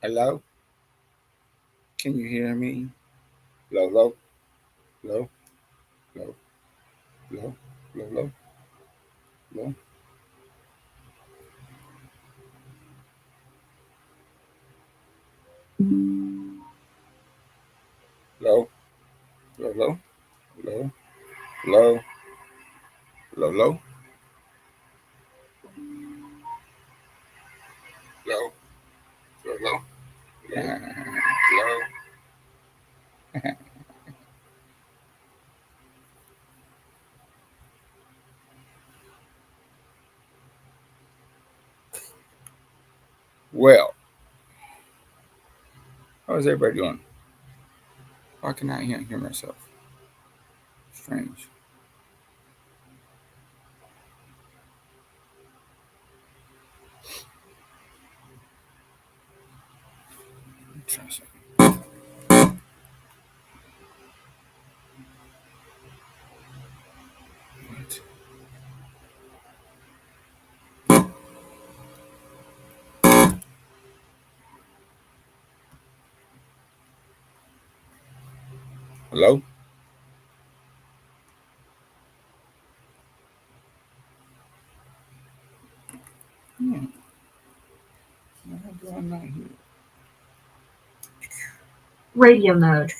Hello? Can you hear me? Low, low, low, low, low, low, low, low, low, low, low, low, low, low, low, low, low, low, low. Well, how's everybody doing? Why can I hear myself? Strange. Try something. What? Hello? Hmm. Why do I not hear? Radio mode.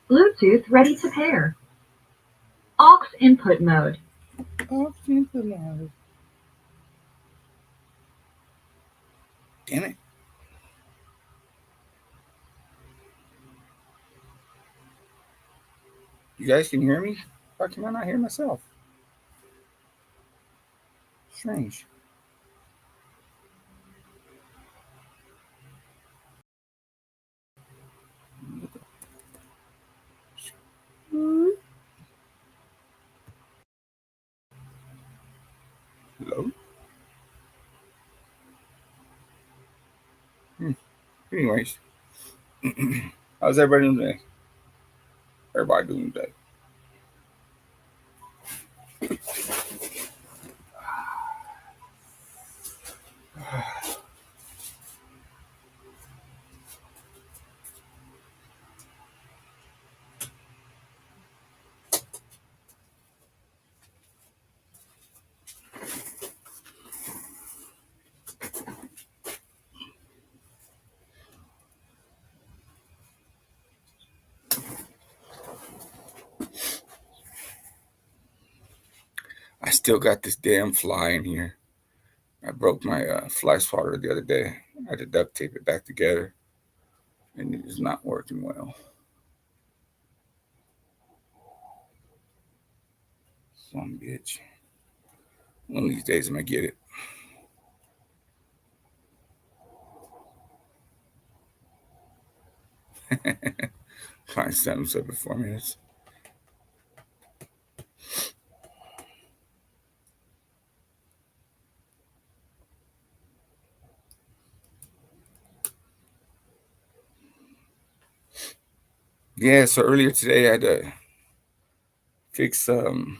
Bluetooth ready to pair. Aux input mode. Oh, damn it. You guys can hear me? Why can I not hear myself? Strange. Hello? Hmm. Anyways, how's everybody doing today? Everybody doing today? I still got this damn fly in here. I broke my fly swatter the other day. I had to duct tape it back together, and it is not working well. Some bitch. One of these days I'm gonna get it. Find 7 4 minutes. Yeah, so earlier today I had to fix the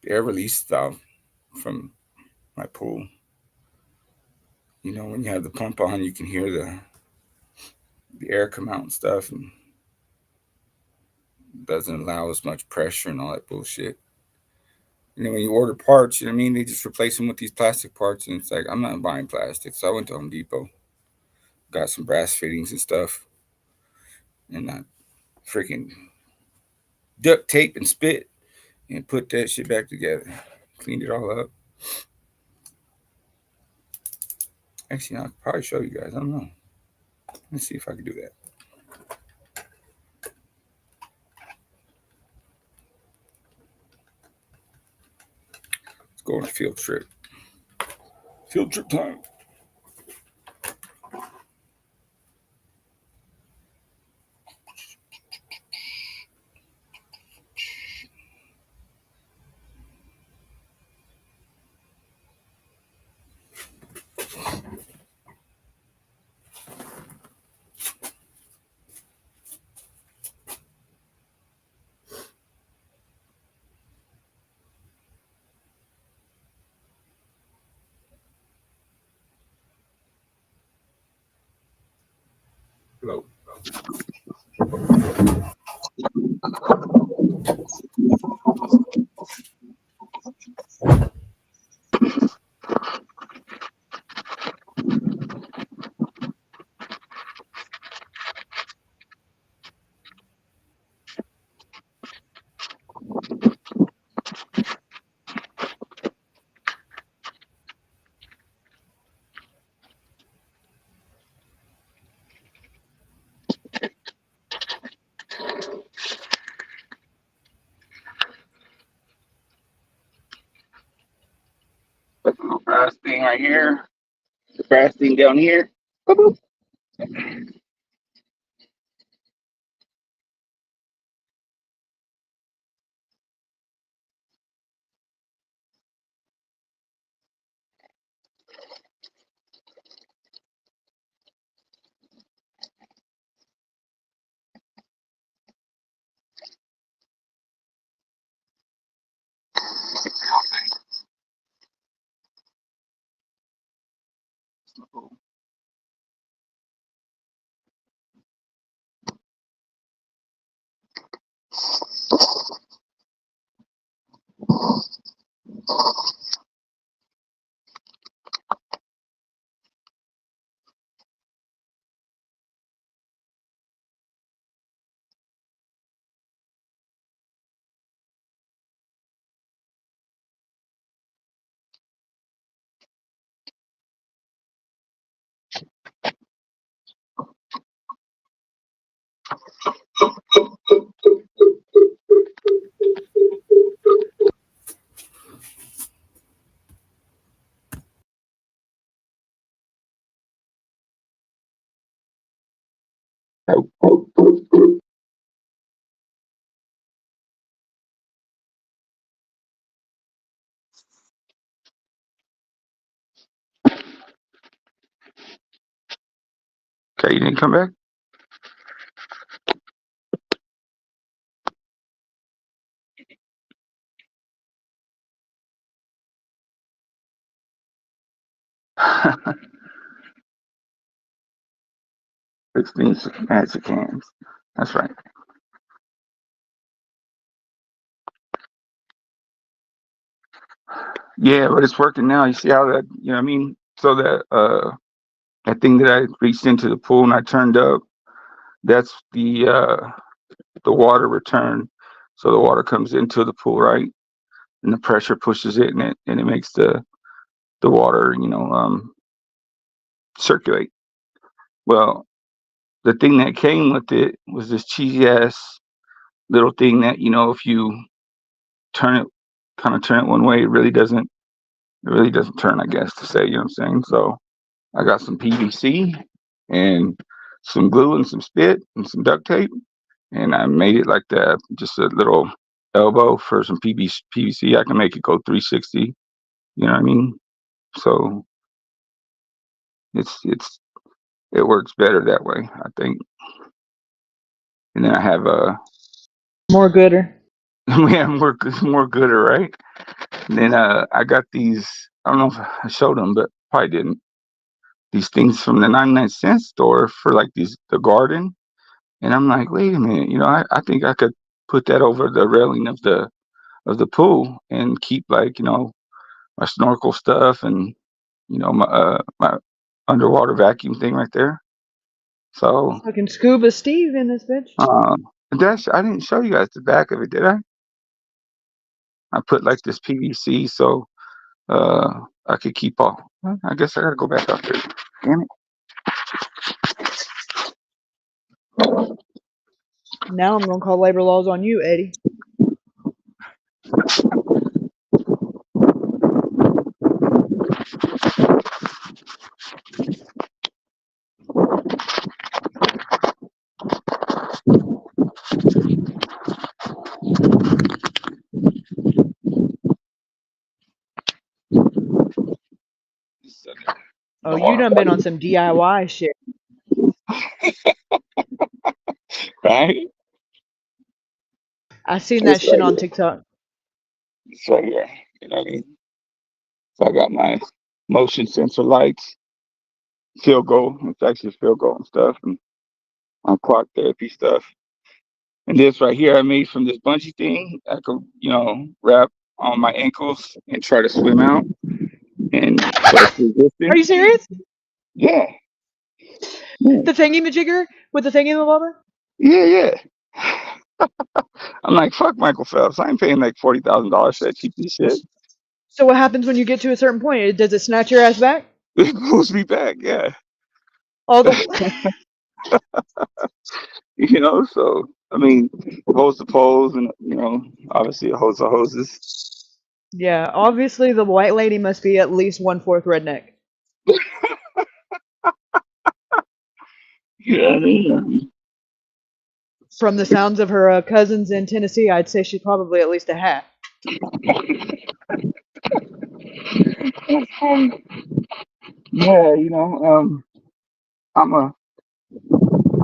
air release valve from my pool. You know, when you have the pump on, you can hear the air come out and stuff, and doesn't allow as much pressure and all that bullshit. And then when you order parts, you know what I mean? They just replace them with these plastic parts, and it's like I'm not buying plastic, so I went to Home Depot, got some brass fittings and stuff, and I freaking duct tape and spit and put that shit back together. Cleaned it all up. Actually, I will probably show you guys. I don't know. Let's see if I can do that. Let's go on a field trip. Field trip time. Hello. Brass thing right here. The brass thing down here. Boop, boop. Okay, you didn't come back? Sixteen magic hands. That's right. Yeah, but it's working now. You see how that, you know what I mean? So that thing that I reached into the pool and I turned up, that's the water return. So the water comes into the pool, right? And the pressure pushes it and it makes the water, circulate. Well, the thing that came with it was this cheesy ass little thing that, if you turn it turn it one way, it really doesn't turn, I guess, to say, you know what I'm saying? So I got some PVC and some glue and some spit and some duct tape, and I made it like that, just a little elbow for some PVC. I can make it go 360. You know what I mean? So it works better that way, I think. And then I have More gooder. yeah, more gooder, right? And then I got these. I don't know if I showed them, but probably didn't. These things from the 99-cent store for like the garden. And I'm like, wait a minute, I think I could put that over the railing of the pool and keep, like, my snorkel stuff and my underwater vacuum thing right there. So Fucking scuba Steve in this bitch. I didn't show you guys the back of it, did I? I put like this PVC so I could keep all. Well, I guess I gotta go back out there. Damn it. Now I'm gonna call labor laws on you, Eddie. Oh, you done been on some DIY shit. Right? I seen that It's shit right on here. TikTok. It's right here. You know what I mean? So I got my motion sensor lights, field goal. It's actually field goal and stuff. And on clock therapy stuff. And this right here I made from this bungee thing. I could, wrap on my ankles and try to swim out. And so it's Are resistant. you serious? Yeah, yeah, The thingy majigger with the thingy bobber? yeah, yeah. I'm like, fuck Michael Phelps. I ain't paying like $40,000 for that cheap shit. So what happens when you get to a certain point? Does it snatch your ass back? It pulls me back, yeah. All the So I mean, hose to poles, and obviously a hose to hoses. Yeah, obviously the white lady must be at least 1/4 redneck. Yeah, yeah. From the sounds of her cousins in Tennessee, I'd say she's probably at least a half. Yeah, I'm a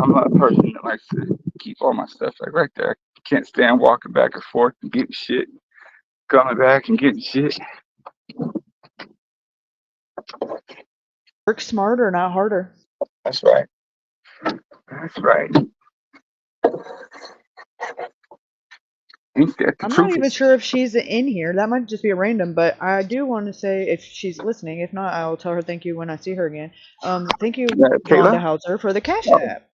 I'm a person that likes to keep all my stuff like right there. I can't stand walking back and forth and getting shit, coming back and getting shit. Work smarter, not harder. That's right. That's right. Ain't that the I'm not truth? even sure if she's in here. That might just be a random, but I do want to say if she's listening. If not, I'll tell her thank you when I see her again. Thank you, Rhonda Kayla? Hauser, for the Cash Oh, App.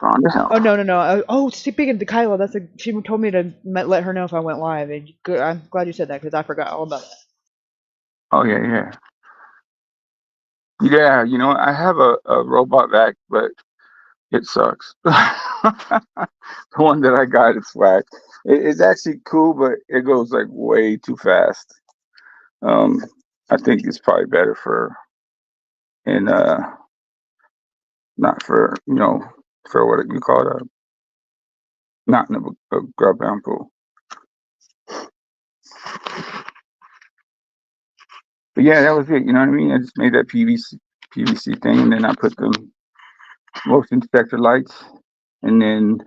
on the house. Oh no, no, no. Oh, speaking of Kyla, she told me to let her know if I went live, and good. I'm glad you said that because I forgot all about that. Oh yeah, yeah. Yeah, I have a robot vac, but it sucks. The one that I got is whack. It's actually cool, but it goes like way too fast. Um, I think it's probably better for in not for for what you call it, not in a grub bound pool. But yeah, that was it. You know what I mean? I just made that PVC thing, and then I put the motion detector lights, and then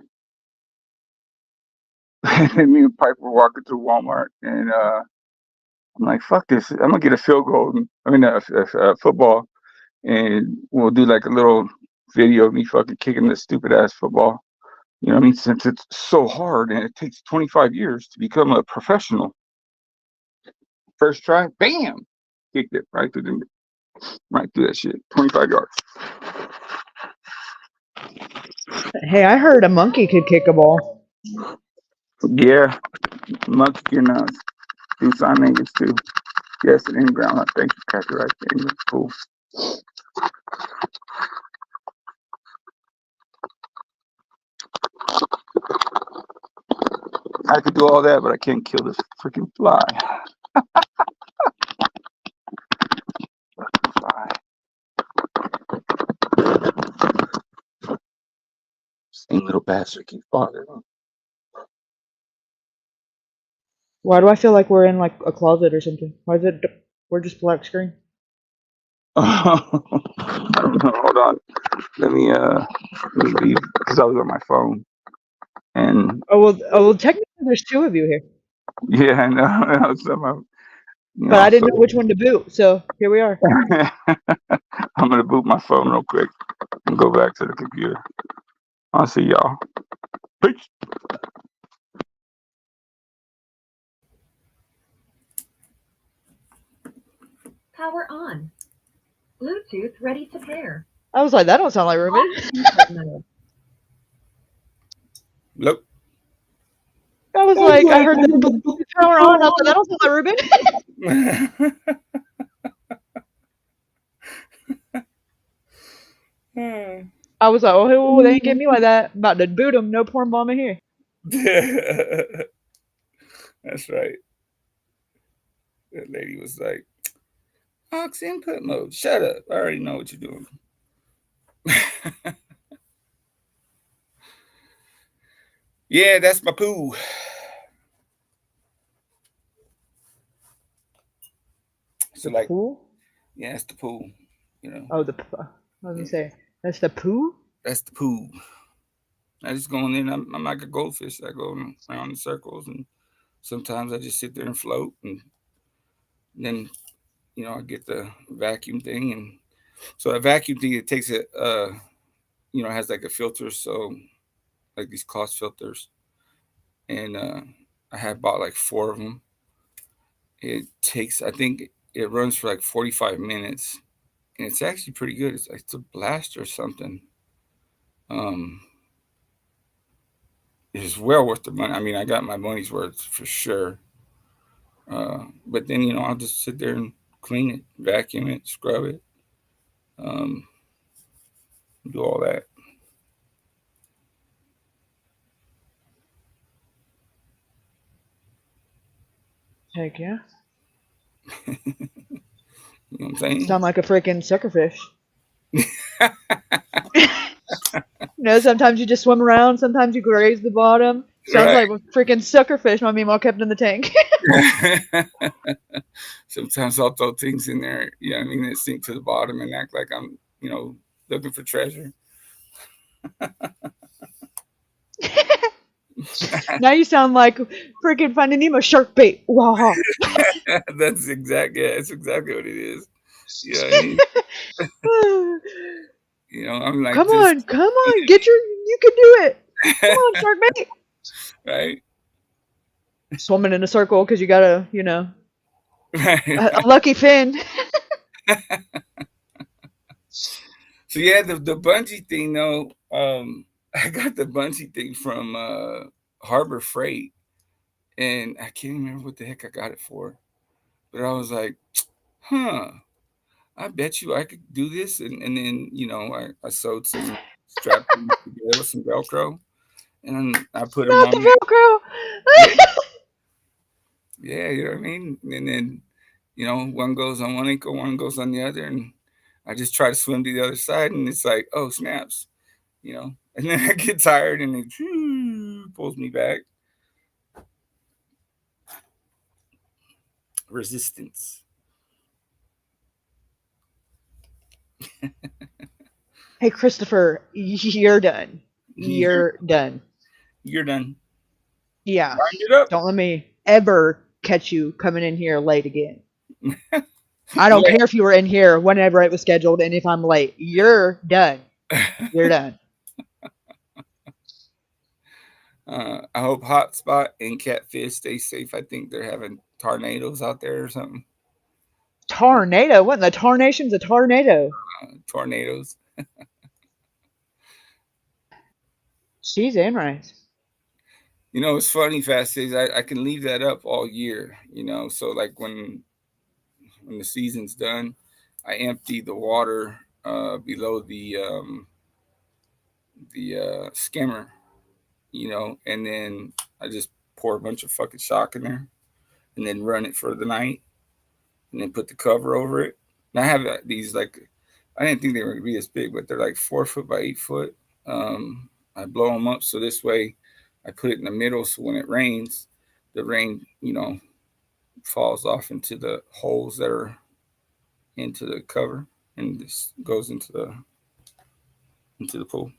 and me and Piper were walking through Walmart, and I'm like, "Fuck this! I'm gonna get a field goal. I mean, a football, and we'll do like a little video of me fucking kicking this stupid ass football. You know what I mean? Since it's so hard and it takes 25 years to become a professional. First try, bam, kicked it right through that shit, 25 yards. Hey, I heard a monkey could kick a ball. Yeah, monkey can do sign language too. Yes, and in ground. Thank you, copyright thing. That's cool. I could do all that, but I can't kill this freaking fly. Fly. Same little bastard keeps bothering me. Why do I feel like we're in like a closet or something? Why is it? We're just black screen. I don't know. Hold on. Let me leave because I was on my phone. And Oh well. Technically, there's two of you here, yeah, I know. Somehow, but I didn't know so which one to boot. So here we are. I'm gonna boot my phone real quick and go back to the computer. I'll see y'all. Peace. Power on. Bluetooth ready to pair. I was like, that don't sound like Ruben. Input mode. Look. I was like, I heard the Bluetooth power on. I was like, that don't sound like Ruben. I was like, oh, they ain't get me like that. I'm about to boot them. No porn mama here. That's right. That lady was like, aux input mode. Shut up. I already know what you're doing. Yeah, that's my poo. So The like, pool? yeah, it's the pool. Oh, I was gonna say that's the poo. That's the pool. I just go in there and I'm like a goldfish. I go around in circles, and sometimes I just sit there and float, and then I get the vacuum thing, and so a vacuum thing it takes a it has like a filter, so like these cloth filters, and I have bought like four of them. It takes, I think, it runs for like 45 minutes, and it's actually pretty good. It's a blast or something. Um, it's well worth the money. I mean, I got my money's worth for sure. But then I'll just sit there and clean it, vacuum it, scrub it, um, do all that. Heck yeah. You know what I'm saying? Sound like a freaking suckerfish. Sometimes you just swim around, sometimes you graze the bottom. Sounds Right. like a freaking suckerfish, my meemaw kept in the tank. Sometimes I'll throw things in there, I mean, that sink to the bottom and act like I'm, looking for treasure. Now you sound like freaking Finding Nemo shark bait. Wow. That's exactly what it is. You know what I mean? I'm like just Come on, you can do it. Come on, shark bait. right, Swimming in a circle because you got right. a lucky fin. So yeah, the bungee thing though, I got the bungee thing from Harbor Freight, and I can't remember what the heck I got it for, but I was like, huh, I bet you I could do this, and then I sewed some strap things together with some Velcro, and I put them Not on the there. Velcro. Yeah, yeah, you know what I mean. And then one goes on one ankle, one goes on the other, and I just try to swim to the other side, and it's like, oh snaps, and then I get tired, and it pulls me back. Resistance. Hey, Christopher, you're done. you're, You're done. you're done. Yeah. Wind it up. Don't let me ever catch you coming in here late again. I don't Yeah. care if you were in here whenever it was scheduled and if I'm late. You're done. You're done. I hope Hotspot and Catfish stay safe. I think they're having tornadoes out there or something. Tornado? What in the tarnation's a tornado? Tornadoes. She's in right. It's funny, Fast Days. I can leave that up all year. So like when the season's done, I empty the water below the skimmer, and then I just pour a bunch of fucking shock in there, and then run it for the night, and then put the cover over it. And I have these like, I didn't think they were gonna be this big, but they're like 4 foot by 8 foot. Um, I blow them up so this way, I put it in the middle, so when it rains, the rain, falls off into the holes that are into the cover, and this goes into the pool.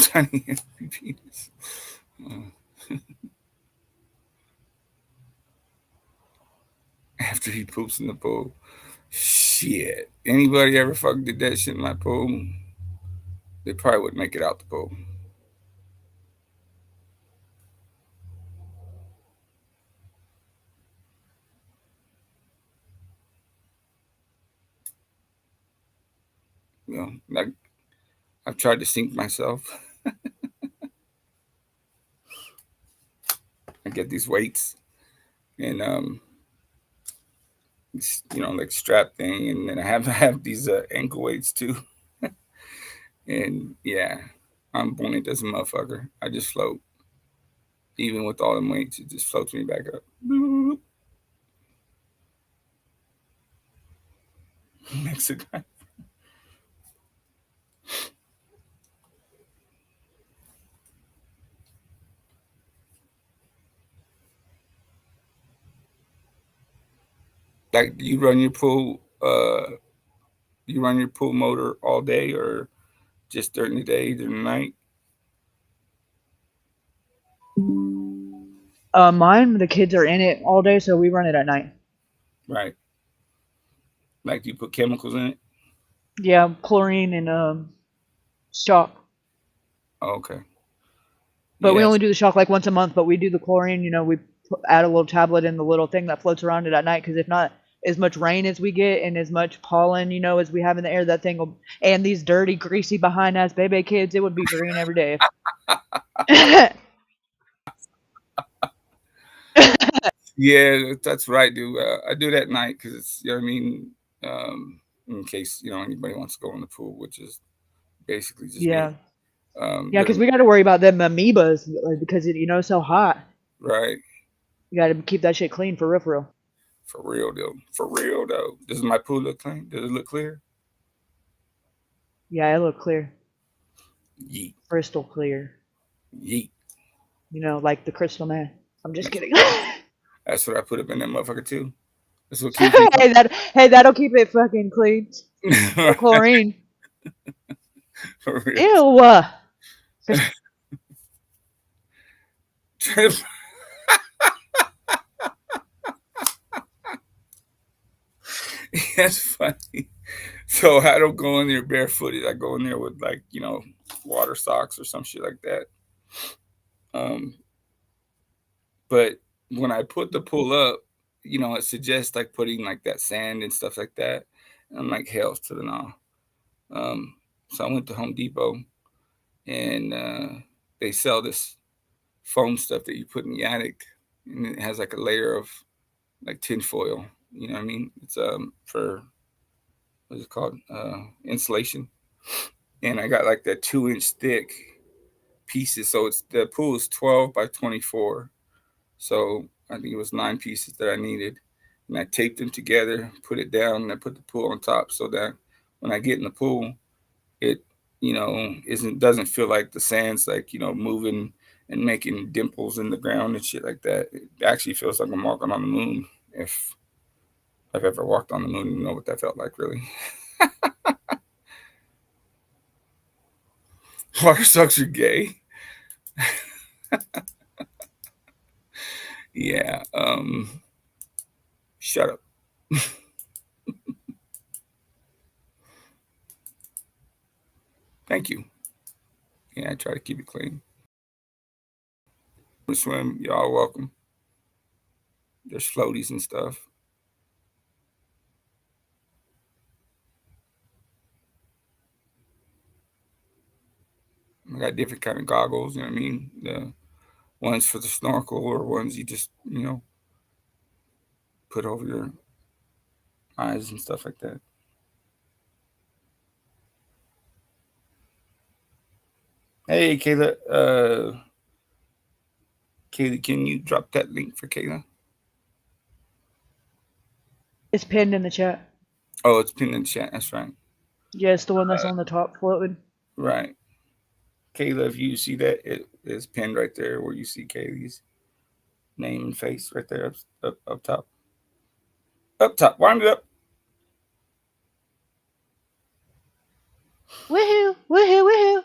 Tiny penis. After he poops in the pool. Shit. Anybody ever fucking did that shit in my pool? They probably wouldn't make it out the pool. Like I've tried to sink myself. I get these weights and like strap thing, and then I have these ankle weights too. And yeah, I'm buoyant as a motherfucker. I just float. Even with all them weights, it just floats me back up. Mexican. Like you run your pool motor all day or just during the day, during the night? Mine, the kids are in it all day, so we run it at night. Right. Like you put chemicals in it? Yeah, chlorine and shock. Oh, okay. But we Yes. only do the shock like once a month. But we do the chlorine. We add a little tablet in the little thing that floats around it at night. Because if not, as much rain as we get and as much pollen, as we have in the air, that thing will. And these dirty, greasy, behind ass baby kids, it would be green every day. Yeah, that's right, dude. I do that at night because it's, you know what I mean? In case, anybody wants to go in the pool, which is basically just me. Yeah, yeah, because But we got to worry about them amoebas because it's so hot. right, You got to keep that shit clean for real, for real. for real though. For real though. Does my pool look clean? Does it look clear? Yeah, it look clear, Yeet. crystal clear. Yeet. Like the Crystal Man. I'm just kidding. That's what I put up in that motherfucker too. That's what keeps me That'll keep it fucking clean. The clean. chlorine. For real. Ew. That's funny. So I don't go in there barefooted. I go in there with like, water socks or some shit like that. Um, but when I put the pool up, it suggests like putting like that sand and stuff like that. And I'm like, hell to the no. So I went to Home Depot and they sell this foam stuff that you put in the attic, and it has like a layer of like tinfoil. You know what I mean? It's for what's it called? Insulation. And I got like that 2-inch thick pieces. So the pool is 12 by 24. So I think it was 9 pieces that I needed. And I taped them together, put it down, and I put the pool on top so that when I get in the pool, it isn't doesn't feel like the sand's like moving and making dimples in the ground and shit like that. It actually feels like I'm walking on the moon. If I've ever walked on the moon, you know what that felt like, really. Water sucks are gay. Yeah. Shut up. Thank you. Yeah, I try to keep it clean. Swim, y'all welcome. There's floaties and stuff. I got different kind of goggles. You know what I mean? The ones for the snorkel or ones you just put over your eyes and stuff like that. Hey, Kayla. Kayla, can you drop that link for Kayla? It's pinned in the chat. Oh, it's pinned in the chat. That's right. Yeah, it's the one that's on the top floating. Right. Kayla, if you see that, it is pinned right there where you see Kaylee's name and face right there up top. Up top. Wind it up. Woohoo! Woohoo! Woohoo!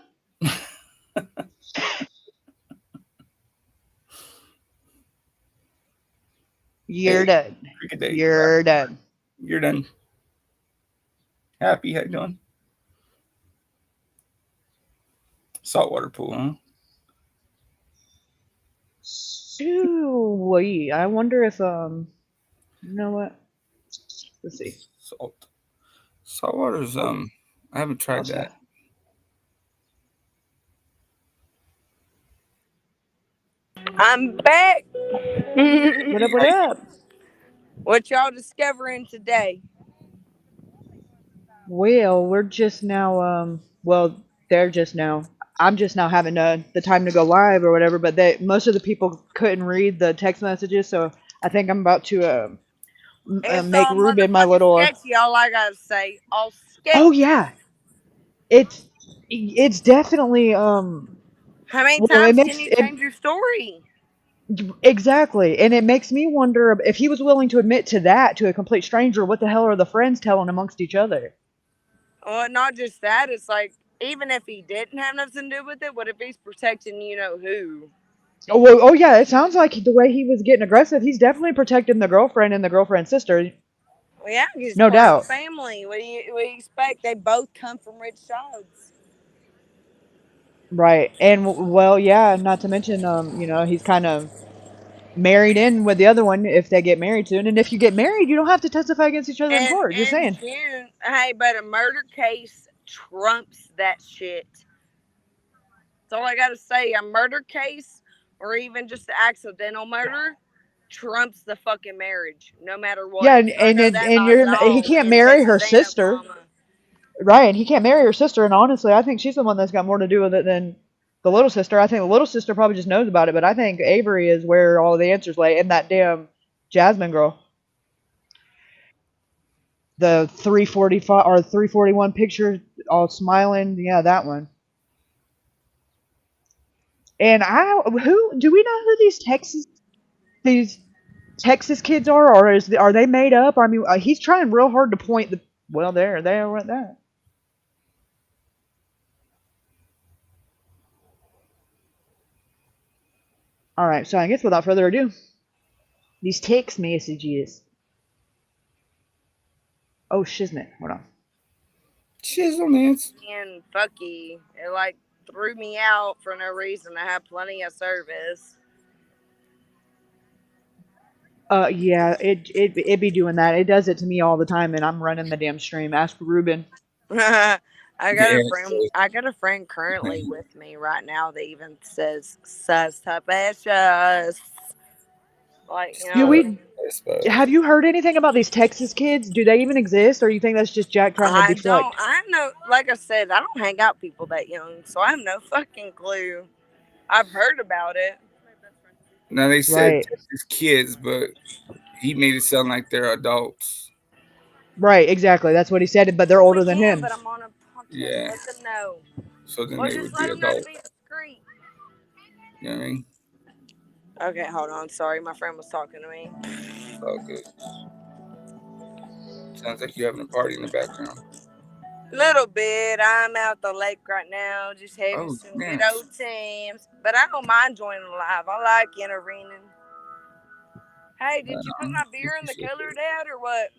You're Hey, done. cricket day. You're done. You're done. Happy. How you doing? Saltwater pool, huh? Sweet. I wonder if you know what? Let's see. Saltwater's I haven't tried What's that. that? I'm back. What up? What up? What y'all discovering today? Well, we're just now. Well, they're just now. I'm just now having the time to go live or whatever. But most of the people couldn't read the text messages, so I think I'm about to It's make all Ruben my motherfucking little. sketchy. All I gotta say, all sketchy. Oh yeah, it's definitely How many Well, times can you change your story? exactly, and it makes me wonder if he was willing to admit to that to a complete stranger. What the hell are the friends telling amongst each other? Well, not just that. It's like even if he didn't have nothing to do with it, what if he's protecting you know who? Oh yeah, it sounds like the way he was getting aggressive, he's definitely protecting the girlfriend and the girlfriend's sister, Well, yeah, he's no part of the doubt. family. What do you expect? They both come from rich sides. Right. And well, yeah, not to mention, he's kind of married in with the other one if they get married soon. And if you get married, you don't have to testify against each other in And court. Just and saying. June, hey, but a murder case trumps that shit. That's all I gotta say. A murder case, or even just an accidental murder, trumps the fucking marriage, no matter Yeah, what. and I and, know it, that and by you're he dog can't in marry her Texas and sister. Oklahoma. Right, he can't marry her sister. And honestly, I think she's the one that's got more to do with it than the little sister. I think the little sister probably just knows about it, but I think Avery is where all the answers lay. And that damn Jasmine girl, the 345 or 341 picture, all smiling. Yeah, that one. And who do we know who these Texas kids are, or are they made up? I mean, he's trying real hard to point the. Well, there they are right there. All right, so I guess without further ado, these text messages. Oh shiznit, hold on. Chiselmans. And fucky, it like threw me out for no reason. I have plenty of service. Yeah, it be doing that. It does it to me all the time, and I'm running the damn stream. Ask Ruben. I got Yeah. a friend. I got a friend currently with me right now that even says suspicious. Like you Do know, we? I suppose. Have you heard anything about these Texas kids? Do they even exist, or you think that's just Jack trying to I don't. deflect? I have no. Like I said, I don't hang out with people that young, so I have no fucking clue. I've heard about it. Now they said Right, Texas kids, but he made it sound like they're adults. right, exactly. That's what he said. But they're Well, we older than can, him. but I'm on a podcast. Yeah. Let them know. So then Well, they just would let be them know to adults. be discreet. You know what I mean? Okay, hold on. Sorry, my friend was talking to me. It's all good. Sounds like you're having a party in the background. Little bit. I'm out the lake right now, just having Oh, some good snaps. old times. But I don't mind joining live. I like intervening. Hey, did you put my We beer in the appreciate cooler, that. Dad, or what?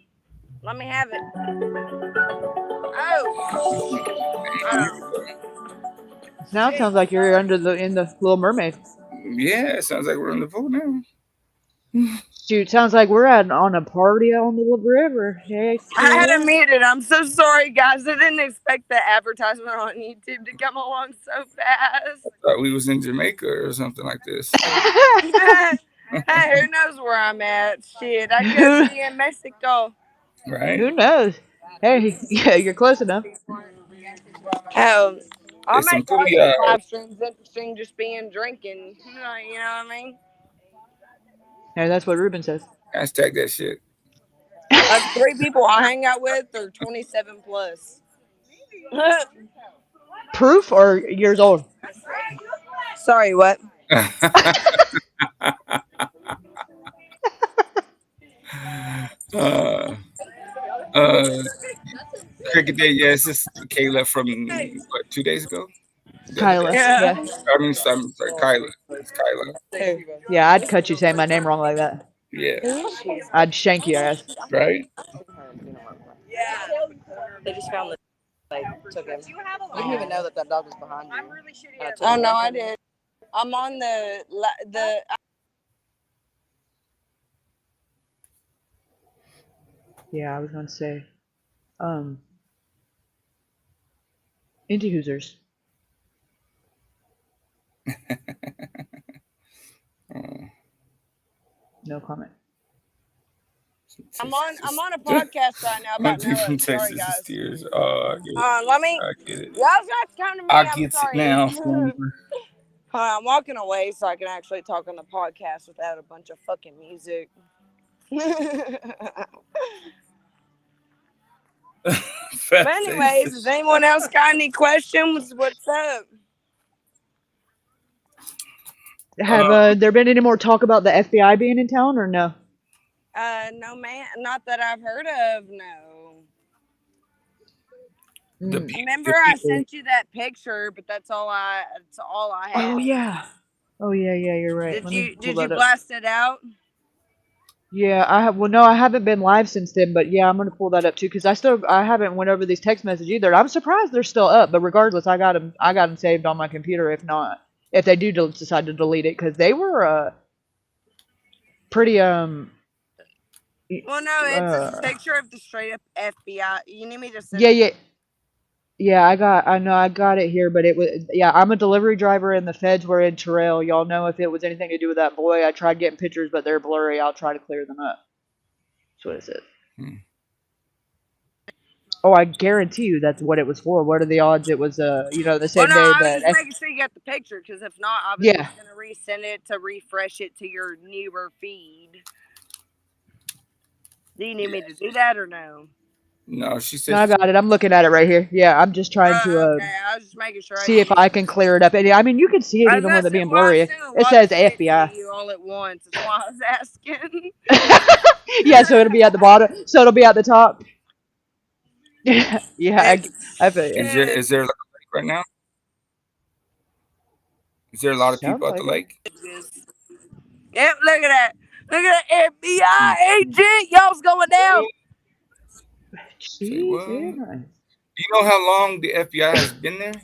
Let me have it. Oh, Here we oh, go. Now it shit. sounds like you're under the in the Little Mermaid. Yeah, it sounds like we're in the pool now. Shoot, sounds like we're at on a party on the river. Heck I had to yeah. mute it. I'm so sorry, guys. I didn't expect the advertisement on YouTube to come along so fast. Thought we was in Jamaica or something like this. Hey, who knows where I'm at? Shit, I could who be in Mexico. Right? who knows? Hey, yeah, you're close enough. Oh, I'll It's some make all kuya. these live streams interesting just being drinking. You know what I mean? Yeah, that's what Ruben says. Hashtag that shit. Of 3 people I hang out with are 27 plus. Proof or years old? Sorry, what? uh, uh, Cricket Day, yes, it's Kayla from what, 2 days ago? The other day? Kyla. Yeah. Yeah. I mean, I'm sorry, Kyla. It's Kyla. Yeah, I'd cut you saying my name wrong like that. Yeah. Who is she? I'd shank you ass. Right? Yeah. They just found the took him. You didn't even know that that dog was behind you. Oh no, I did. I'm on the. Yeah, I was gonna say. Um Indie Hoosers. Uh, No comment. I'm on a podcast right now about Auntie Noah. from Sorry, Texas is guys. tears. Oh, Let me. I get it. Y'all's got to come to me. I I'm get it sorry. now. Hold on, I'm walking away so I can actually talk on the podcast without a bunch of fucking music. But anyways, does anyone else got any questions? What's up? Have there been any more talk about the FBI being in town or no? No, man, not that I've heard of. No. the Mm. Remember, the I people. sent you that picture, but that's all I Oh have. yeah. Oh yeah, you're right. Did Let me you pull did you that up. blast it out? Yeah, I have. Well, no, I haven't been live since then, but yeah, I'm gonna pull that up too because I haven't went over these text messages either. I'm surprised they're still up, but regardless, I got them saved on my computer. If not, if they do decide to delete it, because they were pretty Well, no, it's a uh picture of the straight up FBI. You need me to send yeah it? yeah I know I got it here, but it was yeah I'm a delivery driver and the feds were in Terrell. Y'all know if it was anything to do with that boy. I tried getting pictures, but they're blurry. I'll try to clear them up. That's what it says. Hmm. Oh, I guarantee you that's what it was for. What are the odds it was, the Well, same no, day I was that just making sure you got the picture because if not, I was yeah. just gonna resend it to refresh it to your newer feed. Do you need me to do that or no? No, she No, said. I got it. I'm looking at it right here. Yeah, I'm just trying to Okay, I was just making sure I see if didn't I need can to. clear it up. And I mean, you can see it I was even gonna with it say, being well, I blurry. sent a It lot of says shit to FBI. you all at once. That's why I was asking. Yeah, so it'll be at the bottom. So it'll be at the top. Yeah, Heck, I feel you. shit. Is there like a lake right now? Is there a lot of Sounds people at the like it. lake? Yep, look at that. Look at that Hmm. FBI agent. Y'all's going down. Say Jeez, what? yeah, Do nice. you know how long the FBI has been there?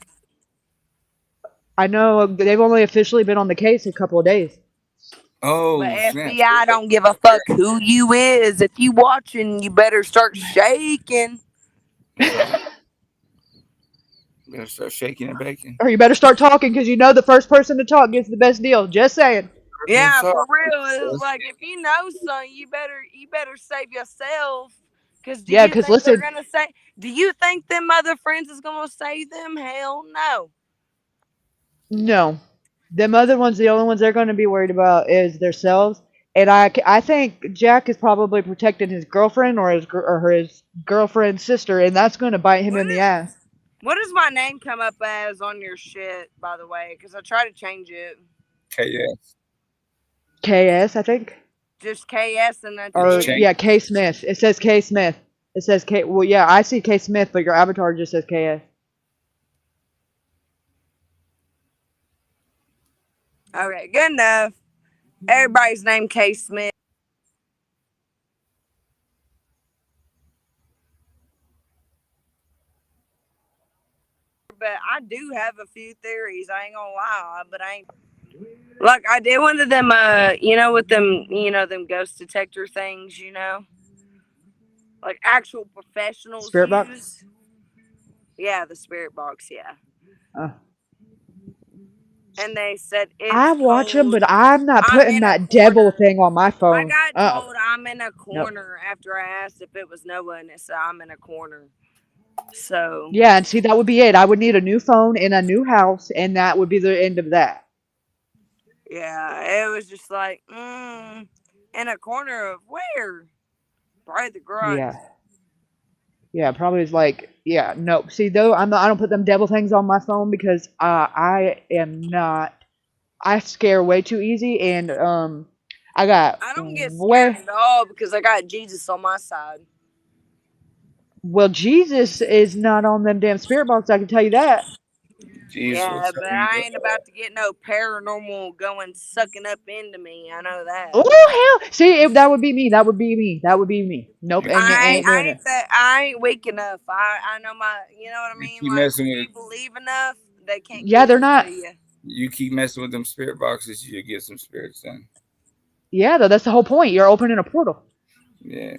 I know they've only officially been on the case a couple of days. But Oh snap! So FBI they don't give a out there. fuck who you is. If you watching, you better start shaking. That's right. Better start shaking and baking. Or you better start talking because you know the first person to talk gets the best deal. Just saying. Yeah, So, for real. It's like if you know something, you better save yourself. Cause do Yeah, you because think they're listen, gonna say? Do you think them other friends is gonna save them? Hell no. no. Them other ones, the only ones they're going to be worried about is themselves. And I think Jack is probably protecting his girlfriend or his girlfriend's sister, and that's going to bite him What in the is? ass. What does my name come up as on your shit? By the way, because I try to change it. KS. KS, I think. Just KS and that's Just Or, it. change. yeah, K Smith. It says K Smith. It says K. Well, yeah, I see K Smith, but your avatar just says KS. Okay, good enough. Everybody's name K Smith. But I do have a few theories. I ain't gonna lie, but I ain't. Like I did one of them. With them, them ghost detector things. Like actual professionals Spirit box? use. Yeah, the spirit box. Yeah, Uh, and they said I it's watch them, told but I'm not I'm putting in a that devil corner. thing on my I phone. got told I'm in a Nope. corner after I asked if it was Noah, and it said I'm in a corner. So Yeah, and see, that would be it. I would need a new phone in a new house, and that would be the end of that. yeah, it was just like in a corner of where? Probably the garage. Yeah. Yeah, probably is like, yeah, nope. See, though, I don't put them devil things on my phone because I am not. I scare way too easy, and I got I don't get scared way. at all because I got Jesus on my side. Well, Jesus is not on them damn spirit box. I can tell you that. Jesus will Yeah, tell but you I what. ain't about to get no paranormal going sucking up into me. I know that. Oh hell! See, if that would be me. That would be me. That would be me. Nope, You and you keep I ain't I doing it. ain't that I ain't weak enough. I know my you know what I you mean. keep Like messing if with you believe enough, they can't Yeah, get they're nothing to not. you. you keep messing with them spirit boxes, you get some spirits then. Yeah, though that's the whole point. You're opening a portal, Yeah.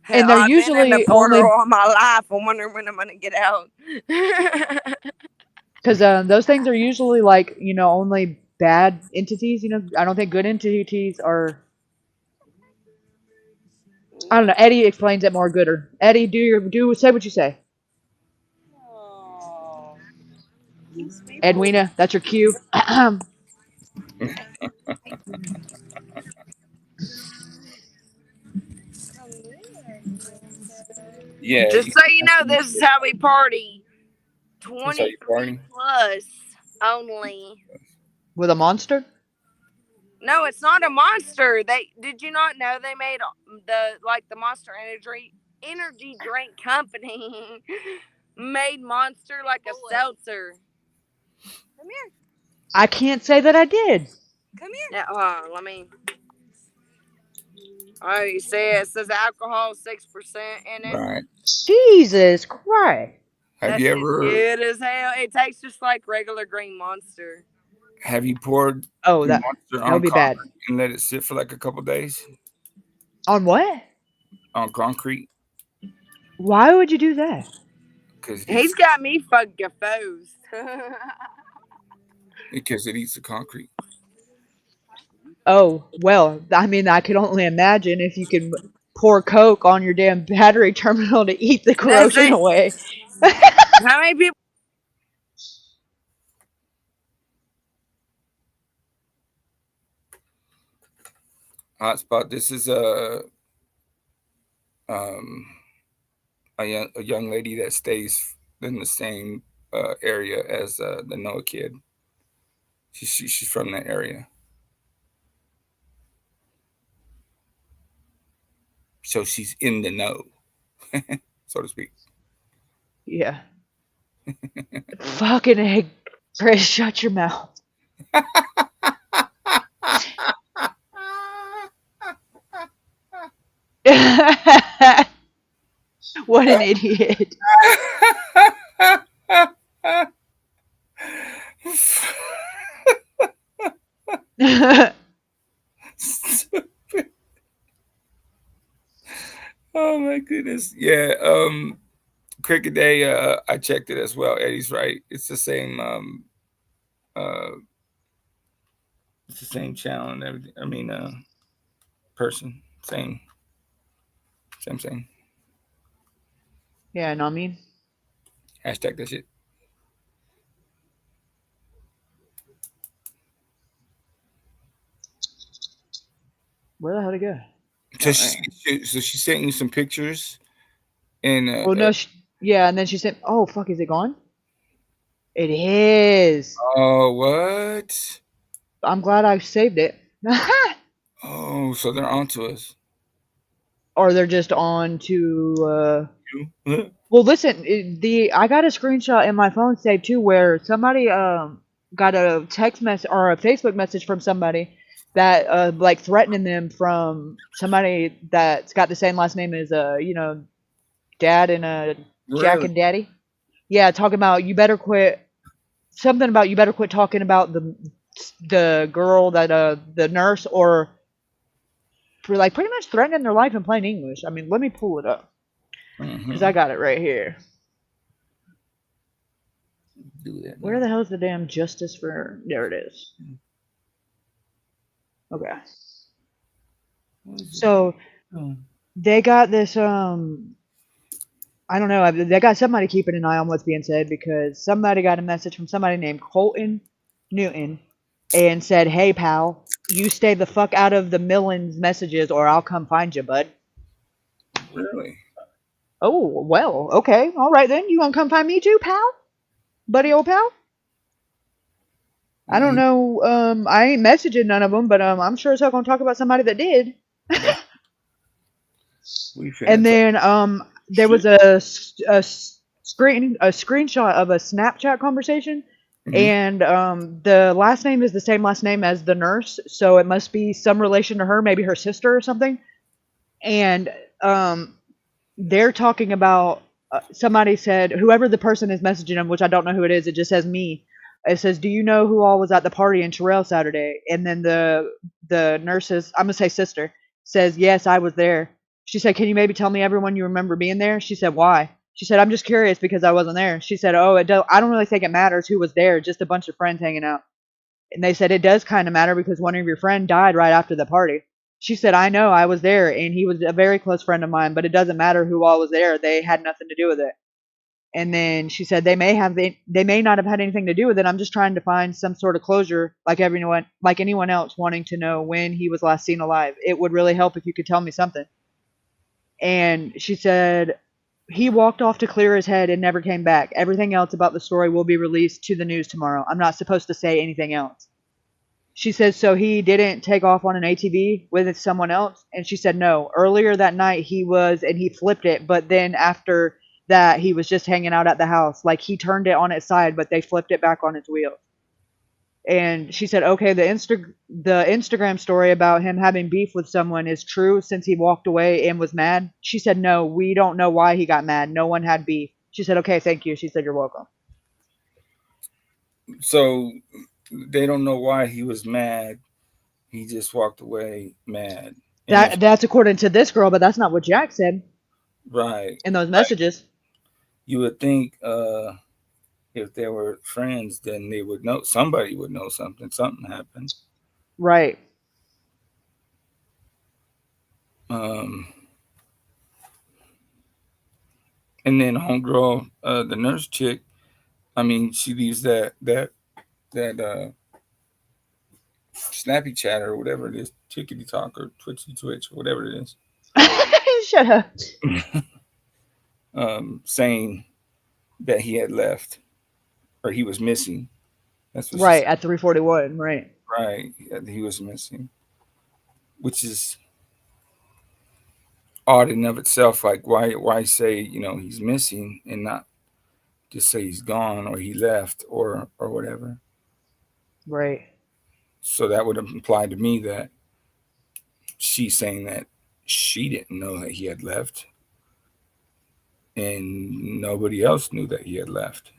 Hell, and they're I've been in the usually portal only all my life. I'm wondering when I'm gonna get out. because those things are usually like only bad entities. I don't think good entities are. I don't know. Eddie explains it more gooder. Eddie, do say what you say. Oh, these people. Edwina, that's your cue. Yeah, Just you so keep you know, messing with them this is spirit how we boxes. party. That's how you 23 party. plus only. With a monster? No, it's not a monster. They did you not know they made the Monster Energy drink company made Monster like a seltzer. Come here. I can't say that I did. Come here. Yeah, hold on, let me. Oh, you see it says alcohol 6% in it. Right. Jesus Christ. Have That you shit's ever good as hell. It tastes just like regular green Monster. poured Oh, your that monster would on be bad. concrete and let it sit for like a couple days On what? on concrete Why would you do that? because He's got me fucking confused. it eats the concrete. Oh, well, I mean, I could only imagine if you could pour Coke on your damn battery terminal to eat the That's corrosion it. away. How many people? Hotspot. This is um a young lady that stays in the same area as the Noah kid. She's from that area, so she's in the know, so to speak. Yeah. Fucking egg. Chris, shut your mouth. What an idiot. Oh my goodness. Yeah. Cricket Day, I checked it as well. Eddie's right. It's the same uh it's the same channel and everything. I mean person. Same. Yeah, know what I mean? Hashtag that shit. Where the hell did it go? So she sent you some pictures and Oh, no. Yeah, and then she said, oh, fuck, is it gone? It is. oh what? I'm glad I saved it. Oh, so they're onto us. Or they're just on to You? well, listen, I got a screenshot in my phone saved too where somebody got a text message or a Facebook message from somebody that like threatening them from somebody that's got the same last name as Dad and Jack Really? and Daddy. Yeah, talking about you better quit something about you better quit talking about the girl that the nurse or for like pretty much threatening their life in plain English. I mean, let me pull it up because I got it right here. Do that. Where the hell is the damn justice for? There it is. Okay. So they got this I don't know. They got somebody keeping an eye on what's being said because somebody got a message from somebody named Colton Newton and said, "Hey pal, you stay the fuck out of the Millens messages or I'll come find you, bud." Really? Oh, well, okay. All right then. You gonna come find me too, pal? Buddy old pal? I don't know. I ain't messaging none of them, but I'm sure as hell gonna talk about somebody that did. And then there was a screenshot of a Snapchat conversation, and the last name is the same last name as the nurse, so it must be some relation to her, maybe her sister or something. And they're talking about somebody said whoever the person is messaging them, which I don't know who it is. It just says me. It says, "Do you know who all was at the party in Terrell Saturday?" And then the nurse's, I'm gonna say sister, says, "Yes, I was there." She said, "Can you maybe tell me everyone you remember being there?" She said, "Why?" She said, "I'm just curious because I wasn't there." She said, "Oh, I don't really think it matters who was there, just a bunch of friends hanging out." And they said, "It does kind of matter because one of your friends died right after the party." She said, "I know, I was there, and he was a very close friend of mine, but it doesn't matter who all was there. They had nothing to do with it." And then she said, they may not have had anything to do with it. I'm just trying to find some sort of closure, like anyone else wanting to know when he was last seen alive. It would really help if you could tell me something." And she said, "He walked off to clear his head and never came back. Everything else about the story will be released to the news tomorrow. I'm not supposed to say anything else." She says, "So he didn't take off on an ATV with someone else?" And she said, "No. Earlier that night and he flipped it, but then after that he was just hanging out at the house. Like he turned it on its side, but they flipped it back on its wheel." And she said, okay, the Instagram story about him having beef with someone is true since he walked away and was mad. She said, no, we don't know why he got mad. No one had beef. She said, okay, thank you. She said, you're welcome. So they don't know why he was mad. He just walked away mad. And That's according to this girl, but that's not what Jack said right. in those messages. You would think if they were friends, then they would know. Somebody would know something. Something happened. Right. And then homegirl, the nurse chick. I mean, she leaves that snappy chat or whatever it is, tickety talk or twitchy twitch or whatever it is. Shut up. Saying that he had left or he was missing. That's what right, at 3:41, right. Right, he was missing, which is odd in of itself. Like, why say he's missing and not just say he's gone or he left or whatever. Right. So that would imply to me that she's saying that she didn't know that he had left and nobody else knew that he had left.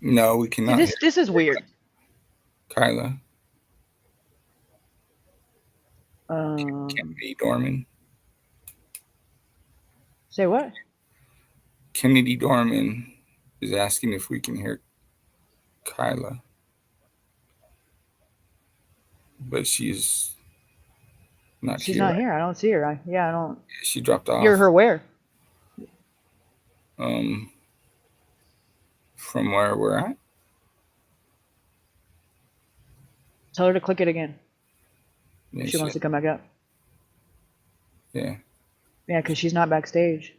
No, we cannot. See, this is weird. Kyla. Kennedy Dorman. Say what? Kennedy Dorman is asking if we can hear Kyla. But she's not She's here. not here. I don't see her. I don't. She dropped off. Hear her where? From where we're at. Tell her to click it again. Yeah, she wants to come back up. Yeah. Yeah, because she's not backstage.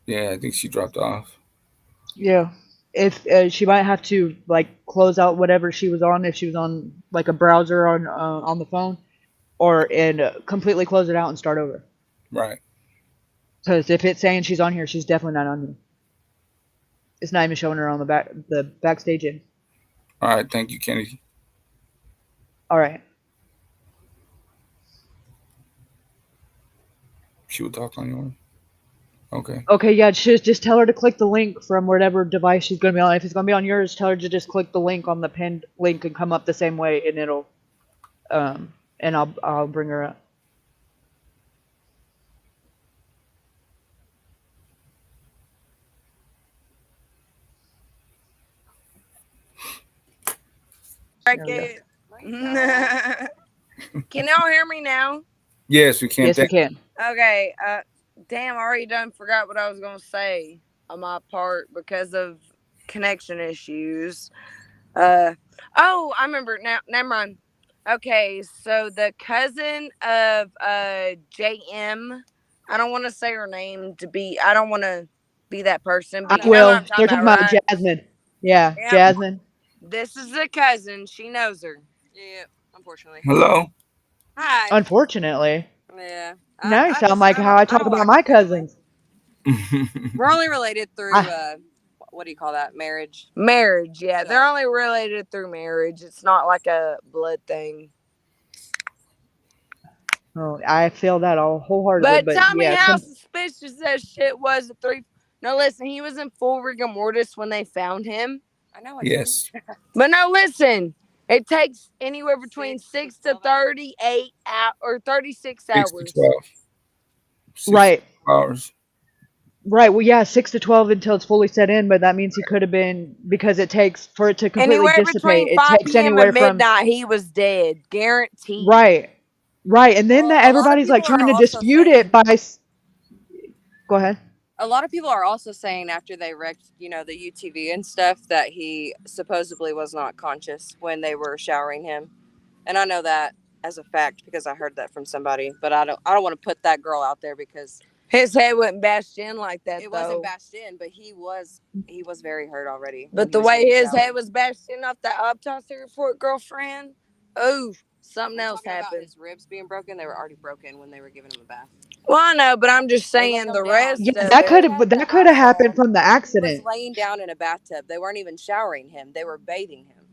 Yeah, I think she dropped off. Yeah. If she might have to close out whatever she was on, if she was on a browser on the phone, or completely close it out and start over. Right. Because if it's saying she's on here, she's definitely not on here. It's not even showing her on the backstage in. All right, thank you, Kennedy. All right. She will talk on yours. Okay. Okay, yeah, just tell her to click the link from whatever device she's going to be on. If it's going to be on yours, tell her to just click the link on the pinned link and come up the same way, and it'll, and I'll bring her up. Can y'all hear me now? Yes, we can. Yes, we can. Okay. Damn, I already done forgot what I was gonna say on my part because of connection issues. Oh, I remember now. Never mind. Okay, so the cousin of JM, I don't want to say her name I don't want to be that person, but you know what I'm talking They're talking about right? Jasmine. Yeah, yep. Jasmine. This is the cousin. She knows her. Yeah, unfortunately. Hello. Hi. Unfortunately. Yeah. Now you sound like how I talk about my cousins. We're only related through what do you call that? Marriage. Marriage, yeah. So. They're only related through marriage. It's not like a blood thing. Oh, I feel that all wholeheartedly. But tell me how suspicious that shit was at 3. No, listen, he was in full rigor mortis when they found him. I know. Yes. But no, listen. It takes anywhere between 6 to 38 or 36 hours. 6 to 12. 6 right. Hours. Right. Well, yeah, 6 to 12 until it's fully set in, but that means he could have been because it takes for it to completely anywhere dissipate. Between 5 it takes p.m. anywhere and midnight. He was dead, guaranteed. Right. Right, and then everybody's trying to dispute it by. Go ahead. A lot of people are also saying after they wrecked, the UTV and stuff, that he supposedly was not conscious when they were showering him, and I know that as a fact because I heard that from somebody. But I don't want to put that girl out there because his head wasn't bashed in like that. It wasn't bashed in, but he was very hurt already. But the way his head was bashed in off that autopsy report, girlfriend. Oh. something else Talking about happened. his ribs being broken, they were already broken when they were giving him a bath. Well, I know, but I'm just They laid saying him the down. rest Yeah, of that it. could have happened from the He was accident. laying down in a bathtub. They weren't even showering him. They were bathing him.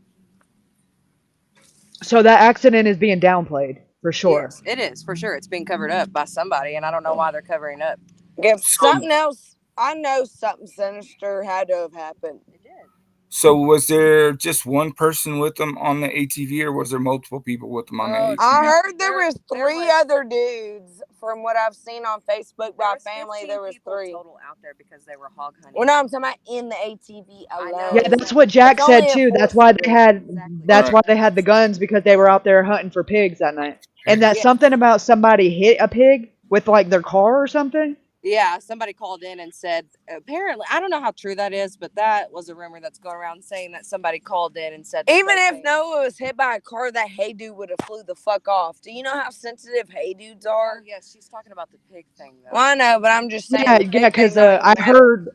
So that accident is being downplayed for sure. Yes, it is for sure. It's being covered up by somebody, and I don't know why they're covering up. If So, something else, I know something sinister had to have happened. It did. so was there just one person with them on the ATV, or was there multiple people with them on the ATV? I heard there There- was there three was- other dudes. From what I've seen on Facebook by There was family, 15 there was people three. total out there because they were hog hunting. Well, no, I'm talking about in the ATV I alone. know. Yeah, that's what Jack It's said only a too. That's force why of they them. had Exactly. that's Right. why they had the guns, because they were out there hunting for pigs that night. And that's Yeah. something about somebody hit a pig with like their car or something. Yeah, somebody called in and said, apparently, I don't know how true that is, but that was a rumor that's going around saying that somebody called in and said, that Even they if think- Noah was hit by a car, that hay dude would have flew the fuck off. Do you know how sensitive hay dudes Oh, are? yes, she's talking about the pig thing, though. Well, I know, but I'm just saying. Yeah, the pig yeah, because thing don't even I matter. heard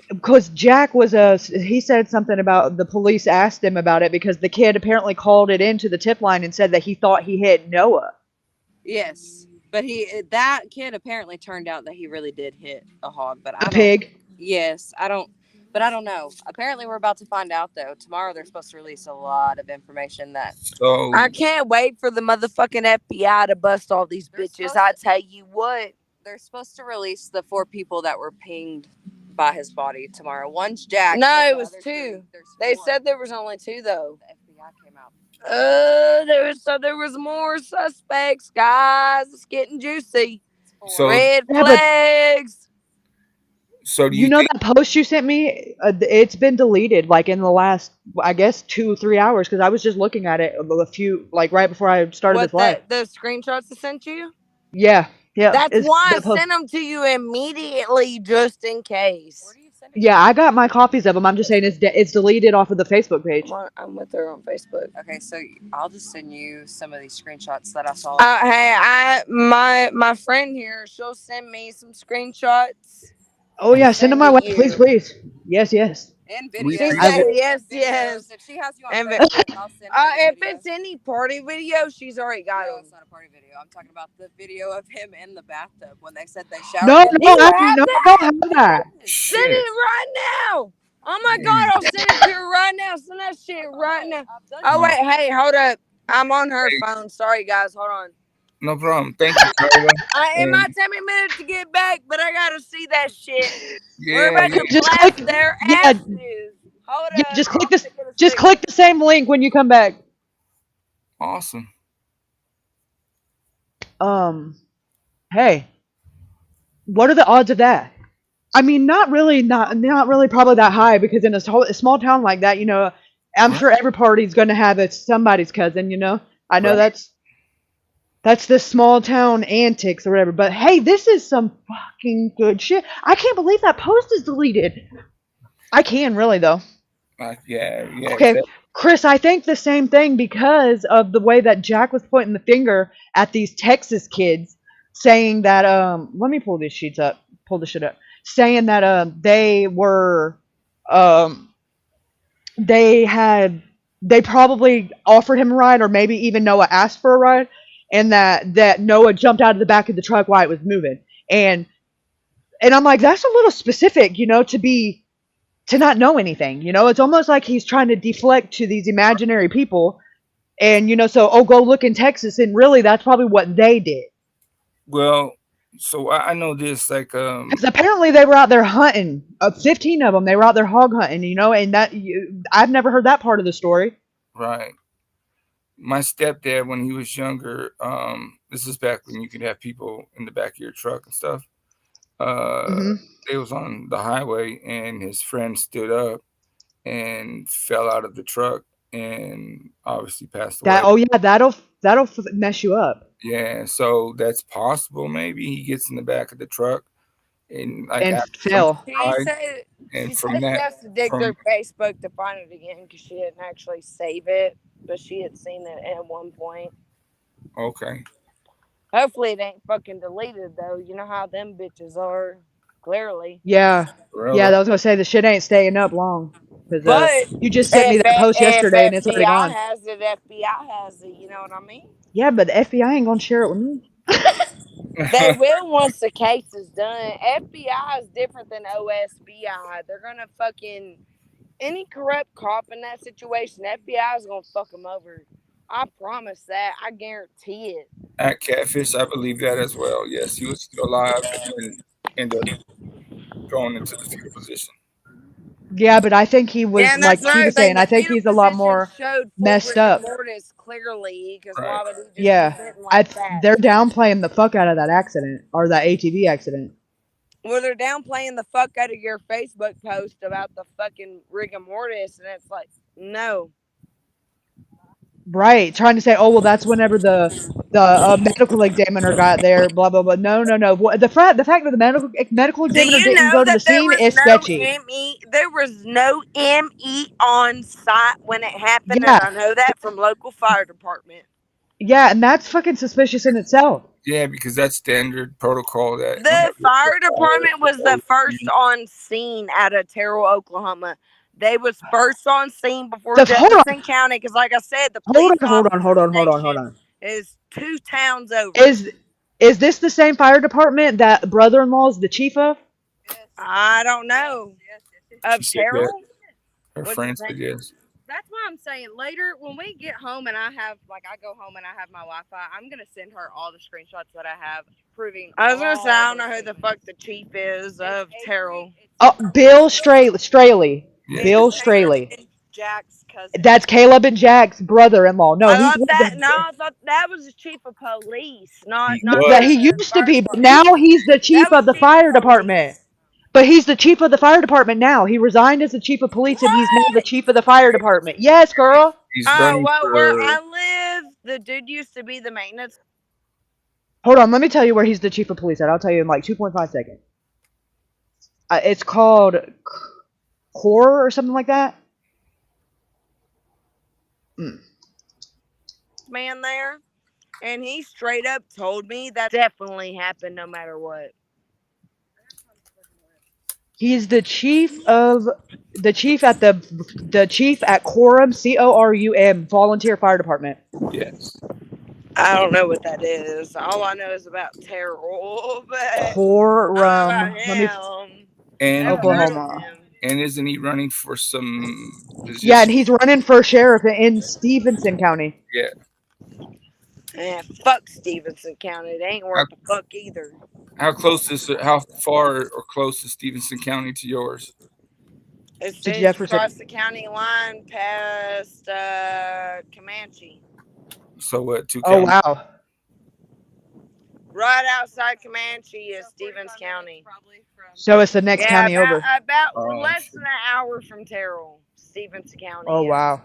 because Jack was he said something about the police asked him about it because the kid apparently called it into the tip line and said that he thought he hit Noah. Yes, but that kid apparently turned out that he really did hit a hog, but I A don't. pig. Yes, I don't. But I don't know. Apparently, we're about to find out though. Tomorrow, they're supposed to release a lot of information that So, I can't wait for the motherfucking FBI to bust all these They're bitches. supposed I to- tell you what. they're supposed to release the 4 people that were pinged by his body tomorrow. One's Jack. No, but it the was other 2. there's They 4. said there was only 2 though. The FBI came out. There was more suspects, guys. It's getting juicy. It's 4. So- Red Yeah, but- flags. so do You you know think? that post you sent me? It's been deleted like in the last, I guess, 2-3 hours because I was just looking at it a few like right before I started What this live. the screenshots I sent you? Yeah. That's why I that post- sent them to you immediately, just in case. Where do you send it? Yeah, I got my copies of them. I'm just saying it's deleted off of the Facebook page. I'm with her on Facebook. Okay, so I'll just send you some of these screenshots that I saw. Hey, my friend here, she'll send me some screenshots. Oh yeah, send them my way, Send it please, you. please. Yes, yes. And We videos. appreciate it. Yes, Videos. yes. If she has you on And Facebook, I'll send her the If video. it's any party video, she's already got No, them. it's not a party video. I'm talking about the video of him in the bathtub when they said they showered No, him. no, You I have don't have that. Send Shit. it right now. Oh my God, I'll send it to her right now. Send that shit right now. Oh wait, hey, hold up. I'm on her phone. Sorry guys, hold on. No problem. Thank you, Carla. It might take me a minute to get back, but I gotta see that shit. We're Yeah, about to Just blast click- their yeah. asses. Hold Yeah, up. just click I'll this. take it a Just second. click the same link when you come back. awesome. Hey, what are the odds of that? I mean, not really probably that high because in a small town like that, you know, I'm Right. sure every party's going to have somebody's cousin, you know. I know Right. that's the small town antics or whatever. But hey, this is some fucking good shit. I can't believe that post is deleted. I can really though. Yeah. Okay, Chris, I think the same thing because of the way that Jack was pointing the finger at these Texas kids, saying that let me pull these sheets up, pull this shit up, saying that they were they probably offered him a ride or maybe even Noah asked for a ride, and that Noah jumped out of the back of the truck while it was moving, and I'm like, that's a little specific, you know, to not know anything, you know. It's almost like he's trying to deflect to these imaginary people, and you know, so go look in Texas, and really that's probably what they did. Well, so I know this, like, Because apparently they were out there hunting. 15 of them, they were out there hog hunting, you know, and I've never heard that part of the story. right. My stepdad, when he was younger, this is back when you could have people in the back of your truck and stuff. They was on the highway, and his friend stood up and fell out of the truck and obviously passed away. Oh yeah, that'll mess you up. Yeah, so that's possible. Maybe he gets in the back of the truck and like And after some fell. She ride, said and she from said she that, has to dig from- through Facebook to find it again because she didn't actually save it, but she had seen it at one point. okay. Hopefully it ain't fucking deleted though. You know how them bitches are. Clearly. Yeah, Really? yeah. I was gonna say the shit ain't staying up long. Because But you just sent me if that post yesterday and it's already FBI gone. has it, FBI has it. You know what I mean? Yeah, but the FBI ain't gonna share it with me. They will once the case is done. FBI is different than OSBI. They're gonna fucking any corrupt cop in that situation. FBI is gonna fuck them over. I promise that. I guarantee it. At Catfish, I believe that as well. Yes, he was still alive and ended up going into the fetal position. Yeah, but I think he was Yeah, and that's like she another was thing. saying. The I think fetal he's a lot position more showed full messed rigor up. mortis clearly. Because Right. why would he just Yeah, present like that? they're downplaying the fuck out of that accident or that ATV accident. Well, they're downplaying the fuck out of your Facebook post about the fucking rigor mortis, and it's like, no. Right, trying to say, oh well, that's whenever the medical examiner got there. Blah blah blah. No, no, no. The fact that the medical Do examiner you didn't know go to the that there scene was is no sketchy. ME? There was no ME on site when it happened, and Yeah, I know that from local fire department. yeah, and that's fucking suspicious in itself. Yeah, because that's standard protocol that whenever The there's a fire department was the first on scene out of Terrell, Oklahoma. They was first on scene before Hold Jefferson on, County, because like I said, the hold police on, hold on, hold officer on, hold on, hold station on. is 2 towns over. Is this the same fire department that brother-in-law is the chief of? I don't know. she Of said that Terrell? her What'd you friend say? said yes. That's why I'm saying later when we get home and I go home and I have my Wi-Fi, I'm gonna send her all the screenshots that I have proving. I was gonna say I don't all know who the fuck the chief is of Terrell. Oh, Bill Straley. Yeah. Bill Straley. Jack's cousin. That's Caleb and Jack's brother-in-law. No, I he thought was that I thought that was the chief of police, not He not that was. he the used to fire be, but department. now he's the chief That was of the chief of fire department. police. But he's the chief of the fire department now. He resigned as the chief of police, and he's now the What? chief of the fire department. Yes, girl. He's running Well, where for. I live, the dude used to be the maintenance. Hold on, let me tell you where he's the chief of police at. I'll tell you in like 2.5 seconds. It's called Core or something like that. Man there, and he straight up told me that definitely happened no matter what. He's the chief at the chief at Corum, CORUM, volunteer fire department. Yes. I don't know what that is. All I know is about Terrell, but I don't know Corum. about Let me. him. And Never heard of Oklahoma. him. and isn't he running for some Yeah, and position? he's running for sheriff in Stevenson County. Yeah. Fuck Stevenson County. They ain't worth a fuck either. How far or close is Stevenson County to yours? As To soon as you Jefferson. cross the county line past Comanche. So what? 2 Oh counties. wow. Right outside Comanche is Stevens County. So it's the next Yeah, county over. about Oh, less shit. than an hour from Terrell. Stevens County. Oh is. wow.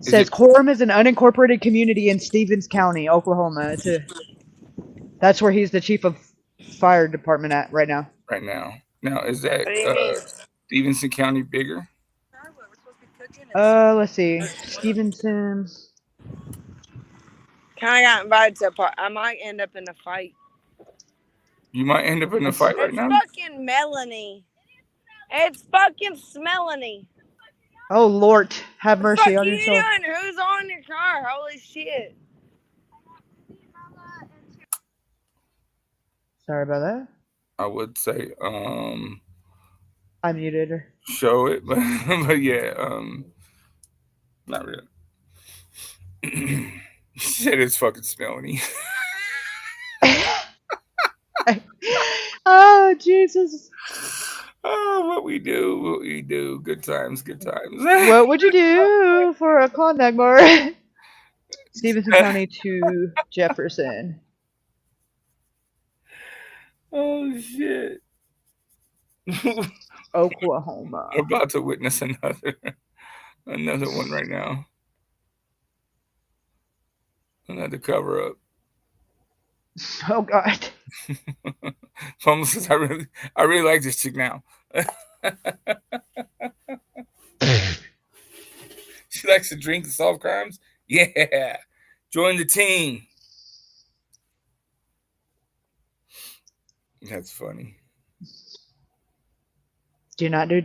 Is Says it Corum is an unincorporated community in Stevens County, Oklahoma. That's where he's the chief of fire department at right now. right now? Now is that What do you mean? Stevenson County bigger? Let's see. Stevenson. Kind of got invited to a part. I might end up in a fight. You might end up in a fight right It's now. fucking Melanie. It's fucking Smelanie. Oh Lord, have What the mercy fuck on you your soul. doing? Who's on your car? Holy shit. Sorry about that. I would say I muted her. show it, but but yeah, not really. She said it's fucking smelly. Oh Jesus. Oh, what we do. Good times. What would you do for a Klondike bar? Stevenson County to Jefferson. Oh shit. Oklahoma. We're about to witness another one right now. Another cover up. Oh God. Mama says I really like this chick now. She likes to drink and solve crimes. Yeah. Join the team. That's funny. Do not do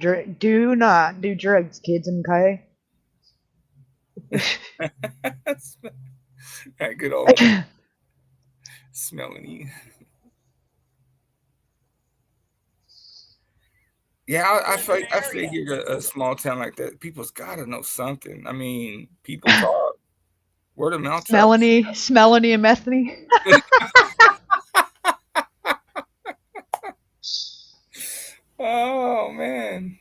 drugs, kids in Kai. That good old smelling. Yeah, I figured a small town like that, people's got to know something. I mean, people talk. Word of mouth travels. Smellany and Methany. Oh man,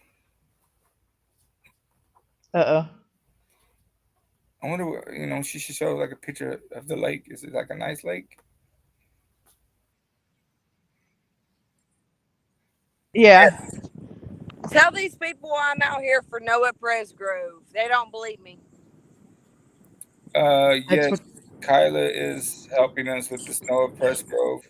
Uh-oh. I wonder what. She should show like a picture of the lake. Is it like a nice lake? Yeah. Tell these people I'm out here for Noah Presgrove. They don't believe me. That's Yes, what Kyla is helping us with the snow of Presgrove.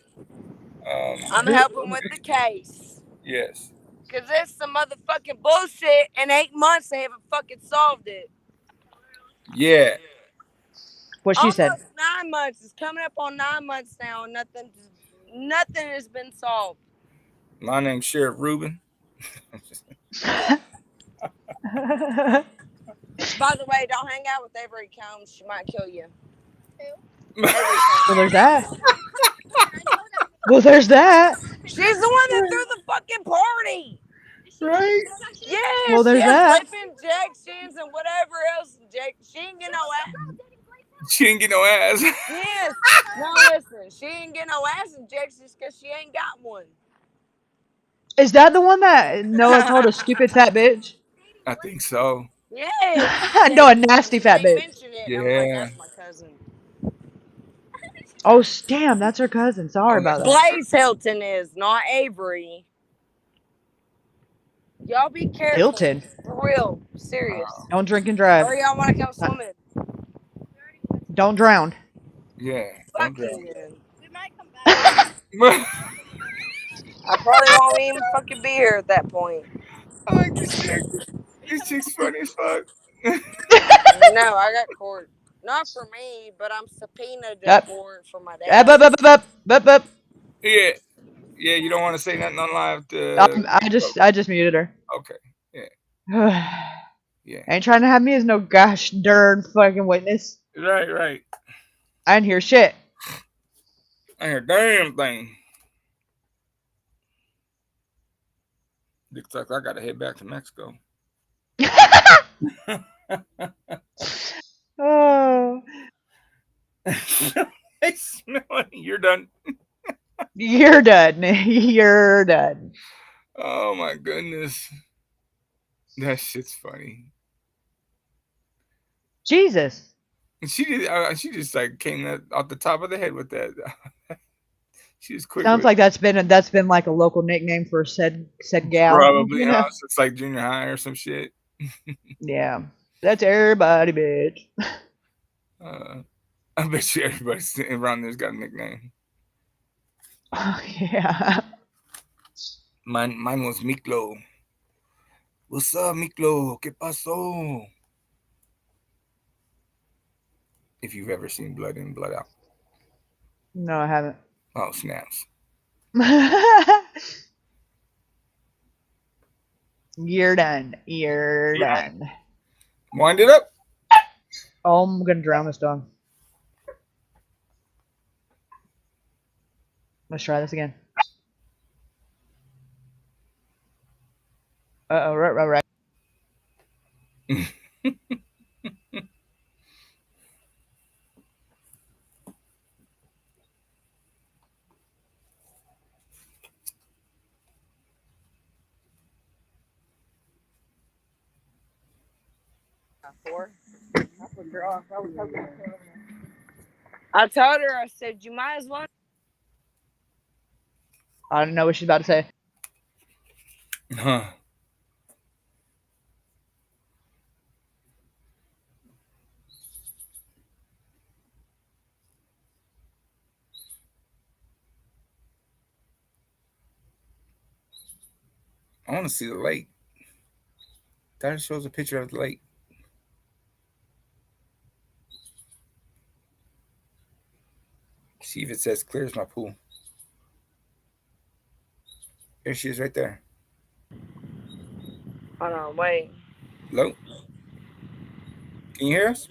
I'm helping with the case. Yes. Because there's some motherfucking bullshit. In 8 months, they haven't fucking solved it. Yeah. what she said. Almost 9 months. It's coming up on 9 months now, and nothing has been solved. My name's Sheriff Reuben. By the way, don't hang out with Avery Combs. She might kill you. Well, there's that. Well, there's that. She's the one that threw the fucking party. Right? Yeah, Well, she there's has that. life injections and whatever else. She ain't get no ass. She didn't get no ass. Yes. No, listen. She ain't get no ass injections because she ain't got one. Is that the one that Noah called a stupid fat bitch? I think so. Yes. No, a nasty fat They bitch. mentioned it, and I'm like, Yeah. that's my cousin. Oh, damn, that's her cousin. Sorry about that. Blaze Hilton is, not Avery. Y'all be careful. Hilton. For real. Serious. Don't drink and drive. Or y'all want to come swimming? Don't drown. Yeah. Fuck Don't you. We might come back. drown. I probably won't even fucking be here at that point. I like this chick. This chick's funny as fuck. No, I got court. Not for me, but I'm subpoenaed to court for my dad. Yeah. Yeah, you don't want to say nothing on live I just muted her. Okay. Yeah. Yeah. Ain't trying to have me as no gosh darn fucking witness. Right. I didn't hear shit. I hear damn thing. Looks like I gotta head back to Mexico. Oh. Hey, Smelly, you're done. You're done. You're done. Oh my goodness. That shit's funny. Jesus. She just like came off the top of the head with that. She was quick. Sounds like that's been like a local nickname for said gal. Probably. So it's like junior high or some shit. Yeah. That's everybody, bitch. I bet you everybody around there's got a nickname. Oh, yeah. Mine was Miklo. What's up, Miklo? ¿Qué pasó? If you've ever seen Blood In, Blood Out. No, I haven't. Oh, snaps. You're done. You're done. Wind it up. Oh, I'm gonna drown this dog. Let's try this again. Uh-oh, right. I told her, I said, you might as well. I don't know what she's about to say. Huh. I want to see the lake. That shows a picture of the lake. See if it says clear as my pool. There she is right there. Hold on, wait. Hello? Can you hear us?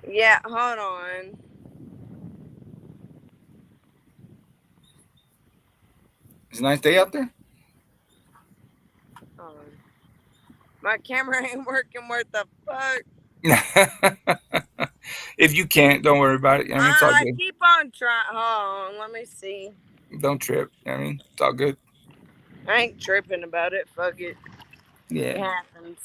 Yeah, hold on. It's a nice day out there? Hold on. My camera ain't working. What the fuck? If you can't, don't worry about it. I mean, it's all I good. keep on trying. Hold on, let me see. Don't trip. I mean, it's all good. I ain't tripping about it. Fuck it. It Yeah. happens.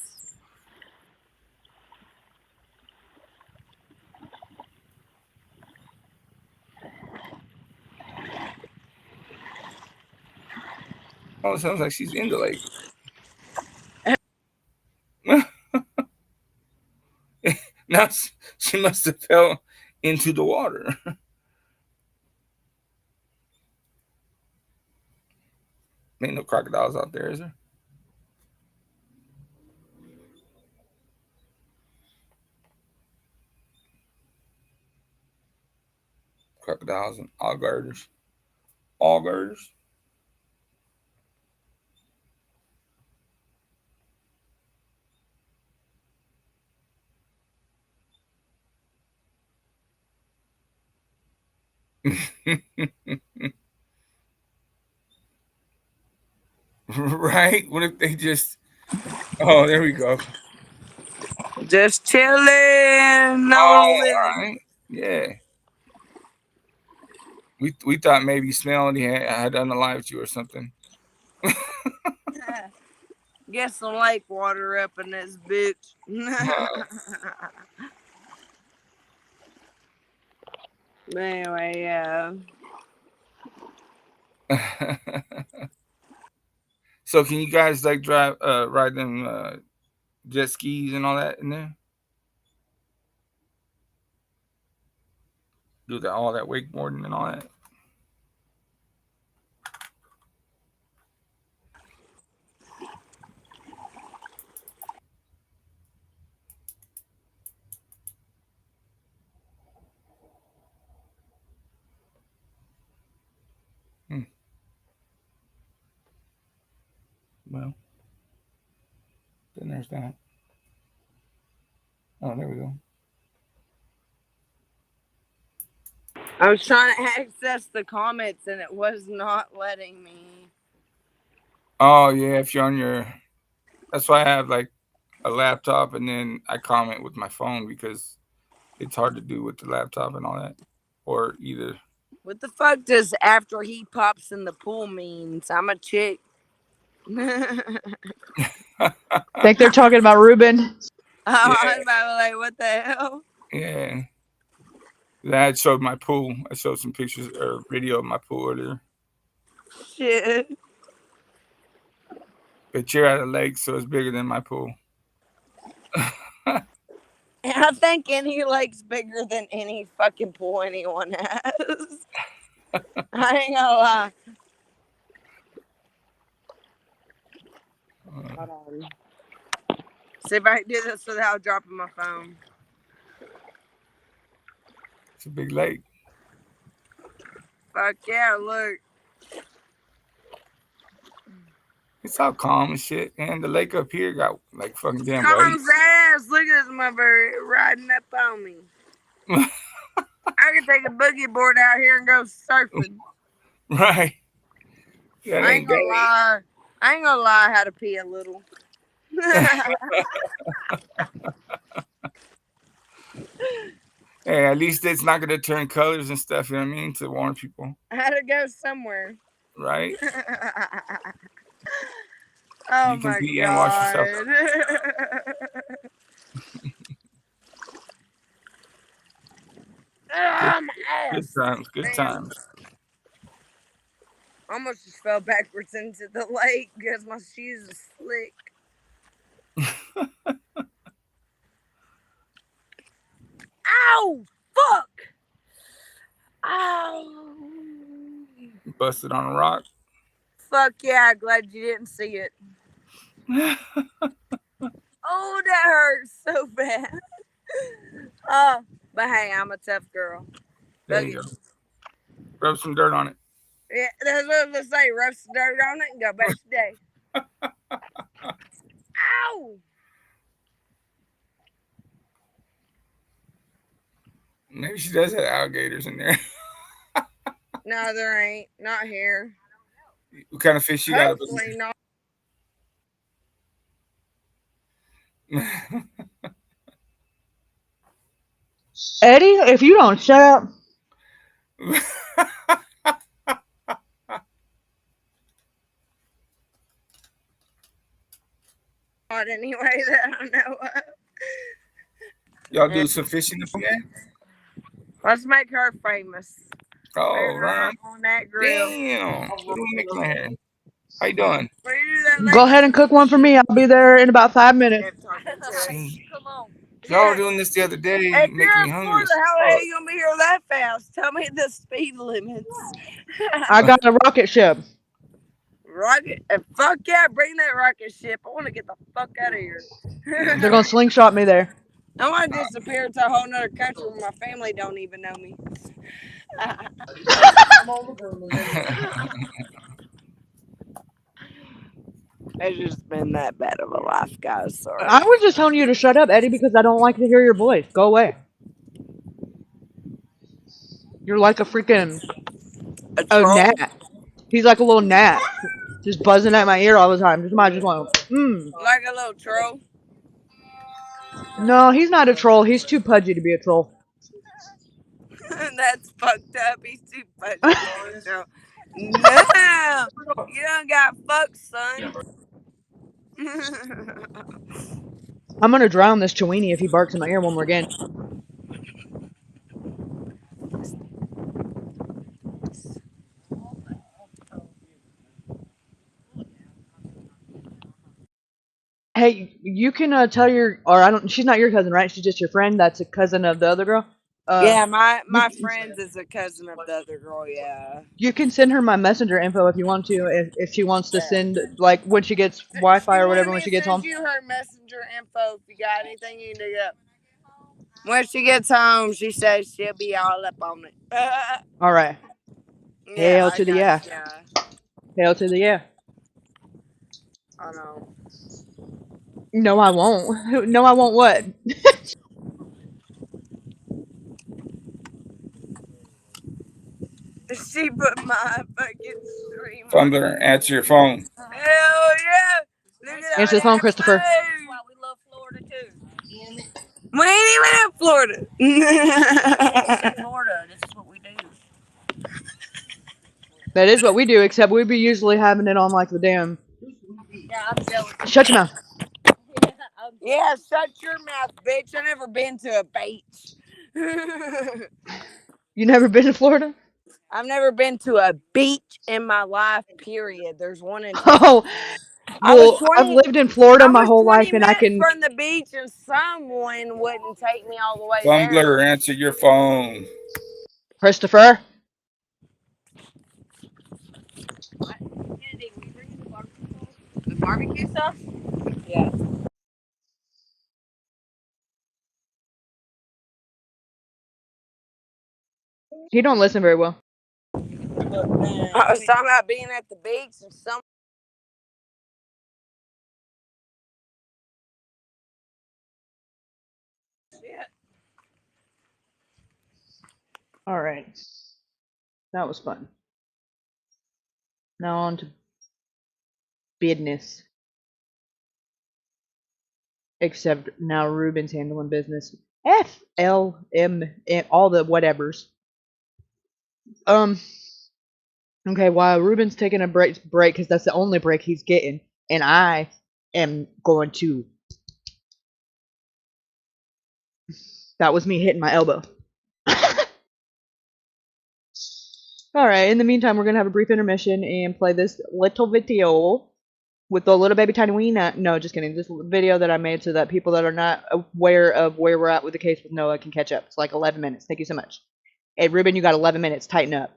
Oh, it sounds like she's in the lake. Now she must have fell into the water. Ain't no crocodiles out there, is there? Crocodiles and alligators. Augers. Right? What if they just? Oh, there we go. Just chilling. No Oh, living. all right. Yeah. We thought maybe Smelly had unalived you or something. Get some lake water up in this bitch. But anyway, yeah. So can you guys like ride them jet skis and all that in there? Do that all that wakeboarding and all that? Hmm. Well, then there's that. Oh, there we go. I was trying to access the comments and it was not letting me. Oh yeah, if you're on your, that's why I have like a laptop and then I comment with my phone because it's hard to do with the laptop and all that, or either. What the fuck does after he pops in the pool means? I'm a chick. Think they're talking about Ruben. Yeah, I was about like, what the hell? yeah. I showed my pool. I showed some pictures or video of my pool earlier. Shit. But you're at a lake, so it's bigger than my pool. And I think any lake's bigger than any fucking pool anyone has. I ain't gonna lie. Hold on. See if I can do this without dropping my phone. It's a big lake. Fuck yeah, look. It's all calm and shit. And the lake up here got like fucking damn Tom's waves. ass. Look at this mother riding up on me. I could take a boogie board out here and go surfing. Right. That I ain't ain't gonna bad. lie. I ain't gonna lie. I had to pee a little. Hey, at least it's not gonna turn colors and stuff. You know what I mean? To warn people, I had to go somewhere. right? Oh You can my pee and wash yourself. god. Good, Oh, my good ass. times. Good Damn. times. I almost just fell backwards into the lake because my shoes are slick. Ow! Fuck! Ow! Busted on a rock. Fuck yeah, glad you didn't see it. Oh, that hurts so bad. But hey, I'm a tough girl. There Fuck you it. go. Rub some dirt on it. Yeah, that's what I was gonna say. Rub some dirt on it and go about your day. Ow! Maybe she does have alligators in there. No, there ain't. Not here. What kind of fish you got up Hopefully not. there? Eddie, if you don't shut up. Not anyway that I know of. Y'all do some fishing up in there? Let's make her famous. Oh, Put right. her on that grill. Damn. What do we make my hair? How you doing? Will you do that Go later? ahead and cook one for me. I'll be there in about 5 minutes. Kept talking to us. See, Come on. y'all were doing this the other day, If making you're me in hungry. Florida, how the hell you gonna be here that fast? Tell me the speed limits. I got a rocket ship. Rocket, fuck yeah, bring that rocket ship. I want to get the fuck out of here. They're gonna slingshot me there. I want to disappear to a whole nother country where my family don't even know me. It's just been that bad of a life, guys. Sorry. I was just telling you to shut up, Eddie, because I don't like to hear your voice. Go away. You're like a freaking A troll? gnat. He's like a little gnat, just buzzing at my ear all the time. Just might just want. Like a little troll? No, he's not a troll. He's too pudgy to be a troll. That's fucked up. He's too funny to be a troll. No! You done got fucked, son. I'm gonna drown this Chewini if he barks in my ear one more again. Hey, you can tell your, or I don't. She's not your cousin, right? She's just your friend. That's a cousin of the other girl. Yeah, my friends is a cousin of the other girl, yeah. You can send her my messenger info if you want to. If she wants to send, like when she gets Wi-Fi or whatever when she gets home. Send you her messenger info if you got anything you need up. When she gets home, she says she'll be all up on it. All right. Yeah, Hail to the yeah. Hail to the yeah. I know. No, I won't. No, I won't. What? She put my fucking stream on. Fumbler, answer your phone. Hell yeah! Look at Answer the phone, Christopher. That's why we love Florida too. We ain't even in Florida. In Florida, this is what we do. That is what we do, except we'd be usually having it on like the damn. Yeah, I'm jealous. Shut your mouth. Yeah, shut your mouth, bitch. I've never been to a beach. You never been to Florida? I've never been to a beach in my life, period. There's one in Oh, well, I've lived in Florida my whole 20 life, and I minutes can. from the beach, and someone wouldn't take me all the way Fumbler, there. answer your phone. Christopher. Kennedy, will you bring the barbecue sauce? The barbecue sauce? Yeah. He don't listen very well. I was talking about being at the beach and some. Shit. All right. That was fun. Now on to business. Except now Ruben's handling business. F L M and all the whatevers. Okay, while Ruben's taking a break because that's the only break he's getting, and I am going to. That was me hitting my elbow. Alright, in the meantime, we're gonna have a brief intermission and play this little video with the little baby tiny weena. No, just kidding. This video that I made so that people that are not aware of where we're at with the case with Noah can catch up. It's like 11 minutes. Thank you so much. Hey, Ruben, you got 11 minutes. Tighten up.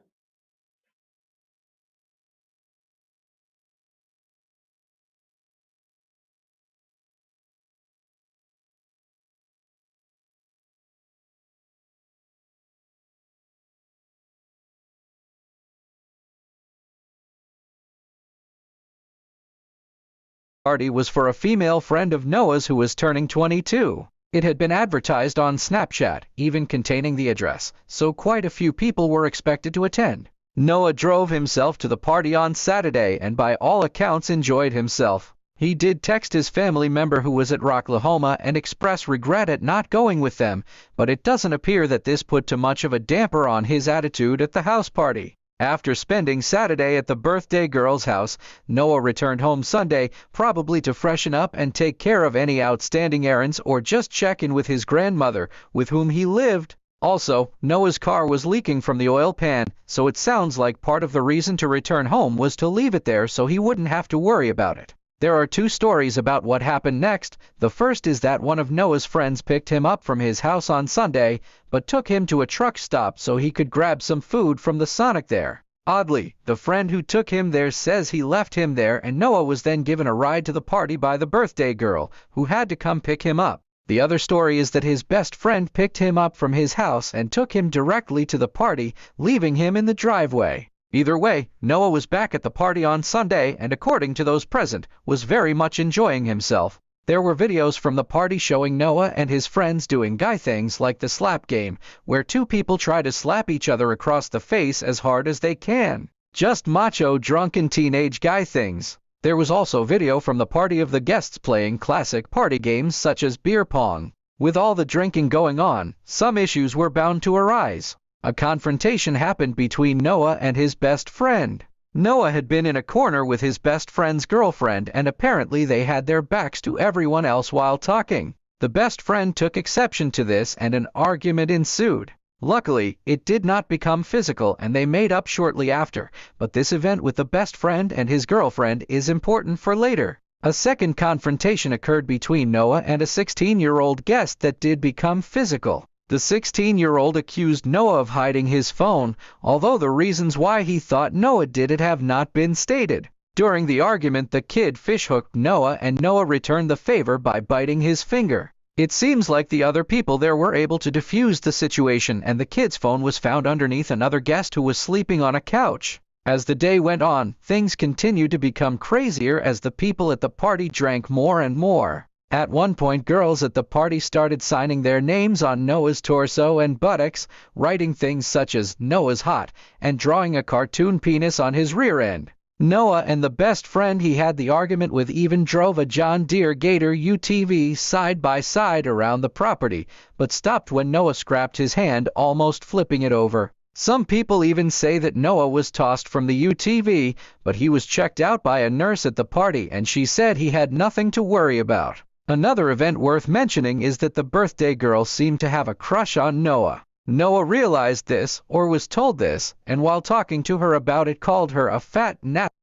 party was for a female friend of Noah's who was turning 22. It had been advertised on Snapchat, even containing the address, so quite a few people were expected to attend. Noah drove himself to the party on Saturday and by all accounts enjoyed himself. He did text his family member who was at Rocklahoma and express regret at not going with them, but it doesn't appear that this put too much of a damper on his attitude at the house party. After spending Saturday at the birthday girl's house, Noah returned home Sunday, probably to freshen up and take care of any outstanding errands or just check in with his grandmother, with whom he lived. Also, Noah's car was leaking from the oil pan, so it sounds like part of the reason to return home was to leave it there so he wouldn't have to worry about it. There are two stories about what happened next. The first is that one of Noah's friends picked him up from his house on Sunday, but took him to a truck stop so he could grab some food from the Sonic there. Oddly, the friend who took him there says he left him there and Noah was then given a ride to the party by the birthday girl, who had to come pick him up. The other story is that his best friend picked him up from his house and took him directly to the party, leaving him in the driveway. Either way, Noah was back at the party on Sunday and, according to those present, was very much enjoying himself. There were videos from the party showing Noah and his friends doing guy things like the slap game, where two people try to slap each other across the face as hard as they can. Just macho, drunken teenage guy things. There was also video from the party of the guests playing classic party games such as beer pong. With all the drinking going on, some issues were bound to arise. A confrontation happened between Noah and his best friend. Noah had been in a corner with his best friend's girlfriend and apparently they had their backs to everyone else while talking. The best friend took exception to this and an argument ensued. Luckily, it did not become physical and they made up shortly after, but this event with the best friend and his girlfriend is important for later. A second confrontation occurred between Noah and a 16-year-old guest that did become physical. The 16-year-old accused Noah of hiding his phone, although the reasons why he thought Noah did it have not been stated. During the argument, the kid fishhooked Noah and Noah returned the favor by biting his finger. It seems like the other people there were able to defuse the situation and the kid's phone was found underneath another guest who was sleeping on a couch. As the day went on, things continued to become crazier as the people at the party drank more and more. At one point, girls at the party started signing their names on Noah's torso and buttocks, writing things such as Noah's hot, and drawing a cartoon penis on his rear end. Noah and the best friend he had the argument with even drove a John Deere Gator UTV side by side around the property, but stopped when Noah scrapped his hand, almost flipping it over. Some people even say that Noah was tossed from the UTV, but he was checked out by a nurse at the party and she said he had nothing to worry about. Another event worth mentioning is that the birthday girl seemed to have a crush on Noah. Noah realized this, or was told this, and while talking to her about it called her a fat nap.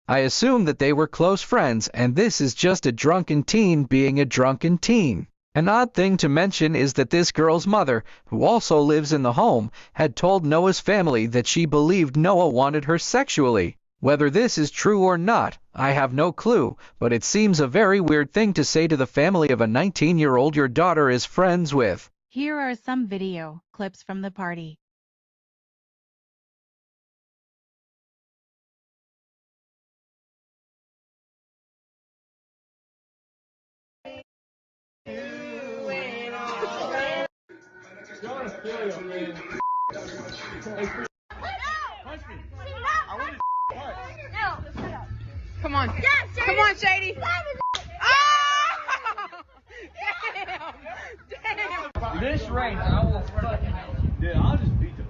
I assume that they were close friends and this is just a drunken teen being a drunken teen. An odd thing to mention is that this girl's mother, who also lives in the home, had told Noah's family that she believed Noah wanted her sexually. Whether this is true or not, I have no clue, but it seems a very weird thing to say to the family of a 19-year-old your daughter is friends with. Here are some video clips from the party. Come on. Yes, Come on, Shady. Ah! Damn. Damn. This range, I will fucking. Dude, I'll just beat the.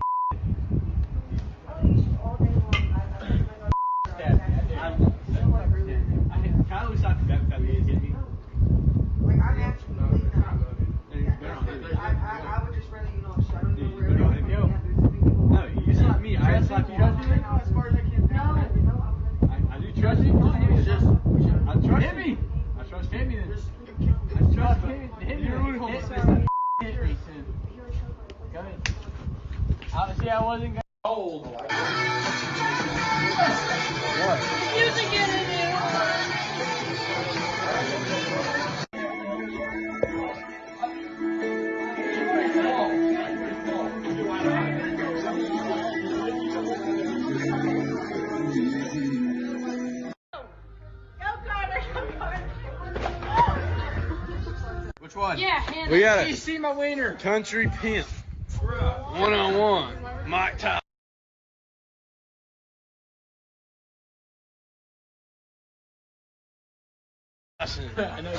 Kyle was talking about that he hit me. Like, I'm actually believe that. I would just rather, you know, so I don't know where it is. No, you slap me. I slap you. As far as I can. I do trust you. I trust him. I trust him. I trust him. Hit me. Hit me. Go ahead. See, I wasn't old. What? Music in it. Go, Which one? Yeah, hand We it. got You it. see my wiener. Country Pimp. One-on-one. Mike Tyson. I know.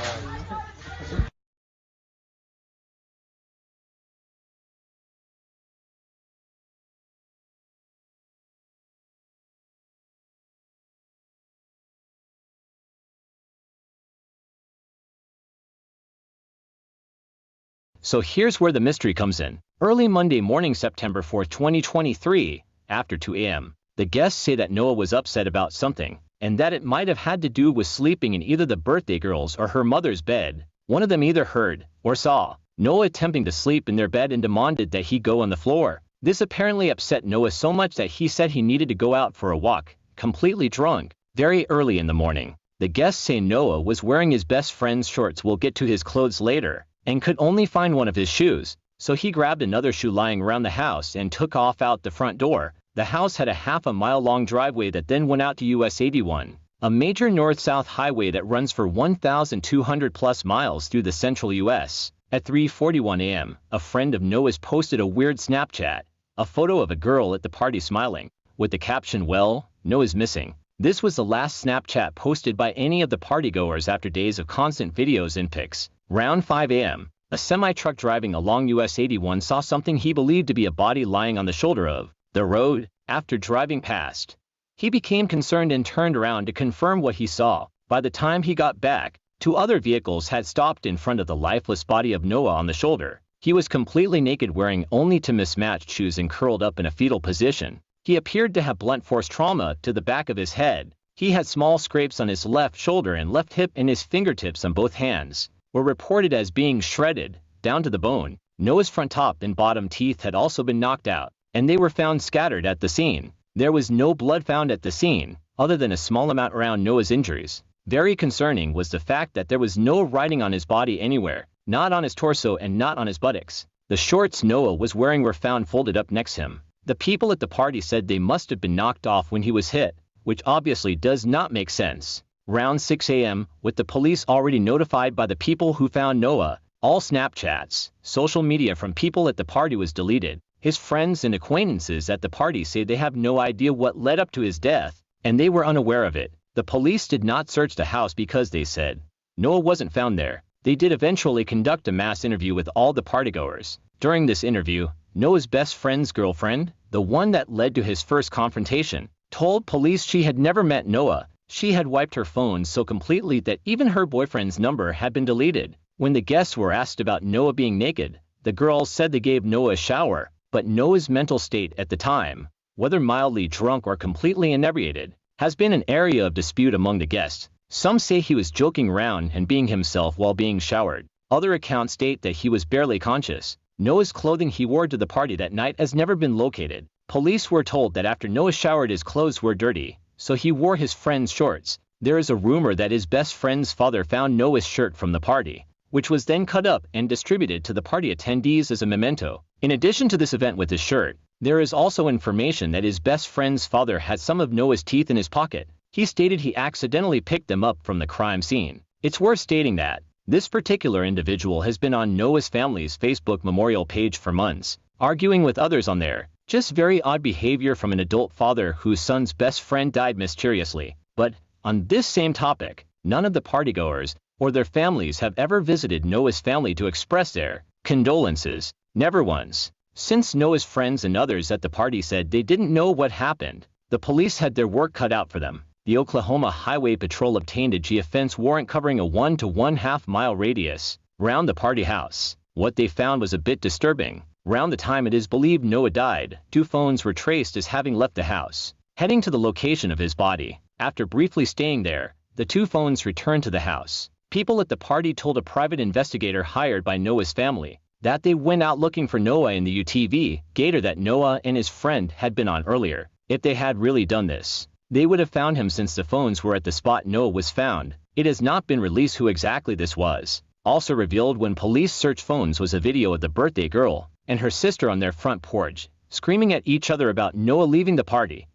So here's where the mystery comes in. Early Monday morning, September 4th, 2023, after 2 a.m., the guests say that Noah was upset about something, and that it might have had to do with sleeping in either the birthday girl's or her mother's bed. One of them either heard or saw Noah attempting to sleep in their bed and demanded that he go on the floor. This apparently upset Noah so much that he said he needed to go out for a walk, completely drunk. Very early in the morning, the guests say Noah was wearing his best friend's shorts. We'll get to his clothes later, and could only find one of his shoes, so he grabbed another shoe lying around the house and took off out the front door. The house had a half-a-mile-long driveway that then went out to US 81, a major north-south highway that runs for 1,200-plus miles through the central US. At 3:41 a.m., a friend of Noah's posted a weird Snapchat, a photo of a girl at the party smiling, with the caption, "Well, Noah's missing." This was the last Snapchat posted by any of the partygoers after days of constant videos and pics. Round 5 a.m., a semi-truck driving along US 81 saw something he believed to be a body lying on the shoulder of the road. After driving past, he became concerned and turned around to confirm what he saw. By the time he got back, 2 other vehicles had stopped in front of the lifeless body of Noah on the shoulder. He was completely naked, wearing only two mismatched shoes and curled up in a fetal position. He appeared to have blunt force trauma to the back of his head. He had small scrapes on his left shoulder and left hip, and his fingertips on both hands were reported as being shredded down to the bone. Noah's front top and bottom teeth had also been knocked out, and they were found scattered at the scene. There was no blood found at the scene, other than a small amount around Noah's injuries. Very concerning was the fact that there was no writing on his body anywhere, not on his torso and not on his buttocks. The shorts Noah was wearing were found folded up next to him. The people at the party said they must have been knocked off when he was hit, which obviously does not make sense. Round 6 a.m., with the police already notified by the people who found Noah, all Snapchats, social media from people at the party was deleted. His friends and acquaintances at the party say they have no idea what led up to his death, and they were unaware of it. The police did not search the house because they said Noah wasn't found there. They did eventually conduct a mass interview with all the partygoers. During this interview, Noah's best friend's girlfriend, the one that led to his first confrontation, told police she had never met Noah. She had wiped her phone so completely that even her boyfriend's number had been deleted. When the guests were asked about Noah being naked, the girls said they gave Noah a shower, but Noah's mental state at the time, whether mildly drunk or completely inebriated, has been an area of dispute among the guests. Some say he was joking around and being himself while being showered. Other accounts state that he was barely conscious. Noah's clothing he wore to the party that night has never been located. Police were told that after Noah showered, his clothes were dirty, so he wore his friend's shorts. There is a rumor that his best friend's father found Noah's shirt from the party, which was then cut up and distributed to the party attendees as a memento. In addition to this event with his shirt, there is also information that his best friend's father had some of Noah's teeth in his pocket. He stated he accidentally picked them up from the crime scene. It's worth stating that this particular individual has been on Noah's family's Facebook memorial page for months, arguing with others on there. Just very odd behavior from an adult father whose son's best friend died mysteriously. But on this same topic, none of the partygoers or their families have ever visited Noah's family to express their condolences. Never once. Since Noah's friends and others at the party said they didn't know what happened, the police had their work cut out for them. The Oklahoma Highway Patrol obtained a geofence warrant covering a 1 to 1/2 mile radius round the party house. What they found was a bit disturbing. Round the time it is believed Noah died, 2 phones were traced as having left the house, heading to the location of his body. After briefly staying there, the 2 phones returned to the house. People at the party told a private investigator hired by Noah's family that they went out looking for Noah in the UTV gator that Noah and his friend had been on earlier. If they had really done this, they would have found him, since the phones were at the spot Noah was found. It has not been released who exactly this was. Also revealed when police searched phones was a video of the birthday girl and her sister on their front porch, screaming at each other about Noah leaving the party.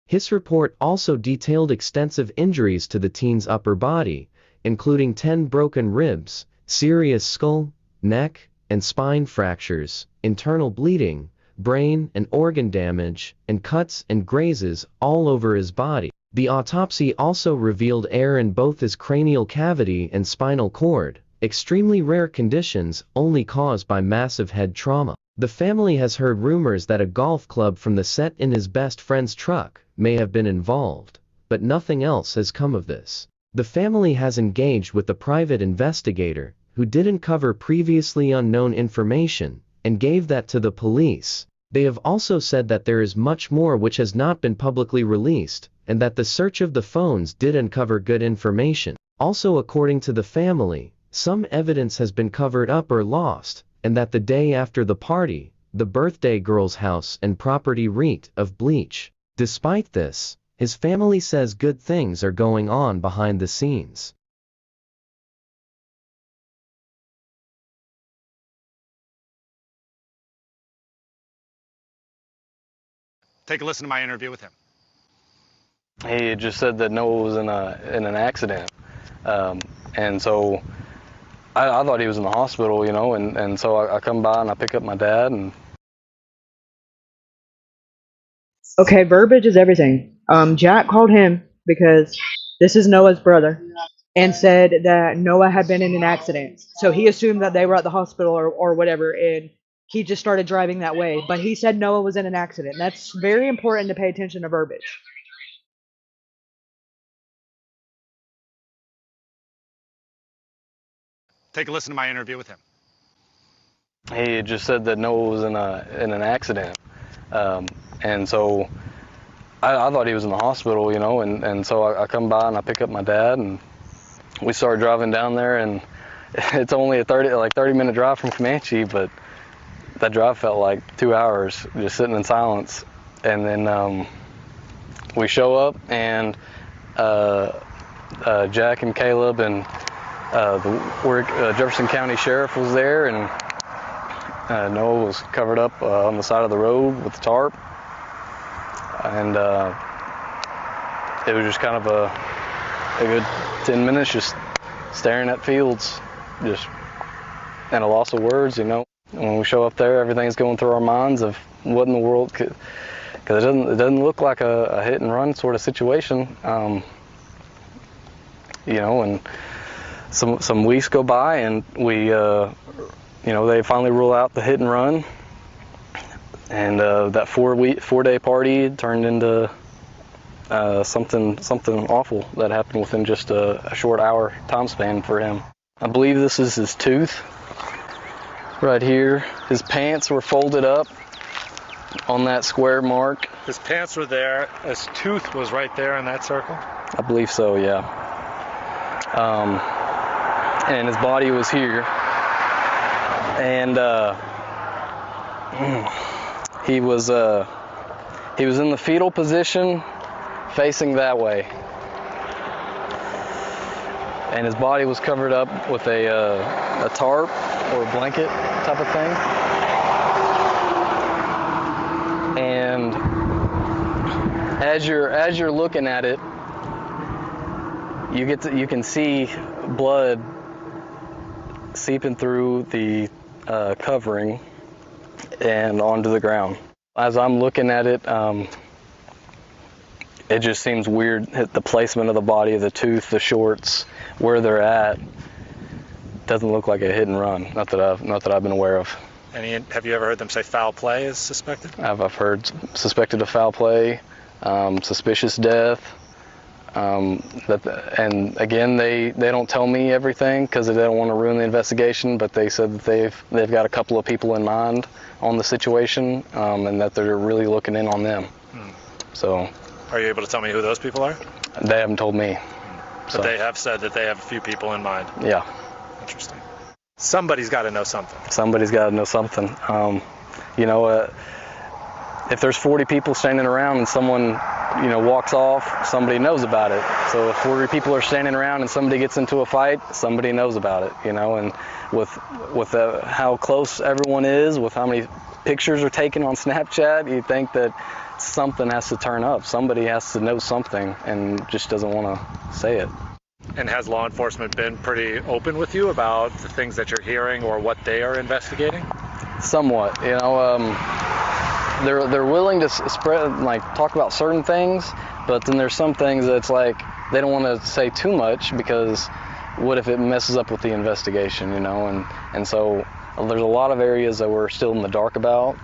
His report also detailed extensive injuries to the teen's upper body, including 10 broken ribs, serious skull, neck, and spine fractures, internal bleeding, brain and organ damage, and cuts and grazes all over his body. The autopsy also revealed air in both his cranial cavity and spinal cord, extremely rare conditions only caused by massive head trauma. The family has heard rumors that a golf club from the set in his best friend's truck may have been involved, but nothing else has come of this. The family has engaged with a private investigator who didn't cover previously unknown information and gave that to the police. They have also said that there is much more which has not been publicly released, and that the search of the phones did uncover good information. Also, according to the family, some evidence has been covered up or lost, and that the day after the party, the birthday girl's house and property reeked of bleach. Despite this, his family says good things are going on behind the scenes. Take a listen to my interview with him. He just said that Noah was in an accident, and so I thought he was in the hospital, you know, and so I come by and I pick up my dad. And Okay, verbiage is everything. Jack called him because this is Noah's brother and said that Noah had been in an accident. So he assumed that they were at the hospital or whatever, and he just started driving that way. But he said Noah was in an accident. That's very important to pay attention to verbiage. Take a listen to my interview with him. he just said that Noah was in an accident, and so I thought he was in the hospital, you know, and so I come by and I pick up my dad, and we started driving down there, and it's only a 30-minute drive from Comanche, but that drive felt like 2 hours just sitting in silence. And then we show up, and Jack and Caleb and the Jefferson County Sheriff was there, and Noah was covered up on the side of the road with the tarp, and it was just kind of a good 10 minutes just staring at fields, just and a loss of words, you know. When we show up there, everything's going through our minds of what in the world could, because it doesn't look like a hit and run sort of situation, you know. And some weeks go by, and we, you know, they finally rule out the hit and run, and that 4-day party turned into something awful that happened within just a short hour time span for him. I believe this is his tooth right here. His pants were folded up on that square mark. His pants were there. His tooth was right there in that circle. I believe so, yeah. And his body was here. And he was in the fetal position, facing that way. And his body was covered up with a tarp or a blanket type of thing. And as you're looking at it, you can see blood seeping through the covering and onto the ground. As I'm looking at it, it just seems weird. The placement of the body, the tooth, the shorts, where they're at, doesn't look like a hit and run. Not that I've been aware of. And have you ever heard them say foul play is suspected? I've heard suspected of foul play, suspicious death. And again, they don't tell me everything because they don't want to ruin the investigation. But they said that they've got a couple of people in mind on the situation, and that they're really looking in on them. So. Are you able to tell me who those people are? They haven't told me. But they have said that they have a few people in mind. Yeah. Interesting. Somebody's got to know something. Somebody's got to know something. You know, if there's 40 people standing around and someone, you know, walks off, somebody knows about it. So if 40 people are standing around and somebody gets into a fight, somebody knows about it, you know. And with how close everyone is, with how many pictures are taken on Snapchat, you'd think that something has to turn up. Somebody has to know something and just doesn't want to say it. And has law enforcement been pretty open with you about the things that you're hearing or what they are investigating? Somewhat, you know. They're willing to spread, like, talk about certain things, but then there's some things that's like they don't want to say too much because what if it messes up with the investigation, you know? And so there's a lot of areas that we're still in the dark about,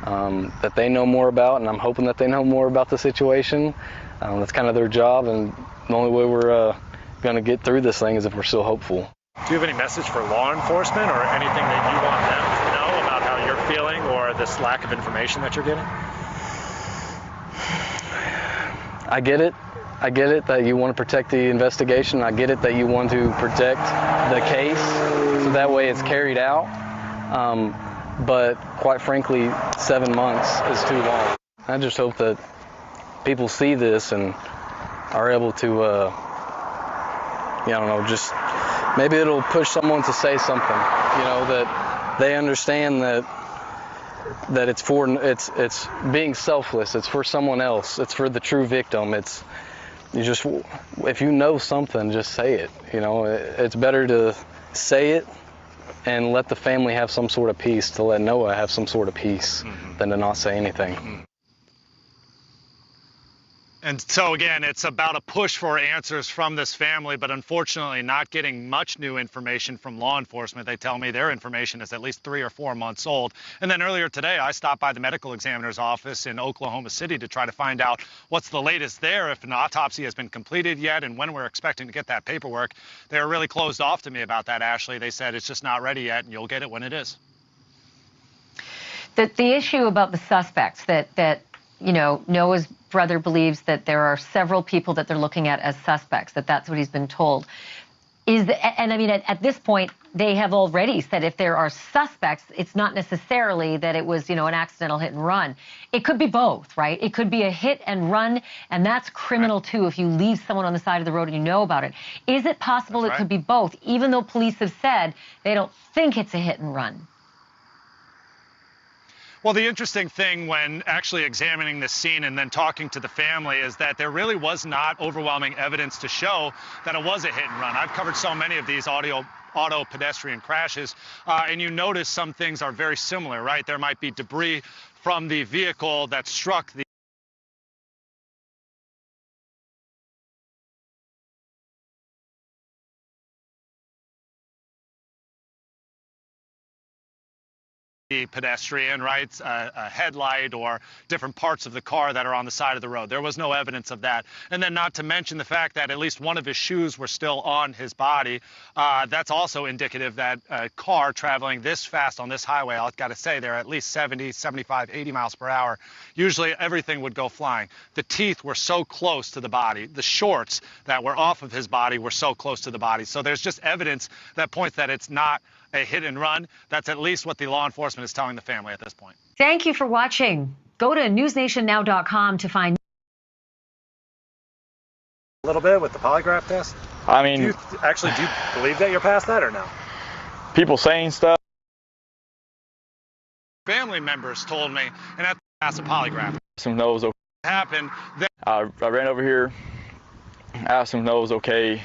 that they know more about, and I'm hoping that they know more about the situation. That's kind of their job, and the only way we're going to get through this thing is if we're still hopeful. Do you have any message for law enforcement or anything that you want them to know about how you're feeling or this lack of information that you're getting? I get it. I get it that you want to protect the investigation. I get it that you want to protect the case so that way it's carried out. But quite frankly, 7 months is too long. I just hope that people see this and are able to, I don't know, just maybe it'll push someone to say something, you know, that they understand that it's being selfless. It's for someone else. It's for the true victim. If you know something, just say it. You know, it's better to say it and let the family have some sort of peace, to let Noah have some sort of peace, than to not say anything. And so again, it's about a push for answers from this family, but unfortunately not getting much new information from law enforcement. They tell me their information is at least 3 or 4 months old. And then earlier today, I stopped by the medical examiner's office in Oklahoma City to try to find out what's the latest there, if an autopsy has been completed yet, and when we're expecting to get that paperwork. They were really closed off to me about that, Ashley. They said it's just not ready yet, and you'll get it when it is. The issue about the suspects, that you know, Noah's brother believes that there are several people that they're looking at as suspects, that's what he's been told. And I mean, at this point, they have already said if there are suspects, it's not necessarily that it was, you know, an accidental hit and run. It could be both, right? It could be a hit and run, and that's criminal too if you leave someone on the side of the road and you know about it. Is it possible it could be both, even though police have said they don't think it's a hit and run? Well, the interesting thing when actually examining this scene and then talking to the family is that there really was not overwhelming evidence to show that it was a hit and run. I've covered so many of these auto pedestrian crashes, and you notice some things are very similar, right? There might be debris from the vehicle that struck the pedestrian, right? A headlight or different parts of the car that are on the side of the road. There was no evidence of that. And then not to mention the fact that at least one of his shoes were still on his body. That's also indicative that a car traveling this fast on this highway, I've got to say, they're at least 70, 75, 80 miles per hour. Usually everything would go flying. The teeth were so close to the body. The shorts that were off of his body were so close to the body. So there's just evidence that points that it's not a hit and run. That's at least what the law enforcement is telling the family at this point. Thank you for watching. Go to newsnationnow.com to find A little bit with the polygraph test? I mean, do you believe that you're past that or no? People saying stuff. Family members told me, and at pass a polygraph. Some knows okay. Happened. I ran over here, asked him if it was okay,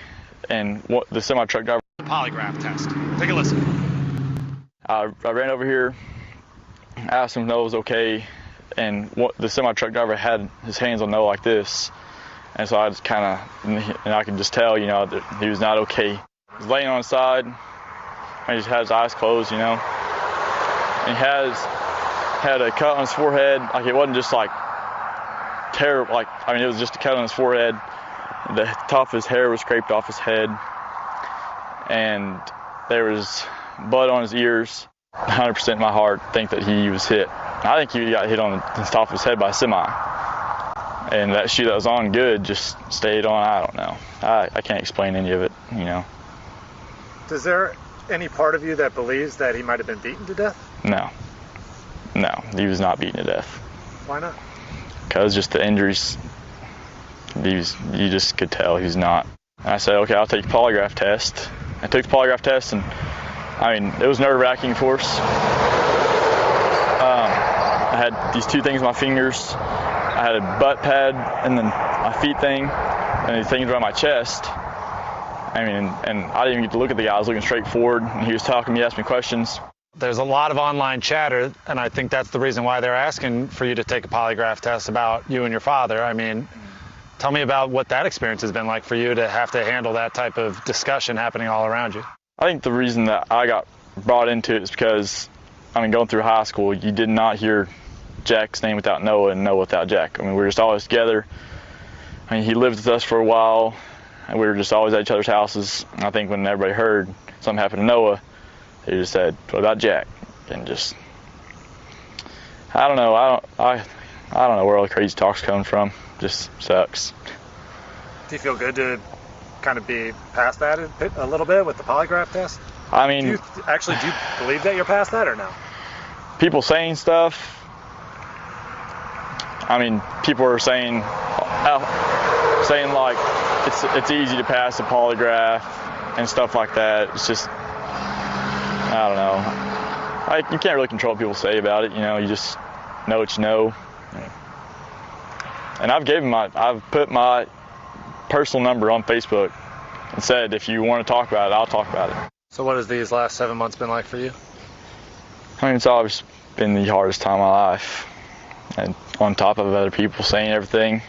and the semi truck driver. Polygraph test. Take a listen. I ran over here, asked him if it was okay, and the semi truck driver had his hands on Noah like this, and so I just kind of, and I could just tell, you know, that he was not okay. He was laying on his side, and he just had his eyes closed, you know, and he had a cut on his forehead. Like, it wasn't just like terrible, like, I mean, it was just a cut on his forehead. The top of his hair was scraped off his head, and there was blood on his ears. 100% in my heart think that he was hit. I think he got hit on the top of his head by a semi. And that shoe that was on good just stayed on. I don't know. I can't explain any of it, you know. Is there any part of you that believes that he might have been beaten to death? No. No, he was not beaten to death. Why not? Because just the injuries, you just could tell he's not. And I said, okay, I'll take a polygraph test. I took the polygraph test, and I mean, it was nerve-wracking, of course. I had these two things in my fingers, I had a butt pad and then my feet thing and these things around my chest. I mean, and I didn't even get to look at the guy. I was looking straight forward, and he was talking to me, asking me questions. There's a lot of online chatter, and I think that's the reason why they're asking for you to take a polygraph test about you and your father. I mean, tell me about what that experience has been like for you to have to handle that type of discussion happening all around you. I think the reason that I got brought into it is because, I mean, going through high school, you did not hear Jack's name without Noah and Noah without Jack. I mean, we were just always together. I mean, he lived with us for a while, and we were just always at each other's houses. And I think when everybody heard something happened to Noah, they just said, "What about Jack?" And just, I don't know. I don't know where all the crazy talk's coming from. Just sucks. Do you feel good to kind of be past that a little bit with the polygraph test? I mean, do you believe that you're past that or no? People saying stuff. I mean, people are saying like it's easy to pass a polygraph and stuff like that. It's just, I don't know. You can't really control what people say about it. You know, you just know what you know. And I've put my personal number on Facebook and said, if you want to talk about it, I'll talk about it. So what has these last 7 months been like for you? I mean, it's always been the hardest time of my life. And on top of other people saying everything,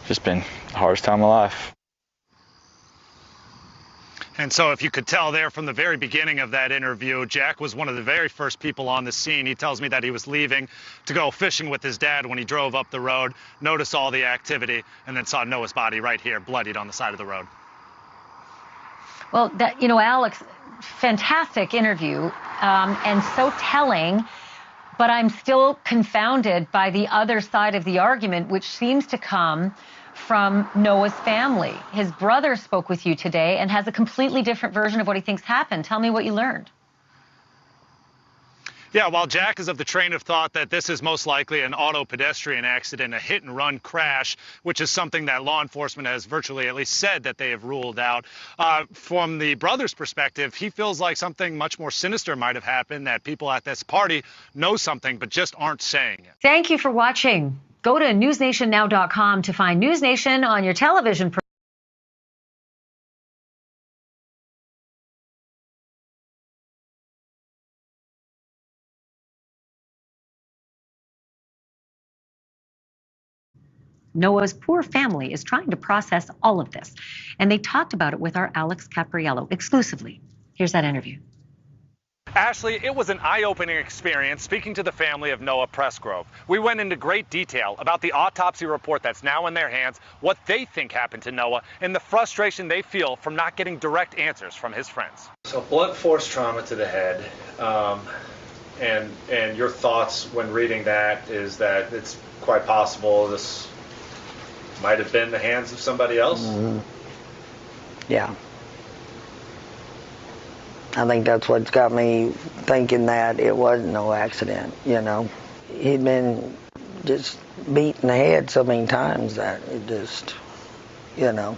just been the hardest time of my life. And so if you could tell there from the very beginning of that interview, Jack was one of the very first people on the scene. He tells me that he was leaving to go fishing with his dad when he drove up the road, noticed all the activity, and then saw Noah's body right here, bloodied on the side of the road. Well, Alex, fantastic interview, and so telling, but I'm still confounded by the other side of the argument, which seems to come from Noah's family. His brother spoke with you today and has a completely different version of what he thinks happened. Tell me what you learned. Yeah, while Jack is of the train of thought that this is most likely an auto pedestrian accident, a hit and run crash, which is something that law enforcement has virtually at least said that they have ruled out. From the brother's perspective, he feels like something much more sinister might have happened, that people at this party know something but just aren't saying it. Thank you for watching. Go to newsnationnow.com to find News Nation on your television. Noah's poor family is trying to process all of this, and they talked about it with our Alex Capriello exclusively. Here's that interview. Ashley, it was an eye-opening experience speaking to the family of Noah Presgrove. We went into great detail about the autopsy report that's now in their hands, what they think happened to Noah, and the frustration they feel from not getting direct answers from his friends. So blunt force trauma to the head, and your thoughts when reading that is that it's quite possible this might have been the hands of somebody else? Mm-hmm. Yeah. I think that's what's got me thinking that it wasn't no accident, you know. He'd been just beat in the head so many times that it just, you know,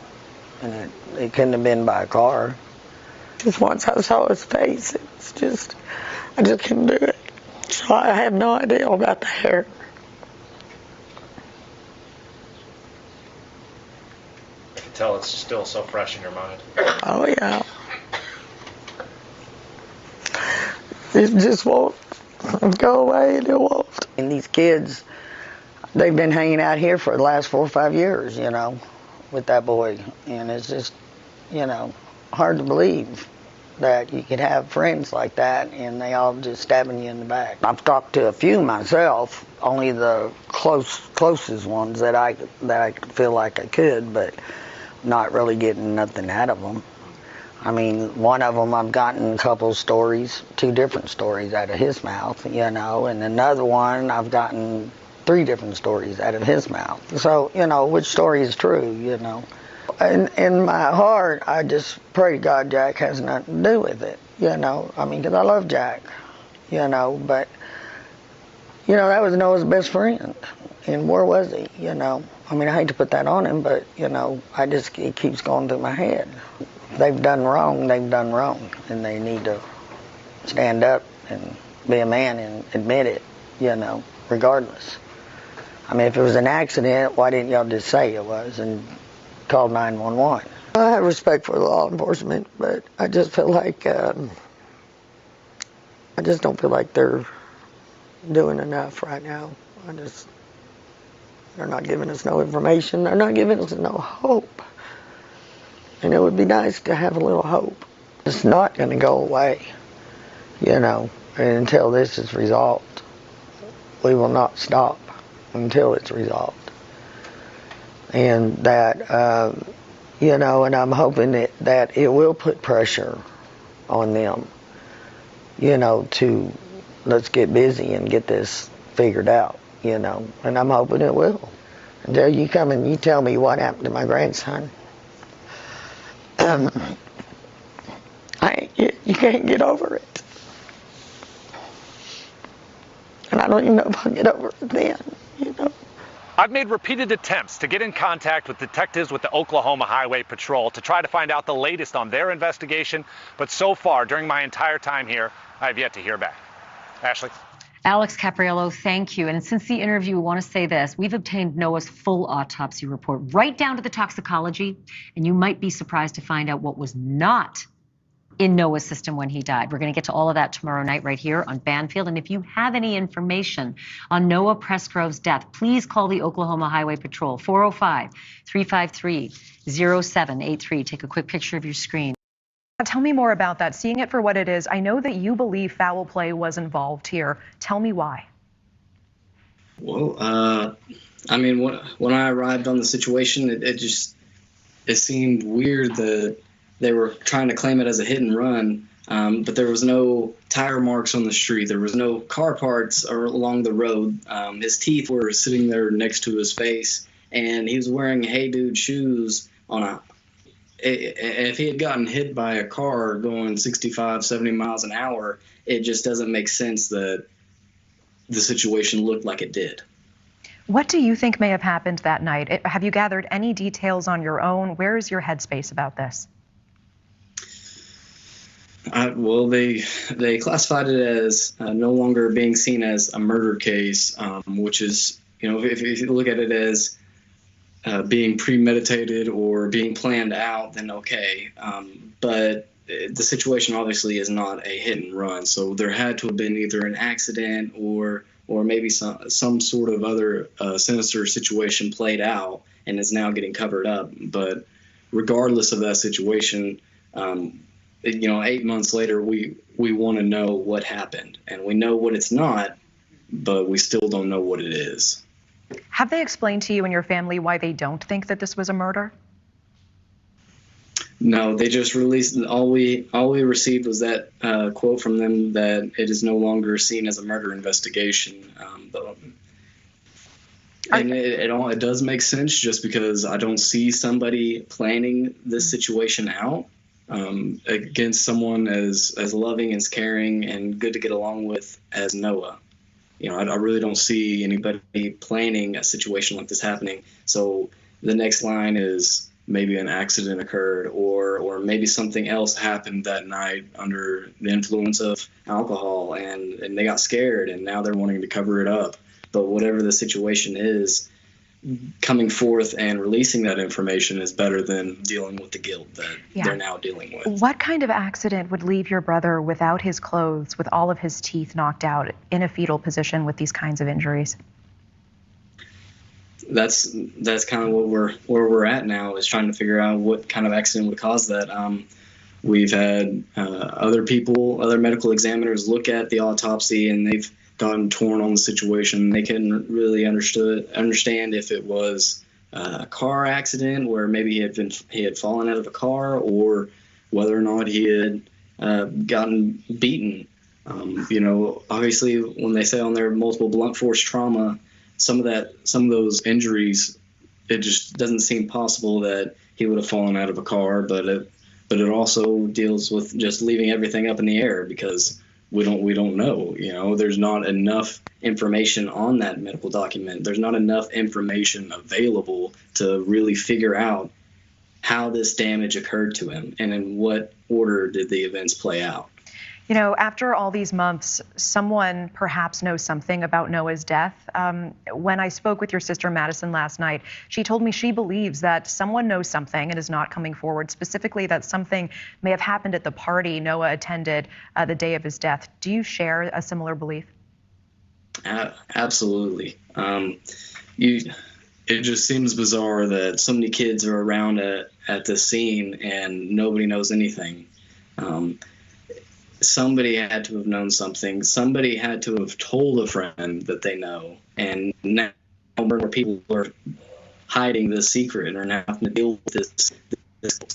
and it couldn't have been by a car. Just once I saw his face, it's just, I just couldn't do it. So I had no idea about the hair. I can tell it's still so fresh in your mind. Oh, yeah. It just won't go away, and it won't. And these kids, they've been hanging out here for the last 4 or 5 years, you know, with that boy. And it's just, you know, hard to believe that you could have friends like that and they all just stabbing you in the back. I've talked to a few myself, only the closest ones that I feel like I could, but not really getting nothing out of them. I mean, one of them I've gotten a couple stories, 2 different stories out of his mouth, you know, and another one I've gotten 3 different stories out of his mouth. So, you know, which story is true, you know. And in my heart, I just pray to God Jack has nothing to do with it, you know. I mean, because I love Jack, you know, but, you know, that was Noah's best friend. And where was he, you know? I mean, I hate to put that on him, but, you know, it keeps going through my head. They've done wrong, and they need to stand up and be a man and admit it, you know, regardless. I mean, if it was an accident, why didn't y'all just say it was and call 911? I have respect for law enforcement, but I just feel like, I just don't feel like they're doing enough right now. They're not giving us no information. They're not giving us no hope. And it would be nice to have a little hope. It's not going to go away, you know, until this is resolved. We will not stop until it's resolved. And that, you know, and I'm hoping that it will put pressure on them, you know, to let's get busy and get this figured out, you know, and I'm hoping it will. Until you come and you tell me what happened to my grandson. You can't get over it. And I don't even know if I'll get over it then, you know. I've made repeated attempts to get in contact with detectives with the Oklahoma Highway Patrol to try to find out the latest on their investigation, but so far, during my entire time here, I've yet to hear back. Ashley? Alex Capriello, thank you. And since the interview, we want to say this. We've obtained Noah's full autopsy report, right down to the toxicology, and you might be surprised to find out what was not in Noah's system when he died. We're going to get to all of that tomorrow night right here on Banfield. And if you have any information on Noah Presgrove's death, please call the Oklahoma Highway Patrol, 405-353-0783. Take a quick picture of your screen. Tell me more about that. Seeing it for what it is, I know that you believe foul play was involved here. Tell me why. Well, I mean, when I arrived on the situation, it seemed weird that they were trying to claim it as a hit and run, but there was no tire marks on the street. There was no car parts along the road. His teeth were sitting there next to his face, and he was wearing Hey Dude shoes on a. If he had gotten hit by a car going 65, 70 miles an hour, it just doesn't make sense that the situation looked like it did. What do you think may have happened that night? Have you gathered any details on your own? Where is your headspace about this? Well, they classified it as no longer being seen as a murder case, which is, you know, if you look at it as being premeditated or being planned out, then okay. But the situation obviously is not a hit and run, so there had to have been either an accident or maybe some sort of other sinister situation played out and is now getting covered up. But regardless of that situation, you know, 8 months later, we want to know what happened, and we know what it's not, but we still don't know what it is. Have they explained to you and your family why they don't think that this was a murder? No, they just released, all we received was that quote from them that it is no longer seen as a murder investigation. And it does make sense, just because I don't see somebody planning this situation out against someone as loving, as caring, and good to get along with as Noah. You know, I really don't see anybody planning a situation like this happening. So the next line is maybe an accident occurred, or maybe something else happened that night under the influence of alcohol, and they got scared and now they're wanting to cover it up. But whatever the situation is, coming forth and releasing that information is better than dealing with the guilt that they're now dealing with. What kind of accident would leave your brother without his clothes, with all of his teeth knocked out, in a fetal position with these kinds of injuries? That's kind of where we're at now, is trying to figure out what kind of accident would cause that. We've had other medical examiners look at the autopsy, and they've gotten torn on the situation. They couldn't really understand if it was a car accident where maybe he had fallen out of a car, or whether or not he had gotten beaten. You know, obviously when they say on there multiple blunt force trauma, some of those injuries, it just doesn't seem possible that he would have fallen out of a car. But it also deals with just leaving everything up in the air, because we don't know. You know, there's not enough information on that medical document. There's not enough information available to really figure out how this damage occurred to him and in what order did the events play out. You know, after all these months, someone perhaps knows something about Noah's death. When I spoke with your sister Madison last night, she told me she believes that someone knows something and is not coming forward, specifically that something may have happened at the party Noah attended the day of his death. Do you share a similar belief? Absolutely. It just seems bizarre that so many kids are around at the scene and nobody knows anything. Somebody had to have known something. Somebody had to have told a friend that they know. And now more people are hiding the secret and are now having to deal with this.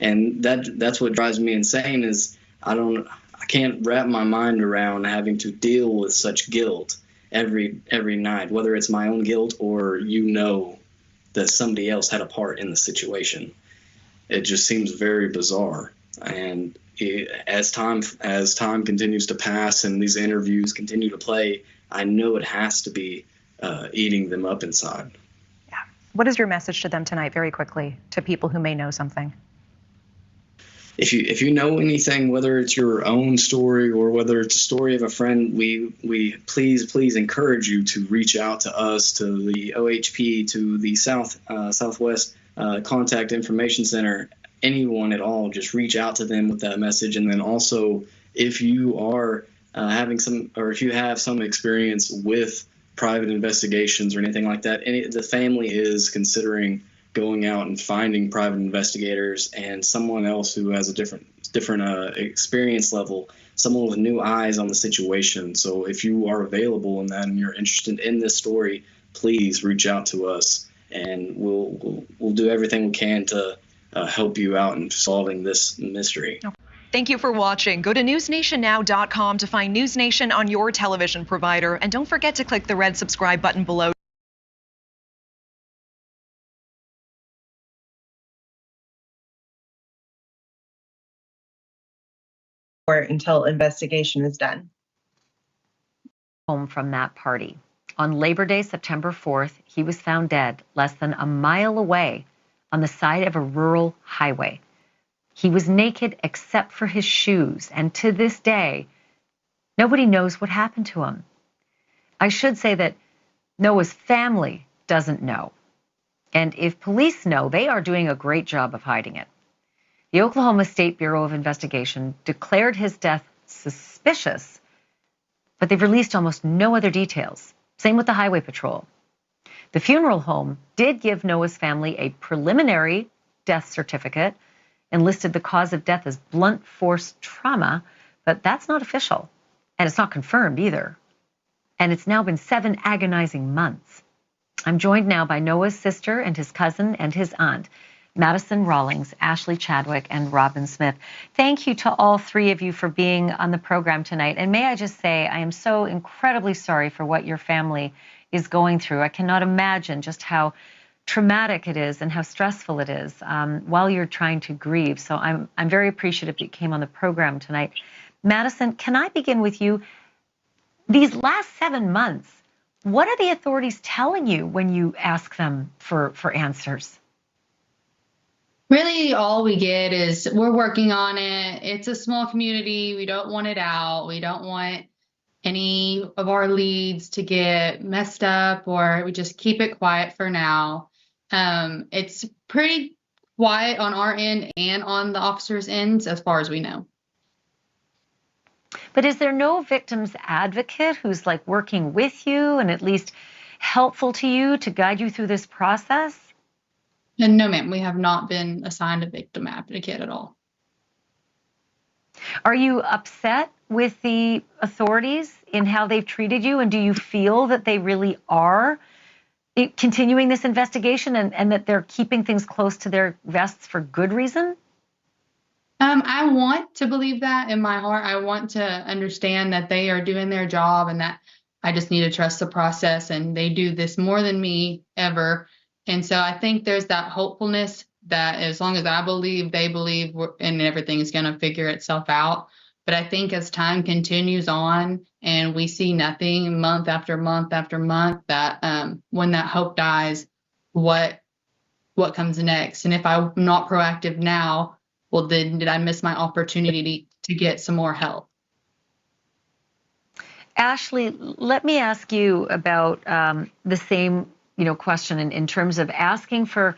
And that's what drives me insane is I can't wrap my mind around having to deal with such guilt every night, whether it's my own guilt or that somebody else had a part in the situation. It just seems very bizarre. And as time continues to pass and these interviews continue to play, I know it has to be eating them up inside. Yeah. What is your message to them tonight, very quickly, to people who may know something? If you know anything, whether it's your own story or whether it's a story of a friend, we please encourage you to reach out to us, to the OHP, to the Southwest Contact Information Center. Anyone at all, just reach out to them with that message. And then also, if you are if you have some experience with private investigations or anything like that, the family is considering going out and finding private investigators and someone else who has a different experience level, someone with new eyes on the situation. So if you are available and then you're interested in this story, please reach out to us, and we'll do everything we can to help you out in solving this mystery. Thank you for watching. Go to newsnationnow.com to find News Nation on your television provider, and don't forget to click the red subscribe button below. Until investigation is done. Home from that party. On Labor Day, September 4th, he was found dead less than a mile away on the side of a rural highway. He was naked except for his shoes, and to this day, nobody knows what happened to him. I should say that Noah's family doesn't know. And if police know, they are doing a great job of hiding it. The Oklahoma State Bureau of Investigation declared his death suspicious, but they've released almost no other details. Same with the Highway Patrol. The funeral home did give Noah's family a preliminary death certificate and listed the cause of death as blunt force trauma, but that's not official, and it's not confirmed either. And it's now been 7 agonizing months. I'm joined now by Noah's sister and his cousin and his aunt, Madison Rawlings, Ashley Chadwick, and Robin Smith. Thank you to all three of you for being on the program tonight. And may I just say, I am so incredibly sorry for what your family is going through. I cannot imagine just how traumatic it is and how stressful it is while you're trying to grieve. So I'm very appreciative that you came on the program tonight. Madison, can I begin with you? These last 7 months, what are the authorities telling you when you ask them for answers? Really, all we get is we're working on it. It's a small community. We don't want it out. We don't want any of our leads to get messed up, or we just keep it quiet for now. It's pretty quiet on our end and on the officers' ends as far as we know. But is there no victim's advocate who's like working with you and at least helpful to you to guide you through this process? And no, ma'am, we have not been assigned a victim advocate at all. Are you upset with the authorities in how they've treated you? And do you feel that they really are continuing this investigation and that they're keeping things close to their vests for good reason? I want to believe that in my heart. I want to understand that they are doing their job and that I just need to trust the process, and they do this more than me ever. And so I think there's that hopefulness that as long as I believe, they believe, and everything is going to figure itself out. But I think as time continues on and we see nothing month after month after month, that when that hope dies, what comes next? And if I'm not proactive now, well, then did I miss my opportunity to get some more help? Ashley, let me ask you about the same, question in terms of asking for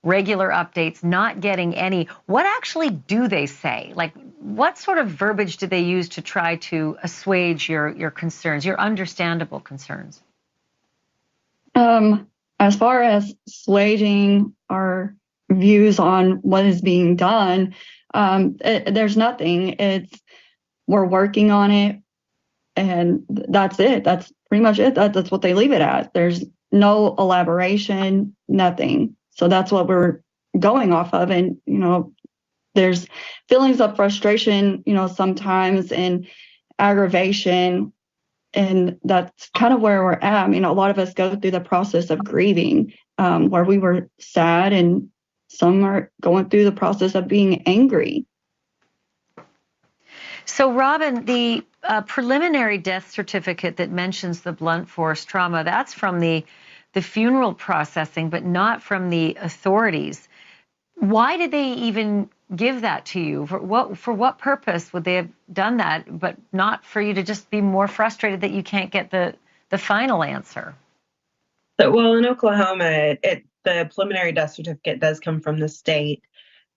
regular updates, not getting any. What actually do they say? Like, what sort of verbiage do they use to try to assuage your concerns, your understandable concerns? As far as assuaging our views on what is being done, there's nothing. We're working on it, and that's it. That's pretty much it. That's what they leave it at. There's no elaboration, nothing. So that's what we're going off of. And, there's feelings of frustration, sometimes, and aggravation. And that's kind of where we're at. I mean, a lot of us go through the process of grieving, where we were sad, and some are going through the process of being angry. So, Robin, the preliminary death certificate that mentions the blunt force trauma, that's from the funeral processing, but not from the authorities. Why did they even give that to you? For what purpose would they have done that, but not for you to just be more frustrated that you can't get the final answer? So, well, in Oklahoma, the preliminary death certificate does come from the state.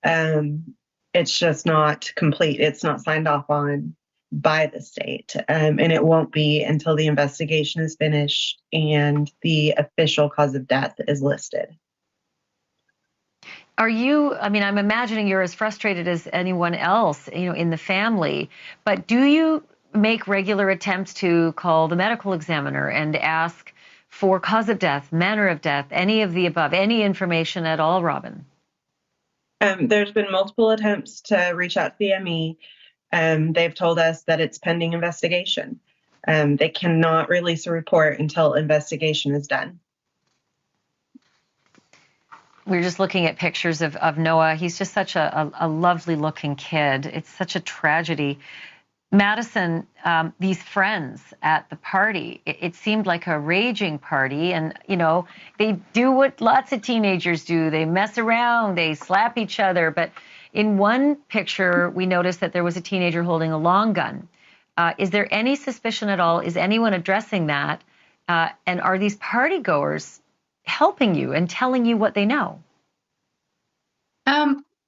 It's just not complete. It's not signed off on by the state. And it won't be until the investigation is finished and the official cause of death is listed. I'm imagining you're as frustrated as anyone else, in the family, but do you make regular attempts to call the medical examiner and ask for cause of death, manner of death, any of the above, any information at all, Robin? There's been multiple attempts to reach out to the ME. They've told us that it's pending investigation. They cannot release a report until investigation is done. We're just looking at pictures of Noah. He's just such a lovely looking kid. It's such a tragedy. Madison, these friends at the party, it seemed like a raging party. And, they do what lots of teenagers do. They mess around, they slap each other. But in one picture, we noticed that there was a teenager holding a long gun. Is there any suspicion at all? Is anyone addressing that? And are these party goers helping you and telling you what they know?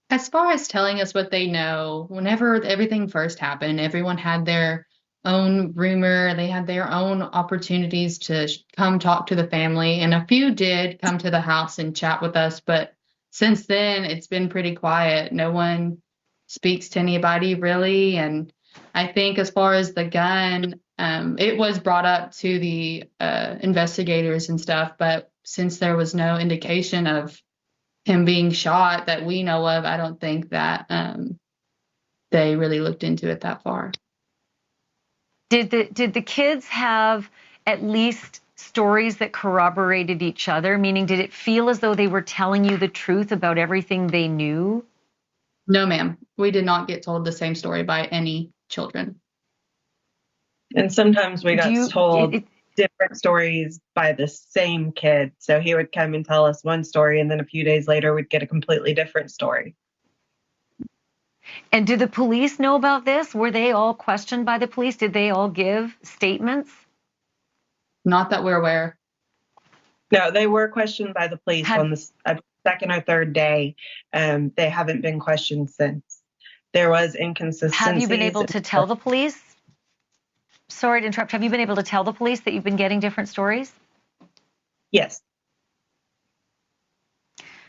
As far as telling us what they know, whenever everything first happened, everyone had their own rumor. They had their own opportunities to come talk to the family, and a few did come to the house and chat with us. But since then, it's been pretty quiet. No one speaks to anybody really. And I think as far as the gun, it was brought up to the investigators and stuff, but since there was no indication of him being shot that we know of, I don't think that they really looked into it that far. Did the kids have at least stories that corroborated each other? Meaning, did it feel as though they were telling you the truth about everything they knew? No, ma'am. We did not get told the same story by any children. And sometimes we got told different stories by the same kid. So he would come and tell us one story, and then a few days later we'd get a completely different story. And did the police know about this? Were they all questioned by the police? Did they all give statements? Not that we're aware. No, they were questioned by the police on the second or third day. They haven't been questioned since. There was inconsistencies. Have you been able to tell the police? Sorry to interrupt. Have you been able to tell the police that you've been getting different stories? Yes.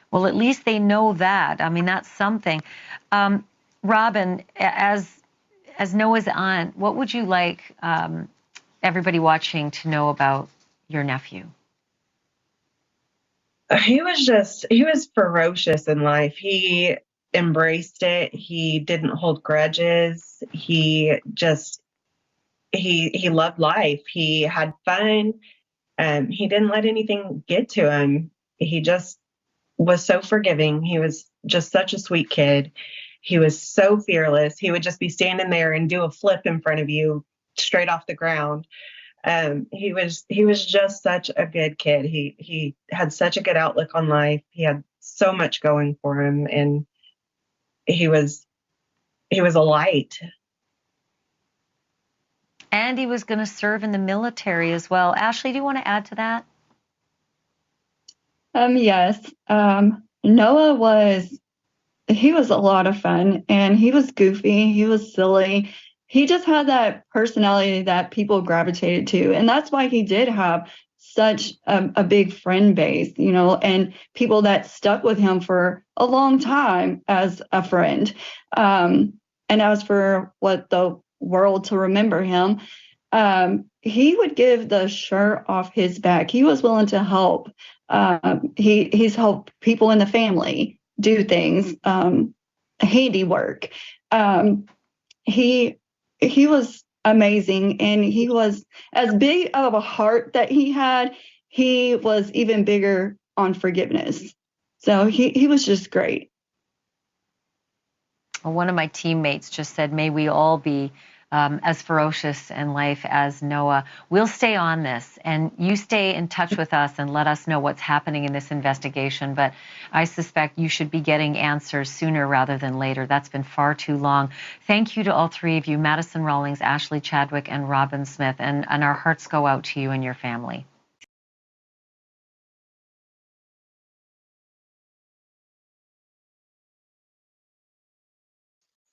Well, at least they know that. I mean, that's something. Robin, as Noah's aunt, what would you like everybody watching to know about your nephew? He was ferocious in life. He embraced it. He didn't hold grudges. He loved life. He had fun. He didn't let anything get to him. He just was so forgiving. He was just such a sweet kid. He was so fearless. He would just be standing there and do a flip in front of you straight off the ground. He was just such a good kid. He had such a good outlook on life. He had so much going for him, and he was a light. and he was going to serve in the military as well. Ashley, do you want to add to that? Yes. Noah he was a lot of fun, and he was goofy. He was silly. He just had that personality that people gravitated to. And that's why he did have such a big friend base, and people that stuck with him for a long time as a friend. And as for what the world to remember him, he would give the shirt off his back. He was willing to help. He's helped people in the family do things, handiwork. He he was amazing, and he was as big of a heart that he had. He was even bigger on forgiveness. So he was just great. Well, one of my teammates just said, may we all be as ferocious in life as Noah. We'll stay on this, and you stay in touch with us and let us know what's happening in this investigation. But I suspect you should be getting answers sooner rather than later. That's been far too long. Thank you to all three of you, Madison Rawlings, Ashley Chadwick, and Robin Smith. And our hearts go out to you and your family.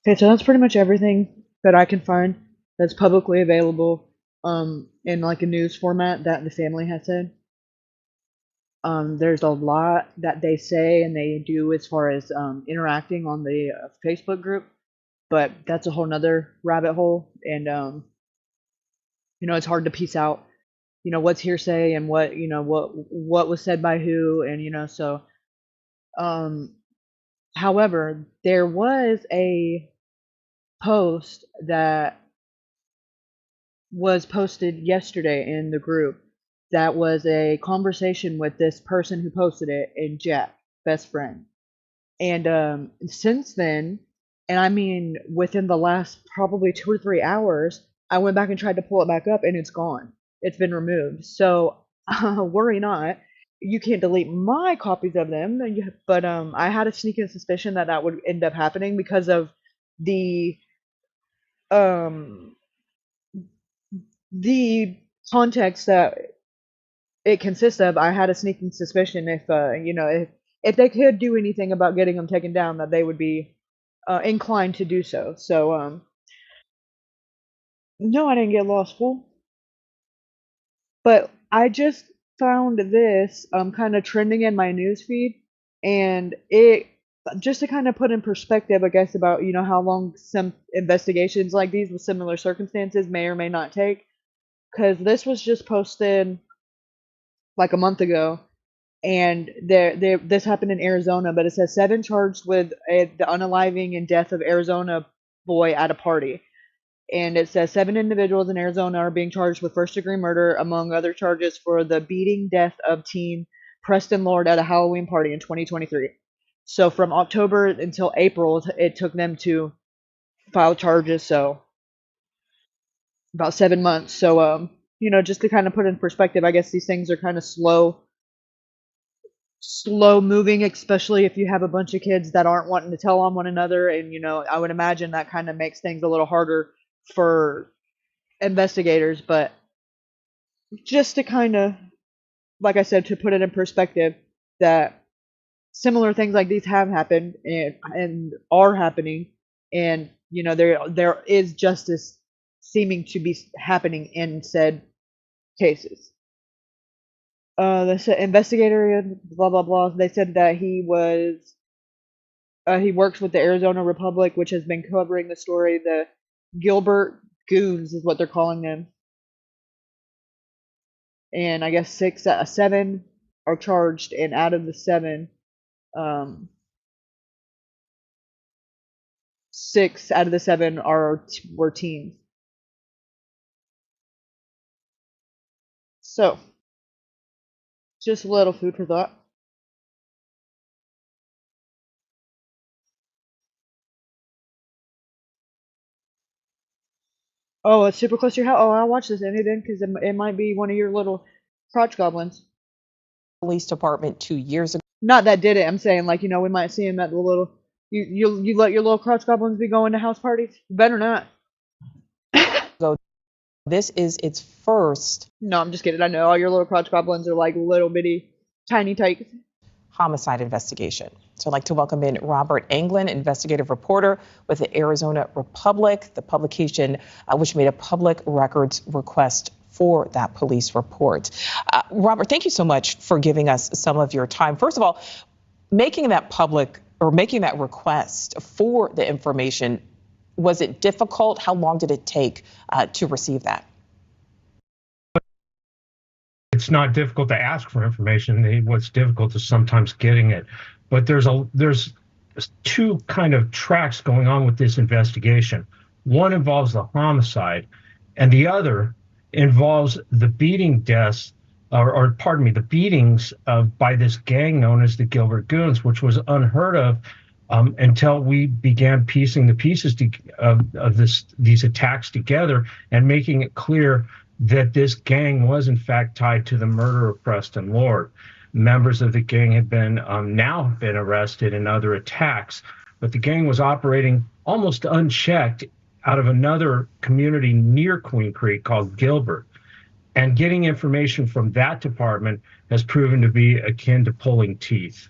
Okay, so that's pretty much everything that I can find that's publicly available in like a news format that the family has said. There's a lot that they say and they do as far as interacting on the Facebook group, but that's a whole nother rabbit hole, and it's hard to piece out what's hearsay and what was said by who, and so however, there was a post that was posted yesterday in the group that was a conversation with this person who posted it and Jack, best friend. And since then, and I mean within the last probably 2 or 3 hours, I went back and tried to pull it back up and it's gone. It's been removed. So worry not. You can't delete my copies of them, but I had a sneaking suspicion that would end up happening because of the um the context that it consists of. I had a sneaking suspicion if they could do anything about getting them taken down, that they would be inclined to do so. So no, I didn't get lost, fool. But I just found this kind of trending in my newsfeed, and it just to kind of put in perspective, I guess, about how long some investigations like these with similar circumstances may or may not take. Because this was just posted like a month ago, and this happened in Arizona, but it says 7 charged with the unaliving and death of Arizona boy at a party. And it says 7 individuals in Arizona are being charged with first-degree murder, among other charges, for the beating death of teen Preston Lord at a Halloween party in 2023. So from October until April, it took them to file charges. So about 7 months. So just to kind of put in perspective, I guess these things are kind of slow moving, especially if you have a bunch of kids that aren't wanting to tell on one another. And I would imagine that kind of makes things a little harder for investigators. But just to kind of, like I said, to put it in perspective, that similar things like these have happened and are happening, and there is justice seeming to be happening in said cases. The investigator, blah blah blah. They said that he works with the Arizona Republic, which has been covering the story. The Gilbert Goons is what they're calling them, and I guess 7 are charged, and out of the 7, 6 out of the 7 were teens. So, just a little food for thought. Oh, it's super close to your house. Oh, I'll watch this any then, because it might be one of your little crotch goblins. Police department 2 years ago. Not that did it. I'm saying, like, we might see him at the little. You let your little crotch goblins be going to house parties? You better not. This is its first. No, I'm just kidding. I know all your little crotch goblins are like little bitty, tiny tykes. Homicide investigation. So I'd like to welcome in Robert Anglin, investigative reporter with the Arizona Republic, the publication which made a public records request for that police report. Robert, thank you so much for giving us some of your time. First of all, making that public or making that request for the information, was it difficult? How long did it take to receive that? It's not difficult to ask for information. What's difficult is sometimes getting it. But there's two kind of tracks going on with this investigation. One involves the homicide, and the other involves the beating deaths, the beatings by this gang known as the Gilbert Goons, which was unheard of until we began piecing the pieces of these attacks together and making it clear that this gang was in fact tied to the murder of Preston Lord. Members of the gang had been now been arrested in other attacks, but the gang was operating almost unchecked out of another community near Queen Creek called Gilbert. And getting information from that department has proven to be akin to pulling teeth.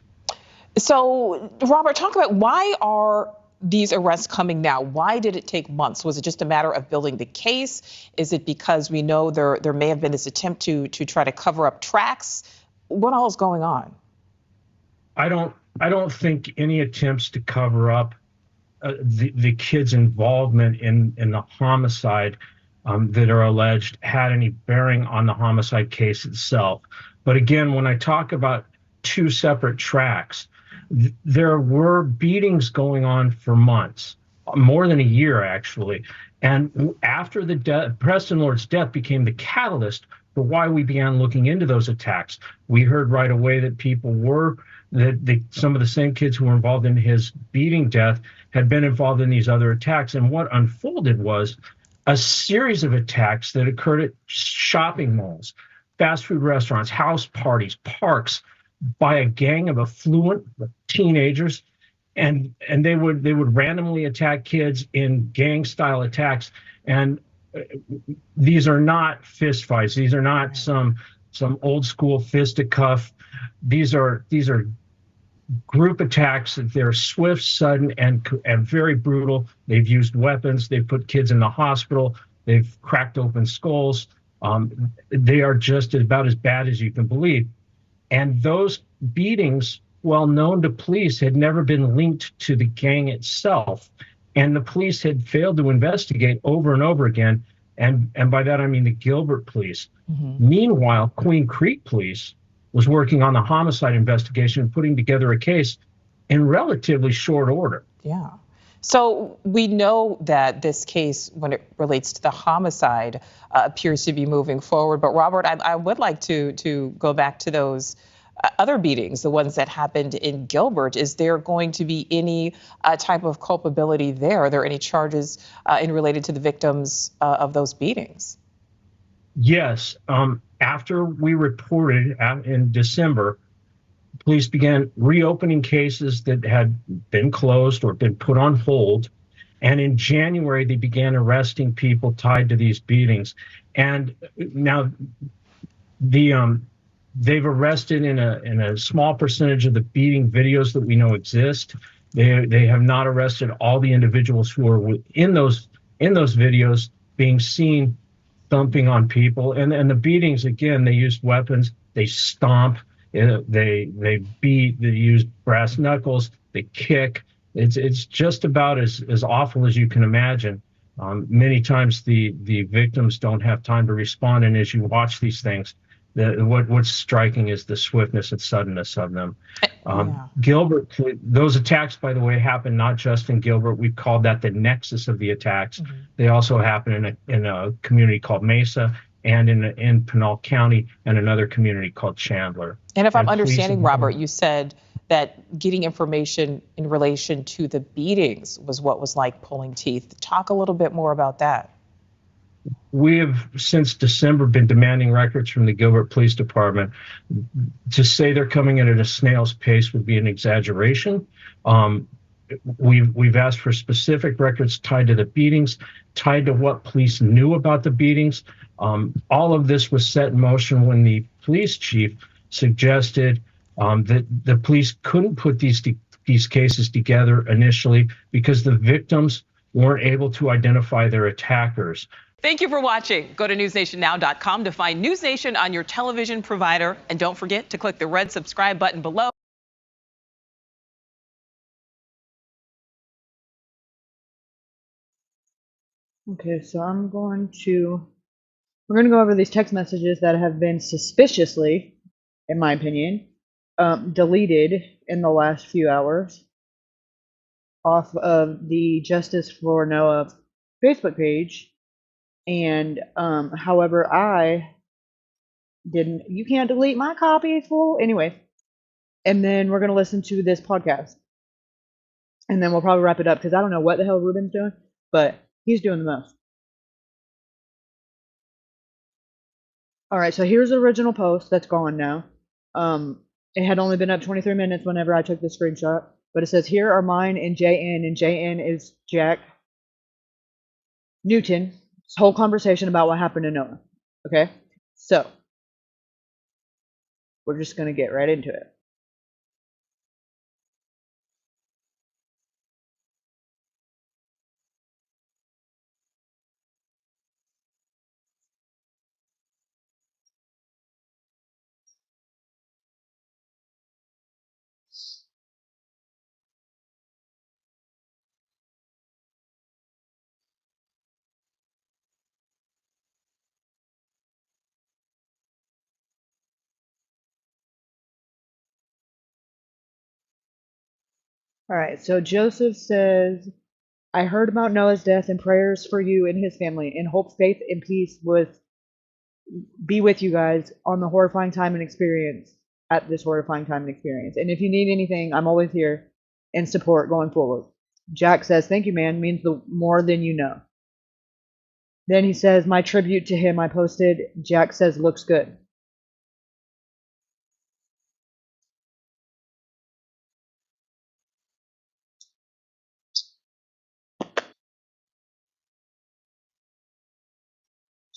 So, Robert, talk about why are these arrests coming now? Why did it take months? Was it just a matter of building the case? Is it because we know there may have been this attempt to try to cover up tracks? What all is going on? I don't think any attempts to cover up the kids' involvement in the homicide that are alleged had any bearing on the homicide case itself. But again, when I talk about two separate tracks, there were beatings going on for months, more than a year actually. And after the Preston Lord's death became the catalyst for why we began looking into those attacks. We heard right away that some of the same kids who were involved in his beating death had been involved in these other attacks. And what unfolded was a series of attacks that occurred at shopping malls, fast food restaurants, house parties, parks, by a gang of affluent teenagers, and they would randomly attack kids in gang style attacks. And these are not fist fights. These are not some old school fisticuff. These are group attacks. They're swift, sudden, and very brutal. They've used weapons. They've put kids in the hospital. They've cracked open skulls. They are just about as bad as you can believe. And those beatings, well known to police, had never been linked to the gang itself. And the police had failed to investigate over and over again. And by that, I mean the Gilbert police. Mm-hmm. Meanwhile, Queen Creek police was working on the homicide investigation and putting together a case in relatively short order. Yeah. So we know that this case, when it relates to the homicide, appears to be moving forward. But Robert, I would like to go back to those other beatings, the ones that happened in Gilbert. Is there going to be any type of culpability there? Are there any charges related to the victims of those beatings? Yes. After we reported in December, police began reopening cases that had been closed or been put on hold. And in January, they began arresting people tied to these beatings. And now they've arrested in a small percentage of the beating videos that we know exist. They have not arrested all the individuals who are in those videos being seen thumping on people. And the beatings, again, they used weapons, they stomp, they beat, they use brass knuckles, they kick. It's just about as awful as you can imagine. Many times the victims don't have time to respond, and as you watch these things, what's striking is the swiftness and suddenness of them. Gilbert, those attacks, by the way, happen not just in Gilbert. We've called that the nexus of the attacks. Mm-hmm. They also happen in a community called Mesa, and in Pinal County, and another community called Chandler. And if I'm understanding, Robert, you said that getting information in relation to the beatings was what was like pulling teeth. Talk a little bit more about that. We have, since December, been demanding records from the Gilbert Police Department. To say they're coming in at a snail's pace would be an exaggeration. We've asked for specific records tied to the beatings, tied to what police knew about the beatings. All of this was set in motion when the police chief suggested that the police couldn't put these cases together initially because the victims weren't able to identify their attackers. Thank you for watching. Go to newsnationnow.com to find News Nation on your television provider. And don't forget to click the red subscribe button below. Okay, so we're going to go over these text messages that have been suspiciously, in my opinion, deleted in the last few hours off of the Justice for Noah Facebook page. And however, you can't delete my copy, fool. Anyway, and then we're going to listen to this podcast. And then we'll probably wrap it up because I don't know what the hell Ruben's doing, but he's doing the most. All right, so here's the original post that's gone now. It had only been up 23 minutes whenever I took the screenshot, but it says, here are mine and JN is Jack Newton. This whole conversation about what happened to Noah. Okay, so we're just going to get right into it. All right, so Joseph says, I heard about Noah's death and prayers for you and his family, and hope faith and peace be with you guys on the horrifying time and experience at this horrifying time and experience. And if you need anything, I'm always here in support going forward. Jack says, thank you, man, means more than you know. Then he says, my tribute to him I posted. Jack says, looks good.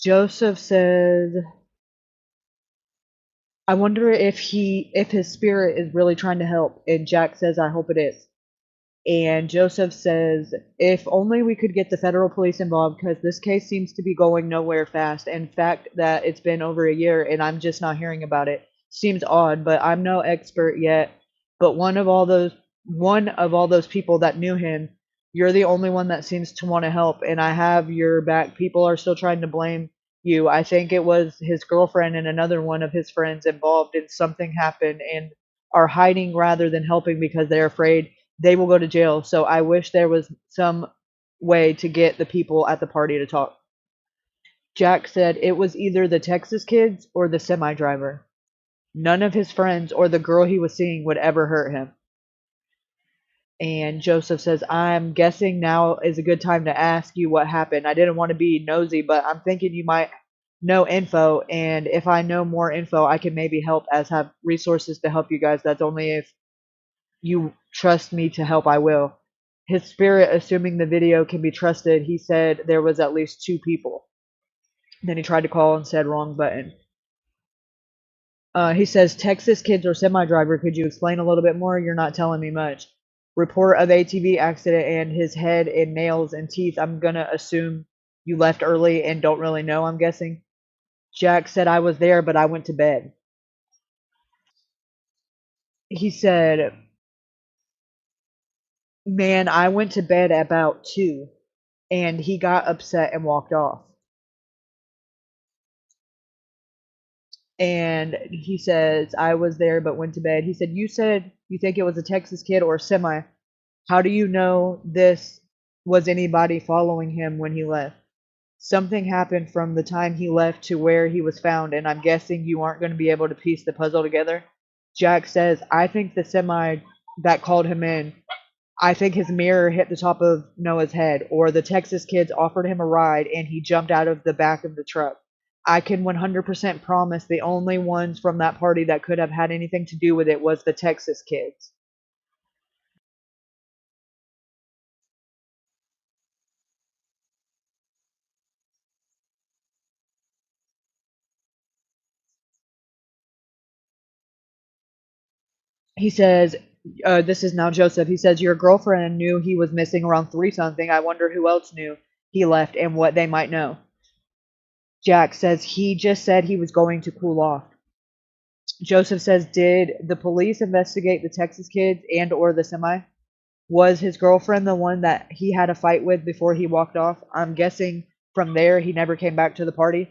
Joseph says, I wonder if his spirit is really trying to help. And Jack says, I hope it is. And Joseph says, if only we could get the federal police involved, because this case seems to be going nowhere fast. In fact, that it's been over a year and I'm just not hearing about it. Seems odd, but I'm no expert yet. But one of all those people that knew him, you're the only one that seems to want to help, and I have your back. People are still trying to blame you. I think it was his girlfriend and another one of his friends involved, and something happened and are hiding rather than helping because they're afraid they will go to jail. So I wish there was some way to get the people at the party to talk. Jack said it was either the Texas kids or the semi driver. None of his friends or the girl he was seeing would ever hurt him. And Joseph says, I'm guessing now is a good time to ask you what happened. I didn't want to be nosy, but I'm thinking you might know info. And if I know more info, I can maybe help, as have resources to help you guys. That's only if you trust me to help, I will. His spirit, assuming the video can be trusted, he said there was at least 2 people. Then he tried to call and said wrong button. He says, Texas kids or semi-driver, could you explain a little bit more? You're not telling me much. Report of ATV accident and his head and nails and teeth. I'm going to assume you left early and don't really know, I'm guessing. Jack said, I was there, but I went to bed. He said, man, I went to bed at about 2, and he got upset and walked off. And he says, I was there but went to bed. He said you think it was a Texas kid or a semi. How do you know this was anybody following him when he left? Something happened from the time he left to where he was found, and I'm guessing you aren't going to be able to piece the puzzle together. Jack says, I think the semi that called him in, I think his mirror hit the top of Noah's head, or the Texas kids offered him a ride and he jumped out of the back of the truck. I can 100% promise the only ones from that party that could have had anything to do with it was the Texas kids. He says, this is now Joseph. He says, your girlfriend knew he was missing around 3 something. I wonder who else knew he left and what they might know. Jack says he just said he was going to cool off. Joseph says, did the police investigate the Texas kids and or the semi? Was his girlfriend the one that he had a fight with before he walked off? I'm guessing from there he never came back to the party.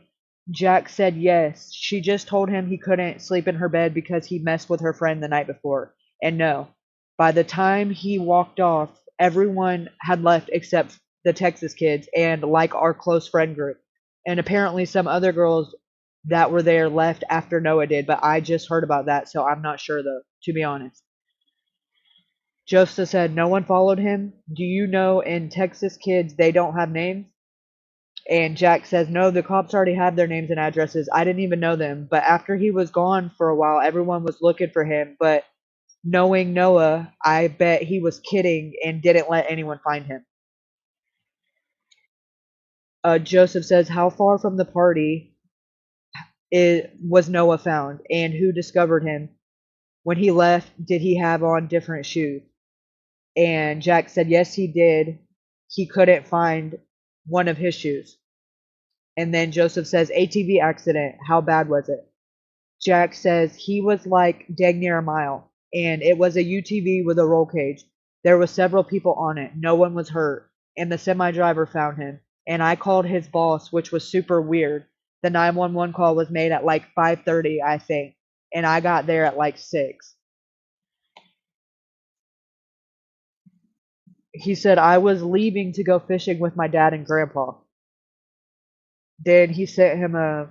Jack said yes. She just told him he couldn't sleep in her bed because he messed with her friend the night before. And no, by the time he walked off, everyone had left except the Texas kids and like our close friend group. And apparently some other girls that were there left after Noah did, but I just heard about that, so I'm not sure though, to be honest. Joseph said, no one followed him. Do you know in Texas kids they don't have names? And Jack says, no, the cops already have their names and addresses. I didn't even know them. But after he was gone for a while, everyone was looking for him. But knowing Noah, I bet he was kidding and didn't let anyone find him. Joseph says, how far from the party was Noah found? And who discovered him? When he left, did he have on different shoes? And Jack said, yes, he did. He couldn't find one of his shoes. And then Joseph says, ATV accident, how bad was it? Jack says he was like dang near a mile, and it was a UTV with a roll cage. There was several people on it. No one was hurt, and the semi driver found him. And I called his boss, which was super weird. The 911 call was made at like 5:30, I think, and I got there at like 6. He said, I was leaving to go fishing with my dad and grandpa. Then he sent him a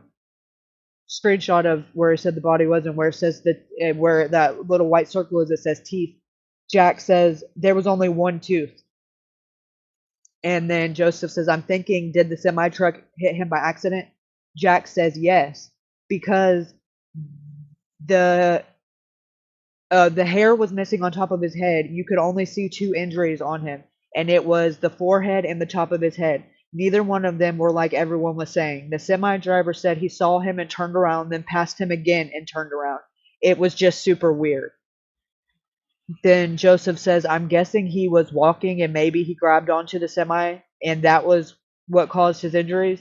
screenshot of where it said the body was and where it says that where that little white circle is, it says teeth. Jack says there was only one tooth. And then Joseph says, I'm thinking, did the semi truck hit him by accident? Jack says yes, because the hair was missing on top of his head. You could only see 2 injuries on him, and it was the forehead and the top of his head. Neither one of them were like everyone was saying. The semi driver said he saw him and turned around, then passed him again and turned around. It was just super weird. Then Joseph says, I'm guessing he was walking and maybe he grabbed onto the semi and that was what caused his injuries.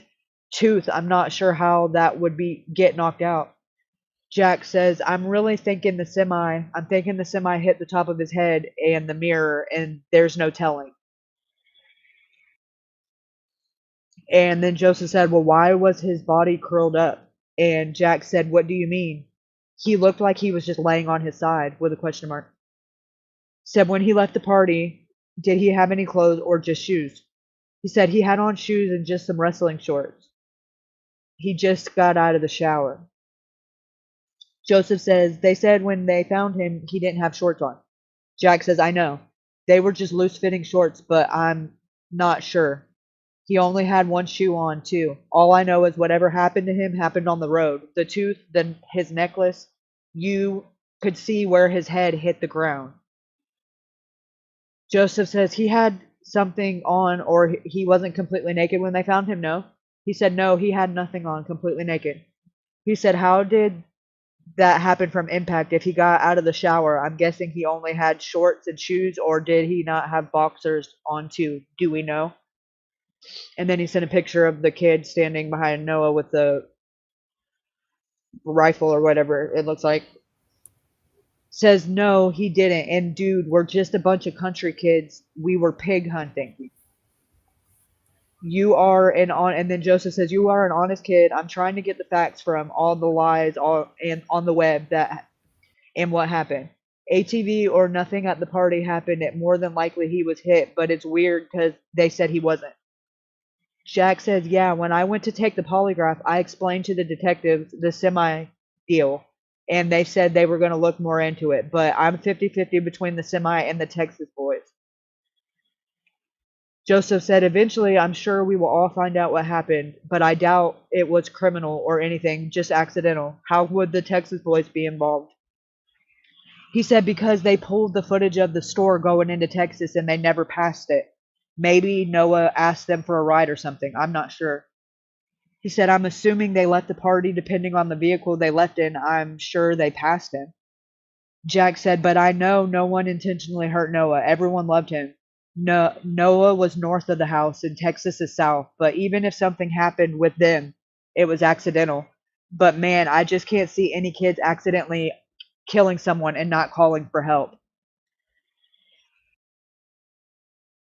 Tooth, I'm not sure how that would get knocked out. Jack says, I'm thinking the semi hit the top of his head and the mirror, and there's no telling. And then Joseph said, well, why was his body curled up? And Jack said, what do you mean? He looked like he was just laying on his side with a question mark. Said when he left the party, did he have any clothes or just shoes? He said he had on shoes and just some wrestling shorts. He just got out of the shower. Joseph says, they said when they found him, he didn't have shorts on. Jack says, I know. They were just loose-fitting shorts, but I'm not sure. He only had one shoe on, too. All I know is whatever happened to him happened on the road. The tooth, then his necklace, you could see where his head hit the ground. Joseph says he had something on, or he wasn't completely naked when they found him, no? He said, no, he had nothing on, completely naked. He said, how did that happen from impact if he got out of the shower? I'm guessing he only had shorts and shoes, or did he not have boxers on too? Do we know? And then he sent a picture of the kid standing behind Noah with the rifle or whatever it looks like. Says, no, he didn't. And dude, we're just a bunch of country kids. We were pig hunting. And then Joseph says, you are an honest kid. I'm trying to get the facts from all the lies and on the web and what happened. ATV or nothing at the party happened. It more than likely he was hit, but it's weird because they said he wasn't. Jack says, yeah, when I went to take the polygraph, I explained to the detectives the semi deal, and they said they were going to look more into it, but I'm 50-50 between the semi and the Texas boys. Joseph said, eventually, I'm sure we will all find out what happened, but I doubt it was criminal or anything, just accidental. How would the Texas boys be involved? He said because they pulled the footage of the store going into Texas and they never passed it. Maybe Noah asked them for a ride or something. I'm not sure. He said, I'm assuming they left the party depending on the vehicle they left in. I'm sure they passed him. Jack said, but I know no one intentionally hurt Noah. Everyone loved him. No, Noah was north of the house and Texas is south. But even if something happened with them, it was accidental. But man, I just can't see any kids accidentally killing someone and not calling for help.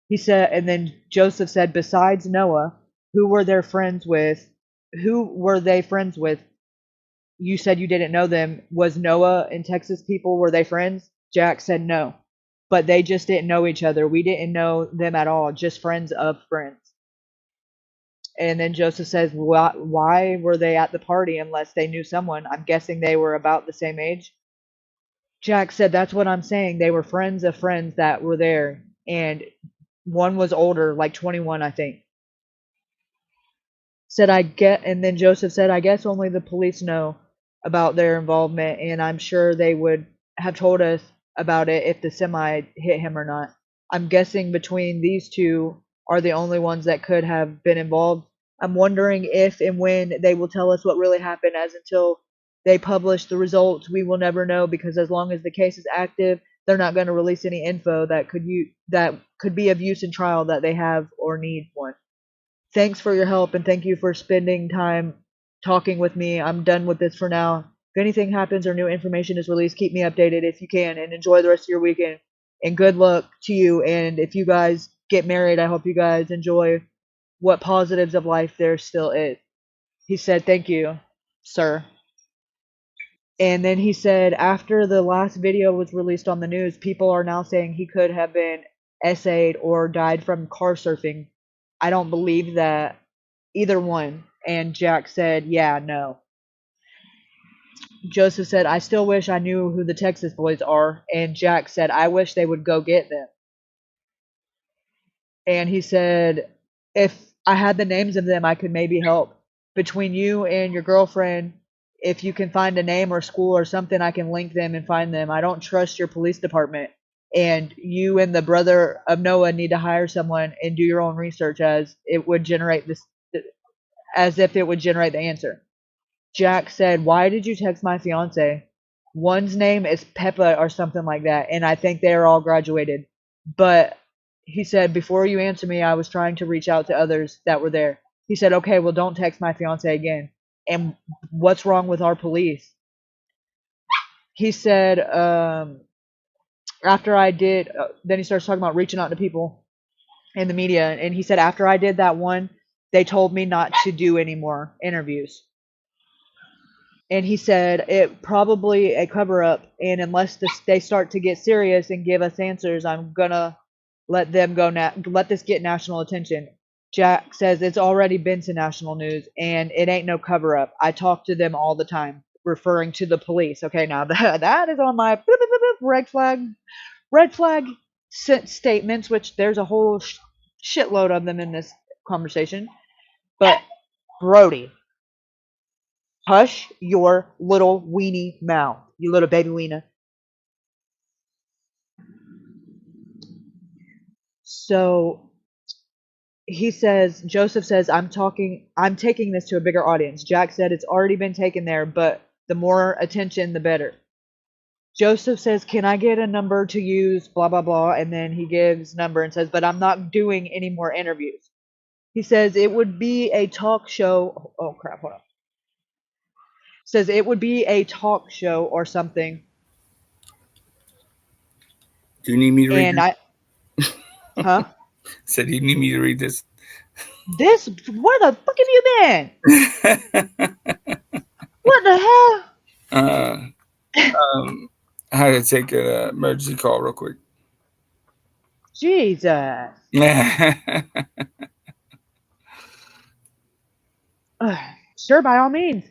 He said, and then Joseph said, besides Noah, who were they friends with? Who were they friends with? You said you didn't know them. Was Noah and Texas people, were they friends? Jack said no. But they just didn't know each other. We didn't know them at all, just friends of friends. And then Joseph says, why were they at the party unless they knew someone? I'm guessing they were about the same age. Jack said, that's what I'm saying. They were friends of friends that were there. And one was older, like 21, I think. And then Joseph said, I guess only the police know about their involvement, and I'm sure they would have told us about it if the semi hit him or not. I'm guessing between these two are the only ones that could have been involved. I'm wondering if and when they will tell us what really happened, as until they publish the results, we will never know, because as long as the case is active, they're not going to release any info that could be of use in trial that they have or need one. Thanks for your help, and thank you for spending time talking with me. I'm done with this for now. If anything happens or new information is released, keep me updated if you can, and enjoy the rest of your weekend. And good luck to you. And if you guys get married, I hope you guys enjoy what positives of life there still is. He said, thank you, sir. And then he said, after the last video was released on the news, people are now saying he could have been essayed or died from car surfing. I don't believe that, either one. And Jack said, yeah, no. Joseph said, I still wish I knew who the Texas boys are. And Jack said, I wish they would go get them. And he said, if I had the names of them, I could maybe help. Between you and your girlfriend, if you can find a name or school or something, I can link them and find them. I don't trust your police department. And you and the brother of Noah need to hire someone and do your own research, as if it would generate the answer. Jack said, why did you text my fiance? One's name is Peppa or something like that, and I think they are all graduated. But he said, before you answer me, I was trying to reach out to others that were there. He said, okay, well, don't text my fiance again. And what's wrong with our police? He said, after I did, then he starts talking about reaching out to people in the media. And he said, after I did that one, they told me not to do any more interviews. And he said it probably a cover up, and unless they start to get serious and give us answers, I'm gonna let them go let this get national attention. Jack says it's already been to national news, and it ain't no cover up. I talk to them all the time, referring to the police. Okay, now that is on my red flag statements, which there's a whole shitload of them in this conversation. But Brody, hush your little weenie mouth, you little baby weena. So Joseph says, I'm taking this to a bigger audience. Jack said it's already been taken there, but the more attention, the better. Joseph says, can I get a number to use, blah, blah, blah. And then he gives number and says, but I'm not doing any more interviews. He says it would be a talk show. Oh, crap, hold on. Says it would be a talk show or something. Do you need me to read this? Huh? Said you need me to read this. Where the fuck have you been? What the hell? I had to take an emergency call real quick. Jesus. Sure, by all means.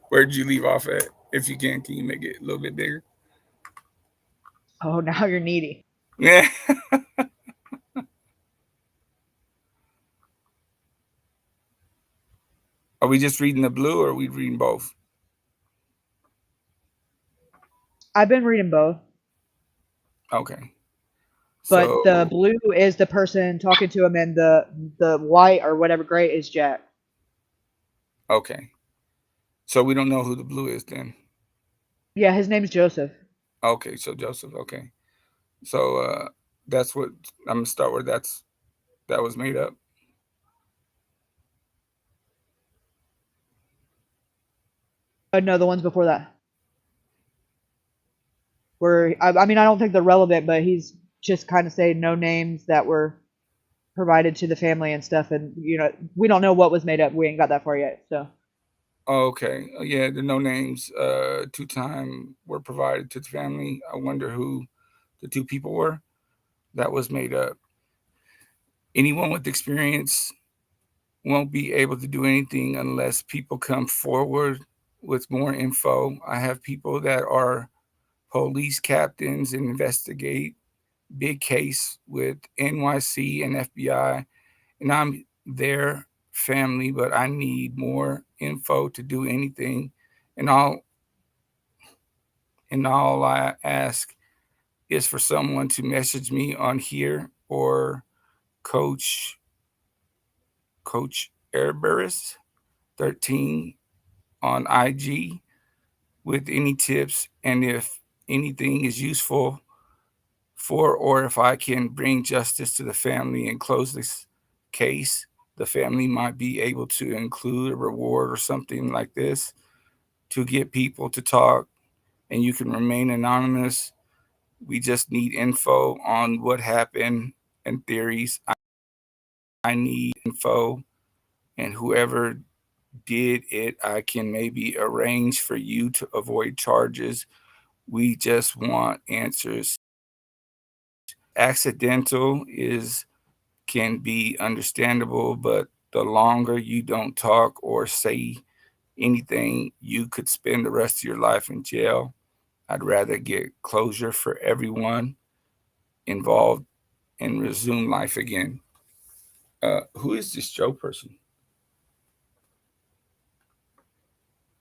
Where'd you leave off at? If you can you make it a little bit bigger? Oh, now you're needy. Yeah. Are we just reading the blue, or are we reading both? I've been reading both. Okay. But the blue is the person talking to him, and the white or whatever gray is Jack. Okay. So we don't know who the blue is then. Yeah, his name's Joseph. Okay, so Joseph. Okay, so that's what I'm gonna start with. That was made up. No, the ones before that. Where I mean, I don't think they're relevant, but he's just kind of saying no names that were provided to the family and stuff, and we don't know what was made up. We ain't got that far yet, so. Okay, yeah, the no names 2 time were provided to the family. I wonder who the 2 people were. That was made up. Anyone with experience won't be able to do anything unless people come forward with more info. I have people that are police captains and investigate big case with NYC and FBI, and I'm their family, but I need more info to do anything. And all I ask is for someone to message me on here or Coach Airburris 13 on IG with any tips, and if anything is useful for, or if I can bring justice to the family and close this case. The family might be able to include a reward or something like this to get people to talk, and you can remain anonymous. We just need info on what happened and theories. I need info, and whoever did it, I can maybe arrange for you to avoid charges. We just want answers. Accidental can be understandable, but the longer you don't talk or say anything, you could spend the rest of your life in jail. I'd rather get closure for everyone involved and resume life again. Who is this Joe person?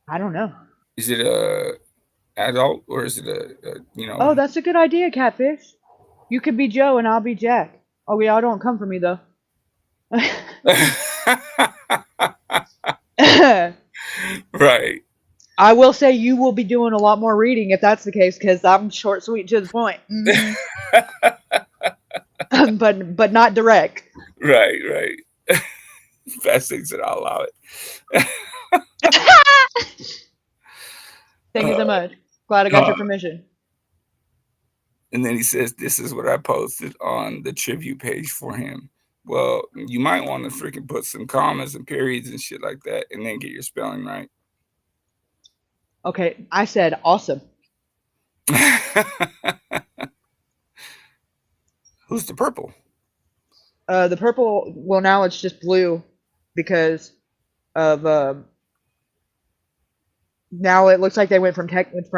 I don't know. Is it a adult or is it a Oh, that's a good idea, Catfish. You could be Joe and I'll be Jack. Oh, y'all don't come for me though. Right. I will say you will be doing a lot more reading if that's the case, because I'm short, sweet, to the point. Mhm. but not direct. Right. Best things that I'll allow it. Thank you so much. Glad I got your permission. And then he says, "This is what I posted on the tribute page for him." Well, you might want to freaking put some commas and periods and shit like that, and then get your spelling right. Okay, I said awesome. Who's the purple? The purple. Well, now it's just blue because of now it looks like they went from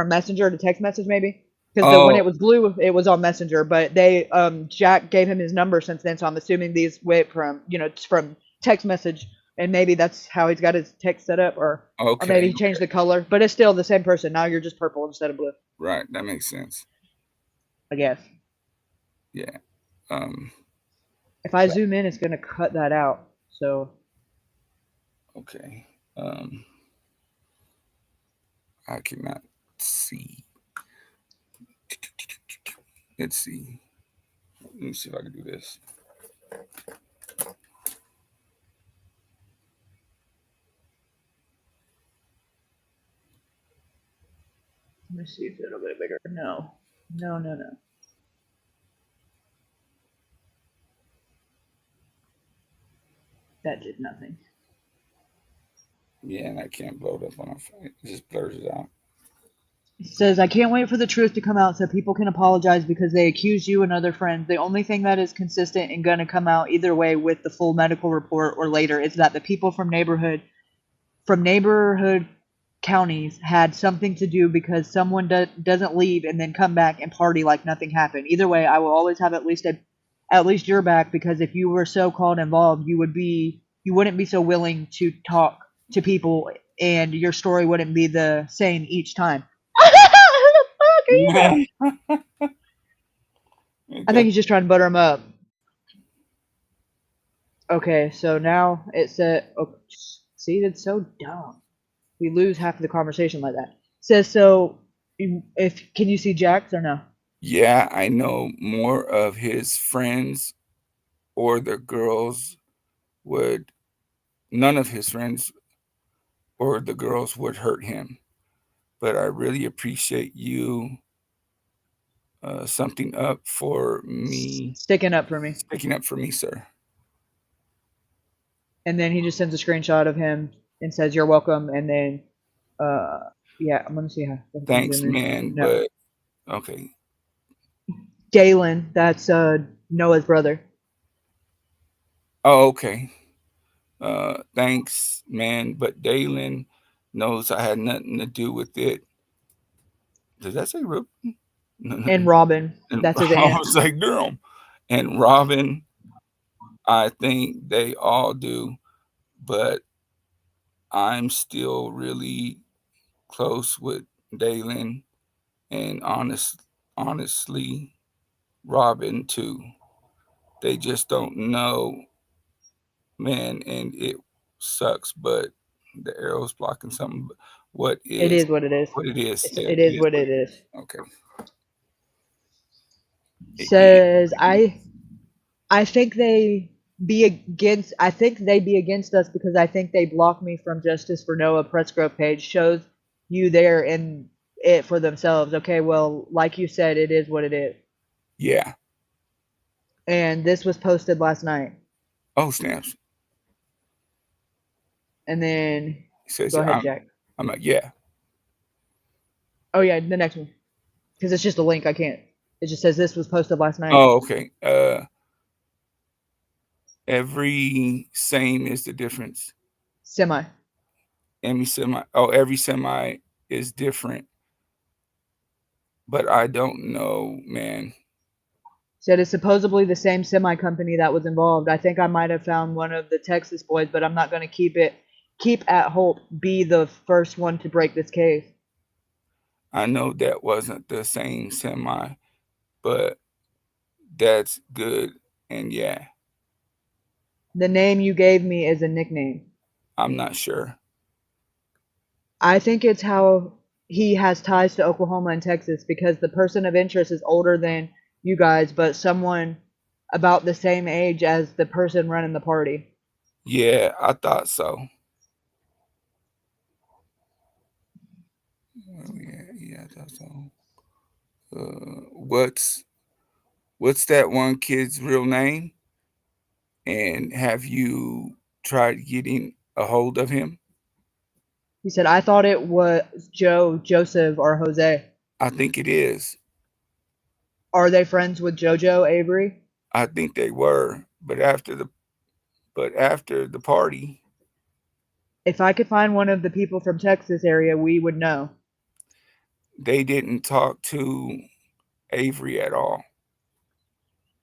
Messenger to text message maybe. Because when it was blue, it was on Messenger, but they Jack gave him his number since then, so I'm assuming these went from from text message, and maybe that's how he's got his text set up, or maybe he changed the color, but it's still the same person. Now you're just purple instead of blue. Right, that makes sense. I guess. Yeah. If I zoom in, it's gonna cut that out. So. Okay. I cannot see. Let's see. Let me see if I can do this. Let me see if it's a little bit bigger. No. That did nothing. Yeah, and I can't blow it up on my phone. It just blurs it out. It says, I can't wait for the truth to come out so people can apologize because they accused you and other friends. The only thing that is consistent and going to come out either way with the full medical report or later is that the people from neighborhood counties had something to do because someone doesn't leave and then come back and party like nothing happened. Either way, I will always have at least your back, because if you were so-called involved, you wouldn't be so willing to talk to people, and your story wouldn't be the same each time. I think he's just trying to butter him up. Okay, so now it said, oh, see, it's so dumb. We lose half of the conversation like that. It says, so Can you see Jack's or no? Yeah, I know more of his friends or the girls none of his friends or the girls would hurt him. But I really appreciate you something up for me. Sticking up for me. Sticking up for me, sir. And then he just sends a screenshot of him and says, "You're welcome." And then, yeah, I'm gonna see how. Thanks, man. No. But okay. Dalen, that's Noah's brother. Oh, okay. Thanks, man. But Dalen knows I had nothing to do with it. Does that say Ruben? And Robin, that's his aunt. I was like, damn. And Robin, I think they all do, but I'm still really close with Dalen and honestly, Robin too. They just don't know, man, and it sucks, but the arrow's blocking something. What is It is what it is. What it is. Yeah, It is what it is. Okay. Says I think they'd be against us because I think they blocked me from Justice for Noah Presgrove page. Shows you there in it for themselves. Okay, well, like you said, it is what it is. Yeah. And this was posted last night. Oh, snaps. And then says, go ahead, Jack. I'm like, yeah. Oh yeah, the next one. Because it's just a link. I can't. It just says this was posted last night. Oh, okay. Every same is the difference. Semi. Every semi is different. But I don't know, man. Said it's supposedly the same semi company that was involved. I think I might have found one of the Texas boys, but I'm not going to keep at hope be the first one to break this case. I know that wasn't the same semi, but that's good. And yeah. The name you gave me is a nickname. I'm not sure. I think it's how he has ties to Oklahoma and Texas because the person of interest is older than you guys, but someone about the same age as the person running the party. Yeah, I thought so. Yeah, I thought so. What's that one kid's real name? And have you tried getting a hold of him? He said, I thought it was Joe, Joseph, or Jose. I think it is. Are they friends with JoJo Avery? I think they were, but after the party. If I could find one of the people from Texas area, we would know. They didn't talk to Avery at all.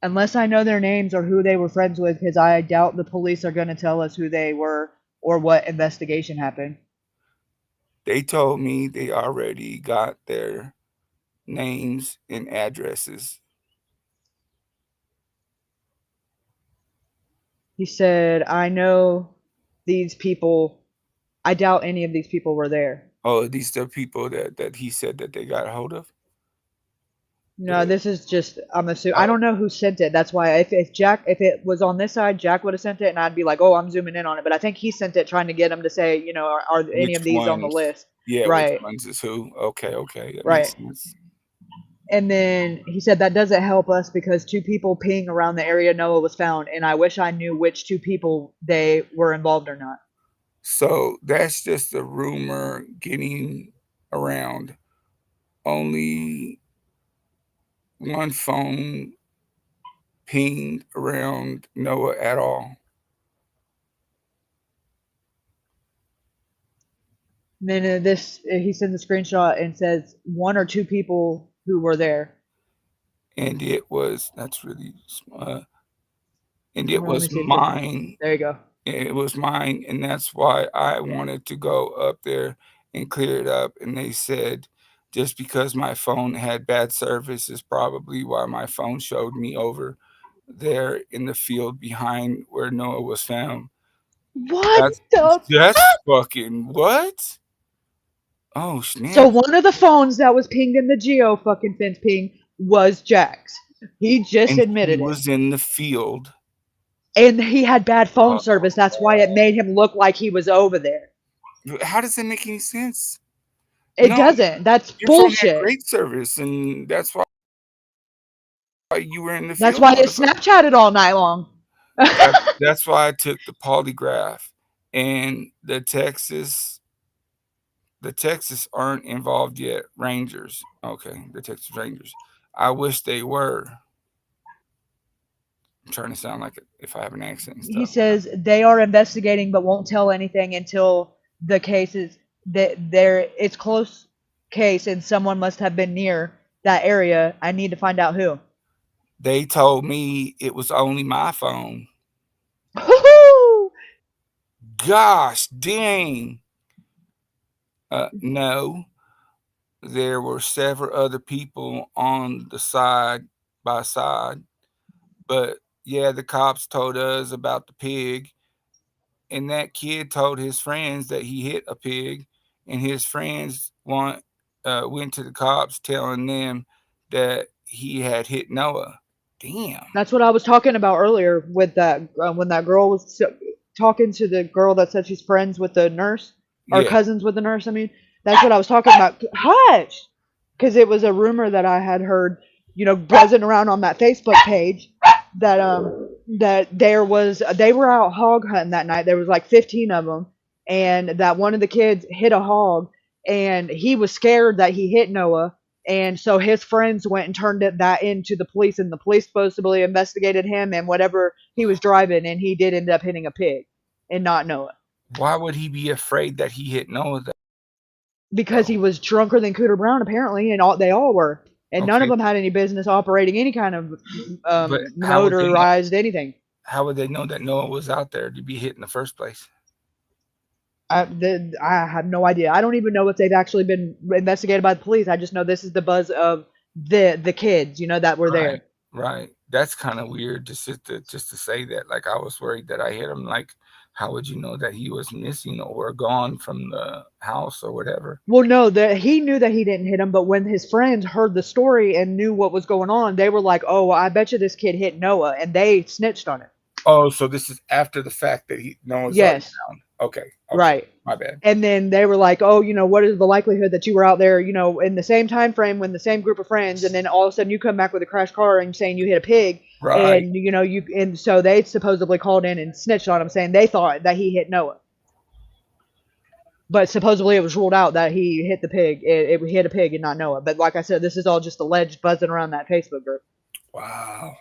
Unless I know their names or who they were friends with, because I doubt the police are going to tell us who they were or what investigation happened. They told me they already got their names and addresses. He said, I know these people. I doubt any of these people were there. Oh, these are people that he said that they got a hold of? No, this is just, I'm assuming, I don't know who sent it. That's why if it was on this side, Jack would have sent it and I'd be like, oh, I'm zooming in on it. But I think he sent it trying to get him to say, you know, are any of these on the list? Yeah, right. Which ones is who? Okay. That right. Makes sense. And then he said that doesn't help us because 2 people peeing around the area Noah was found. And I wish I knew which 2 people they were involved or not. So that's just a rumor getting around. Only one phone pinged around Noah at all. And then he sends a screenshot and says 1 or 2 people who were there. And it was, that's really, and it was mine. There you go. It was mine, and that's why I wanted to go up there and clear it up. And they said, just because my phone had bad service is probably why my phone showed me over there in the field behind where Noah was found. What? That's fucking what? Oh snap! So one of the phones that was pinged in the geo fucking fence ping was Jack's. He just And admitted he it. was in the field. And he had bad phone service. That's why it made him look like he was over there. How does that make any sense? It doesn't. That's Your phone had bullshit. great service, and that's why you were in the That's field. why it Snapchatted all night long. That's why I took the polygraph, and the Texas aren't involved yet. Rangers, okay, the Texas Rangers. I wish they were. I'm trying to sound like it if I have an accent and stuff. He says they are investigating but won't tell anything until the case is that it's close case and someone must have been near that area. I need to find out who. They told me it was only my phone. Gosh dang. No, there were several other people on the side by side, but yeah, the cops told us about the pig, and that kid told his friends that he hit a pig, and his friends went to the cops telling them that he had hit Noah. Damn. That's what I was talking about earlier with that when that girl was talking to the girl that said she's friends with the nurse or cousins with the nurse. I mean, that's what I was talking about. Hush, because it was a rumor that I had heard, buzzing around on that Facebook page that they were out hog hunting that night. There was like 15 of them, and that one of the kids hit a hog, and he was scared that he hit Noah. And so his friends went and turned that into the police, and the police supposedly investigated him and whatever he was driving, and he did end up hitting a pig and not Noah. Why would he be afraid that he hit Noah? Because he was drunker than Cooter Brown, apparently, and they all were. And none of them had any business operating any kind of motorized anything. How would they know that Noah was out there to be hit in the first place? I have no idea. I don't even know if they've actually been investigated by the police. I just know this is the buzz of the kids, that were there. Right. That's kind of weird just to say that. Like, I was worried that I hit him. Like, how would you know that he was missing or gone from the house or whatever? Well, no, he knew that he didn't hit him, but when his friends heard the story and knew what was going on, they were like, "Oh, I bet you this kid hit Noah," and they snitched on it. Oh, so this is after the fact that Noah's yes. down. Okay. Right. My bad. And then they were like, "Oh, what is the likelihood that you were out there, in the same time frame with the same group of friends, and then all of a sudden you come back with a crashed car and saying you hit a pig?" Right. And and so they supposedly called in and snitched on him, saying they thought that he hit Noah. But supposedly it was ruled out that he hit the pig. It hit a pig and not Noah. But like I said, this is all just alleged buzzing around that Facebook group. Wow.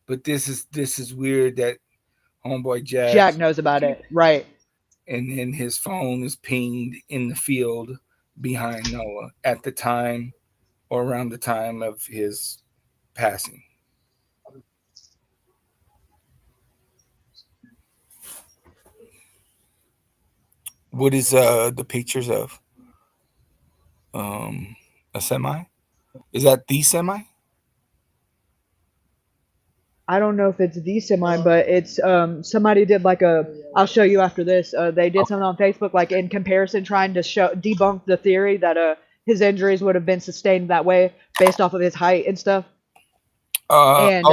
But this is weird that homeboy Jack knows about it, right? And then his phone is pinged in the field behind Noah at the time or around the time of his passing. What is the pictures of? A semi? Is that the semi? I don't know if it's the semi, but it's somebody did like I'll show you after this. They did something on Facebook, like in comparison, trying to debunk the theory that his injuries would have been sustained that way based off of his height and stuff. And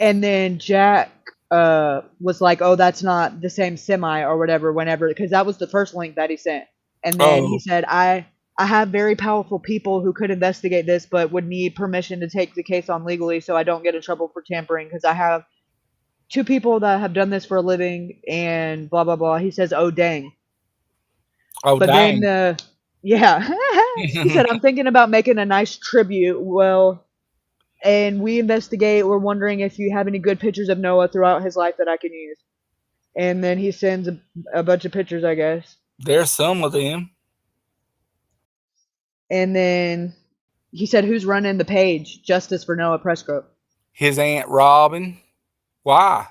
then Jack was like, "Oh, that's not the same semi or whatever." Whenever, because that was the first link that he sent, and then he said, "I have very powerful people who could investigate this, but would need permission to take the case on legally so I don't get in trouble for tampering because I have 2 people that have done this for a living and blah, blah, blah." He says, "Oh, dang." Oh, but dang. Then, yeah. He said, "I'm thinking about making a nice tribute. Well, and we investigate. We're wondering if you have any good pictures of Noah throughout his life that I can use." And then he sends a bunch of pictures, I guess. There's some of them. And then he said, "Who's running the page? Justice for Noah Presgrove." His Aunt Robin. Why?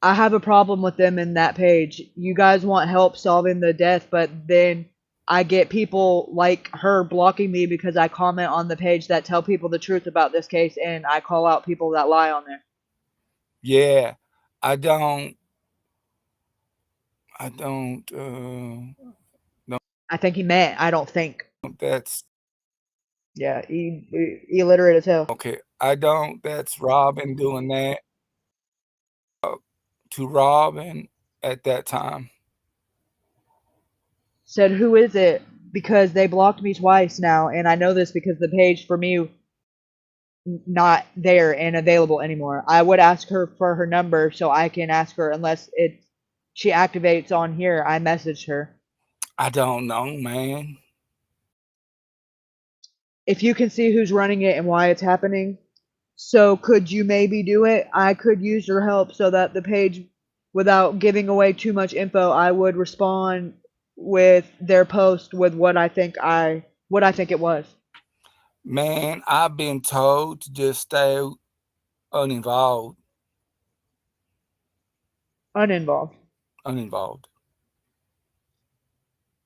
I have a problem with them in that page. You guys want help solving the death, but then I get people like her blocking me because I comment on the page that tell people the truth about this case, and I call out people that lie on there. Yeah, I don't I think he meant, I don't think. That's Yeah, illiterate as hell. okay. I don't. That's Robin doing that to Robin at that time. Said, who is it? Because they blocked me twice now, and I know this because the page for me not there and available anymore. I would ask her for her number so I can ask her unless she activates on here. I messaged her. I don't know, man. If you can see who's running it and why it's happening, so could you maybe do it? I could use your help so that the page, without giving away too much info, I would respond with their post with what I think it was. Man, I've been told to just stay uninvolved. Uninvolved.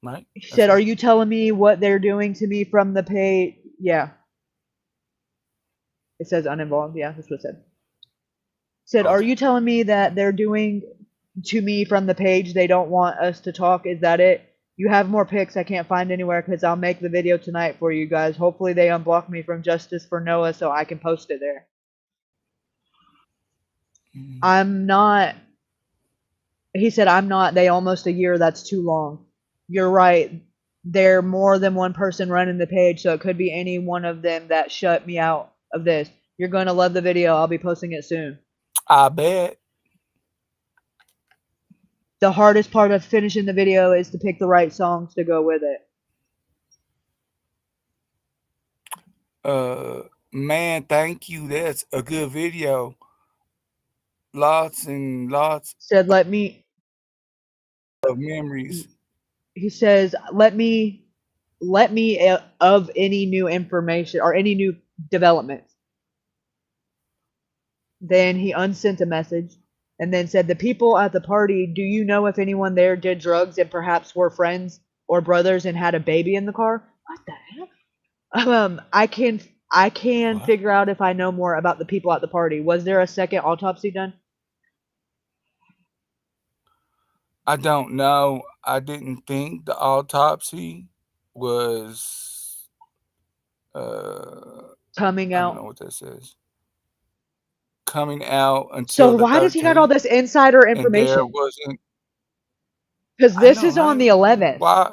Right? He said, are you telling me what they're doing to me from the page? Yeah. It says uninvolved. Yeah, that's what it said. Said, are you telling me that they're doing to me from the page they don't want us to talk? Is that it? You have more pics I can't find anywhere because I'll make the video tonight for you guys. Hopefully they unblock me from Justice for Noah so I can post it there. I'm not. He said, I'm not. They almost a year. That's too long. You're right. There more than one person running the page, so it could be any one of them that shut me out of this. You're going to love the video. I'll be posting it soon. I bet. The hardest part of finishing the video is to pick the right songs to go with it. Man, thank you. That's a good video. Lots and lots. Said, let me. Of memories. He says, let me of any new information or any new developments. Then he unsent a message and then said, the people at the party, do you know if anyone there did drugs and perhaps were friends or brothers and had a baby in the car? What the hell? I can figure out if I know more about the people at the party. Was there a second autopsy done? I don't know. I didn't think the autopsy was coming out. I don't know what that says. Coming out So until why does he got all this insider information? And there wasn't. Because this is on the 11th. Why?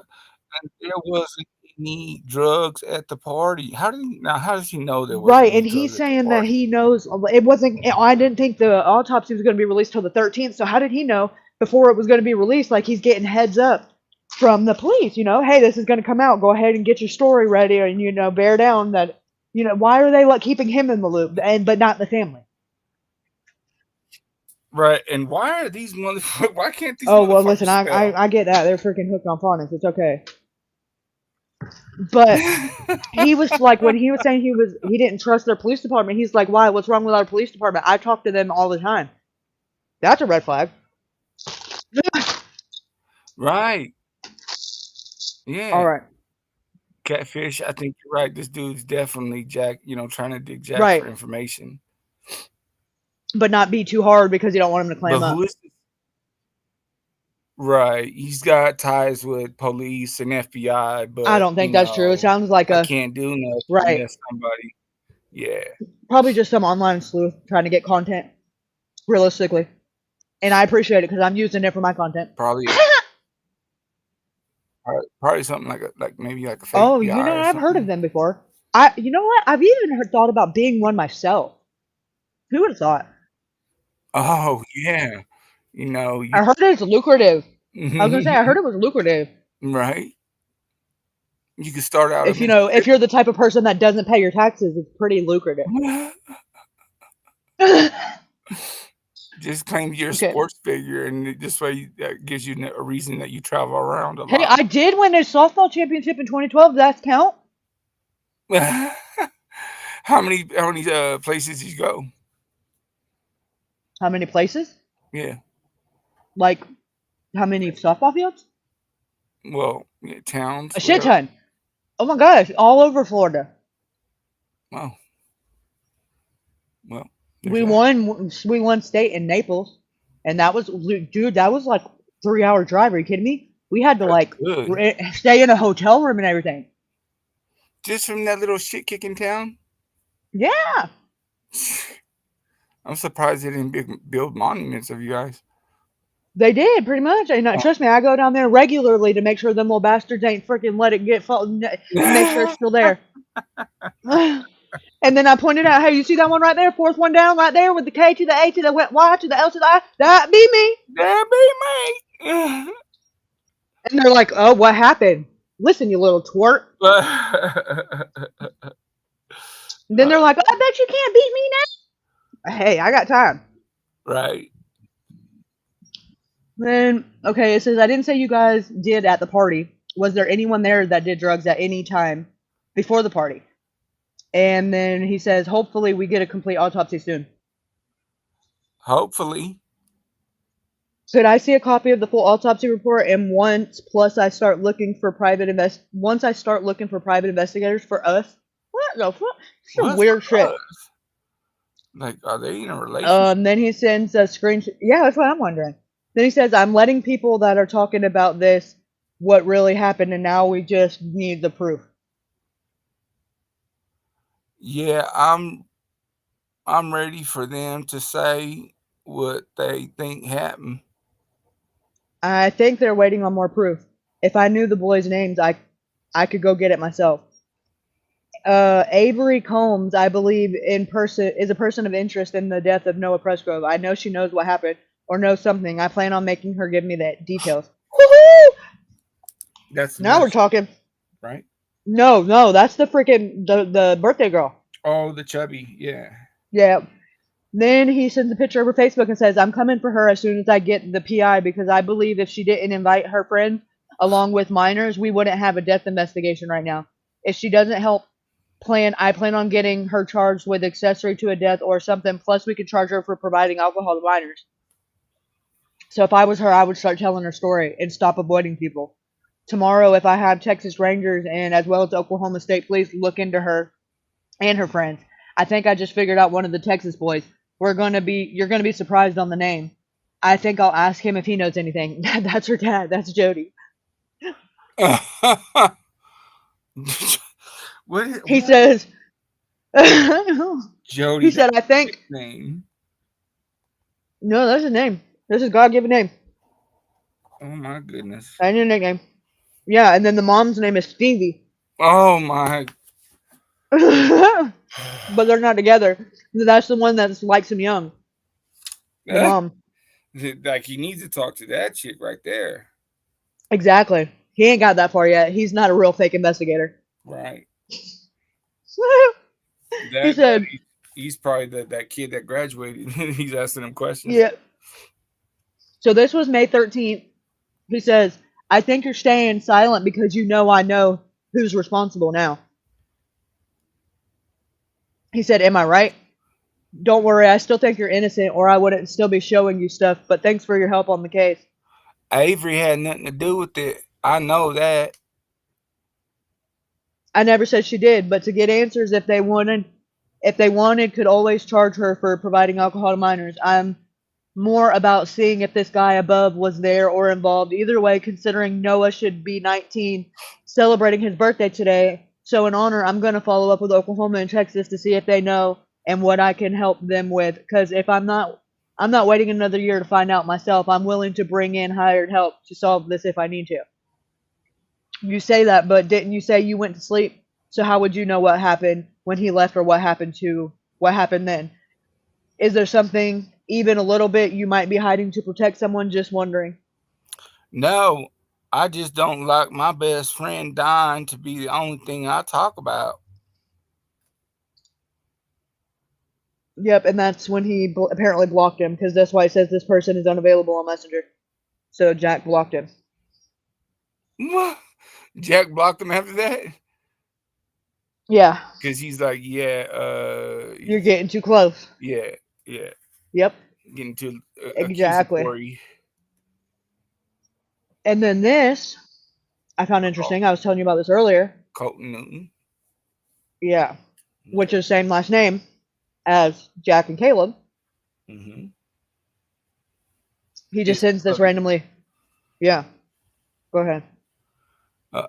And there wasn't any drugs at the party. How does he know there wasn't? Right, and he's saying that he knows it wasn't. I didn't think the autopsy was going to be released till the 13th. So how did he know before it was going to be released? Like he's getting heads up from the police. You know, hey, this is going to come out. Go ahead and get your story ready, and bear down that. Why are they keeping him in the loop but not the family? Right, and why are these motherfuckers? Why can't these? Oh well, listen, I get that they're freaking hooked on phonics. It's okay. But he was like, when he was saying he didn't trust their police department, he's like, why? What's wrong with our police department? I talk to them all the time. That's a red flag. Right. Yeah. All right. Catfish. I think you're right. This dude's definitely trying to dig Jack for information. But not be too hard because you don't want him to clam up. Right. He's got ties with police and FBI, but I don't think that's true. It sounds like I can't do nothing unless somebody. Yeah. Probably just some online sleuth trying to get content, realistically. And I appreciate it because I'm using it for my content. Probably something like maybe a fake. Oh, I've heard of them before. You know what? I've even thought about being one myself. Who would have thought? Oh yeah. I heard it's lucrative. I was gonna say I heard it was lucrative. Right. You can start out if you're the type of person that doesn't pay your taxes, it's pretty lucrative. Just claim you're a sports figure, and this way that gives you a reason that you travel around a lot. Hey, I did win a softball championship in 2012. Does that count? How many places did you go? How many places? Yeah. Like, how many softball fields? Well, towns. A shit ton. Oh my gosh, all over Florida. Wow. Well, we won state in Naples, and that was like 3-hour drive. Are you kidding me? We had to like good. stay in a hotel room and everything. Just from that little shit kicking town? Yeah. I'm surprised they didn't build monuments of you guys. They did pretty much. And trust me, I go down there regularly to make sure them little bastards ain't freaking let it get and make sure it's still there. And then I pointed out, hey, you see that one right there, fourth one down right there with the K to the A to the Y to the L to the I? That be me. That be me. And they're like, oh, what happened? Listen, you little twerp. Then they're like, I bet you can't beat me now. Hey, I got time. Right. Then, okay, it says, I didn't say you guys did at the party. Was there anyone there that did drugs at any time before the party? And then he says, hopefully we get a complete autopsy soon. Hopefully. Could I see a copy of the full autopsy report? And once I start looking for private investigators for us. What the fuck? Some weird shit. Like, are they in a relationship? Then he sends a screenshot. Yeah, that's what I'm wondering. Then he says, I'm letting people that are talking about this what really happened, and now we just need the proof. Yeah, I'm ready for them to say what they think happened. I think they're waiting on more proof. If I knew the boys' names, I could go get it myself. Avery Combs, I believe, is a person of interest in the death of Noah Presgrove. I know she knows what happened or knows something. I plan on making her give me the details. Woohoo! That's now we're talking. Right? No, that's the freaking the birthday girl. Oh, the chubby, yeah. Yeah. Then he sends a picture of her Facebook and says, I'm coming for her as soon as I get the PI because I believe if she didn't invite her friends along with minors, we wouldn't have a death investigation right now. If she doesn't help I plan on getting her charged with accessory to a death or something. Plus, we could charge her for providing alcohol to minors. So if I was her, I would start telling her story and stop avoiding people. Tomorrow, if I have Texas Rangers and as well as Oklahoma State Police look into her and her friends, I think I just figured out one of the Texas boys. You're gonna be surprised on the name. I think I'll ask him if he knows anything. That's her dad. That's Jody. He says. Jody. He said, I think. Name. No, that's his name. This is God-given name. Oh my goodness. I need a nickname. Yeah, and then the mom's name is Stevie. Oh my. But they're not together. That's the one that likes him young. The mom. Like he needs to talk to that chick right there. Exactly. He ain't got that far yet. He's not a real fake investigator. Right. He said he's probably that kid that graduated. He's asking him questions. Yeah. So this was May 13th. He says, I think you're staying silent because you know I know who's responsible now. He said, am I right? Don't worry, I still think you're innocent or I wouldn't still be showing you stuff, but thanks for your help on the case. Avery had nothing to do with it. I know that. I never said she did, but to get answers if they wanted, could always charge her for providing alcohol to minors. I'm more about seeing if this guy above was there or involved. Either way, considering Noah should be 19, celebrating his birthday today. So in honor, I'm going to follow up with Oklahoma and Texas to see if they know and what I can help them with. Because if I'm not waiting another year to find out myself. I'm willing to bring in hired help to solve this if I need to. You say that, but didn't you say you went to sleep? So how would you know what happened when he left or what happened then? Is there something, even a little bit, you might be hiding to protect someone? Just wondering. No, I just don't like my best friend dying to be the only thing I talk about. Yep, and that's when he apparently blocked him, because that's why it says this person is unavailable on Messenger. So Jack blocked him. What? Jack blocked him after that? Yeah. Because he's like, yeah, you're getting too close. Yeah. Yep. Getting too exactly. And then this, I found interesting. I was telling you about this earlier. Colton Newton. Yeah. Which is the same last name as Jack and Caleb. Mm-hmm. He just sends this randomly. Yeah. Go ahead.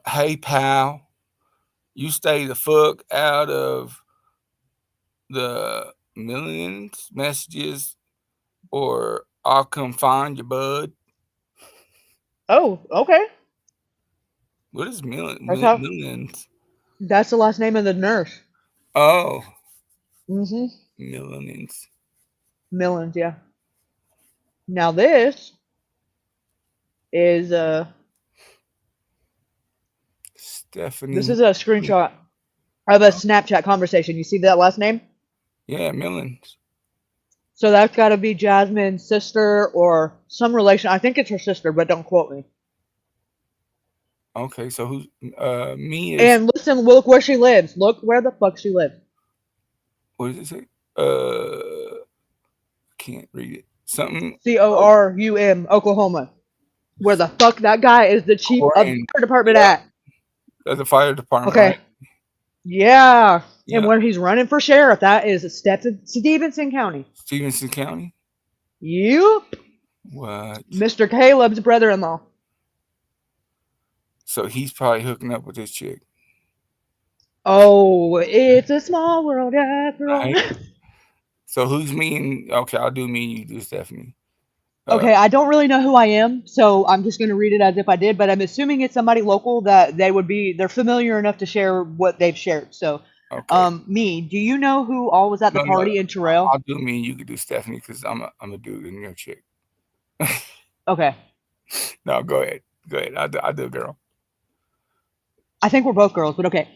Hey, pal, you stay the fuck out of the millions messages or I'll come find you, bud. Oh, okay. What is millions? That's the last name of the nurse. Oh. Mm-hmm. Millions. Millens, yeah. Now this is Stephanie. This is a screenshot of a Snapchat conversation. You see that last name? Yeah, Millens. So that's got to be Jasmine's sister or some relation. I think it's her sister, but don't quote me. Okay, so who's me is. And listen, look where she lives. Look where the fuck she lives. What does it say? Can't read it. Something. Corum, Oklahoma. Where the fuck that guy is the chief of the fire department at? That's the fire department, Okay. right? Yeah. Yeah. And where he's running for sheriff, that is Stevenson County. Stevenson County? Yep. What? Mr. Caleb's brother-in-law. So he's probably hooking up with this chick. Oh, it's a small world after all. Right? So who's me and okay, I'll do me and you do Stephanie. Okay, I don't really know who I am, so I'm just going to read it as if I did, but I'm assuming it's somebody local that they're familiar enough to share what they've shared. So, me, do you know who all was at the party in Terrell? I'll do me and you could do Stephanie because I'm a dude and you're a chick. Okay. No, go ahead. Go ahead. I'll do a girl. I think we're both girls, but okay.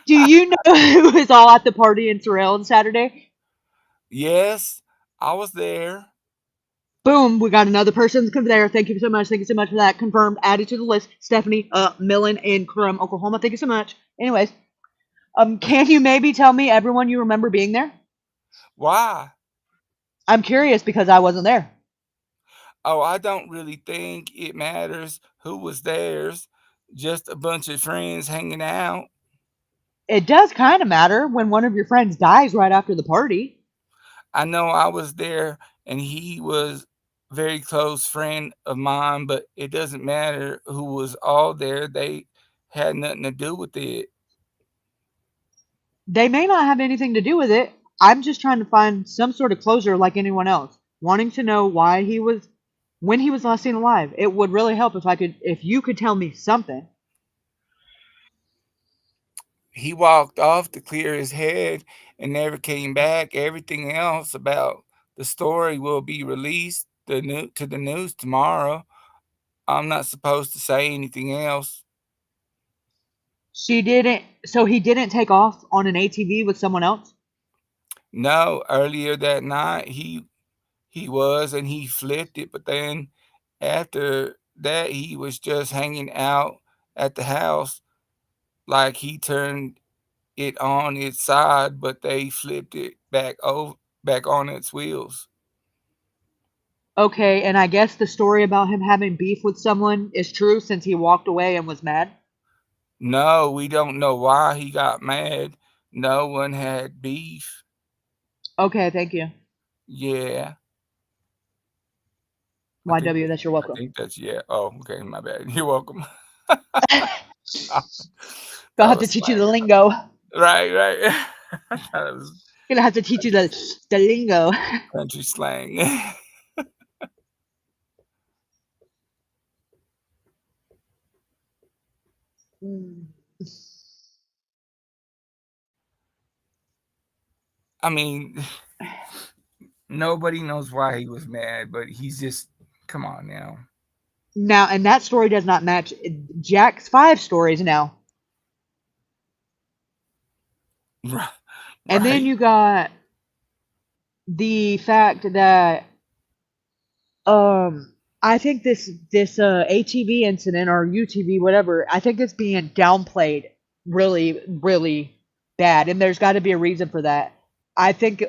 Do you know who was all at the party in Terrell on Saturday? Yes, I was there. Boom, we got another person there. Thank you so much. Thank you so much for that. Confirmed, added to the list. Stephanie Millen in Corum, Oklahoma. Thank you so much. Anyways, can you maybe tell me everyone you remember being there? Why? I'm curious because I wasn't there. Oh, I don't really think it matters who was theirs. Just a bunch of friends hanging out. It does kind of matter when one of your friends dies right after the party. I know I was there and he was a very close friend of mine, but it doesn't matter who was all there. They had nothing to do with it. They may not have anything to do with it. I'm just trying to find some sort of closure like anyone else. Wanting to know when he was last seen alive. It would really help if you could tell me something. He walked off to clear his head and never came back. Everything else about the story will be released to the news tomorrow. I'm not supposed to say anything else. So he didn't take off on an ATV with someone else? No, earlier that night he was and he flipped it, but then after that he was just hanging out at the house like he turned it on its side, but they flipped it back on its wheels. Okay, and I guess the story about him having beef with someone is true since he walked away and was mad? No, we don't know why he got mad. No one had beef. Okay, thank you. Yeah. YW, that's your welcome. I think that's, yeah. Oh, okay, my bad. You're welcome. Gonna have to teach you the lingo. Right. Gonna have to teach you the lingo. Country slang. I mean, nobody knows why he was mad, but he's just, come on now. Now, and that story does not match Jack's 5 stories now. Right. And then you got the fact that I think this ATV incident or UTV, whatever, I think it's being downplayed really, really bad. And there's got to be a reason for that. I think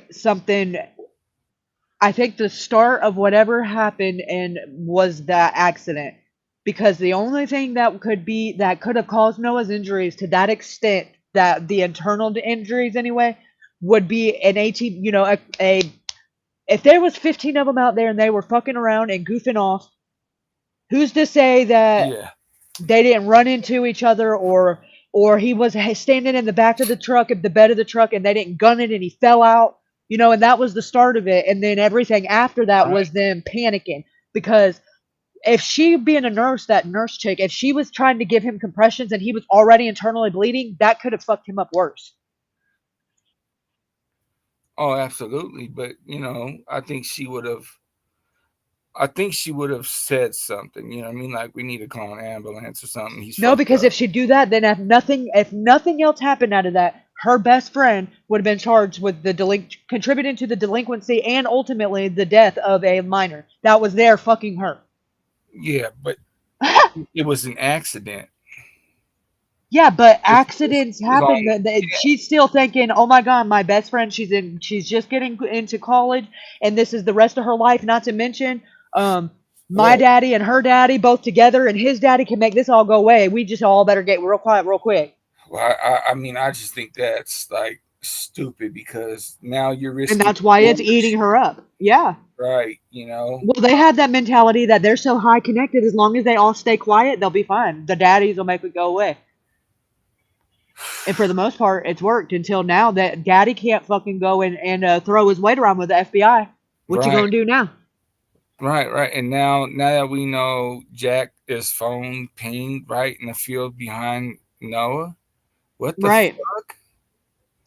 the start of whatever happened was that accident. Because the only thing that could have caused Noah's injuries to that extent, that the internal injuries anyway, would be an ATV, if there was 15 of them out there and they were fucking around and goofing off, Who's to say that Yeah. they didn't run into each other, or he was standing in the back of the truck, at the bed of the truck, and they didn't gun it and he fell out, and that was the start of it. And then everything after that Right. was them panicking, because if she, being a nurse, that nurse chick, if she was trying to give him compressions and he was already internally bleeding, that could have fucked him up worse. Oh, absolutely. But I think she would have said something. You know what I mean? Like, we need to call an ambulance or something. He's No, fucked because up. if she do that, then if nothing else happened out of that, her best friend would have been charged with contributing to the delinquency and ultimately the death of a minor that was there fucking her. Yeah, but it was an accident. Yeah, but accidents It's happen. like, She's still thinking, "Oh my God, my best friend. She's just getting into college, and this is the rest of her life." Not to mention, my Well- daddy and her daddy both together, and his daddy can make this all go away. We just all better get real quiet, real quick. Well, I mean, I just think that's like stupid, because now you're risking. And that's why it's eating her up. Yeah. Right. Well, they had that mentality that they're so high connected. As long as they all stay quiet, they'll be fine. The daddies will make it go away. And for the most part, it's worked until now that daddy can't fucking go and throw his weight around with the FBI. What you Right. gonna do now? Right. And now that we know Jack is phone pinged right in the field behind Noah, what the Right. fuck?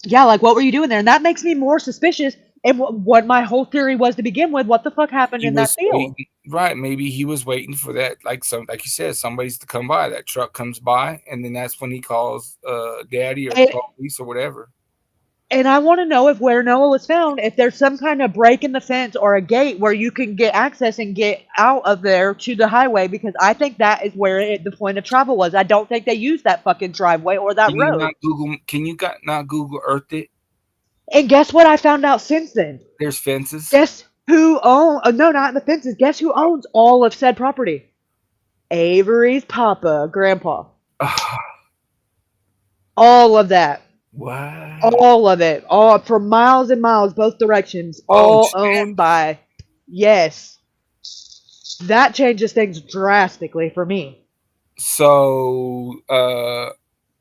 Yeah, like what were you doing there? And that makes me more suspicious. And what my whole theory was to begin with, what the fuck happened He in that was field? waiting, right? Maybe he was waiting for that, like you said, somebody's to come by. That truck comes by, and then that's when he calls daddy or And, police or whatever. and I want to know if where Noah was found, if there's some kind of break in the fence or a gate where you can get access and get out of there to the highway, because I think that is where the point of travel was. I don't think they used that fucking driveway or that road. Can you not Google Earth it? And guess what I found out since then? There's fences. Guess who owns? No, not the fences. Guess who owns all of said property? Avery's grandpa. All of that. What? All of it. All for miles and miles, both directions. All owned by. Yes. That changes things drastically for me. So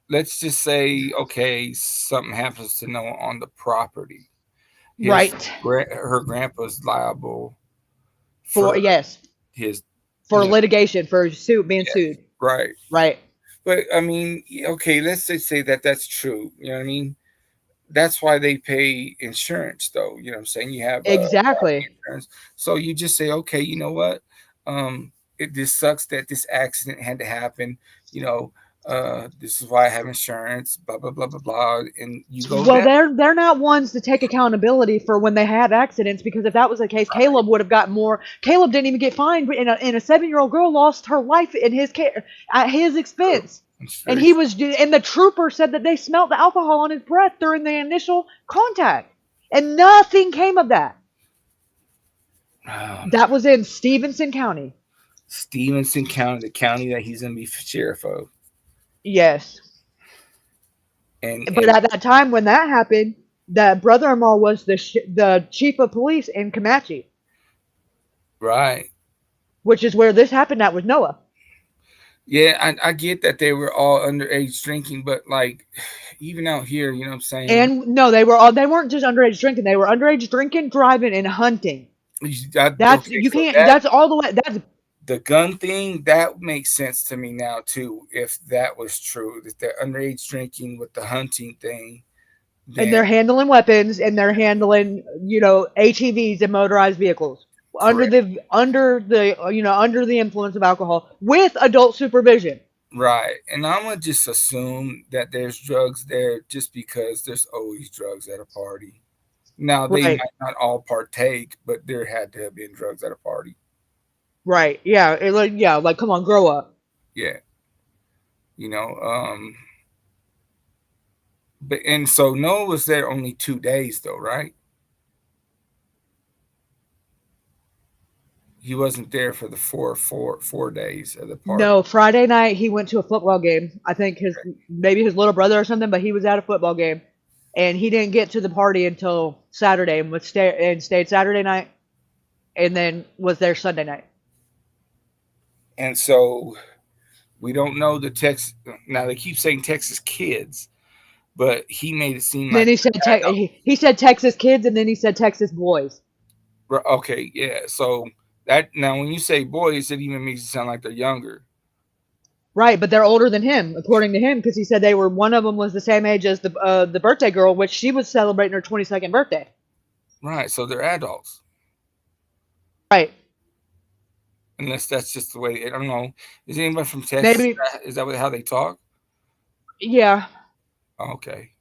let's just say, okay, something happens to Noah on the property. Right. Her grandpa's liable For litigation, for being sued. Right. Right. But I mean, okay, let's just say that that's true. You know what I mean? That's why they pay insurance, though. You know what I'm saying? You have exactly insurance. So you just say, okay, you know what? This sucks that this accident had to happen. This is why I have insurance. Blah blah blah blah blah. And you go. Well, they're not ones to take accountability for when they have accidents, because if that was the case, Caleb would have got more. Caleb didn't even get fined, and a 7-year-old girl lost her life in his care at his expense. And he was, and the trooper said that they smelled the alcohol on his breath during the initial contact, and nothing came of that. That was in Stevenson County. Stevenson County, the county that he's going to be sheriff of. Yes. But at that time when that happened, the brother-in-law was the chief of police in Comanche. Right. Which is where this happened at with Noah. Yeah, I get that they were all underage drinking, but like even out here, you know what I'm saying? And no, they weren't just underage drinking. They were underage drinking, driving, and hunting. That's all the way. That's the gun thing. That makes sense to me now too. If that was true, that they're underage drinking with the hunting thing, and they're handling weapons, and they're handling ATVs and motorized vehicles. Correct. under the influence of alcohol with adult supervision. Right. And I'm gonna just assume that there's drugs there just because there's always drugs at a party. Now they might not all partake, but there had to have been drugs at a party. Right. Yeah. Like come on, grow up. Yeah. But and so Noah was there only 2 days though, right? He wasn't there for the four days of the party. No, Friday night he went to a football game. I think maybe his little brother or something, but he was at a football game, and he didn't get to the party until Saturday, and stayed Saturday night, and then was there Sunday night. And so we don't know the Texas. Now they keep saying Texas kids, but he made it seem And then like he said Texas kids, and then he said Texas boys. okay, yeah. So that now when you say boys, it even makes it sound like they're younger. Right, but they're older than him, according to him, because he said they were. One of them was the same age as the birthday girl, which she was celebrating her 22nd birthday. Right, so they're adults. Right. Unless that's just the way. I don't know. Is anybody from Texas? Maybe. Is that how they talk? Yeah. Okay.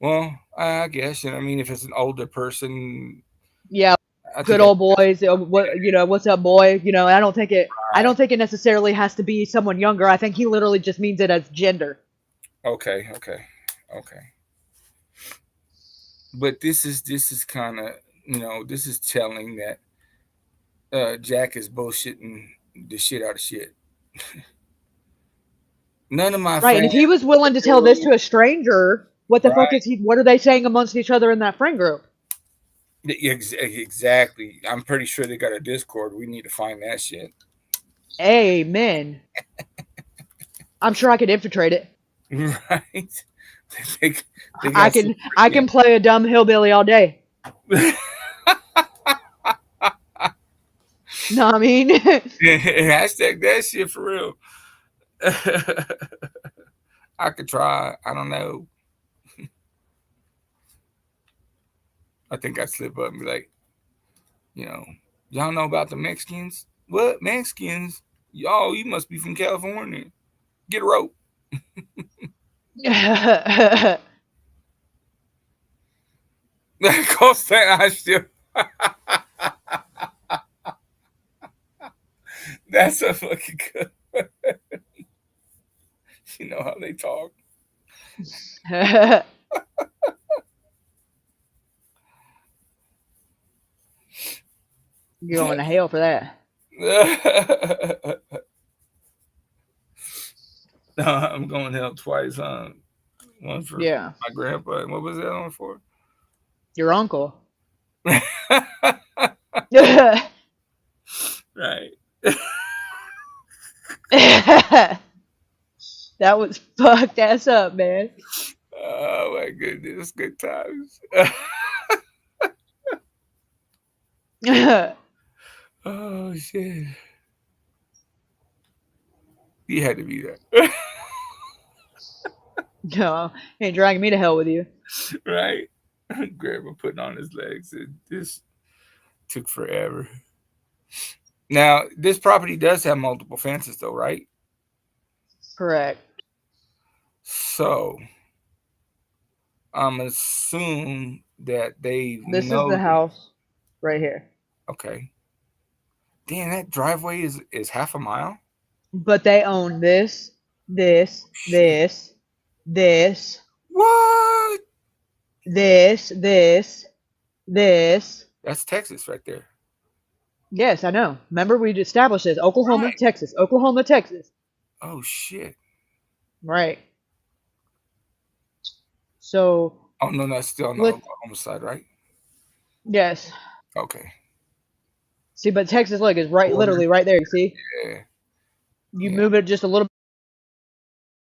Well, I guess I mean if it's an older person. Yeah. Good old boys. What's up, boy? I don't think it. I don't think it necessarily has to be someone younger. I think he literally just means it as gender. Okay. But this is kind of this is telling that Jack is bullshitting the shit out of shit. None of my right, and if he was willing to tell this to a stranger, what the fuck is he? What are they saying amongst each other in that friend group? Exactly. I'm pretty sure they got a Discord. We need to find that shit. Amen. I'm sure I could infiltrate it. Right. I can play a dumb hillbilly all day. No, I mean hashtag that shit for real. I could try. I don't know. I think I'd slip up and be like, y'all know about the Mexicans? What Mexicans? Y'all, you must be from California. Get a rope. Costa, I still. That's a fucking good. You know how they talk. You're going to hell for that. No, I'm going to hell twice. One for my grandpa. And what was that one for? Your uncle. Right. That was fucked ass up, man. Oh my goodness, good times. Oh shit. You had to be there. No, he ain't dragging me to hell with you. Right. Grandma putting on his legs. This took forever. Now, this property does have multiple fences though, right? Correct. So I'm assuming that they This is the house right here. Okay. Damn, that driveway is half a mile? But they own this. What? This. That's Texas right there. Yes, I know. Remember, we established this. Oklahoma, Texas. Oklahoma, Texas. Oh, shit. Right. So. Oh, no, that's still on the Oklahoma side, right? Yes. Okay. See, but Texas, look, is literally right there, you see? Yeah. You move it just a little bit.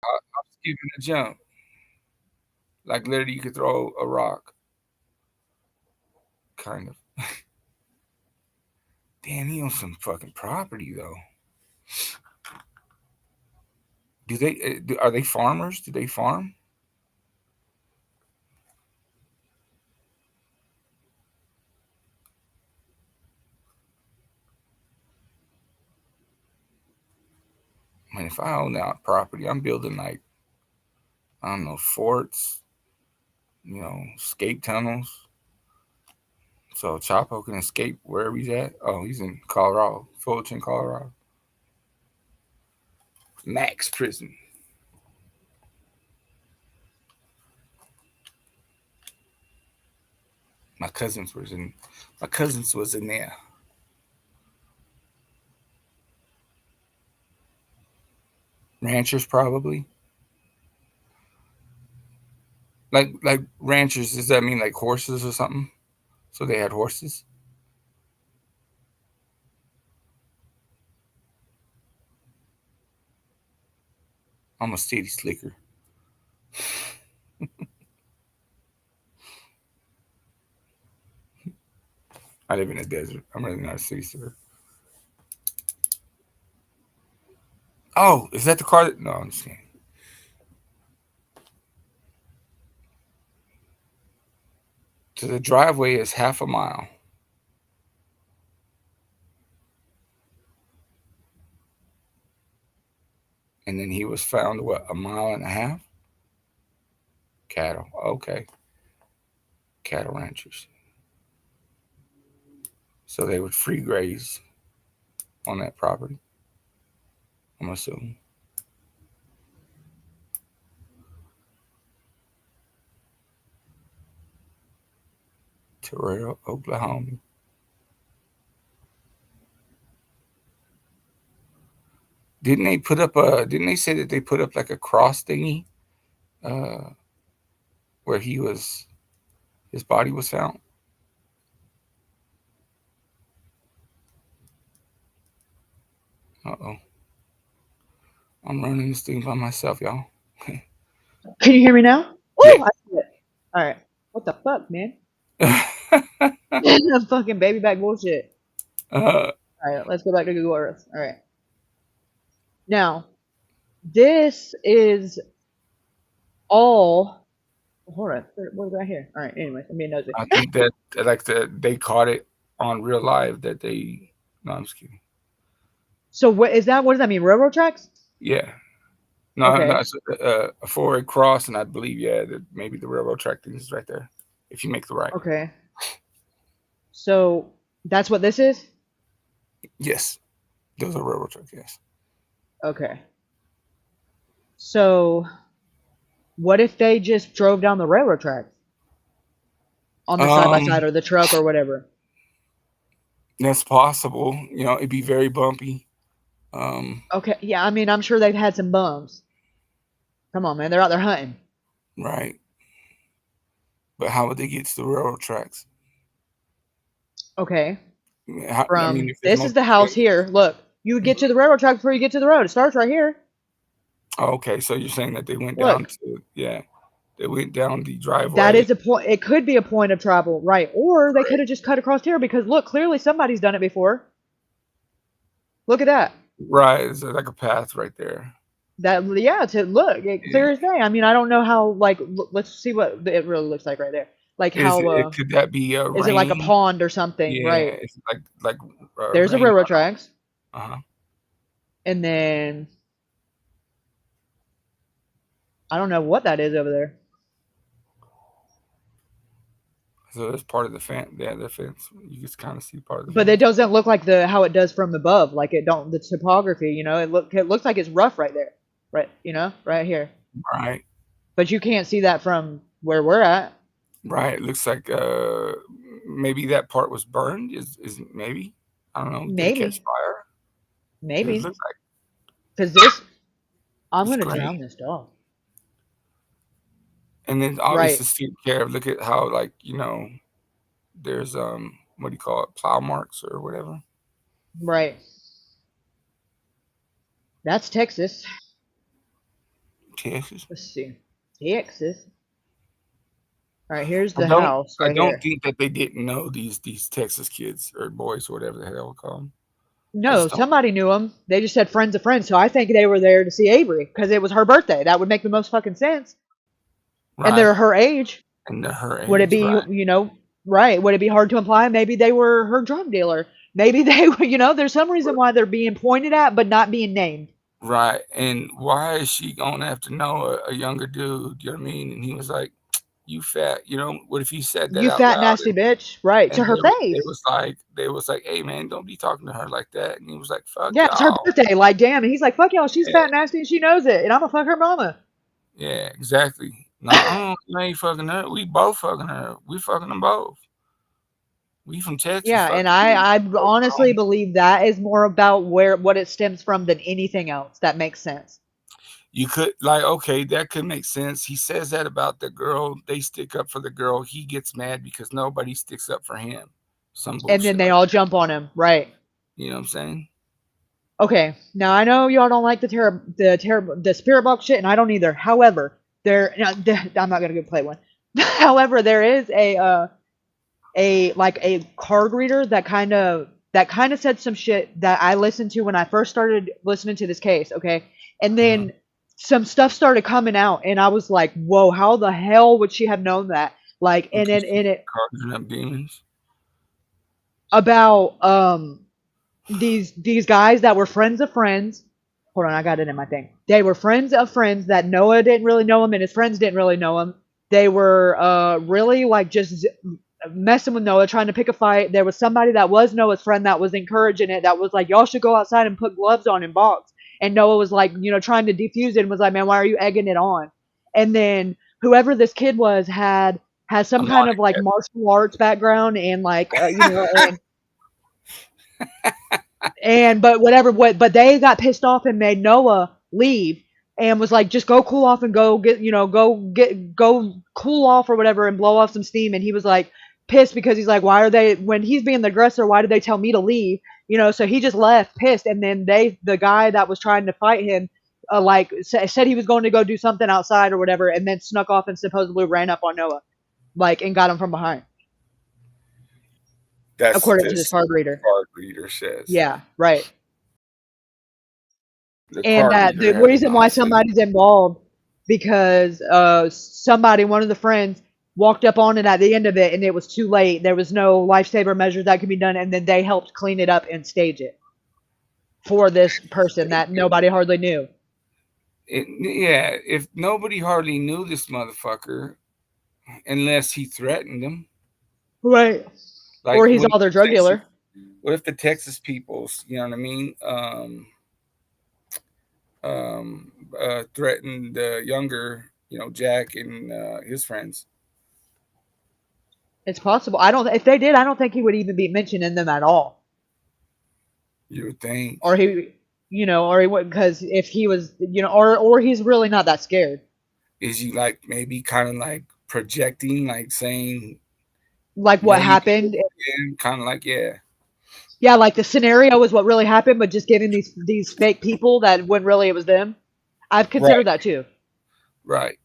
I was giving a jump. Like, literally, you could throw a rock. Kind of. Damn, he owns some fucking property, though. Are they farmers? Do they farm? I mean, if I own that property, I'm building like, I don't know, forts, escape tunnels. So Chapo can escape wherever he's at. Oh, he's in Colorado, Fulton, Colorado. Max prison. My cousins was in there. Ranchers probably. Like ranchers, does that mean like horses or something? So they had horses? I'm a city slicker. I live in the desert. I'm really not a city slicker. Oh, is that the car? No, I'm just kidding. So the driveway is half a mile. And then he was found, what, a mile and a half? Cattle. Okay. Cattle ranchers. So they would free graze on that property, I'm assuming. Terrell, Oklahoma. Didn't they say that they put up like a cross thingy where his body was found? Uh-oh. I'm running this thing by myself, y'all. Can you hear me now? Oh, yeah. I see it. All right. What the fuck, man? That's fucking baby back bullshit. All right, let's go back to Google Earth. All right. Now, this is all. Hold on. What's right here? All right. Anyway, let me nosy. I think that they caught it on real live that they. No, I'm just kidding. So what is that? What does that mean? Railroad tracks? Yeah. No, okay. No, it's a four-way cross, and I believe that maybe the railroad track thing is right there. If you make the right. Okay. So that's what this is? Yes. Those are railroad tracks, yes. Okay. So what if they just drove down the railroad tracks? On the side-by-side or the truck or whatever? That's possible. It'd be very bumpy. Okay. Yeah, I mean, I'm sure they've had some bums. Come on, man. They're out there hunting. Right. But how would they get to the railroad tracks? Okay. This is the house here. Look, you would get to the railroad track before you get to the road. It starts right here. Oh, okay, so you're saying that they went down they went down the driveway. That is a point. It could be a point of travel, right? Or they could have just cut across here because look, clearly somebody's done it before. Look at that. Right, it's like a path right there. Clear as day. I mean, I don't know how. Like, let's see what it really looks like right there. Like how could that be is it like a pond or something? Yeah, right. It's like there's a railroad tracks. And then I don't know what that is over there. So that's part of the fence. Yeah, the fence. You just kind of see part of the. But fence. It doesn't look like how it does from above. Like the topography. It looks like it's rough right there. Right. Right here. Right. But you can't see that from where we're at. Right. It looks like maybe that part was burned. Is maybe? I don't know. Maybe. Did it catch fire? Maybe. It looks like. Because this, I'm gonna drown this dog. And then obviously take care of. Look at how there's what do you call it? Plow marks or whatever. Right. That's Texas. Texas. Let's see. Texas. All right, here's the house. I don't think that they didn't know these Texas kids or boys or whatever the hell we call them. No, somebody knew them. They just said friends of friends. So I think they were there to see Avery because it was her birthday. That would make the most fucking sense. Right. And they're her age. And they're her age. Would it be, right? Would it be hard to imply maybe they were her drug dealer? Maybe they were, there's some reason why they're being pointed at but not being named. Right. And why is she going to have to know a younger dude? You know what I mean? And he was like, you fat, what if he said that? You fat, nasty bitch. Right. To her face. They was like, hey, man, don't be talking to her like that. And he was like, fuck yeah, y'all. It's her birthday. Like, damn. And he's like, fuck y'all. She's fat, nasty, and she knows it. And I'm going to fuck her mama. Yeah, exactly. No, you ain't fucking her. We both fucking her. We fucking them both. We from Texas. Yeah, and I honestly believe that is more about what it stems from than anything else. That makes sense. You could okay, that could make sense. He says that about the girl. They stick up for the girl. He gets mad because nobody sticks up for him. Some bullshit. And then they all jump on him, right? You know what I'm saying? Okay, now I know y'all don't like the spirit box shit, and I don't either. However, I'm not gonna go play one. However, there is a card reader that kind of said some shit that I listened to when I first started listening to this case. Okay, and then some stuff started coming out, and I was like, whoa, how the hell would she have known that? Like, and then in it Cards up demons. about these guys that were friends of friends. Hold on, I got it in my thing. They were friends of friends that Noah didn't really know him, and his friends didn't really know him. They were really like just messing with Noah, trying to pick a fight. There was somebody that was Noah's friend that was encouraging it, that was like, y'all should go outside and put gloves on and box. And Noah was like, trying to defuse it and was like, man, why are you egging it on? And then whoever this kid was has some kind of like martial arts background and like but they got pissed off and made Noah leave and was like, just go cool off and go cool off or whatever and blow off some steam. And he was like pissed because he's like, why are they, when he's being the aggressor, why did they tell me to leave? So he just left pissed. And then the guy that was trying to fight him, said he was going to go do something outside or whatever, and then snuck off and supposedly ran up on Noah, and got him from behind. That's according to this card reader. Card reader says. Yeah, right. And the reason why somebody's involved, because one of the friends walked up on it at the end of it and it was too late. There was no lifesaver measures that could be done, and then they helped clean it up and stage it for this person that nobody hardly knew. If nobody hardly knew this motherfucker, unless he threatened them. Right. Or he's all their drug dealer. What if the Texas peoples, you know what I mean, threatened the younger, Jack and his friends? It's possible. If they did, I don't think he would even be mentioning them at all. You would think. Or he would, because if he was, or he's really not that scared. Is he like maybe kind of like projecting, like saying, like what happened? Kind of like, yeah, like the scenario was what really happened, but just giving these fake people that when really it was them. I've considered that too. Right.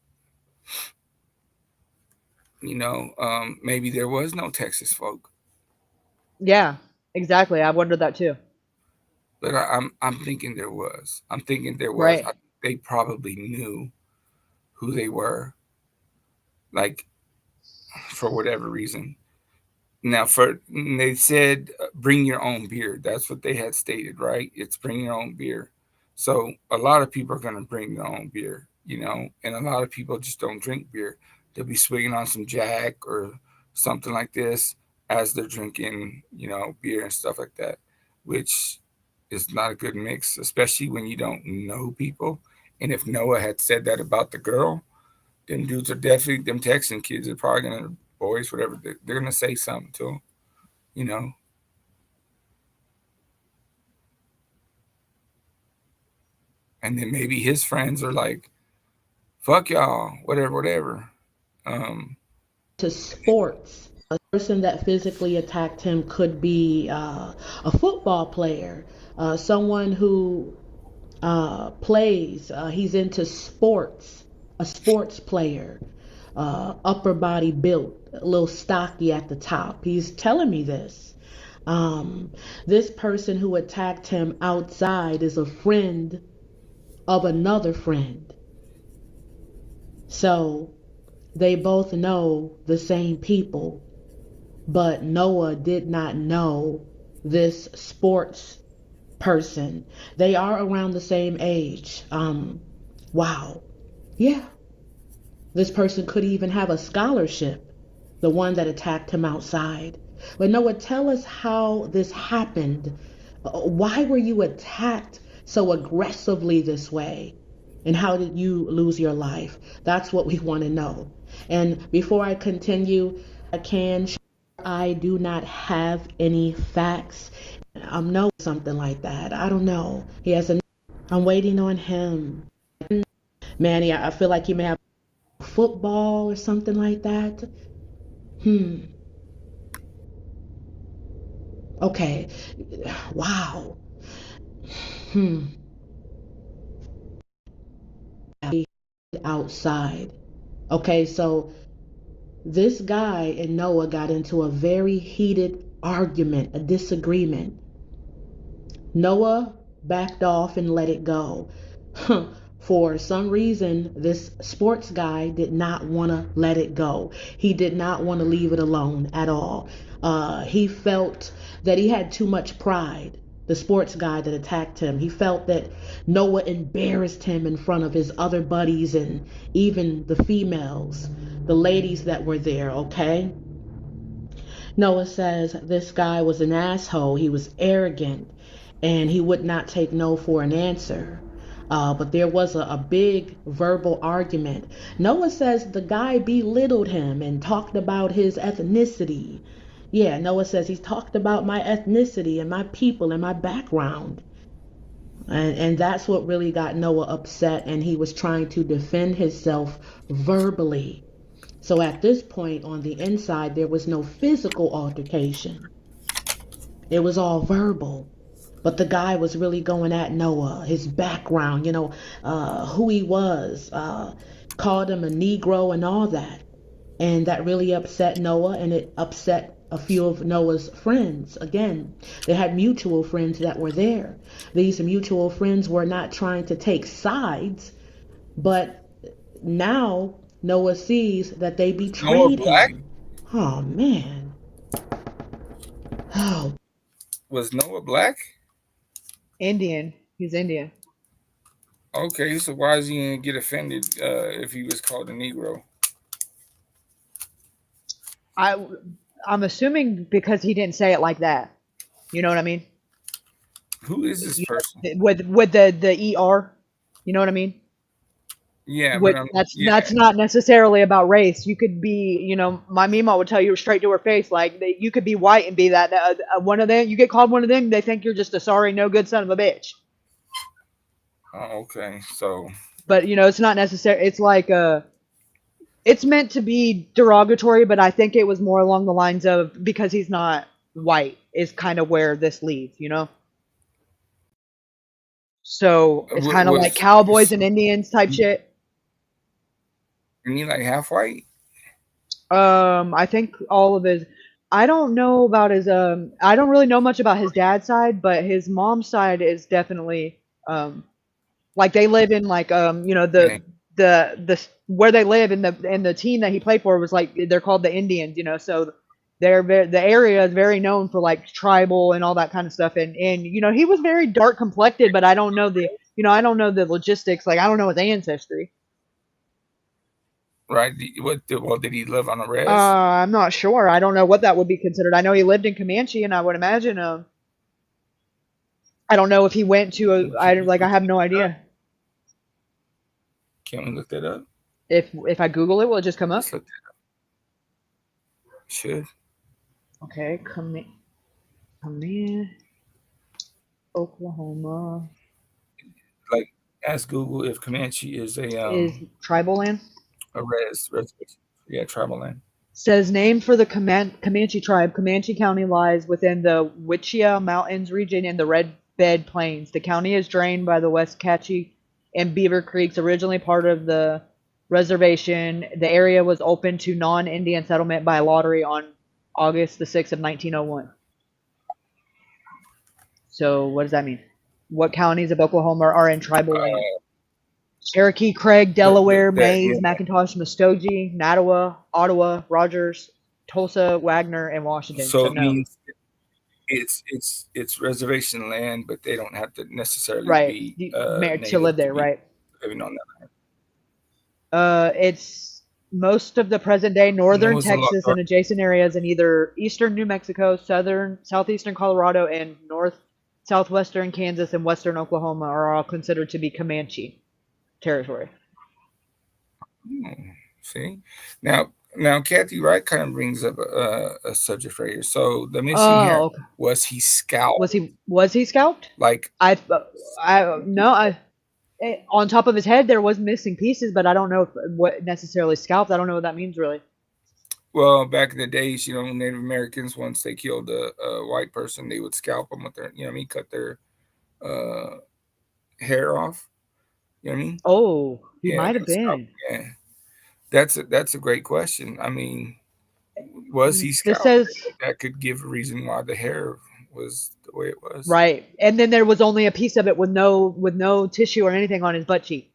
Maybe there was no Texas folk. Yeah, exactly. I wondered that too. But I'm thinking there was. Right. They probably knew who they were, like, for whatever reason. Now, they said, bring your own beer. That's what they had stated, right? It's bring your own beer. So a lot of people are going to bring their own beer, and a lot of people just don't drink beer. They'll be swinging on some Jack or something like this as they're drinking, beer and stuff like that, which is not a good mix, especially when you don't know people. And if Noah had said that about the girl, them dudes are definitely, them Texan kids are probably going to, boys, whatever, they're going to say something to him, And then maybe his friends are like, fuck y'all, whatever. To sports. A person that physically attacked him could be a football player, someone who plays, he's into sports, a sports player, upper body built, a little stocky at the top. He's telling me this. This person who attacked him outside is a friend of another friend. So they both know the same people, but Noah did not know this sports person. They are around the same age. Wow. Yeah. This person could even have a scholarship, the one that attacked him outside. But Noah, tell us how this happened. Why were you attacked so aggressively this way? And how did you lose your life? That's what we want to know. And before I continue, I do not have any facts. Know something like that. I don't know. I'm waiting on him. Manny, I feel like you may have football or something like that. Okay. Wow. Outside. Okay, so this guy and Noah got into a very heated argument, a disagreement. Noah backed off and let it go. For some reason, this sports guy did not want to let it go. He did not want to leave it alone at all. He felt that he had too much pride. The sports guy that attacked him, he felt that Noah embarrassed him in front of his other buddies and even the females, the ladies that were there, okay? Noah says this guy was an asshole. He was arrogant and he would not take no for an answer. But there was a big verbal argument. Noah says the guy belittled him and talked about his ethnicity. Yeah, Noah says he's talked about my ethnicity and my people and my background. And that's what really got Noah upset, and he was trying to defend himself verbally. So at this point on the inside, there was no physical altercation. It was all verbal. But the guy was really going at Noah, his background, who he was, called him a Negro and all that. And that really upset Noah, and it upset a few of Noah's friends. Again, they had mutual friends that were there. These mutual friends were not trying to take sides, but now Noah sees that they betrayed him. Oh, man. Oh. Was Noah black? Indian. He's Indian. Okay, so why is he gonna get offended if he was called a Negro? I'm assuming because he didn't say it like that. You know what I mean? Who is this person? With the ER. You know what I mean? Yeah, but that's not necessarily about race. You could be, my Mima would tell you straight to her face, like you could be white and be that one of them. You get called one of them, they think you're just a sorry, no good son of a bitch. Oh, okay, so. But it's not necessary. It's like it's meant to be derogatory, but I think it was more along the lines of because he's not white is kind of where this leads, So it's kind of like cowboys and Indians type shit. Isn't he like half white? I think all of his. I don't know about his. I don't really know much about his dad's side, but his mom's side is definitely. Like they live in like the where they live and the team that he played for was like they're called the Indians, So the area is very known for like tribal and all that kind of stuff, and he was very dark complected, but I don't know I don't know the logistics. Like I don't know his ancestry. Right. Did he live on a res? I'm not sure. I don't know what that would be considered. I know he lived in Comanche, and I would imagine. I don't know if he went to I have no idea. Can we look that up? If I Google it, will it just come up? Should. Okay, Comanche, Oklahoma. Like, ask Google if Comanche is is tribal land. A reservation. Yeah, tribal land. Says named for the Comanche tribe. Comanche County lies within the Wichita Mountains region in the Red Bed Plains. The county is drained by the Westcatchee and Beaver Creeks, originally part of the reservation. The area was open to non-Indian settlement by lottery on August the 6th of 1901. So what does that mean? What counties of Oklahoma are in tribal land? Cherokee, Craig, Delaware, Mays, McIntosh, Muskogee, Nattawa, Ottawa, Rogers, Tulsa, Wagner, and Washington. So it means it's reservation land, but they don't have to necessarily be to live there, right? Living on that land. It's most of the present-day northern Texas and adjacent areas in either eastern New Mexico, southeastern Colorado, and southwestern Kansas and western Oklahoma are all considered to be Comanche territory. See, now Kathy Wright kind of brings up a subject right here. So the missing hair, okay. Was he scalped? Was he scalped? Like on top of his head there was missing pieces, but I don't know what necessarily scalped. I don't know what that means really. Well, back in the days, Native Americans, once they killed a white person, they would scalp them with their, cut their hair off. You know what I mean? Oh, he Yeah, might have been. yeah. That's a great question. I mean, was he This scalped? says That could give a reason why the hair was the way it was. right, and then there was only a piece of it with no tissue or anything on his butt cheek.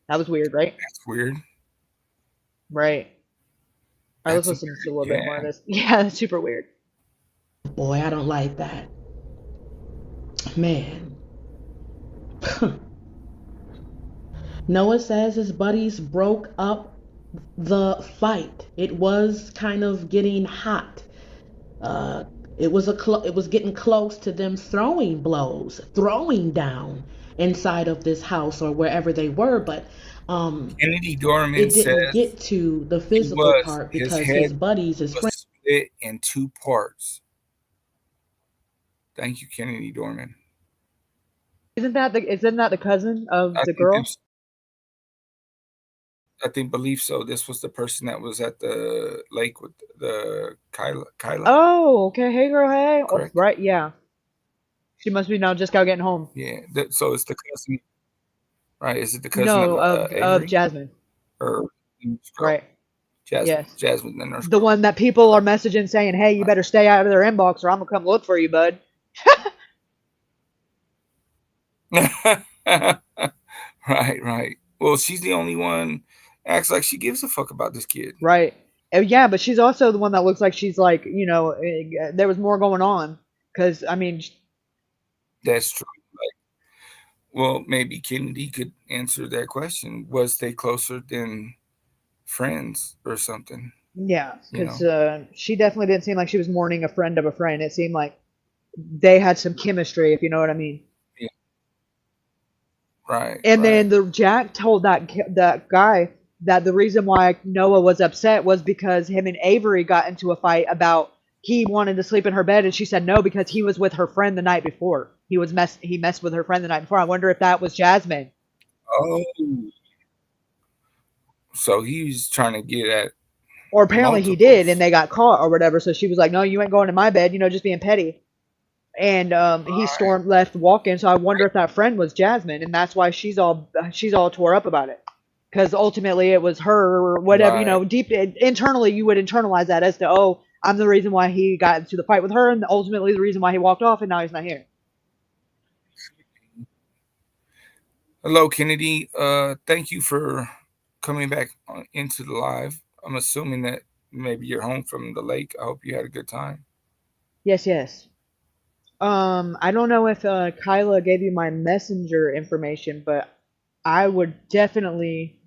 That was weird, right? That's weird. Right. All right, let's That's listen to a little bit more of yeah. this. Yeah, that's super weird. Boy, I don't like that. Man. Noah says his buddies broke up the fight. It was kind of getting hot. It was getting close to them throwing blows, throwing down inside of this house or wherever they were, but Kennedy Dorman it says didn't get to the physical part his because head his buddies, his was friends. split in 2 parts. Thank you, Kennedy Dorman. Isn't that the cousin of I the think girl? believe so. This was the person that was at the lake with the Kyla. Oh, okay. Hey, girl. Hey. Oh, Correct. right. Yeah. She must be now just got getting home. Yeah. So it's the cousin, right? Is it the cousin No, of of Avery? Jasmine. Or Right. Jasmine. Yes. Jasmine, the nurse. The one that people are messaging saying, "Hey, you better stay out of their inbox, or I'm gonna come look for you, bud." Right. Well, she's the only one acts like she gives a fuck about this kid. Right. Oh, yeah, but she's also the one that looks like she's like, there was more going on. Because I mean, That's true. Well, maybe Kennedy could answer that question. Was they closer than friends or something? yeah, You because she definitely didn't seem like she was mourning a friend of a friend. It seemed like they had some chemistry, if you know what I mean. Yeah. Right. And then Jack told that guy that the reason why Noah was upset was because him and Avery got into a fight about he wanted to sleep in her bed, and she said no because he was with her friend the night before. He messed with her friend the night before. I wonder if that was Jasmine. Oh. So he was trying to get at. Or apparently he did, and they got caught or whatever. So she was like, "No, you ain't going in my bed," just being petty. And he stormed left walking. So I wonder if that friend was Jasmine, and that's why she's all tore up about it. Because ultimately it was her or whatever. Right. Deep internally you would internalize that as to, oh, I'm the reason why he got into the fight with her, and ultimately the reason why he walked off, and now he's not here. Hello, Kennedy. Thank you for coming back into the live. I'm assuming that maybe you're home from the lake. I hope you had a good time. Yes. I don't know if Kyla gave you my messenger information, but I would definitely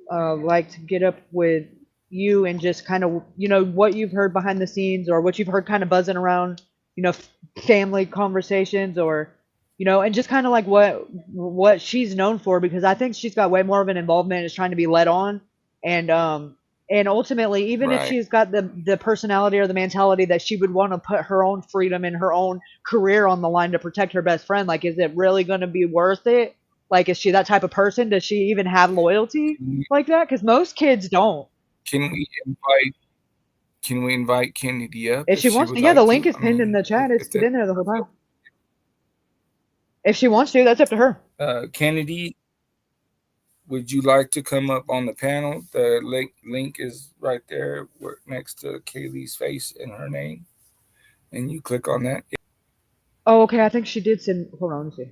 like to get up with you and just kind of, what you've heard behind the scenes or what you've heard kind of buzzing around, family conversations or, and just kind of like what she's known for, because I think she's got way more of an involvement is trying to be led on. And ultimately, even if Right. she's got the personality or the mentality that she would want to put her own freedom and her own career on the line to protect her best friend, like, is it really going to be worth it? Like, is she that type of person? Does she even have loyalty like that? Because most kids don't. Can we invite Kennedy up? If she wants to, yeah, the link is pinned in the chat. It's been in there the whole time. If she wants to, that's up to her. Kennedy, would you like to come up on the panel? The link is right there next to Kaylee's face and her name. And you click on that. Oh, okay. I think she did send. Hold on, let me see.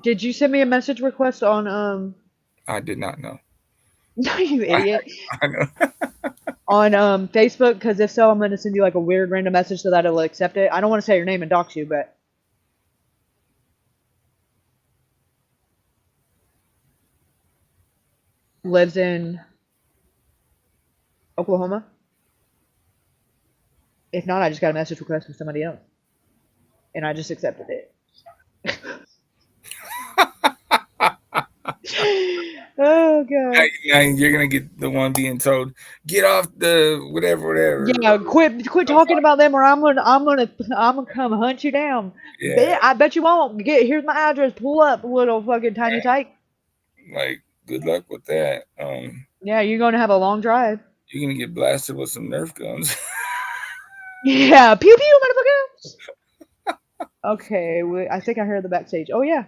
Did you send me a message request on I did not know. No, you idiot. I know. On Facebook? Because if so, I'm going to send you like a weird random message so that it'll accept it. I don't want to say your name and dox you, but lives in Oklahoma. If not, I just got a message request from somebody else, and I just accepted it. Oh god! Now you're gonna get the one being told, "Get off the whatever." Yeah, quit talking about them, or I'm gonna come hunt you down. Yeah. I bet you won't. Here's my address. Pull up, little fucking tiny tyke. Like, good luck with that. Yeah, you're gonna have a long drive. You're gonna get blasted with some Nerf guns. Yeah, pew pew, motherfucker. Okay, I think I heard the backstage. Oh yeah.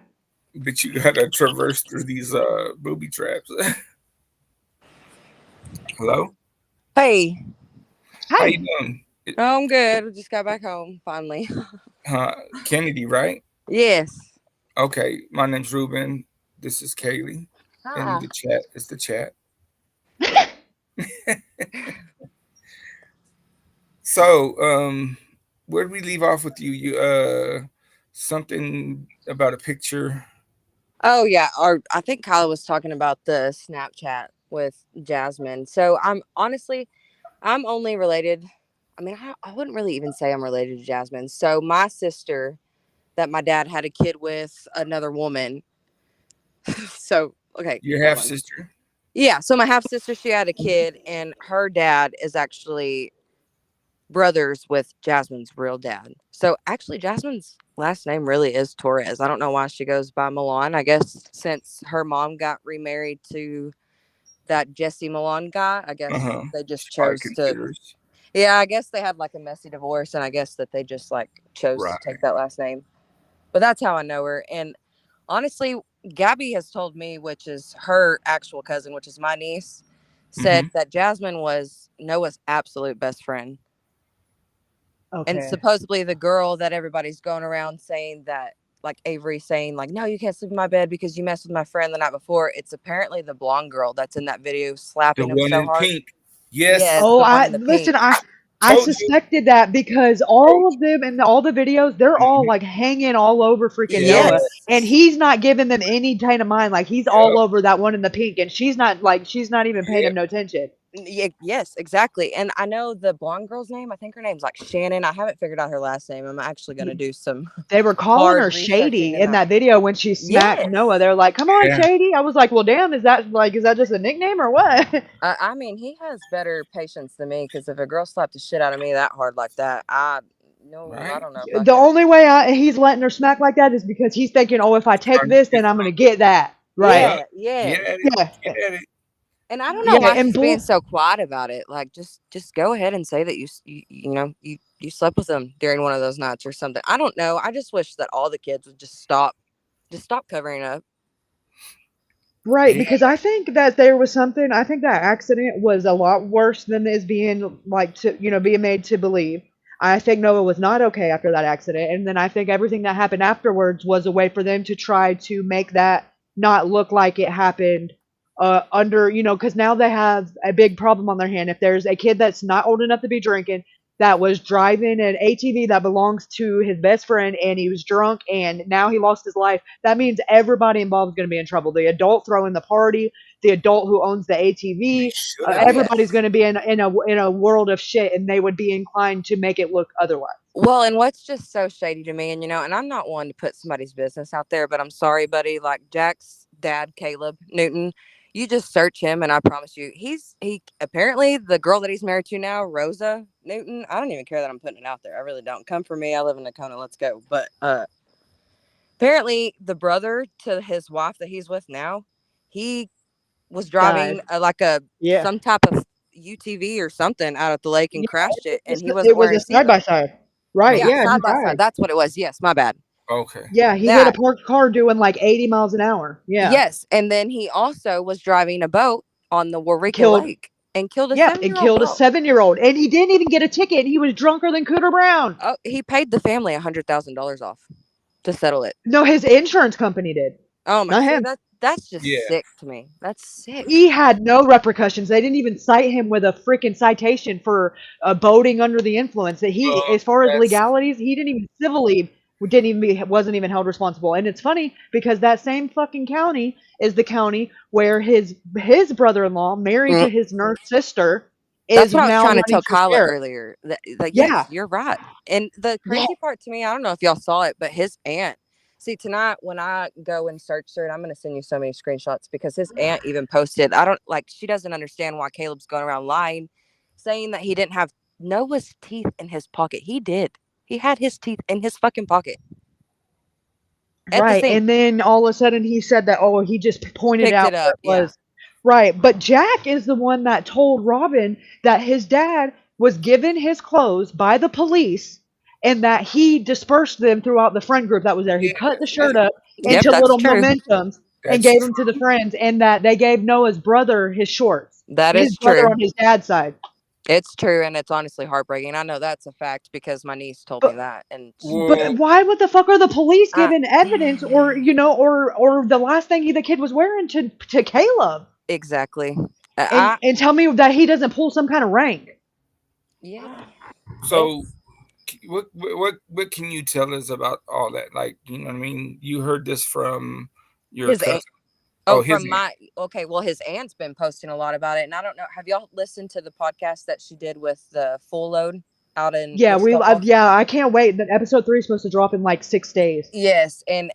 But you gotta traverse through these booby traps. Hello? Hey. How Hi. you doing? Oh, I'm good. We just got back home finally. Kennedy, right? Yes. Okay, my name's Ruben. This is Kaylee. And Hi. the chat is the chat. So, where did we leave off with you? You something about a picture. Oh yeah, or I think Kyla was talking about the Snapchat with Jasmine. So I'm only related. I mean, I wouldn't really even say I'm related to Jasmine. So my sister that my dad had a kid with another woman. So okay, Your hold half on. sister. Yeah, so my half sister, she had a kid, and her dad is actually brothers with Jasmine's real dad. So actually, Jasmine's last name really is Torres. I don't know why she goes by Milan. I guess since her mom got remarried to that Jesse Milan guy, I guess they just Probably chose to. considers. Yeah, I guess they had like a messy divorce, and I guess that they just like chose Right. to take that last name. But that's how I know her. And honestly, Gabby has told me, which is her actual cousin, which is my niece, said that Jasmine was Noah's absolute best friend. Okay. And supposedly the girl that everybody's going around saying that, like Avery saying, like, no, you can't sleep in my bed because you messed with my friend the night before. It's apparently the blonde girl that's in that video slapping The him one so in hard. pink. Yes. Yes, Oh, the one I in the listen. pink. I Told you. suspected that because all of them and all the videos, they're all like hanging all over freaking Yes. Noah, and he's not giving them any kind of mind. Like he's all over that one in the pink, and she's not even paying him no attention. Yes, exactly. And I know the blonde girl's name. I think her name's like Shannon. I haven't figured out her last name. I'm actually going to do some They were calling hard her researching Shady in tonight. that video when she smacked Yes. Noah. They're like, "Come on, Yeah. Shady." I was like, "Well, damn, is that just a nickname or what?" I mean, he has better patience than me because if a girl slapped the shit out of me that hard like that, I don't know if I The could. only way he's letting her smack like that is because he's thinking, "Oh, if I take this, then I'm gonna get that." Right? Yeah. Get at it. Yeah. Get at it. And I don't know Yeah, why and she's being so quiet about it. Like, just go ahead and say that you slept with him during one of those nights or something. I don't know. I just wish that all the kids would just stop covering up. Right, because I think that there was something. I think that accident was a lot worse than is being being made to believe. I think Noah was not okay after that accident, and then I think everything that happened afterwards was a way for them to try to make that not look like it happened under, because now they have a big problem on their hand. If there's a kid that's not old enough to be drinking that was driving an ATV that belongs to his best friend and he was drunk and now he lost his life, that means everybody involved is going to be in trouble. The adult throwing the party, the adult who owns the ATV, everybody's going to be in a world of shit, and they would be inclined to make it look otherwise. Well, and what's just so shady to me, and and I'm not one to put somebody's business out there, but I'm sorry, buddy. Like Jack's dad, Caleb Newton, you just search him, and I promise you, he apparently the girl that he's married to now, Rosa Newton. I don't even care that I'm putting it out there. I really don't. Come for me. I live in Nakona. Let's go. But apparently, the brother to his wife that he's with now, he was driving some type of UTV or something out at the lake and crashed it, and he wasn't It was wearing a a side by seatbelt. side. Right? Yeah, side he by side. died. That's what it was. Yes, my bad. Okay. Yeah, he hit a parked car doing like 80 miles an hour. Yeah. Yes, and then he also was driving a boat on the Warwick Lake and killed a 7-year-old. And killed a 7-year-old, and he didn't even get a ticket. He was drunker than Cooter Brown. Oh, he paid the family $100,000 off to settle it. No, his insurance company did. Oh my! Not See, him. That's just sick to me. That's sick. He had no repercussions. They didn't even cite him with a freaking citation for boating under the influence. That as far as legalities, he didn't even civilly wasn't even held responsible. And it's funny because that same fucking county is the county where his brother-in-law married to his nurse sister. That's what I was now trying to tell running for Kyla sheriff. earlier. Yes, Yeah. you're right. And the crazy part to me, I don't know if y'all saw it, but his aunt. See, tonight when I go and search her, and I'm going to send you so many screenshots because his aunt even posted. She doesn't understand why Caleb's going around lying, saying that he didn't have Noah's teeth in his pocket. He did. He had his teeth in his fucking pocket. Right, and then all of a sudden he said that, he just pointed out it up, where it was. Right, but Jack is the one that told Robin that his dad was given his clothes by the police and that he dispersed them throughout the friend group that was there. He cut the shirt up Yep, into that's little true. mementos and That's gave them to the friends, and that they gave Noah's brother his shorts. That His is brother true. on his dad's side. It's true, and it's honestly heartbreaking. I know that's a fact because my niece told me that, and But why? What the fuck are the police I- giving evidence, or or the last thing the kid was wearing to Caleb, exactly. and tell me that he doesn't pull some kind of rank? Yeah. So, what can you tell us about all that? Like, you know what I mean? You heard this from your His cousin. aunt. His From aunt. well, his aunt's been posting a lot about it, and I don't know. Have y'all listened to the podcast that she did with the Full Load out in Yeah, Wichita? yeah, I can't wait. That episode 3 is supposed to drop in like 6 days. Yes, and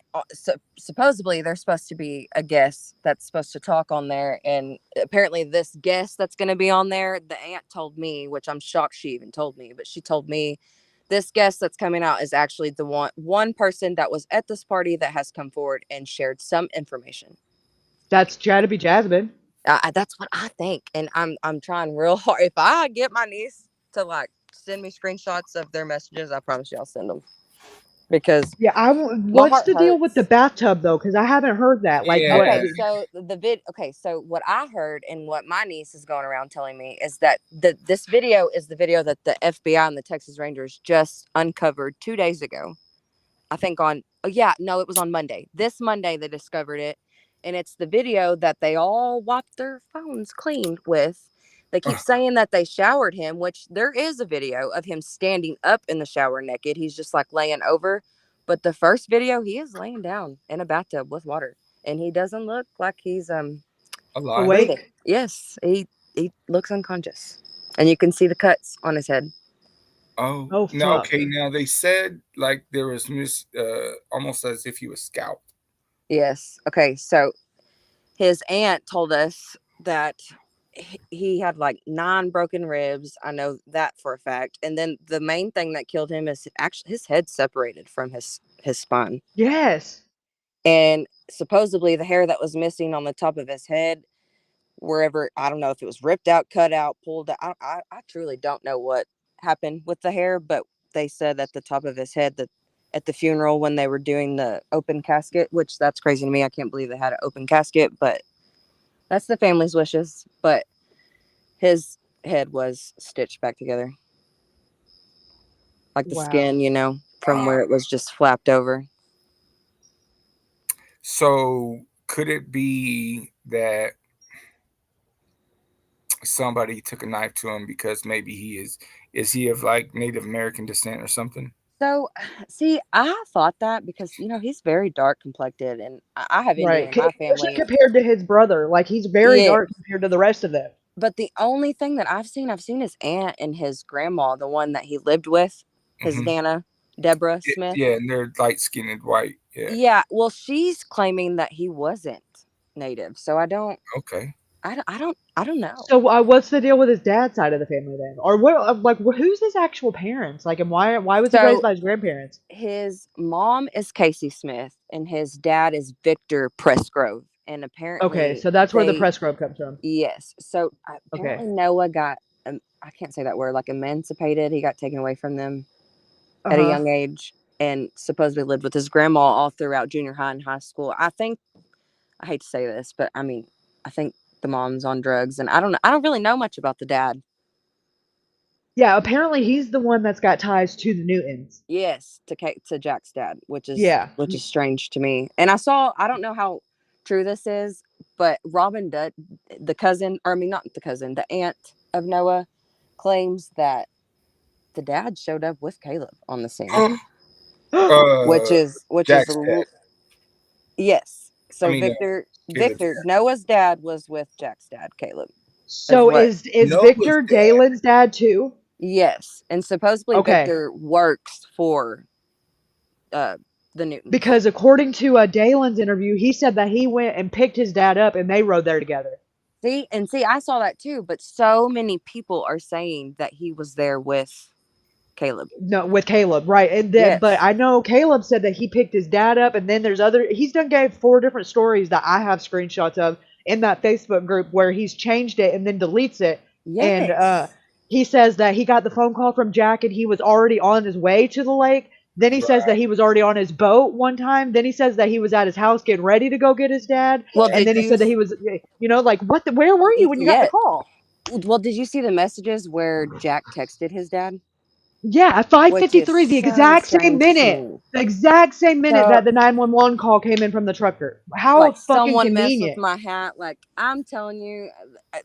supposedly there's supposed to be a guest that's supposed to talk on there, and apparently this guest that's going to be on there, the aunt told me, which I'm shocked she even told me, but she told me this guest that's coming out is actually the one person that was at this party that has come forward and shared some information. That's gotta be Jasmine. That's what I think, and I'm trying real hard. If I get my niece to like send me screenshots of their messages, I promise you I'll send them. Because Yeah, my what's heart the deal with the hurts. bathtub though? Because I haven't heard that. Like, Yeah. what? Okay, so so what I heard and what my niece is going around telling me is that this video is the video that the FBI and the Texas Rangers just uncovered 2 days ago. I think it was on Monday. This Monday they discovered it, and it's the video that they all wiped their phones clean with. They keep saying that they showered him, which there is a video of him standing up in the shower naked. He's just like laying over. But the first video, he is laying down in a bathtub with water, and he doesn't look like he's alive. breathing. Yes, he looks unconscious, and you can see the cuts on his head. Oh, Oh, no. fuck. Okay, now they said like there was almost as if he was scalped. Yes. Okay. So his aunt told us that he had like 9 broken ribs. I know that for a fact. And then the main thing that killed him is actually his head separated from his spine. Yes. And supposedly the hair that was missing on the top of his head, wherever, I don't know if it was ripped out, cut out, pulled out. I truly don't know what happened with the hair, but they said at the top of his head that at the funeral when they were doing the open casket, which that's crazy to me. I can't believe they had an open casket, but that's the family's wishes. But his head was stitched back together. Like the skin, from where it was just flapped over. So could it be that somebody took a knife to him because maybe is he of like Native American descent or something? So, see, I thought that because, he's very dark complected, and I have Indian Right. in my Especially family. compared to his brother. Like, he's very Yeah. dark compared to the rest of them. But the only thing that I've seen his aunt and his grandma, the one that he lived with, his Nana, Deborah Smith. Yeah, and they're light-skinned white. Yeah. Yeah, well, she's claiming that he wasn't Native, so I don't. Okay. I don't know. So, what's the deal with his dad's side of the family then? Or what? Like, who's his actual parents? Like, and why was he raised by his grandparents? His mom is Casey Smith, and his dad is Victor Presgrove, and apparently. Okay, so that's where the Presgrove comes from. Yes. So apparently Noah got, I can't say that word, like emancipated. He got taken away from them at a young age, and supposedly lived with his grandma all throughout junior high and high school. I hate to say this, but I think the mom's on drugs, and I don't really know much about the dad. Yeah, apparently he's the one that's got ties to the Newtons. Yes, to Jack's dad, which is strange to me. And I don't know how true this is, but Robin Dutt, the cousin, or I mean not the cousin, the aunt of Noah, claims that the dad showed up with Caleb on the scene. which is yes. So Victor, Noah's dad was with Jack's dad, Caleb. So is Victor Dalen's dad too? Yes, and supposedly Victor works for the Newtons. Because according to Dalen's interview, he said that he went and picked his dad up and they rode there together. See, I saw that too, but so many people are saying that he was there with Caleb. No, with Caleb, right? And then, but I know Caleb said that he picked his dad up, and then there's he's gave 4 different stories that I have screenshots of in that Facebook group where he's changed it and then deletes it. Yes. he says that he got the phone call from Jack and he was already on his way to the lake. Then he says that he was already on his boat one time. Then he says that he was at his house getting ready to go get his dad. Well, And then he said that he was, like, where were you when you got the call? Well, did you see the messages where Jack texted his dad? Yeah, at Which is 5:53, the so exact same strange to minute. me. The exact same minute So, that the 911 call came in from the trucker. How like, fucking someone messed with convenient. my hat. Like, I'm telling you,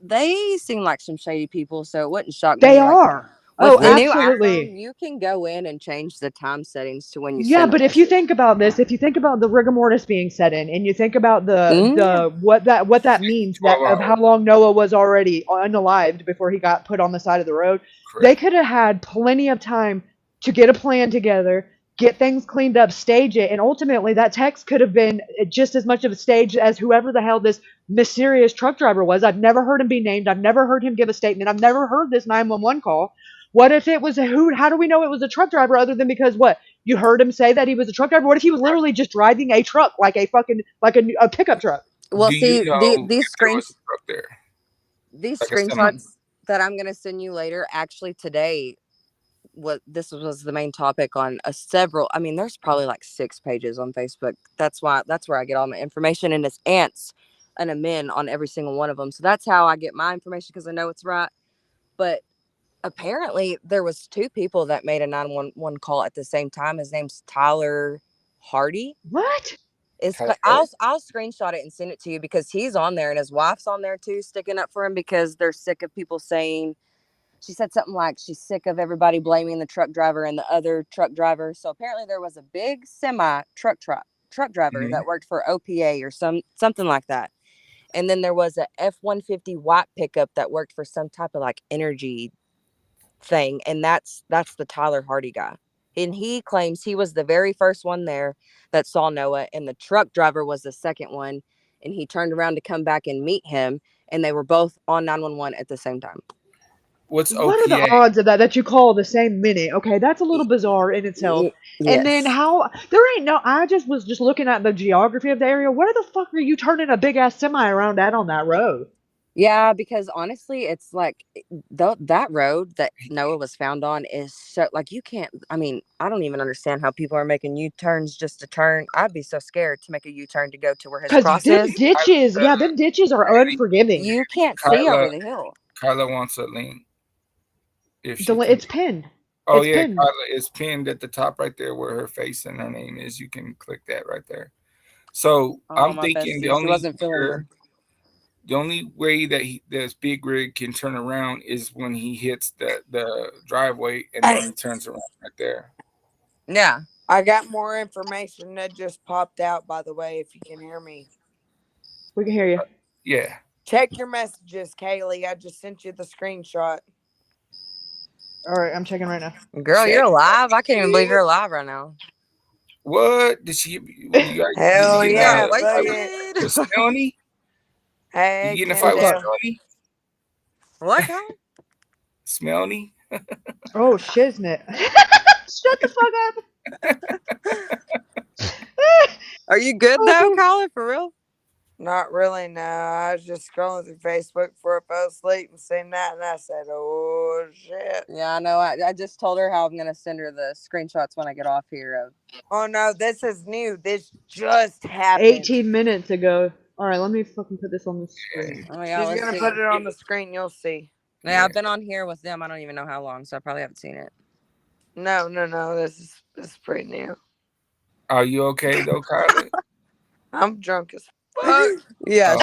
they seem like some shady people, so it wouldn't shock They me. Like, are. with Oh, the new absolutely. iPhone, you can go in and change the time settings to when you Yeah, send a but if you message. think about this, if you think about the rigor mortis being set in, and you think about Yeah. what that means, that 12 of how hours. long Noah was already unalived before he got put on the side of the road, they Correct. could have had plenty of time to get a plan together, get things cleaned up, stage it, and ultimately that text could have been just as much of a stage as whoever the hell this mysterious truck driver was. I've never heard him be named. I've never heard him give a statement. I've never heard this 911 call. What if it was who? How do we know it was a truck driver other than because what? You heard him say that he was a truck driver. What if he was literally just driving a truck, like a fucking a pickup truck? Well, Do you see, know if these there was a truck there? these Like a semi? screenshots that I'm gonna send you later. Actually, today, what this was the main topic on a several. I mean, there's probably like 6 pages on Facebook. That's where I get all my information, and it's ants and a min on every single one of them. So that's how I get my information because I know it's right. But apparently, there was 2 people that made a 911 call at the same time. His name's Tyler Hardy. What? I'll screenshot it and send it to you because he's on there and his wife's on there too, sticking up for him because they're sick of people saying. She said something like she's sick of everybody blaming the truck driver and the other truck driver. So apparently there was a big semi truck driver that worked for OPA or something like that. And then there was a F-150 white pickup that worked for some type of like energy thing, and that's the Tyler Hardy guy. And he claims he was the very first one there that saw Noah, and the truck driver was the second one, and he turned around to come back and meet him, and they were both on 911 at the same time. What's What are the OPA? odds of that you call the same minute? Okay, that's a little bizarre in itself. And then Yes. how there ain't no. I just was just looking at the geography of the area. Where the fuck are you turning a big ass semi around at on that road? Yeah, because honestly, it's like that road that Noah was found on is so like you can't. I mean, I don't even understand how people are making U-turns just to turn. I'd be so scared to make a U-turn to go to where his Cause cross them is. ditches, yeah, them ditches are unforgiving. You can't see Kyla, over the hill. Kyla wants a link. If she can. It's pinned. Oh It's yeah, pinned. Kyla is pinned at the top right there where her face and her name is. You can click that right there. So Oh, I'm my thinking bestie, she wasn't feeling good. the only way that this big rig can turn around is when he hits the driveway and then he turns around right there. Yeah. I got more information that just popped out, by the way, if you can hear me. We can hear you. Yeah. Check your messages, Kaylee. I just sent you the screenshot. All right, I'm checking right now. Girl, you're alive. I can't even believe you're alive right now. What did she? Hell you yeah! Look at with Smelly? Hey, you getting a fight with Smelly? What? Huh? Smelly? Oh shiznit! Shut the fuck up. Are you good though, Colin? For real? Not really. No, I was just scrolling through Facebook before I fell asleep and seen that, and I said, "Oh shit!" Yeah, I know. I just told her how I'm gonna send her the screenshots when I get off here. Oh no, this is new. This just happened. 18 minutes ago. All right, let me fucking put this on the screen. Oh yeah, She's gonna put it on the screen. You'll see. Yeah, I've been on here with them. I don't even know how long, so I probably haven't seen it. No. This is pretty new. Are you okay though, Kyla? I'm drunk as fuck. Yeah,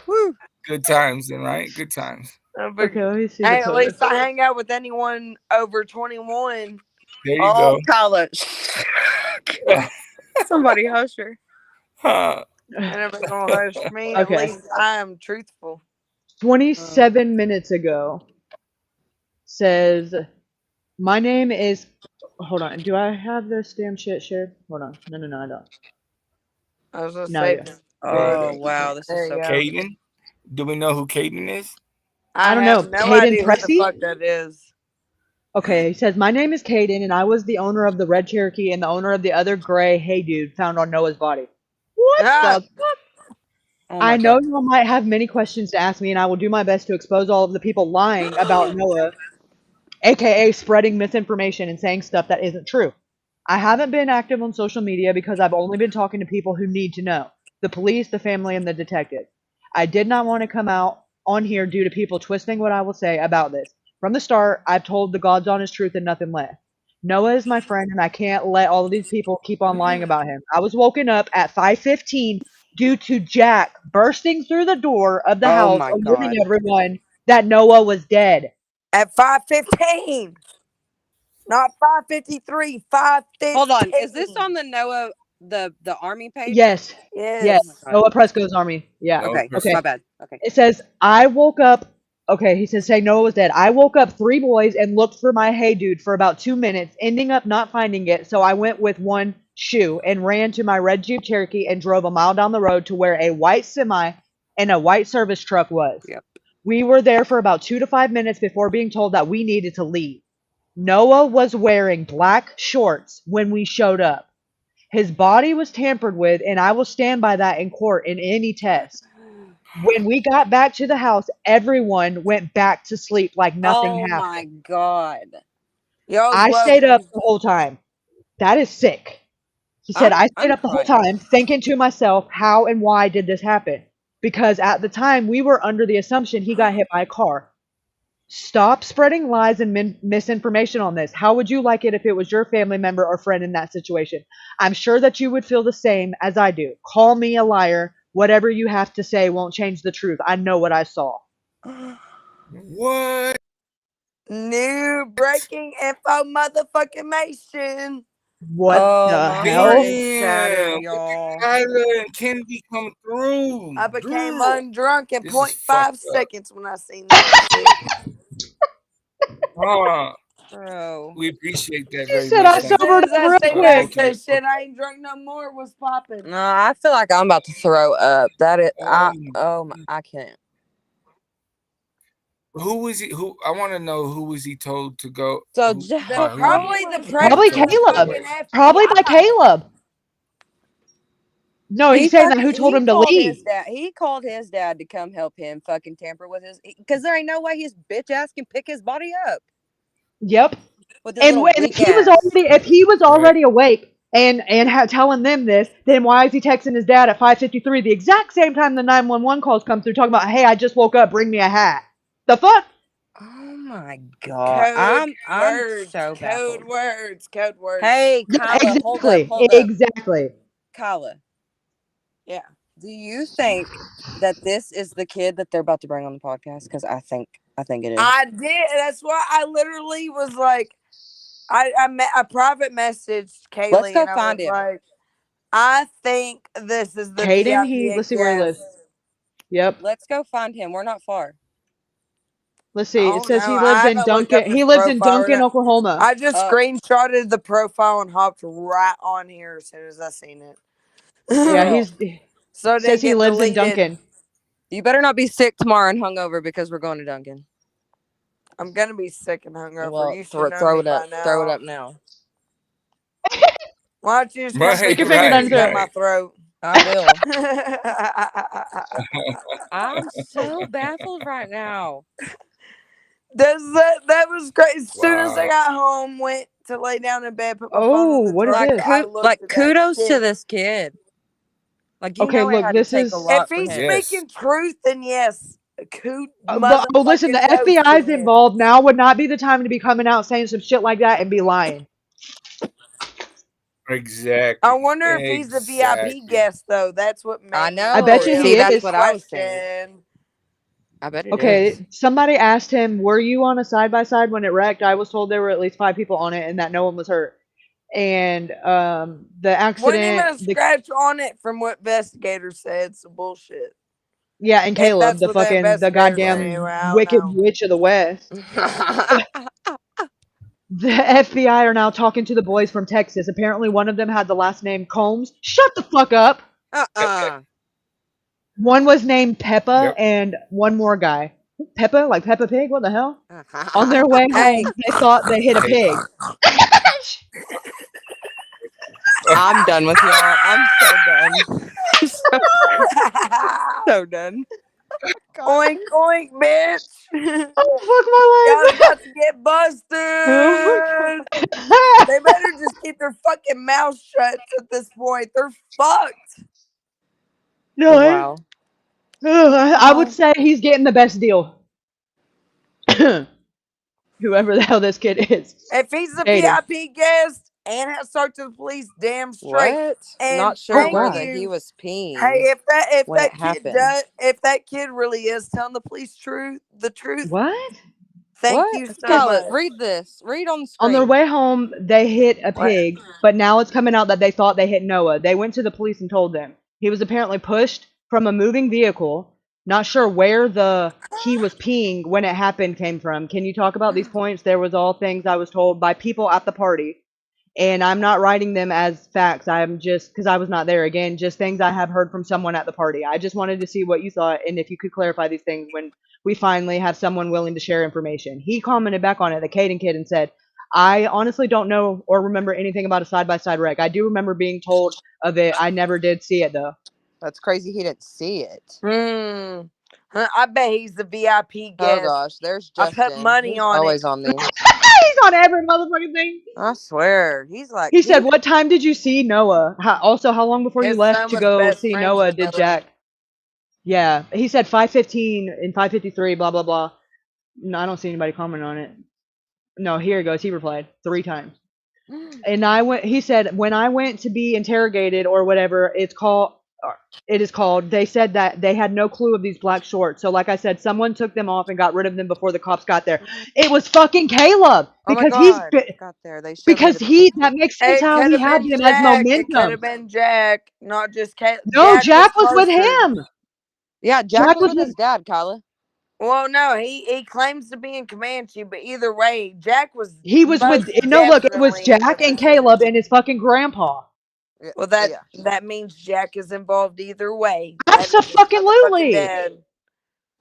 Woo. Good times then, right? Good times. Okay, let me see. Hey, at least I hang out with anyone over 21. There you go. College. Somebody hush her. Huh. And if it's gonna host me, Okay. at least I am truthful. 27 minutes ago says, my name is. Hold on. Do I have this damn shit shared? Hold on. No, I don't. I was gonna No, say. yeah. Oh wow, this is so Caden? Do we know who Caden is? I don't know. have no Caden idea who the Pressy? fuck that is. Okay, he says, my name is Caden, and I was the owner of the red Cherokee and the owner of the other gray Hey Dude found on Noah's body. What the fuck? Oh I know you might have many questions to ask me, and I will do my best to expose all of the people lying about Noah, aka spreading misinformation and saying stuff that isn't true. I haven't been active on social media because I've only been talking to people who need to know: the police, the family, and the detective. I did not want to come out on here due to people twisting what I will say about this. From the start, I've told the God's honest truth and nothing less. Noah is my friend, and I can't let all of these people keep on lying about him. I was woken up at 5:15 due to Jack bursting through the door of the Oh house, my alerting God. everyone that Noah was dead. At 5:15. Not 5:53, 5:15. Hold on. Is this on the Noah the army page? Yes. Yes. Yes. Noah Presco's army. Yeah. Okay. Okay. My bad. Okay. It says, I woke up. Okay, he says, saying Noah was dead. I woke up 3 boys and looked for my hey dude for about 2 minutes, ending up not finding it. So I went with one shoe and ran to my red Jeep Cherokee and drove a mile down the road to where a white semi and a white service truck was. Yep. We were there for about 2 to 5 minutes before being told that we needed to leave. Noah was wearing black shorts when we showed up. His body was tampered with, and I will stand by that in court in any test. When we got back to the house, everyone went back to sleep like nothing Oh happened. my God. Y'all's I stayed up welcome. the whole time. That is sick. He said, I stayed I'm up the whole crying. time thinking to myself, how and why did this happen? Because at the time, we were under the assumption he got hit by a car. Stop spreading lies and misinformation on this. How would you like it if it was your family member or friend in that situation? I'm sure that you would feel the same as I do. Call me a liar. Whatever you have to say won't change the truth. I know what I saw. What? New breaking info, motherfucking Mason. What Oh, the my hell? heart is shattered, Damn. y'all. Tyler and Kennedy come through. I became Girl. undrunk in This is 0.5 fucked up. seconds when I seen that shit. Bro. We appreciate that She very said much. I Thank sobered As I up real seen quick. that, cause shit, I ain't drunk no more. Was popping. No, I feel like I'm about to throw up. That is, I can't. Who was he? Who I want to know who was he told to go? So Who, Jack, by who? Probably the Probably president of the Caleb. fucking FBI. Probably by Caleb. No, he's saying that who told him to called leave. his dad. He called his dad to come help him fucking tamper with his, because there ain't no way his bitch ass can pick his body up. Yep. With his And little when weak if he was already awake and telling them this, then why is he texting his dad at 5:53, the exact same time the 911 calls come through, talking about, hey, I just woke up, bring me a hat? The fuck? Oh my God. I'm words, so baffled. code words. Hey, Yeah, Kyla, exactly. hold up. Exactly. Kyla, Yeah. do you think that this is the kid that they're about to bring on the podcast? Because I think it is. I did. That's why I literally was like, I private messaged Kaylee. Let's go and I find was him. like, I think this is the Caden, VIP let's see where he lives. guest. Yep. Let's go find him. We're not far. Let's see. I It don't says know. he I lives in haven't looked up Duncan. his He lives in profile or Duncan, not. Oklahoma. I just screenshotted the profile and hopped right on here as soon as I seen it. Yeah, so it says didn't he get lives deleted. in Duncan. You better not be sick tomorrow and hungover because we're going to Duncan. I'm gonna be sick and hungover. Well, You should know throw me it up. by now. Throw it up now. Why don't you just come Stick your finger down his down throat. my throat? I will. I'm so baffled right now. That was great. As soon as I got home, went to lay down in bed, put my phone on the what is charger. this? I looked Like at kudos that to shit. this kid. Like you Okay, know, it look, had to this take is a lot If for he's him. speaking truth, then yes. but listen, the FBI's involved now. Would not be the time to be coming out saying some shit like that and be lying. Exactly. I wonder if he's a VIP guest though. That's what made I know. I bet you he that's is. what I was saying. I bet it is. Okay, somebody asked him, "Were you on a side by side when it wrecked?" I was told there were at least 5 people on it and that no one was hurt. And the accident, Wasn't even a scratch on it, from what investigators said. Some bullshit. Yeah, and Caleb, that's the what the fucking the investigators goddamn say anyway, I don't wicked know. witch of the West. The FBI are now talking to the boys from Texas. Apparently, one of them had the last name Combs. Shut the fuck up. One was named Peppa, and one more guy. Peppa, like Peppa Pig? What the hell? On their way home, they thought they hit a pig. I'm done with y'all. I'm so done. So done. Oink, oink, bitch. Oh, Y'all's about to get busted. Oh They better just keep their fucking mouth shut at this point. They're fucked. No, Wow. I would say he's getting the best deal. Whoever the hell this kid is. If he's a Aiden. VIP guest and has talked to the police, damn straight. What? And Not sure thank whether you. he was peeing Hey, if when it that kid happened. if that kid really is telling the police the truth, What? thank What? you so Kyla, much. read this. Read on the On their screen. way home, they hit a What? pig, but now it's coming out that they thought they hit Noah. They went to the police and told them. He was apparently pushed from a moving vehicle. Not sure where the he was peeing when it happened came from. Can you talk about these points? There was all things I was told by people at the party. And I'm not writing them as facts. I'm just, because I was not there again, just things I have heard from someone at the party. I just wanted to see what you thought and if you could clarify these things when we finally have someone willing to share information. He commented back on it, the Caden kid, and said, I honestly don't know or remember anything about a side-by-side wreck. I do remember being told of it. I never did see it, though. That's crazy he didn't see it. I bet he's the VIP guest. Oh gosh, there's Justin. I put money He's on always it. on these. He's on every motherfucking thing. I swear. He's like He said, what time did you see Noah? How long before you His left son to was go best see friends Noah with did Noah. Jack? Yeah, he said 5:15 and 5:53, blah, blah, blah. No, I don't see anybody comment on it. No, here it goes. He replied 3 times. And he said, when I went to be interrogated or whatever, it is called, they said that they had no clue of these black shorts. So like I said, someone took them off and got rid of them before the cops got there. It was fucking Caleb. Oh my Because god. Got there. They showed me the that makes sense It how could he have had been them as Jack. It could momentum. have been Jack, not just Caleb. No, Jack was with closer. him. Yeah, Jack was with his dad, Kyla. Well, no, he claims to be in Comanche, but either way, Jack was. He was with, no, look, it was Jack and Caleb and his fucking grandpa. Well, that means Jack is involved either way. Absolutely.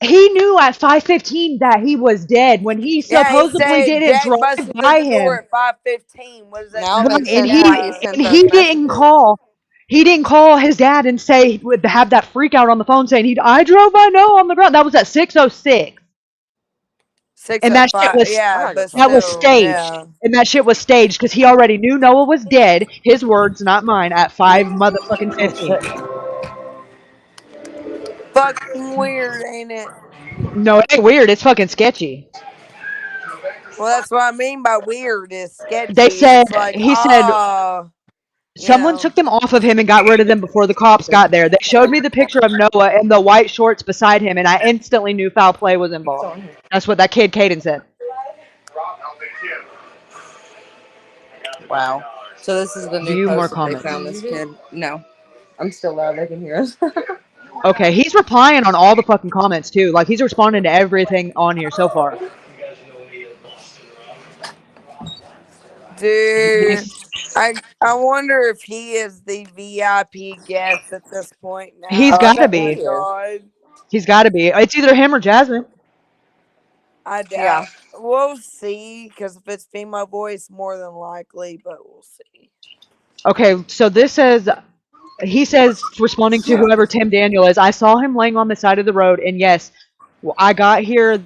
He knew at 5:15 that he was dead when he supposedly said didn't Jack drive busted by through the door him. at 5:15. What does that Now it tell makes you? And sense why he sent those didn't messages. call. He didn't call his dad and say would have that freak out on the phone saying I drove by Noah on the ground. That was at 6:06. And that shit was staged. And that shit was staged because he already knew Noah was dead. His words, not mine. At 5:15. Fucking weird, ain't it? No, it ain't weird. It's fucking sketchy. Well, that's what I mean by weird is sketchy. They said It's like, he said someone took them off of him and got rid of them before the cops got there. They showed me the picture of Noah and the white shorts beside him, and I instantly knew foul play was involved. That's what that kid Caden said. Wow. So this is the new View more post that they comments. found this kid. No. I'm still loud. They can hear us. Okay, he's replying on all the fucking comments too. Like he's responding to everything on here so far. dude, I wonder if he is the VIP guest at this point now. He's got to be. God. He's got to be. It's either him or Jasmine. I doubt. We'll see, because if it's female voice, more than likely, but we'll see. Okay, so this says, he says, responding to whoever Tim Daniel is, I saw him laying on the side of the road, and yes, I got here,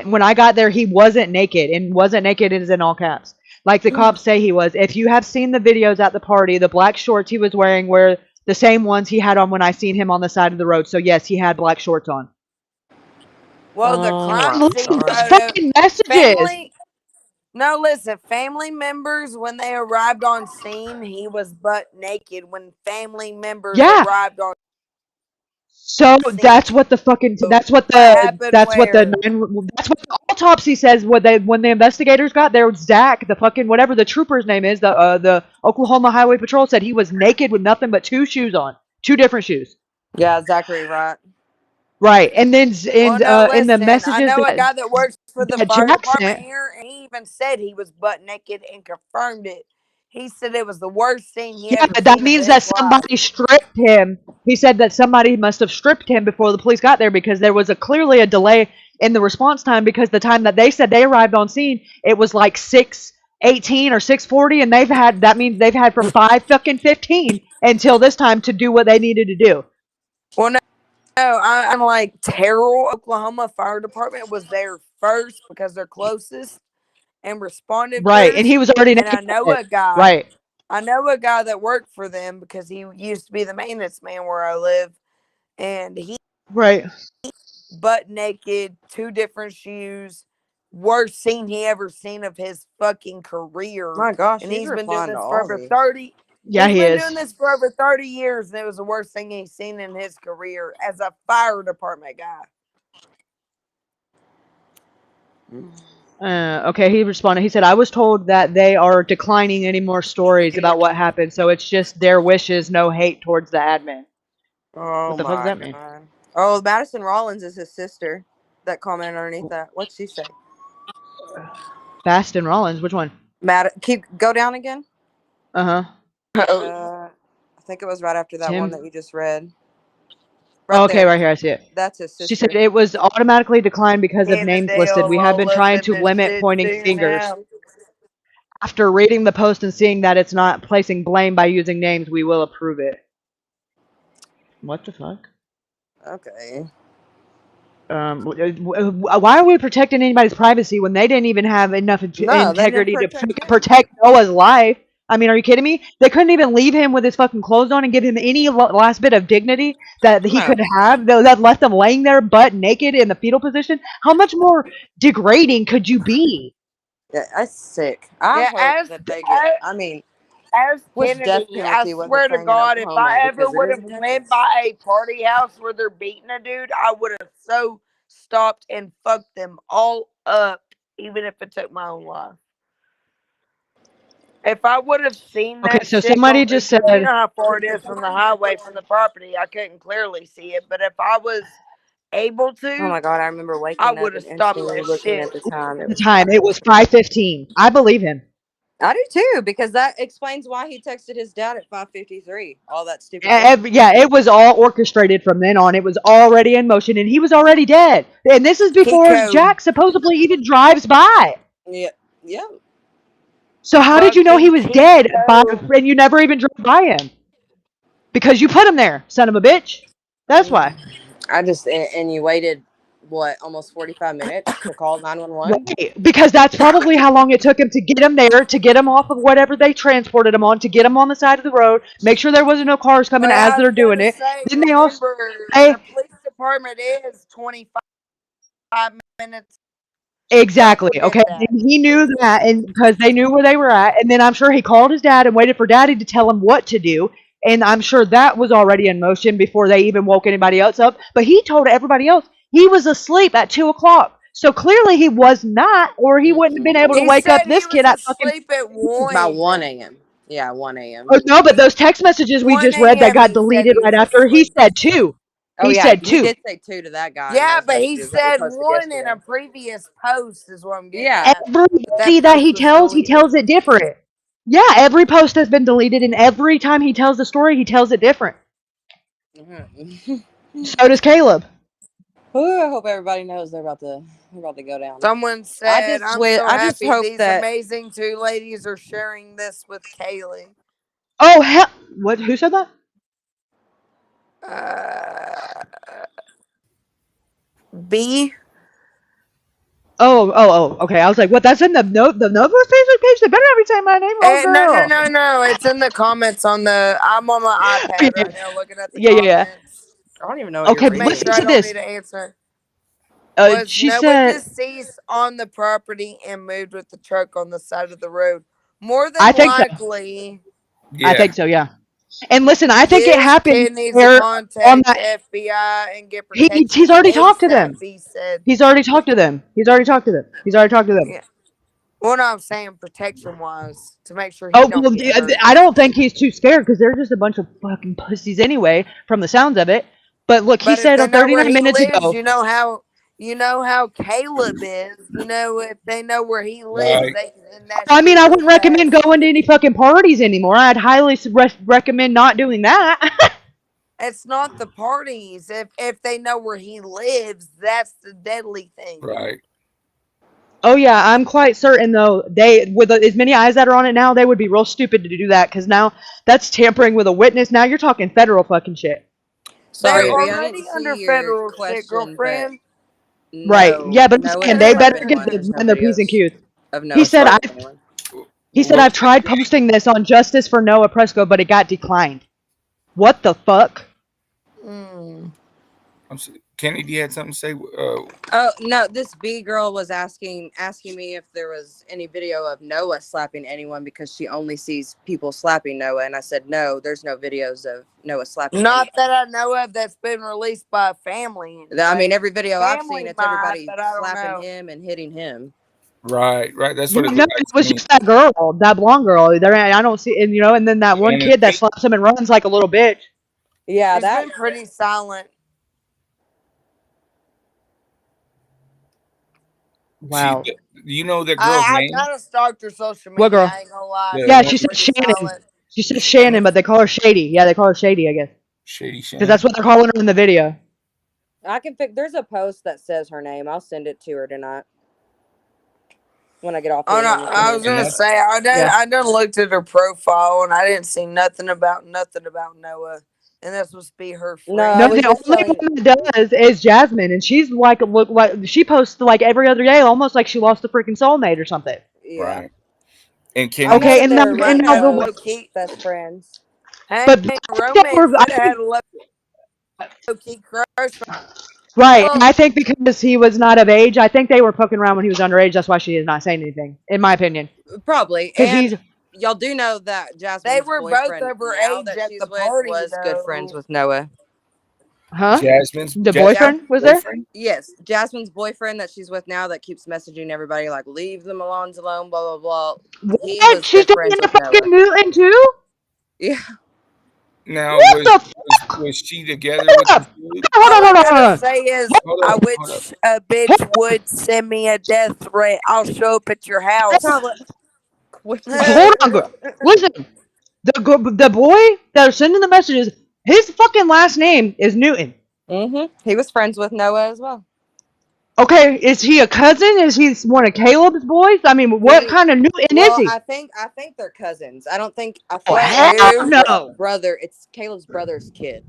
when I got there, he wasn't naked, and wasn't naked is in all caps. Like the cops say he was. If you have seen the videos at the party, the black shorts he was wearing were the same ones he had on when I seen him on the side of the road. So yes, he had black shorts on. Well, the crime scene Those photo. fucking messages. No, listen, family members, when they arrived on scene, he was butt naked. When family members arrived on So that's what the fucking that's what the autopsy says. When the investigators got there, Zach, the fucking whatever the trooper's name is, the Oklahoma Highway Patrol said he was naked with nothing but 2 shoes on, 2 different shoes. Yeah, Zachary, right? Right, and then in the messages I know a guy that works for the fire Jack department sent, here, and he even said he was butt naked and confirmed it. He said it was the worst scene he yeah, ever that seen means of that his life. somebody stripped him. He said that somebody must have stripped him before the police got there because there was clearly a delay in the response time because the time that they said they arrived on scene, it was like 6 18 or 6:40, and that means they've had from 5:15 until this time to do what they needed to do. Well, no, I'm like Terrell, Oklahoma Fire Department was there first because they're closest and responded Right, and first. he was already And I naked. know a guy. Right. I know a guy that worked for them because he used to be the maintenance man where I live, and he Right. butt naked, 2 different shoes. Worst scene he ever seen of his fucking career. My gosh, and he's he's been doing replying to this for all over these. 30. Yeah, he's he been is. doing this for over 30 years, and it was the worst thing he's seen in his career as a fire department guy. Okay, he responded. He said, I was told that they are declining any more stories about what happened, so it's just their wishes, no hate towards the admin. Oh What the fuck does that mean? God. Oh, Madison Rollins is his sister that commented underneath that. What'd she say? Bastin Rollins, which one? Go down again. Uh-huh. I think it was right after that Tim? one that you just read. Oh, okay, right here, I see it. That's his sister. She said it was automatically declined because of names listed. We have been trying to limit pointing fingers. After reading the post and seeing that it's not placing blame by using names, we will approve it. What the fuck? Okay. Why are we protecting anybody's privacy when they didn't even have enough integrity to protect Noah's life? I mean, are you kidding me? They couldn't even leave him with his fucking clothes on and give him any last bit of dignity that he could have. That left him laying there butt naked in the fetal position. How much more degrading could you be? Yeah, that's sick. I hope that they get. I mean, as wish death Kennedy, I penalty was swear a to thing God, in if Oklahoma I ever because it would is have in went Texas. by a party house where they're beating a dude, I would have so stopped and fucked them all up, even if it took my own life. If I would have seen that so shit, somebody just said, you know how far it is from the highway from the property. I couldn't clearly see it, but if I was able to, Oh my God, I remember waking I up would have and stopped instantly that looking shit. at the time. It was 5:15. I believe him. I do too, because that explains why he texted his dad at 5:53. All that stupid. Yeah, it was all orchestrated from then on. It was already in motion, and he was already dead. And this is before Jack supposedly even drives by. Yeah. Yeah. So how did you know he was dead and you never even drove by him? Because you put him there, son of a bitch. That's why. And you waited, what, almost 45 minutes to call 911? Right, because that's probably how long it took him to get him there, to get him off of whatever they transported him on, to get him on the side of the road, make sure there wasn't no cars coming as they're doing it. Then they also, the police department is 25 minutes. Exactly. Okay. And he knew that, and because they knew where they were at, and then I'm sure he called his dad and waited for daddy to tell him what to do. And I'm sure that was already in motion before they even woke anybody else up. But he told everybody else he was asleep at 2:00. So clearly he was not, or he wouldn't have been able to wake up this kid at fucking at 1. About 1 a.m. Yeah, 1 a.m. Oh, no, but those text messages we just read that got deleted right after, he said 2. Oh, he yeah, said he 2. did say 2 to that guy. Yeah, but he said 1 in a previous post is what I'm getting at. Everybody that he tells it different. Yeah, every post has been deleted, and every time he tells the story, he tells it different. So does Caleb. Ooh, I hope everybody knows they're about to go down. Someone said, I'm so happy these amazing 2 ladies are sharing this with Kaylee. Oh, hell. What? Who said that? B. Oh, okay. I was like, what? That's in the Nova Facebook page? They better not be saying my name wrong, girl. No. It's in the comments on the. I'm on my iPad right now looking at the comments. Yeah. I don't even know. Okay, but listen to this. Need to answer. She Noah said deceased on the property and moved with the truck on the side of the road. More than likely. So. I think so. Yeah. And listen, I think it happened. Kid needs to contact the FBI and get protection. He's already talked to them. Said. He's already talked to them. Yeah. Well, no, I'm saying protection-wise to make sure he don't get hurt. I don't think he's too scared because they're just a bunch of fucking pussies anyway, from the sounds of it. But look, he said 39 minutes ago. You know how Caleb is. You know, if they know where he lives, I mean, I wouldn't recommend going to any fucking parties anymore. I'd highly recommend not doing that. It's not the parties. If they know where he lives, that's the deadly thing. Right. Oh yeah, I'm quite certain though. They with as many eyes that are on it now, they would be real stupid to do that because now that's tampering with a witness. Now you're talking federal fucking shit. They're Sorry, Abby, I didn't already see under your federal shit, question, but girlfriend. Right? no, Yeah, but I'm Noah saying has they not better been get one. the There's no mind their P's and videos Q's. of He Noah said I. slapping anyone. He said I've tried posting this on Justice for Noah Presgrove, but it got declined. What the fuck? Kennedy had something to say. Oh no, this B girl was asking me if there was any video of Noah slapping anyone because she only sees people slapping Noah, and I said no, there's no videos of Noah slapping Not anyone. that I know of that's been released by a family. Anyway. I mean, every video I've Family seen, it's might, everybody but I don't slapping know. him and hitting him. Right. That's what it No, looked like it to was me. just that girl, that blonde girl. There, I don't see, and and then that one And kid that slaps him and runs like a little bitch. Yeah, She's been pretty silent. Wow. You know that girl's I name? kind of stalked her social media. What girl? I ain't gonna lie. The Yeah, one she said Pretty Shannon. silent. She said Shannon, but they call her Shady. Yeah, they call her Shady, I guess. Shady Because Shannon. that's what they're calling her in the video. I can pick. There's a post that says her name. I'll send it to her tonight when I get off. Oh no, I was gonna say I done looked at her profile and I didn't see nothing about Noah, and that's supposed to be her friend. No, the only one that does is Jasmine, and she's like she posts like every other day, almost like she lost a freaking soulmate or something. Yeah. Right. And I know Okay, that and they're now low the key best friends. Hey, but I think they were, romance could have had a low key crush. right, Well, and I think because he was not of age, I think they were poking around when he was underage. That's why she is not saying anything, in my opinion. Probably. Because And y'all do know that Jasmine's they were both boyfriend over now age that at she's the with party, was good friends though. with Noah. Huh? Jasmine's The boyfriend was there? Yes, Jasmine's boyfriend that she's with now that keeps messaging everybody like leave them alone, blah blah blah. He What? was She's good dating friends a with fucking Noah. Newton too? Yeah. Now, What the was she together with this dude? All I Hold gotta on. say is, Hold I up. wish a bitch would send me a death threat. I'll show up at your house. Hold on, girl. Listen, the boy that are sending the messages, his fucking last name is Newton. He was friends with Noah as well. Okay, is he a cousin? Is he one of Caleb's boys? I mean, what kind of Newton is he? I think they're cousins. I think Oh, it's hell Caleb's no. brother. It's Caleb's brother's kid.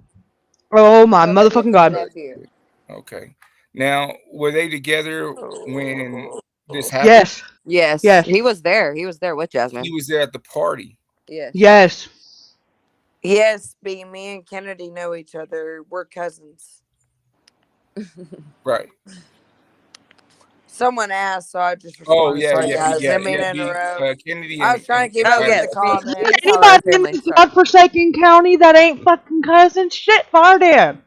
Oh my So maybe it's motherfucking his god. nephew. Okay. Now, were they together when this happened? Yes. Yes. Yes. He was there. He was there with Jasmine. He was there at the party. Yes. Yes. Yes, B. Me and Kennedy know each other. We're cousins. Right. Someone asked, so I just Oh responded. yeah, Sorry, yeah, guys. yeah, Didn't mean to interrupt. Kennedy I was trying to keep Oh, up with yes, the we comments. call her Anybody in family. this godforsaken county that ain't fucking cousin, shit, fire them.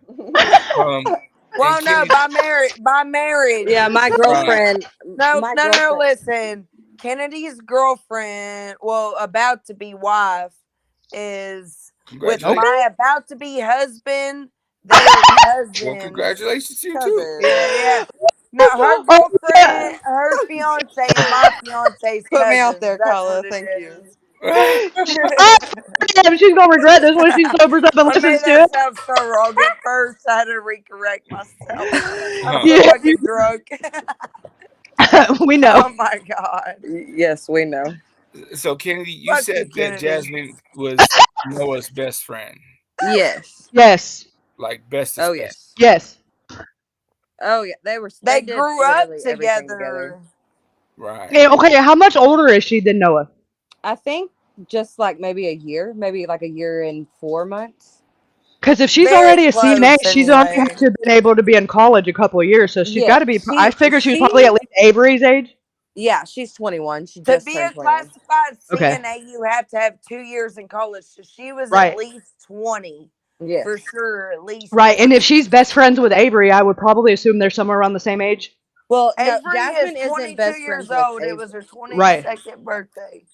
Well, no, by marriage. Yeah, my girlfriend. No, my no, girlfriend. listen. Kennedy's girlfriend, well, about to be wife, is with Congratulations. my about to be husband. They are cousins. Well, congratulations to you too. Yeah. No, her girlfriend, her fiance, and my fiance's Put me out cousins. there, That's Carla. what it Thank is. Damn, she's gonna regret this when she sobers up and I made listens to that it. sound so wrong at first. I had to recorrect myself. I'm so Yeah. fucking drunk. We know. Oh my god. Yes, we know. So Kennedy, you Fuck said you, that Kennedy. Jasmine was Noah's best friend, Yes. Yes. like bestest. Oh best. Yes. Oh yeah. They did grew up literally everything together. Right. Yeah, okay, how much older is she than Noah? I think just like maybe a year, maybe like a year and 4 months. Because if she's Very already a close, CNA, she's only anyway. have to have been able to be in college a couple of years, so she's Yeah, got to be. I figure she was probably at least Avery's age. Yeah, she's 21. She To just be turned a 21. classified Okay. CNA, you have to have 2 years in college. So she was Right. at least 20. Yes. For sure, at least Right, 20. and if she's best friends with Avery, I would probably assume they're somewhere around the same age. Well, no, Avery Jasmine is isn't 22 best years friends with old. It Avery. was her 22nd Right. birthday.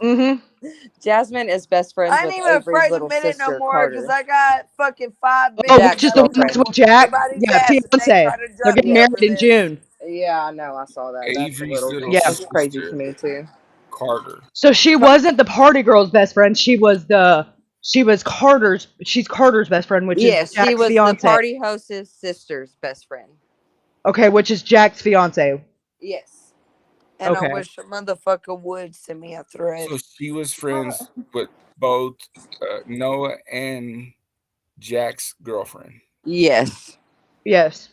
Mm-hmm. Jasmine is best friends I ain't with even Avery's afraid to little admit it no sister, more because Carter. I got fucking 5 Oh, bitches which is Jack's the one girlfriend. that's with Jack? everybody's Yeah, ass if they fiance. try to They're jump getting me over married in this. June. Yeah, I know. I saw that. That's a Avery's little Yeah. That's crazy sister, to me too. Carter. So she wasn't the party girl's best friend. She was Carter's. She's Carter's best friend, which Yes, is Jack's she was fiance. the party host's sister's best friend. Okay, which is Jack's fiance. Yes. And I Okay. wish a motherfucker would send me a thread. So she was friends with both Noah and Jack's girlfriend. Yes. Yes.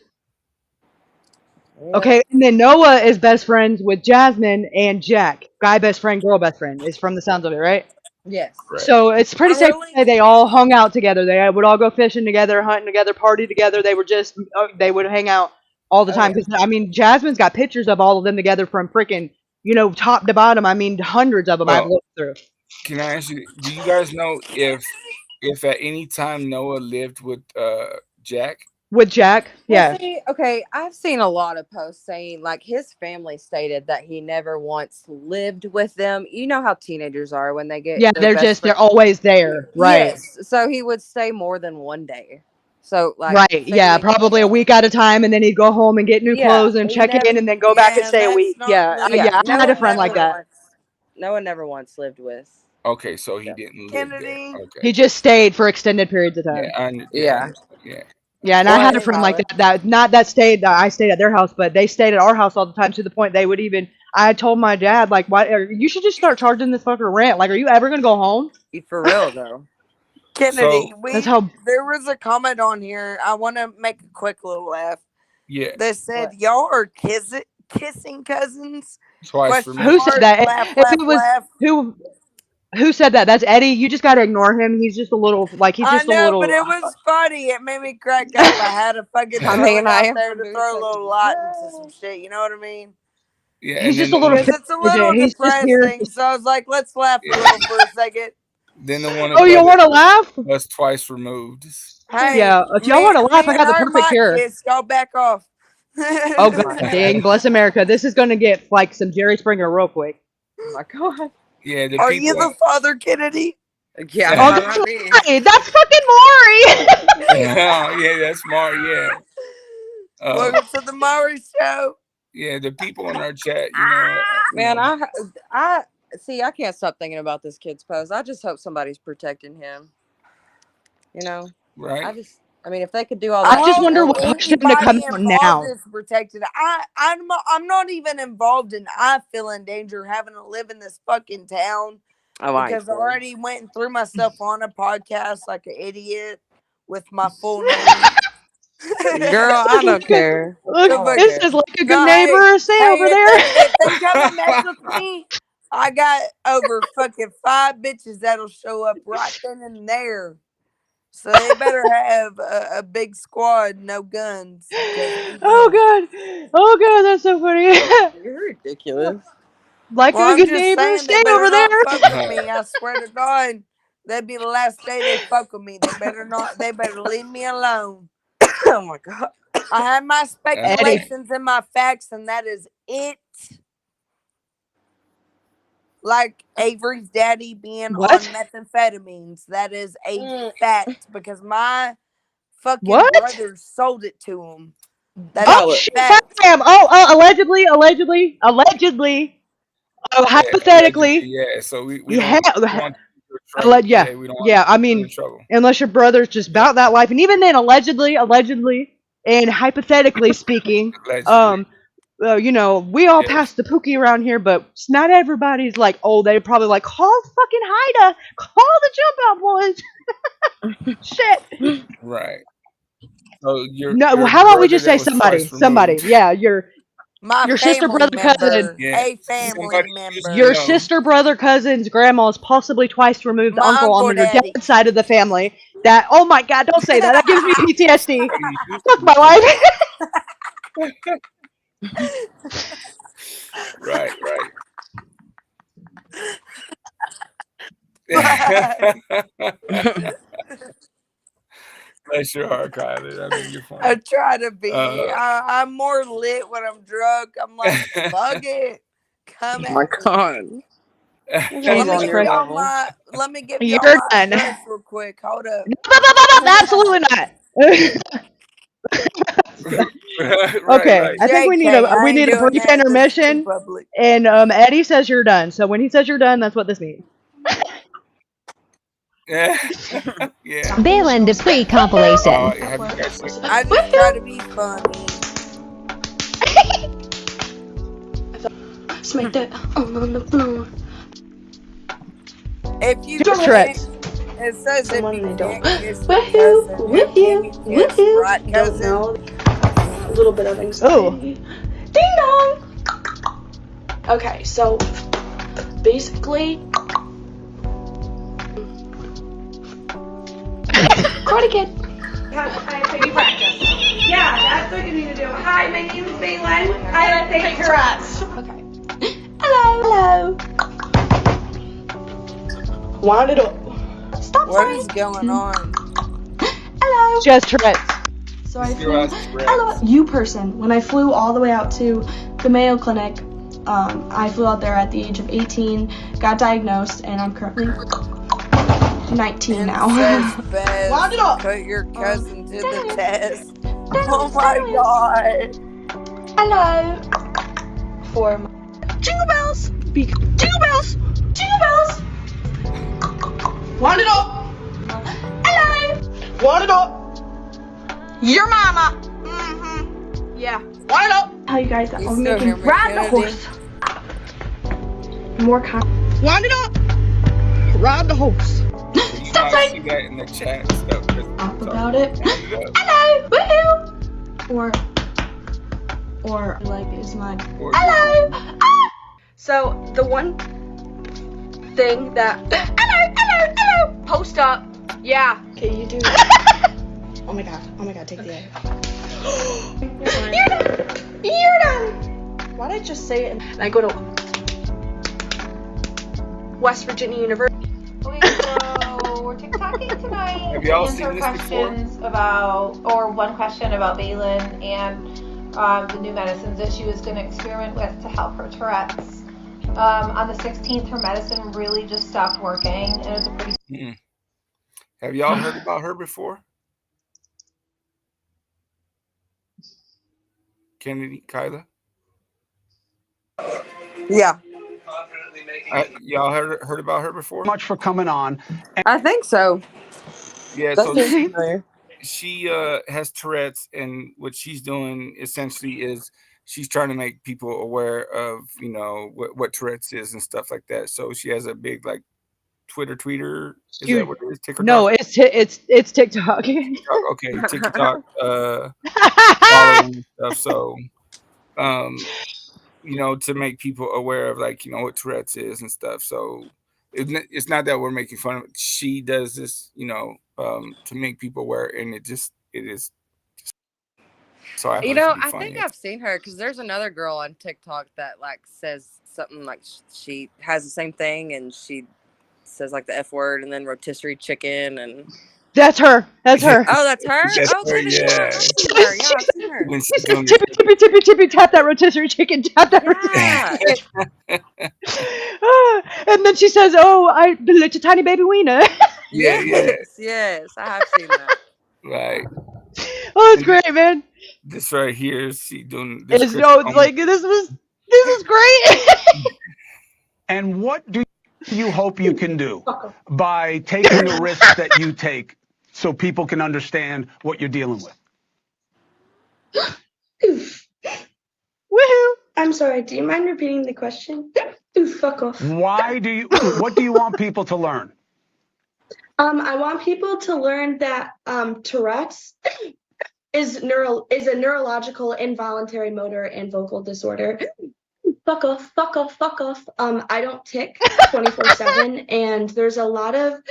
Okay, and then Noah is best friends with Jasmine and Jack. Guy best friend, girl best friend is from the sounds of it, right? Yes. So it's pretty safe to say they all hung out together. They would all go fishing together, hunting together, party together. They were just they would hang out all the time. Because I mean, Jasmine's got pictures of all of them together from freaking top to bottom. I mean, hundreds of them I've Well, looked through. Can I ask you? Do you guys know if at any time Noah lived with Jack? With Jack, yeah. Well, see, okay, I've seen a lot of posts saying like his family stated that he never once lived with them. You know how teenagers are when they get They're always there, right? Yes, so he would stay more than one day. So like Right, yeah, probably a week at a time, and then he'd go home and get new clothes and check in, and then go back and stay a week. Yeah, I had a friend like that. No one never once lived with. Okay, so he didn't live there. Okay. He just stayed for extended periods of time. Yeah. Yeah, and I had a friend like that. That I stayed at their house, but they stayed at our house all the time to the point they would even. I told my dad like, "Why? You should just start charging this fucker rent. Like, are you ever gonna go home?" For real though. Kennedy, So, there was a comment on here. I want to make a quick little laugh. Yeah. They said y'all are kissing cousins. Twice who said that? If it was who said that? That's Eddie. You just gotta ignore him. He's just a little I know, but it was funny. It made me crack up. I had to fucking throw it out there to throw a little light into some shit. You know what I mean? Yeah, he's just a little. It's a little depressing. So I was like, let's laugh a little for a second. Then the one. Oh, you want to laugh? Was twice removed. Hey, yeah, if y'all want to laugh, I got the perfect cure. Kiss, go back off. Oh god, dang, bless America! This is gonna get like some Jerry Springer real quick. Oh my god. Yeah, are you the father, Kennedy? Yeah. Oh, that's fucking Maury. Yeah, that's Maury. Yeah. Welcome to the Maury Show. Yeah, the people in our chat, Man, I see. I can't stop thinking about this kid's post. I just hope somebody's protecting him. Right? I mean, if they could do all that. I just wonder what pushed him to come out now. Is protected. I'm not even involved in. I feel in danger having to live in this fucking town because I already went and threw myself on a podcast like an idiot with my full name. Girl, I don't care. Look, this is like a good neighbor. Stay over there. If they come and mess with me, I got over fucking 5 bitches that'll show up right then and there. So they better have a big squad, no guns. Oh god, that's so funny. You're ridiculous. Like a good neighbor, stay over there. Fuck with me. I swear to God, that'd be the last day they fuck with me. They better not. They better leave me alone. Oh my god. I have my speculations and my facts, and that is it. Like Avery's daddy being on methamphetamines. That is a fact because my fucking brother sold it to him. That's fact. Allegedly. Hypothetically. Yeah, so we I mean, unless your brother's just about that life, and even then, allegedly, and hypothetically speaking, we all pass the pookie around here, but not everybody's like, they're probably like, call fucking Haida, call the jump out boys. Shit. Right. So how about we just say somebody? Yeah, your sister, brother, cousin, a family member. Your sister, brother, cousin's grandma's possibly twice removed uncle on your dad's side of the family. That, oh my god, don't say that. That gives me PTSD. Fuck my life. Right. Bless your heart, Kylie. I mean, you're funny. I try to be. I'm more lit when I'm drunk. I'm like, fuck it. Come at me. Oh my god. Let me give y'all my address real quick. Hold up. Absolutely not. Okay, I think we need a brief intermission. And Eddie says you're done. So when he says you're done, that's what this means. Yeah. Bill Dupree compilation. I just try to be funny. Smack that on the floor. If you Just can't, Tourette's. it says if you can't kiss your Woohoo! cousin, who can you kiss, Woohoo! right, Don't cousin? know. A little bit of anxiety. Ding dong! Okay, so basically, Karate Kid. Have you practiced? Yeah, that's what you need to do. Hi, my name is Baylin. I have fake Tourette's. Okay. Hello. Wind it up. Stop What is going on? Hello. Just Tourette's. So I flew, hello, you person. When I flew all the way out to the Mayo Clinic, I flew out there at the age of 18, got diagnosed, and I'm currently 19 now. Wound it up. Put your cousin to the test. Oh my god. Hello. For my jingle bells. Jingle bells. Jingle bells. Wind it up. Hello. Wind it up. Your mama. Yeah. Wind it up. Tell you guys that I'm making ride the horse. More kind. Wind it up. Ride the horse. Stop saying that in the chat. Talk about it. Hello. Woohoo. Or like is my hello. Ah! So the one thing that hello. Post up. Yeah. Okay, you do that. Oh my god, take the A. You're done. Why did I just say it? And I go to West Virginia University. Okay, so we're TikToking tonight. Have y'all to seen answer this before? questions one question about Baylin and the new medicines that she was going to experiment with to help her Tourette's. On the 16th, her medicine really just stopped working, and it was a pretty. Have y'all heard about her before? Kennedy, Kyla? Yeah. Y'all heard about her before? Much for coming on. I think so. Yeah, That's so familiar. she has Tourette's, and what she's doing essentially is she's trying to make people aware of, you know, what Tourette's is and stuff like that. So she has a big like tweeter. Is that what it is? TikTok? No, it's TikTok. TikTok, okay, TikTok following and stuff. So, you know, to make people aware of like, you know, what Tourette's is and stuff. So it's not that we're making fun of it. She does this, you know, to make people aware, and it is. So I think I've seen her because there's another girl on TikTok that like says something like she has the same thing, and she says like the F word and then rotisserie chicken and. That's her. That's her. Oh, that's her. That's Okay, her, then yeah. I've seen her. Yeah, I've seen her. When She she's says, doing tippy, tap that rotisserie chicken, tap that rotisserie chicken. And then she says, oh, the little tiny baby wiener. Yes, I have seen that. Right. Oh, it's great, man. This right here, she doing this. It's like this is great. And what do you hope you can do by taking the risks that you take so people can understand what you're dealing with? Woohoo! I'm sorry, do you mind repeating the question? Fuck off. What do you want people to learn? I want people to learn that Tourette's is a neurological involuntary motor and vocal disorder. Fuck off. I don't tick 24/7, and there's a lot of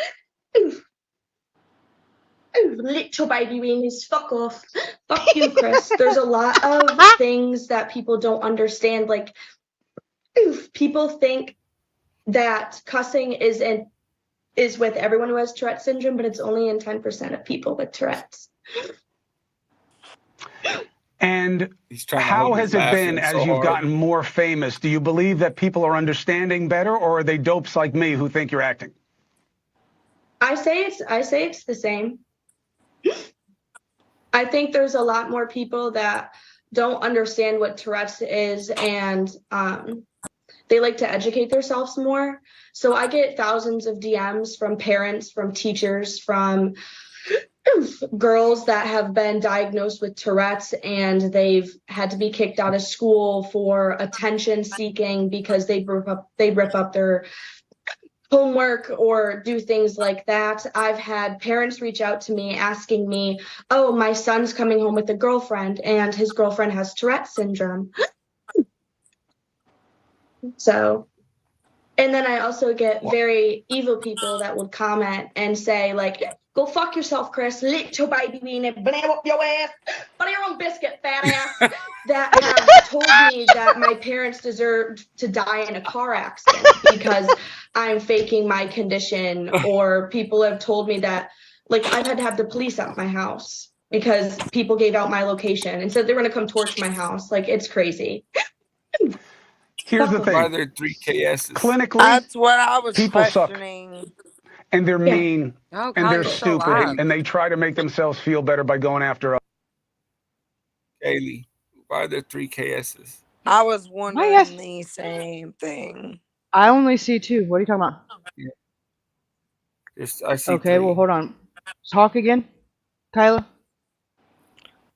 little baby weenies. Fuck off. Fuck you, Chris. There's a lot of things that people don't understand. Like, people think that cussing is with everyone who has Tourette syndrome, but it's only in 10% of people with Tourette's. And how has it been as you've gotten more famous? Do you believe that people are understanding better, or are they dopes like me who think you're acting? I say it's the same. I think there's a lot more people that don't understand what Tourette's is, and they like to educate themselves more. So I get thousands of DMs from parents, from teachers, from girls that have been diagnosed with Tourette's and they've had to be kicked out of school for attention seeking because they rip up their homework or do things like that. I've had parents reach out to me asking me, "Oh, my son's coming home with a girlfriend and his girlfriend has Tourette's syndrome." So, and then I also get very evil people that would comment and say, like, "Go fuck yourself, Chris. Lick your baby weenie, blam up your ass, butter your own biscuit, fat ass." That have told me that my parents deserved to die in a car accident because I'm faking my condition, or people have told me that, like, I've had to have the police at my house because people gave out my location and said they were going to come torch my house. Like, it's crazy. Here's the thing. Why are there 3 KSs? Clinically, That's what I was people suck. questioning. And they're mean, Oh, and they're Kyle, you're so stupid, loud. and they try to make themselves feel better by going after us. Kaylee, why are there 3 KSs? I was wondering Yes. the same thing. I only see 2. What are you talking about? I see Okay, 3. well, hold on. Talk again, Kyla.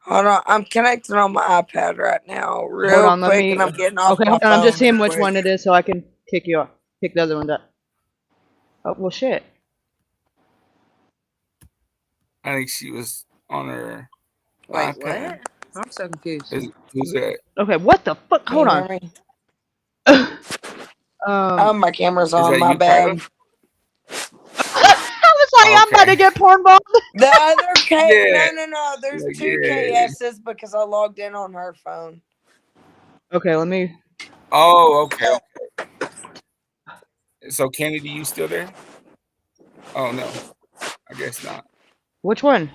Hold on, I'm connected on my iPad right now, real Hold on, quick, let me. and I'm getting off Okay, my hold on. I'm just phone seeing real which quick. one it is, so I can kick you off. Kick the other ones up. Oh well, shit. I think she was on her Wait, iPad. what? I'm so confused. Who's that? Okay, what the fuck? Can Hold you on. hear me? Oh, my camera's Is on, that my you, bad. Kyla? I was like, I'm about to get porn bombed. The other K, Yeah. no, there's Like, 2 yeah. KSs because I logged in on her phone. Okay, let me. Oh, okay. So, Kennedy, you still there? Oh, no. I guess not. Which one?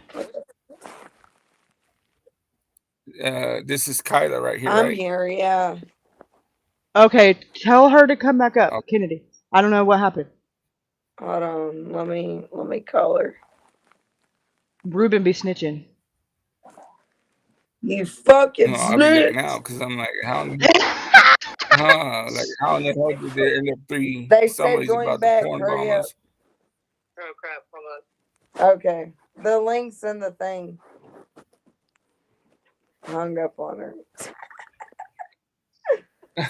This is Kyla right here, I'm right? here, yeah. Okay, tell her to come back up, Kennedy. I don't know what happened. Hold on, let me call her. Ruben be snitching. You fucking No, I'll be there snitch. now because I'm like, how in the hell did there end up 3? They said Somebody's join about back, to porn hurry bomb up. us. Oh crap, hold on. Okay, the link's in the thing. Hung up on her.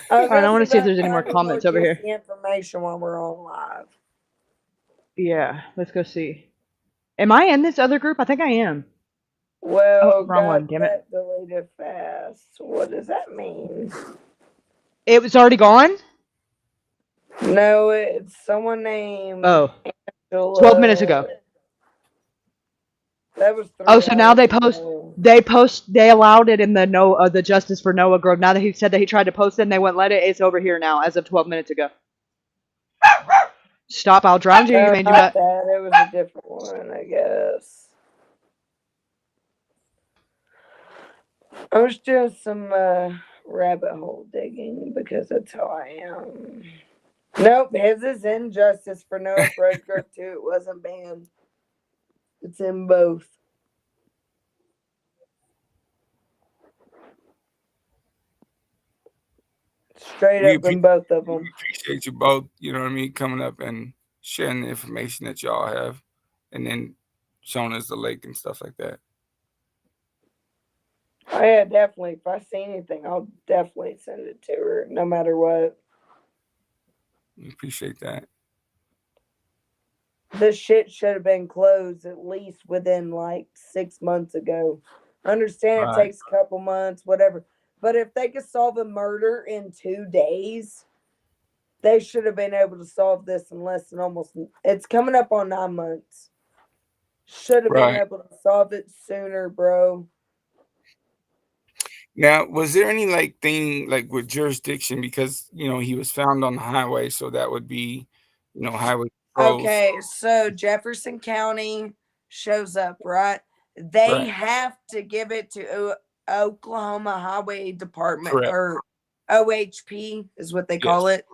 Alright, I want to see if there's any more comments over here. The information while we're on live. Yeah, let's go see. Am I in this other group? I think I am. Well, Oh, wrong one, damn it. that deleted fast. What does that mean? It was already gone? No, it's someone named Oh, Angela. 12 minutes ago. That was 3 Oh, so now they hours they allowed it in the the Justice for Noah group. Now that he said that he tried to post it and they wouldn't let it, it's over here now as of 12 minutes ago. Stop, I'll drown you. You made you not that. It was a different one, I guess. I was just some rabbit hole digging because that's how I am. Nope, his is in Justice for Noah Presgrove too. It wasn't banned. It's in both. Straight up in both of them. We appreciate you both, you know what I mean, coming up and sharing the information that y'all have and then showing us the lake and stuff like that. Oh yeah, definitely. If I see anything, I'll definitely send it to her, no matter what. We appreciate that. This shit should have been closed at least within like 6 months ago. I understand it takes a couple months, whatever. But if they could solve a murder in 2 days, they should have been able to solve this in less than it's coming up on 9 months. Should have been able to solve it sooner, bro. Now, was there any thing with jurisdiction because he was found on the highway, so that would be highway patrols. Okay, so Jefferson County shows up, right? They have to give it to Oklahoma Highway Department, or OHP is what they call it.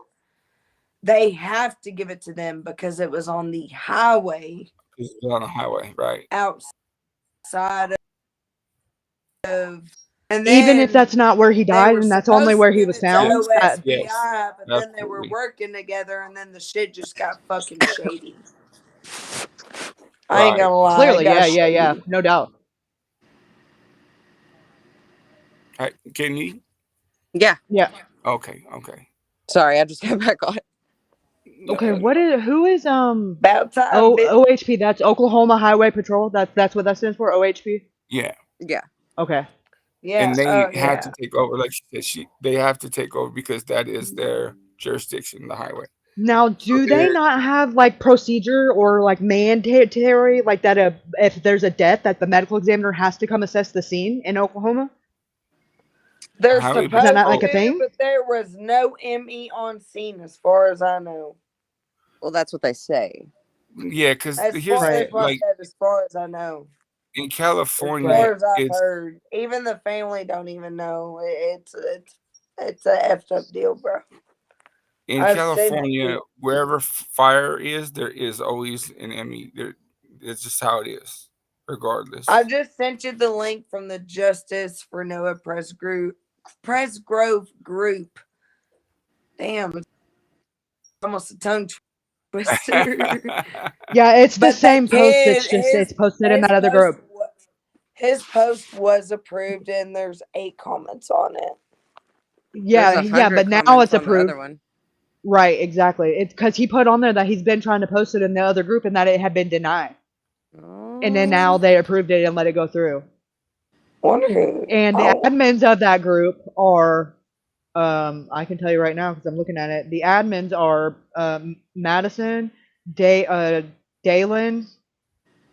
They have to give it to them because it was on the highway. It's on the highway, right? Outside of, and even if that's not where he died and that's only where he was found. OSPI, but then they were working together, and then the shit just got fucking shady. I ain't gonna lie. Clearly, It got yeah, shady. no doubt. Can you? Yeah. Yeah. Okay. Sorry, I just got back on. Okay, No. who is About time, bitch. OHP? That's Oklahoma Highway Patrol. That's what that stands for. OHP. Yeah. Yeah. Okay. Yeah. And they have Yeah. to take over, like she said. They have to take over because that is their jurisdiction, the highway. Now, So do they not have like procedure or like mandatory like that? If there's a death, that the medical examiner has to come assess the scene in Oklahoma? They're Highway Is that supposed not to like a do, thing? but there was no ME on scene, as far as I know. Well, that's what they say. Yeah, because As here's far the as thing, what I like said, as far as I know, in as California, far as I've it's heard, even the family don't even know. It's a effed up deal, bro. in I've said California, wherever fire is, there is always an ME. There, it's just how it is, regardless. I just sent you the link from the Justice for Noah Presgrove group. Damn, it's almost a tongue twister. Yeah, it's the But same that post. kid, It's just it's posted in that other group. his post was approved, and there's 8 comments on it. Yeah, There's yeah, 100 but now comments it's on the approved. other one. Right, exactly. It's because he put on there that he's been trying to post it in the other group and that it had been denied, and then now they approved it and let it go through. Wonder who. And the admins of that group are, I can tell you right now because I'm looking at it. The admins are Madison, Dalen,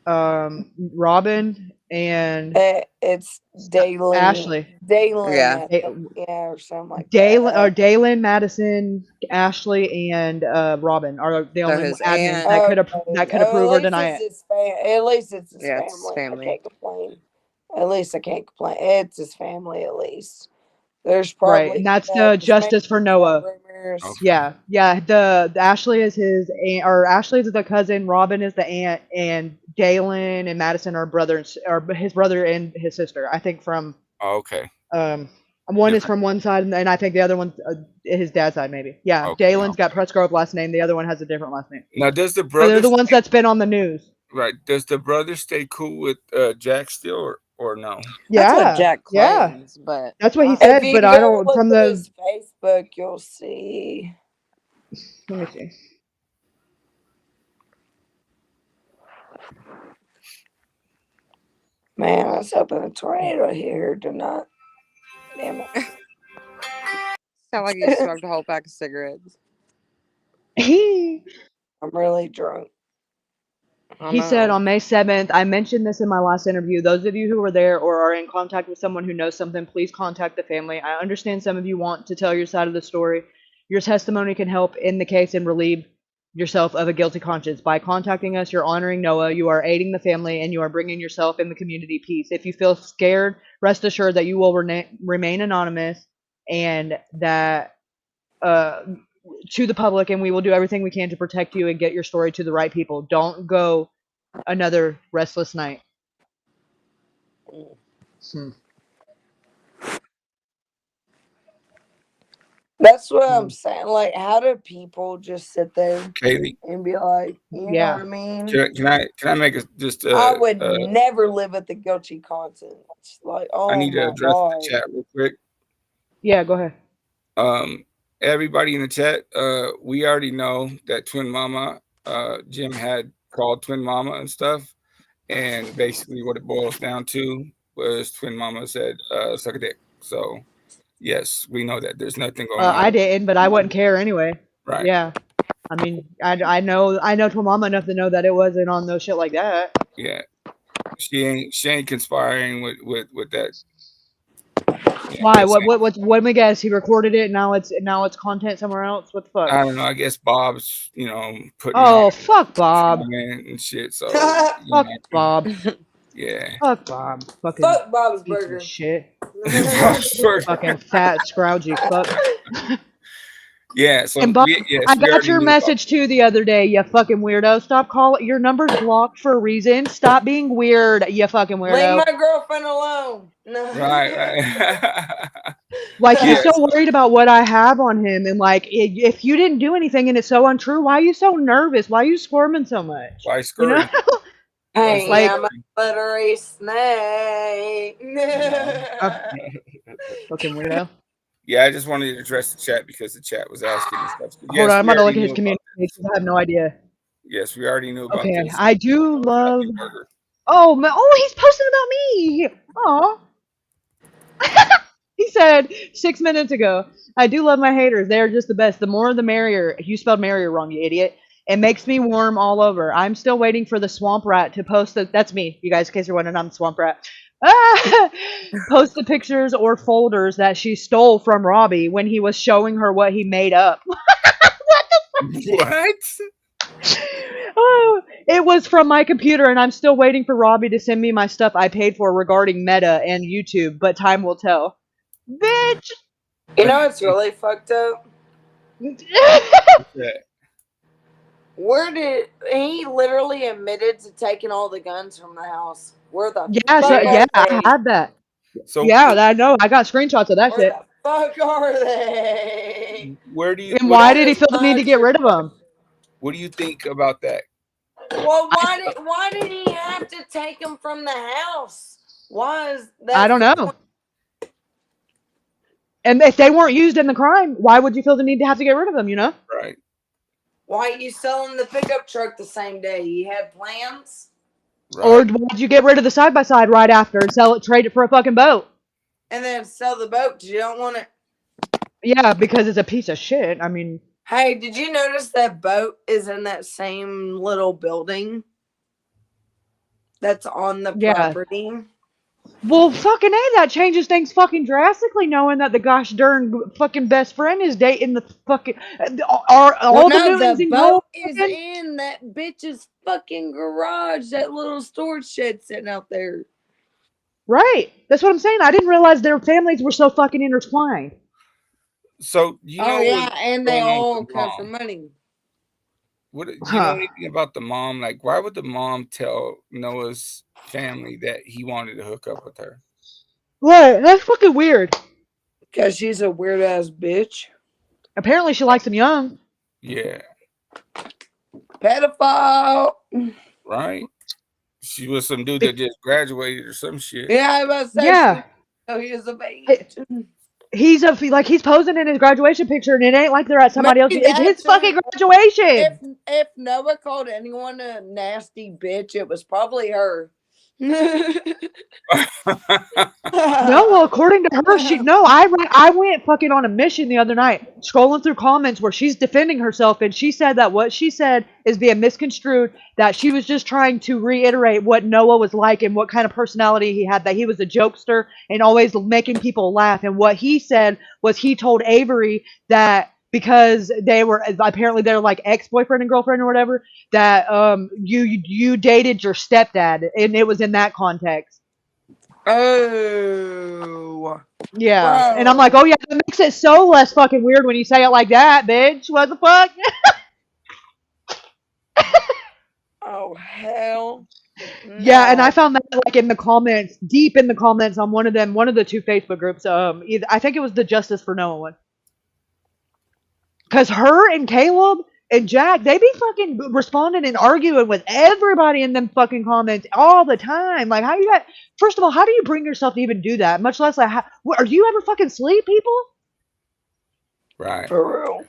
Robin, and it's Dalen. Ashley. Dalen, Yeah. or something like Dalen that. or Dalen, Madison, Ashley, and Robin are the only his admins aunt- that could approve or deny it. At least it's his Yeah, family. it's his family. I can't complain. At least I can't complain. It's his family, at least. There's probably Right, and that's the Justice for Noah. rumors. Yeah, the Ashley is his aunt, or Ashley is the cousin, Robin is the aunt, and Dalen and Madison are brothers, or his brother and his sister. I think from Okay. one is from one side, and I think the other one's his dad's side, maybe. Yeah, Okay, Dalen's got Presgrove last name. The other one has a different last name. Now, does the But brother they're the ones that's been on the news. right? Does the brother stay cool with Jack still, or no? Yeah, That's what Jack claims, but that's what he said. If you But go I don't look from at the. his Facebook, you'll see. Let me see. Man, I was hoping a tornado here tonight. Damn it. sound like you smoked a whole pack of cigarettes. He I'm really drunk. said on May 7th, I mentioned this in my last interview. Those of you who were there or are in contact with someone who knows something, please contact the family. I understand some of you want to tell your side of the story. Your testimony can help in the case and relieve yourself of a guilty conscience. By contacting us, you're honoring Noah, you are aiding the family, and you are bringing yourself and the community peace. If you feel scared, rest assured that you will remain anonymous and that to the public, and we will do everything we can to protect you and get your story to the right people. Don't go another restless night. That's what I'm saying. Like, how do people just sit there Kaylee, and be like, you know what I mean? Can I make a just? I would never live with the guilty conscience. Like, oh I need to my address God. the chat real quick. Yeah, go ahead. Everybody in the chat, we already know that Twin Mama, Jim had called Twin Mama and stuff, and basically what it boils down to was Twin Mama said, "Suck a dick." So, yes, we know that there's nothing going on. I didn't, but I wouldn't care anyway. Right. Yeah. I mean, I know Twin Mama enough to know that it wasn't on no shit like that. Yeah. She ain't conspiring with that. Yeah, why? What? Let me guess. He recorded it. Now it's content somewhere else. What the fuck? I don't know. I guess Bob's, putting. Oh, fuck Bob. And shit. So. Fuck Bob. Yeah. Fuck Bob. Fucking. Fuck Bob's Burger. Shit. Fucking fat scrougy fuck. Yeah. So and Bob, I got your message too the other day. You fucking weirdo. Stop calling. Your number's blocked for a reason. Stop being weird. You fucking weirdo. Leave my girlfriend alone. No. Right. Like he's so worried about what I have on him, and like if you didn't do anything and it's so untrue, why are you so nervous? Why are you squirming so much? Why squirming? Hey, Like, I'm a glittery snake. Fucking weirdo. Yeah, I just wanted to address the chat because the chat was asking and stuff. Hold on, I'm about to look at his community page. I have no idea. Yes, we already knew about Okay, this. I do love. Oh, he's posting about me. Aw. He said 6 minutes ago, I do love my haters. They are just the best. The more the merrier. You spelled merrier wrong, you idiot. It makes me warm all over. I'm still waiting for the swamp rat to post the. That's me, you guys, in case you're wondering, I'm the swamp rat. Post the pictures or folders that she stole from Robbie when he was showing her what he made up. What? Oh, it was from my computer, and I'm still waiting for Robbie to send me my stuff I paid for regarding Meta and YouTube, but time will tell. Bitch! You know what's really fucked up? Where did he literally admitted to taking all the guns from the house? Where the Yeah, fuck are I they? had that. So yeah, I know. I got screenshots of that Where shit. the fuck are they? Where do you? And why did he feel the need to get rid of them? What do you think about that? Well, why did he have to take them from the house? Why is that? I don't know. And if they weren't used in the crime, why would you feel the need to have to get rid of them, you know? Right. Why are you selling the pickup truck the same day? You had plans? Right. Or why'd you get rid of the side-by-side right after and trade it for a fucking boat? And then sell the boat because you don't want it. Yeah, because it's a piece of shit. I mean... Hey, did you notice that boat is in that same little building that's on the property? Well, fucking A, that changes things fucking drastically, knowing that the gosh darn fucking best friend is dating the fucking... all the Newmans the in boat gold is in that bitch's fucking garage, that little storage shed sitting out there. Right. That's what I'm saying. I didn't realize their families were so fucking intertwined. So you know, and they all come for money. What do you know anything about the mom? Like, why would the mom tell Noah's family that he wanted to hook up with her? What? That's fucking weird. Because she's a weird ass bitch. Apparently, she likes him young. Yeah. Pedophile. Right. She was some dude that just graduated or some shit. Yeah, I was saying. Yeah. Oh, he was a baby. He's posing in his graduation picture, and it ain't like they're at somebody else. It's his fucking graduation. If Noah called anyone a nasty bitch, it was probably her. No, well, according to her, I went fucking on a mission the other night, scrolling through comments where she's defending herself, and she said that what she said is being misconstrued, that she was just trying to reiterate what Noah was like and what kind of personality he had, that he was a jokester and always making people laugh. And what he said was he told Avery that because apparently they're like ex-boyfriend and girlfriend or whatever, that you dated your stepdad, and it was in that context. Oh. Yeah. Bro. And I'm like, oh yeah, that makes it so less fucking weird when you say it like that, bitch. What the fuck? Oh hell. No. Yeah, and I found that like in the comments, deep in the comments on one of the two Facebook groups. I think it was the Justice for Noah one. Cause her and Caleb and Jack, they be fucking responding and arguing with everybody in them fucking comments all the time. Like, first of all, how do you bring yourself to even do that? Much less like, are you ever fucking sleep, people? Right. For real.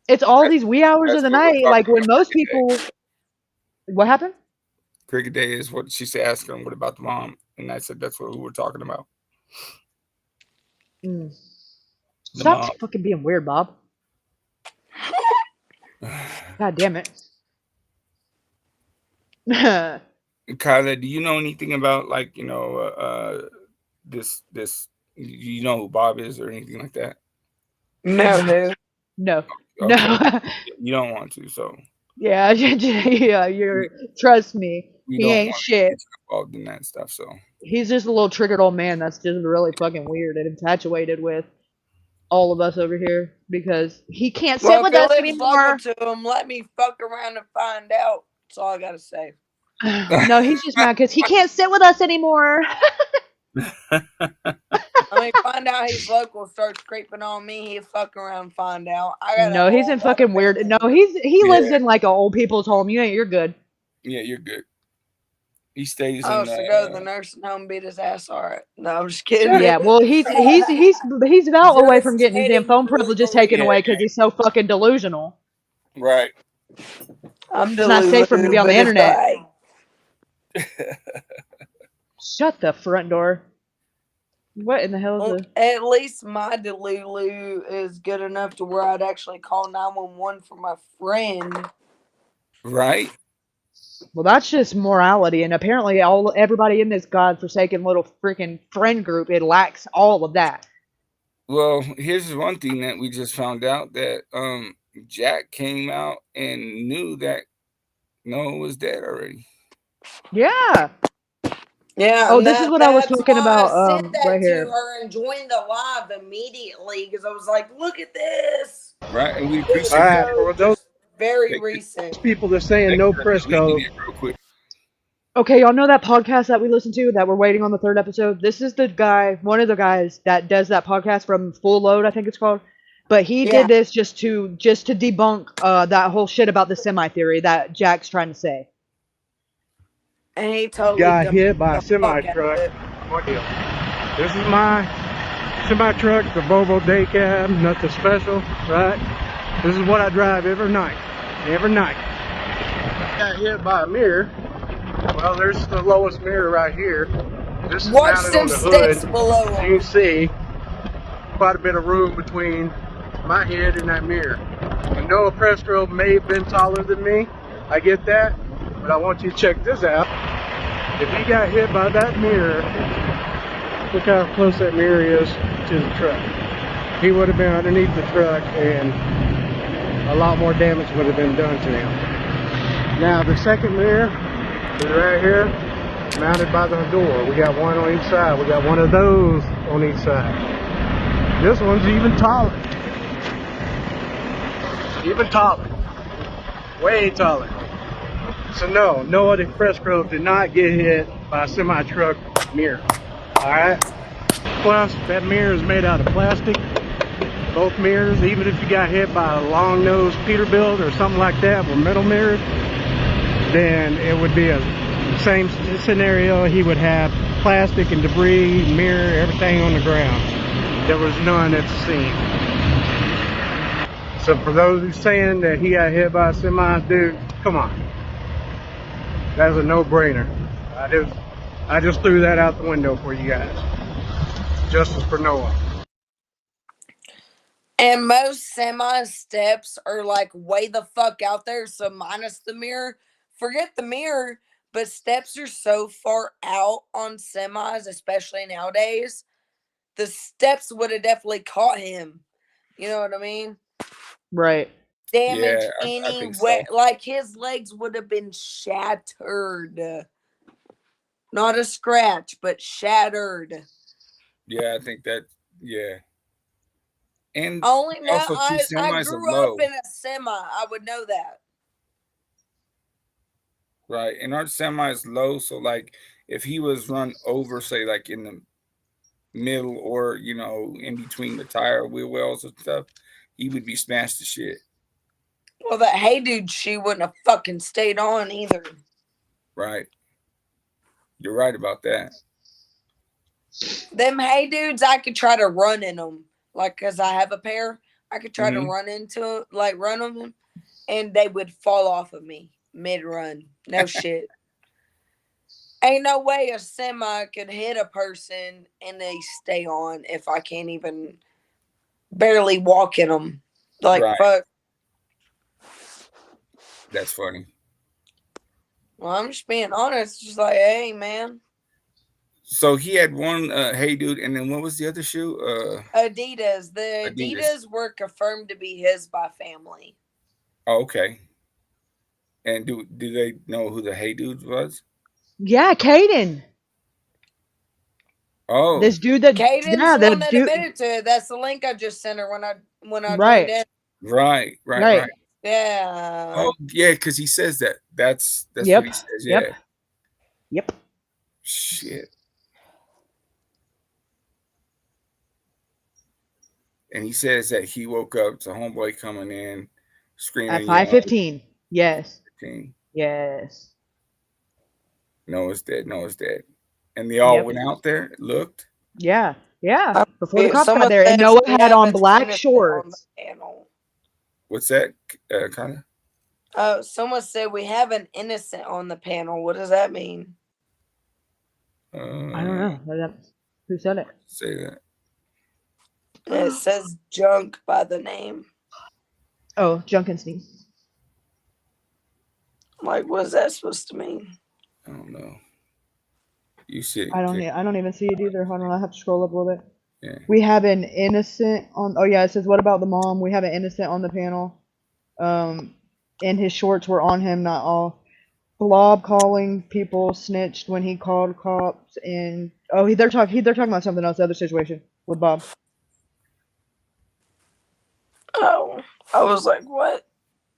It's all these wee hours of the night, like when most people. What happened? Cricket Day is what she said. Ask him, what about the mom? And I said that's what we were talking about. Stop fucking being weird, Bob. God damn it. Kyla, do you know anything about this you know who Bob is or anything like that? No. No. Okay. No. You don't want to, so. Yeah, you're trust me. He ain't shit. Involved in that stuff, so. He's just a little triggered old man that's just really fucking weird and infatuated with all of us over here because he can't sit with us anymore. To him, let me fuck around and find out. That's all I gotta say. No, he's just mad because he can't sit with us anymore. Let me find out he's local, starts creeping on me. He'll fuck around and find out. No, he's in fucking weird. No, he lives in like an old people's home. You're good. Yeah, you're good. He stays Oh, in. so go to the nursing home, beat his ass. All right. No, I'm just kidding. Yeah, well, he's about away from getting his damn kidding, phone privileges taken away because he's so fucking delusional. Right. I'm It's not safe for him to be on the but it's internet. like, Shut the front door. What in the hell is well, this? at least my Delulu is good enough to where I'd actually call 911 for my friend. Right. Well, that's just morality, and apparently everybody in this godforsaken little freaking friend group, it lacks all of that. Well, here's one thing that we just found out, that Jack came out and knew that Noah was dead already. Yeah. Yeah. Oh, this is what I was talking about I sent that right to here. her and joined the live immediately because I was like, look at this. Right, and we appreciate All right, that. for those Very recent. people that are saying no Presgrove. Real quick. Okay, y'all know that podcast that we listened to that we're waiting on the 3rd episode? This is the guy, one of the guys that does that podcast from Full Load, I think it's called. But he did this just to debunk that whole shit about the semi theory that Jack's trying to say. And he totally got hit by a semi truck. This is my semi truck, the Volvo day cab, nothing special, right? This is what I drive every night. Every night. Got hit by a mirror. Well, there's the lowest mirror right here. This is mounted on the hood. Below. You can see quite a bit of room between my head and that mirror. And Noah Presgrove may have been taller than me. I get that. But I want you to check this out. If he got hit by that mirror, look how close that mirror is to the truck. He would have been underneath the truck and a lot more damage would have been done to him. Now the second mirror is right here, mounted by the door. We got one on each side. We got one of those on each side. This one's even taller. Even taller. Way taller. So no, Noah Presgrove did not get hit by a semi-truck mirror. Alright? Plus, that mirror is made out of plastic. Both mirrors, even if you got hit by a long-nosed Peterbilt or something like that with metal mirrors, then it would be a same scenario. He would have plastic and debris, mirror, everything on the ground. There was none at the scene. So for those who saying that he got hit by a semi, dude, come on. That's a no-brainer. I just threw that out the window for you guys. Justice for Noah. And most semi steps are like way the fuck out there. So minus the mirror, forget the mirror. But steps are so far out on semis, especially nowadays. The steps would have definitely caught him. You know what I mean? Right. Damage I any think way, so. like his legs would have been shattered. Not a scratch, but shattered. Yeah, I think that. Yeah. And only now also, I semis grew are low. up in a semi. I would know that. Right, and our semi is low, so like if he was run over, say like in the middle or in between the tire wheel wells and stuff, he would be smashed to shit. Well, that hey dude, she wouldn't have fucking stayed on either. Right. You're right about that. Them hey dudes, I could try to run in them, like because I have a pair. I could try to run them, and they would fall off of me mid-run. No shit. Ain't no way a semi could hit a person and they stay on if I can't even barely walk in them. Like, fuck. That's funny. Well, I'm just being honest. Just like, hey, man. So he had one hey dude, and then what was the other shoe? Adidas. The Adidas were confirmed to be his by family. Oh, okay. And do they know who the hey dude was? Yeah, Caden. Oh, this dude that Caden's the one that admitted to it. That's the link I just sent her when I joined in. Right. Yeah. Oh yeah, because he says that. That's what he says. Yeah. Yep. Shit. And he says that he woke up to homeboy coming in screaming at 5:15. Yes. 15. Yes. Noah's dead. Noah's dead. And they all went out there, looked. Yeah. Before the cops got Someone there, and said Noah we had have on an black innocent on the shorts. panel. What's that, Connor? Someone said we have an innocent on the panel. What does that mean? I don't know. Who said it? Say that. It says Junk by the name. Oh, Junk and Sneeze. Like, what is that supposed to mean? I don't know. You see? I don't even see it either. Hold on, I have to scroll up a little bit. Yeah. We have an innocent on. Oh yeah, it says what about the mom? We have an innocent on the panel. And his shorts were on him, not all. Blob calling people snitched when he called cops, and they're talking about something else. The other situation with Bob. Oh, I was like, what?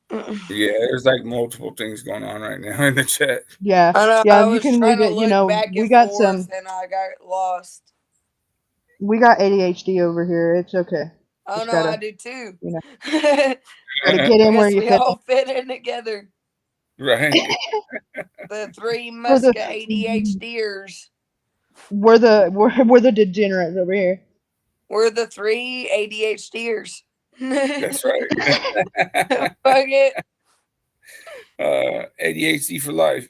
Yeah, there's like multiple things going on right now in the chat. Yeah, I know. yeah, I you was can trying read to it. look You know, back we and got forth, and I got lost. We got ADHD over here. It's okay. Oh Just no, gotta, I do too. you know, gotta get in I where guess you we fit. all fit in together. Right. The three For the- Muska ADHDers. We're the degenerates over here. We're the three ADHDers. That's right. Fuck it. ADHD for life.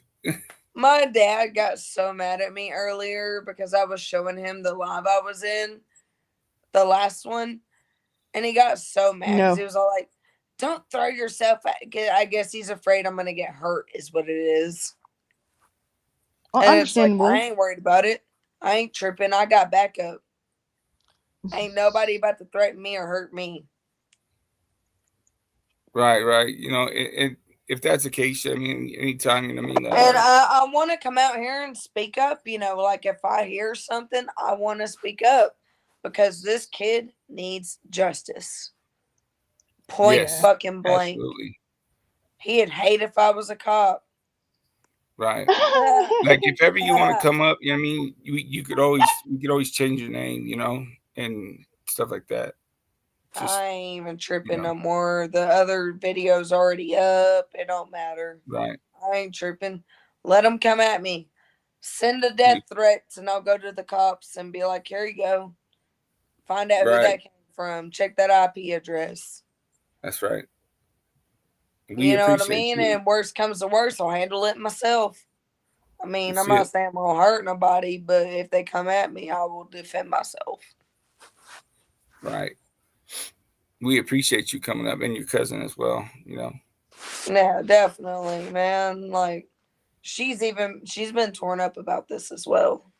My dad got so mad at me earlier because I was showing him the live I was in, the last one, and he got so mad because he was all like, "Don't throw yourself at." I guess he's afraid I'm gonna get hurt, is what it is. Well, And it's like, understandable. I ain't worried about it. I ain't tripping. I got backup. Ain't nobody about to threaten me or hurt me. Right. You know, if that's the case, I mean, anytime, you know, And I want to come out here and speak up. You know, like if I hear something, I want to speak up because this kid needs justice. Point fucking blank. Absolutely. He'd hate if I was a cop. Right. Like if ever you want to come up, you know what I mean, you could always change your name, you know, and stuff like that. I ain't even tripping no more. The other video's already up. It don't matter. Right. I ain't tripping. Let them come at me. Send the death threats, and I'll go to the cops and be like, "Here you go. Find out who that came from. Check that IP address." That's right. You know what I mean? And worst comes to worst, I'll handle it myself. I mean, I'm not saying I'm gonna hurt nobody, but if they come at me, I will defend myself. Right. We appreciate you coming up, and your cousin as well, you know. Yeah, definitely, man. Like, she's been torn up about this as well.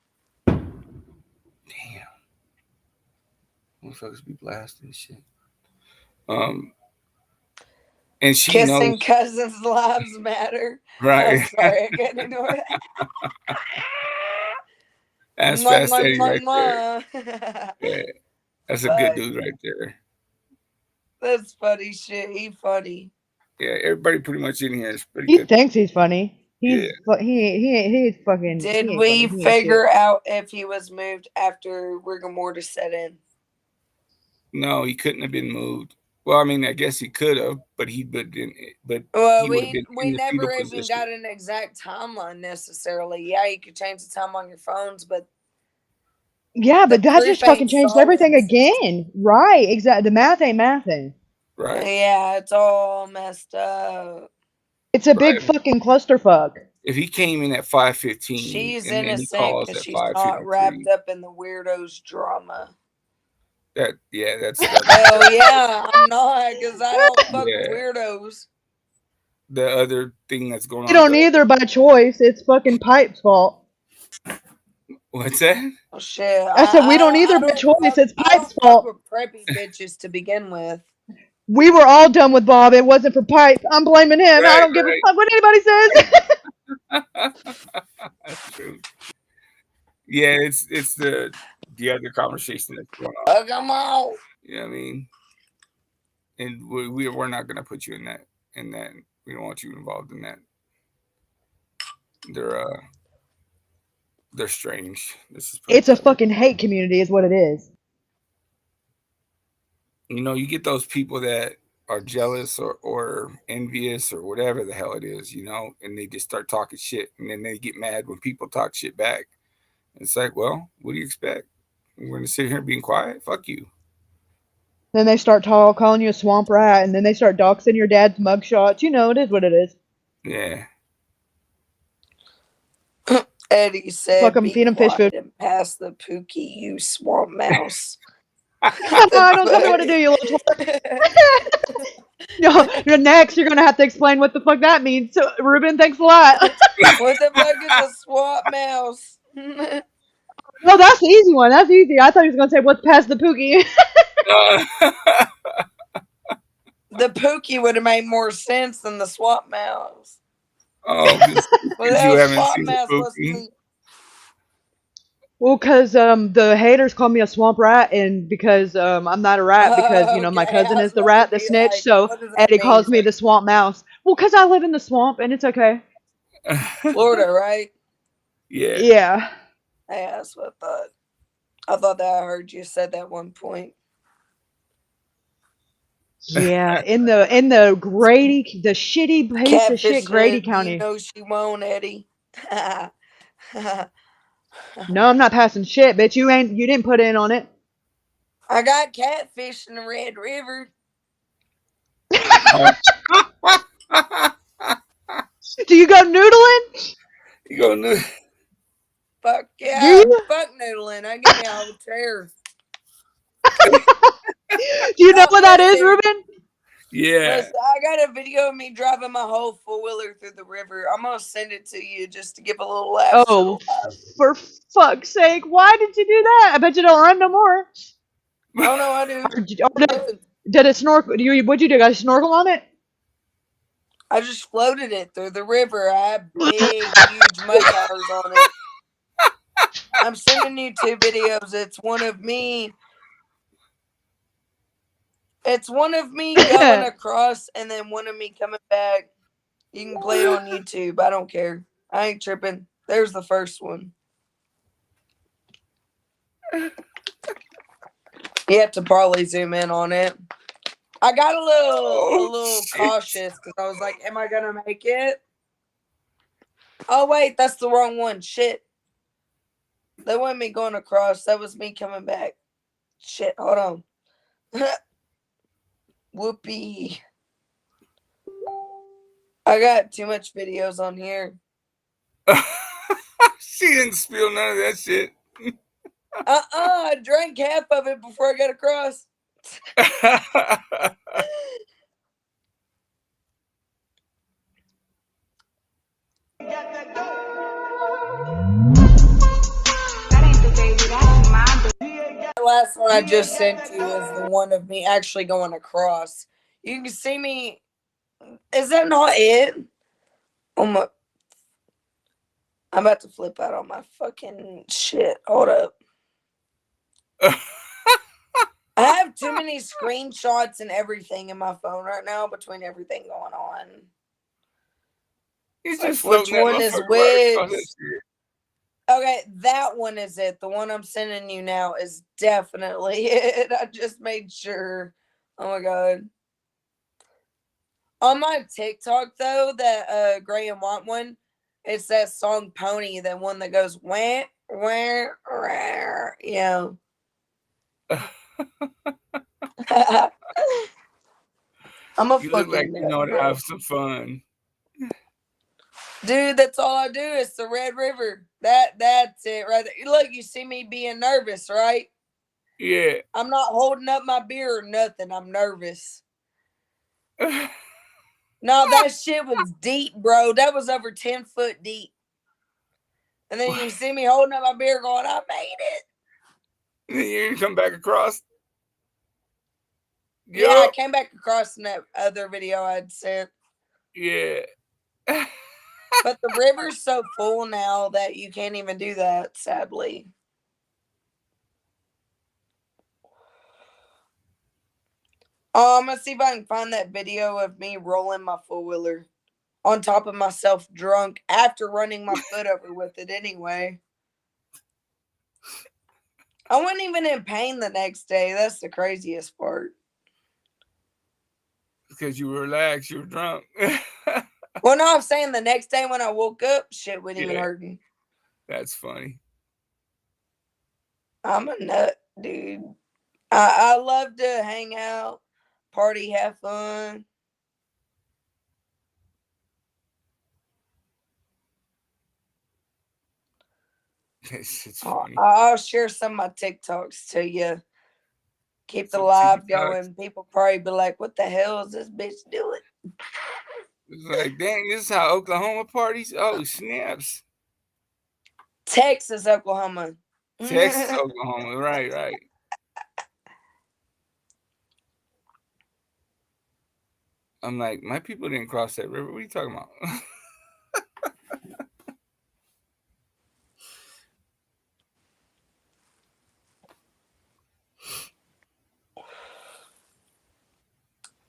Damn. Motherfuckers be blasting shit. And she Kissing knows cousins' lives matter. Right. I'm sorry, I couldn't ignore that. That's Fast Eddie right there. Yeah. That's a good dude right there. That's funny shit. He funny. Yeah, everybody pretty much in here is pretty He good. thinks he's funny. He's he's fucking. Did we figure out if he was moved after rigor mortis set in? No, he couldn't have been moved. Well, I mean, I guess he could have, but he didn't. But well, we never even got an exact timeline necessarily. Yeah, you could change the time on your phones, but yeah, but that just fucking changed everything again. Right? Exactly. The math ain't mathing. Right. Yeah, it's all messed up. It's a big fucking clusterfuck. If he came in at 5:15, she's and then he innocent calls because at she's not 5:53, wrapped up in the weirdos drama. That's hell yeah, I'm not because I don't fuck with weirdos. The other thing that's going on. You don't either by choice. It's fucking Pipe's fault. What's that? Oh shit! I said we don't either by choice. It's Pipe's fault. Fuck with preppy bitches to begin with. We were all done with Bob. It wasn't for Pipe. I'm blaming him. I don't give a fuck what anybody says. That's true. Yeah, it's the other conversation that's going on. Come on. You know what I mean? And we're not gonna put you in that. We don't want you involved in that. They're strange. It's a fucking hate community, is what it is. You know, you get those people that are jealous or envious or whatever the hell it is, you know, and they just start talking shit, and then they get mad when people talk shit back. It's like, well, what do you expect? We're gonna sit here being quiet? Fuck you. Then they start calling you a swamp rat, and then they start doxing your dad's mugshots. You know, it is what it is. Yeah. Eddie said, Fuck 'em, be feed 'em fish quiet food. and pass the pookie, you swamp mouse. Don't tell me what to do, you little twerp. You're next. You're gonna have to explain what the fuck that means. So, Ruben, thanks a lot. What the fuck is a swamp mouse? No, that's the easy one. That's easy. I thought he was gonna say, "What's past the pookie?" The pookie would have made more sense than the swamp mouse. Oh, because you haven't swamp seen the mouse must pookie. be. Well, because the haters call me a swamp rat, and because I'm not a rat, because my cousin is the rat, the snitch. Like, so Eddie calls me the swamp mouse. Well, because I live in the swamp, and it's okay. Florida, right? Yeah. Yeah. Yeah, that's what I thought. I thought that I heard you said that one point. Yeah, in the Grady, the shitty piece of shit Grady County. You know she won't, Eddie. No, I'm not passing shit, bitch. You didn't put in on it. I got catfish in the Red River. Do you go noodling? You go noodling? Fuck yeah, fuck noodling. I get me a whole chair. Do you know what that is, Ruben? Yeah. Listen, I got a video of me driving my whole four-wheeler through the river. I'm gonna send it to you just to give a little laugh. Oh, for fuck's sake! Why did you do that? I bet you don't run no more. Oh no, I do. Did it snorkel? What'd you do? Got a snorkel on it? I just floated it through the river. I have big, huge mud tires on it. I'm sending you 2 videos. It's one of me. It's one of me going across and then one of me coming back. You can play it on YouTube. I don't care. I ain't tripping. There's the first one. You have to probably zoom in on it. I got a little cautious because I was like, am I going to make it? Oh, wait, that's the wrong one. Shit. That wasn't me going across. That was me coming back. Shit, hold on. Whoopee. I got too much videos on here. She didn't spill none of that shit. I drank half of it before I got across. The last one I just sent you is the one of me actually going across. You can see me. Is that not it? Oh my. I'm about to flip out on my fucking shit. Hold up. I have too many screenshots and everything in my phone right now between everything going on. He's just which one is which? Okay, that one is it. The one I'm sending you now is definitely it. I just made sure. Oh my god. On my TikTok though, that gray and white one, it's that song Pony, that one that goes wah, wah, wah. Yeah. I'm a You fucking look like you know how to have some fun. Dude, that's all I do. It's the Red River. That's it right there. Look, you see me being nervous, right? Yeah. I'm not holding up my beer or nothing. I'm nervous. No, that shit was deep, bro. That was over 10 foot deep. And then you see me holding up my beer going, I made it. And then you come back across? Yeah, I came back across in that other video I'd sent. Yeah. But the river's so full now that you can't even do that, sadly. Oh, I'm going to see if I can find that video of me rolling my four-wheeler on top of myself drunk after running my foot over with it anyway. I wasn't even in pain the next day. That's the craziest part. because you were relaxed. You were drunk. Well, no, I'm saying the next day when I woke up, shit wasn't even hurting. That's funny. I'm a nut, dude. I love to hang out, party, have fun. It's funny. I'll share some of my TikToks to you. Keep the live going. People probably be like, what the hell is this bitch doing? It's like, dang, this is how Oklahoma parties? Oh, snaps. Texas, Oklahoma. Texas, Oklahoma. Right. I'm like, my people didn't cross that river. What are you talking about?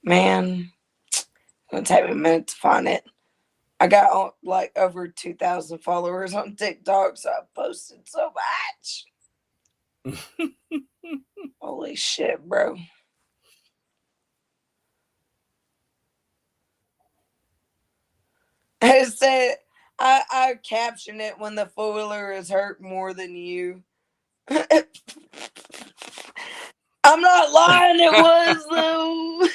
Man, it's gonna take me a minute to find it. I got like over 2,000 followers on TikTok, so I posted so much. Holy shit, bro. I said I captioned it when the foiler is hurt more than you. I'm not lying, it was though.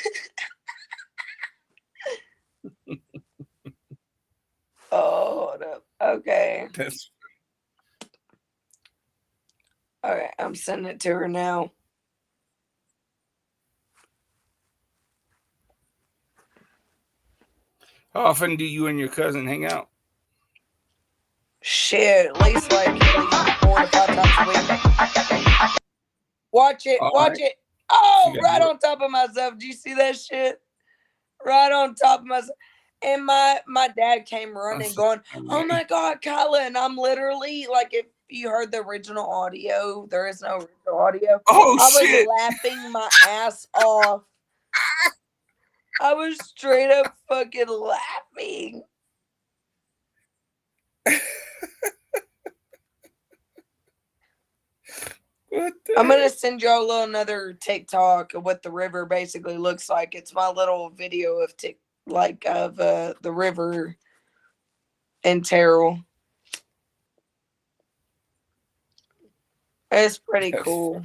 Oh, hold up. Okay. All right, I'm sending it to her now. How often do you and your cousin hang out? Shit, at least like 4 to 5 times a week. Watch it, watch it. Oh, right on top of myself. Do you see that shit? Right on top of myself. And my dad came running going, oh my God, Kyla. And I'm literally like, if you heard the original audio, there is no original audio. Oh, I shit. was laughing my ass off. I was straight up fucking laughing. I'm gonna send y'all a little another TikTok of what the river basically looks like. It's my little video of the river in Terrell. It's pretty cool.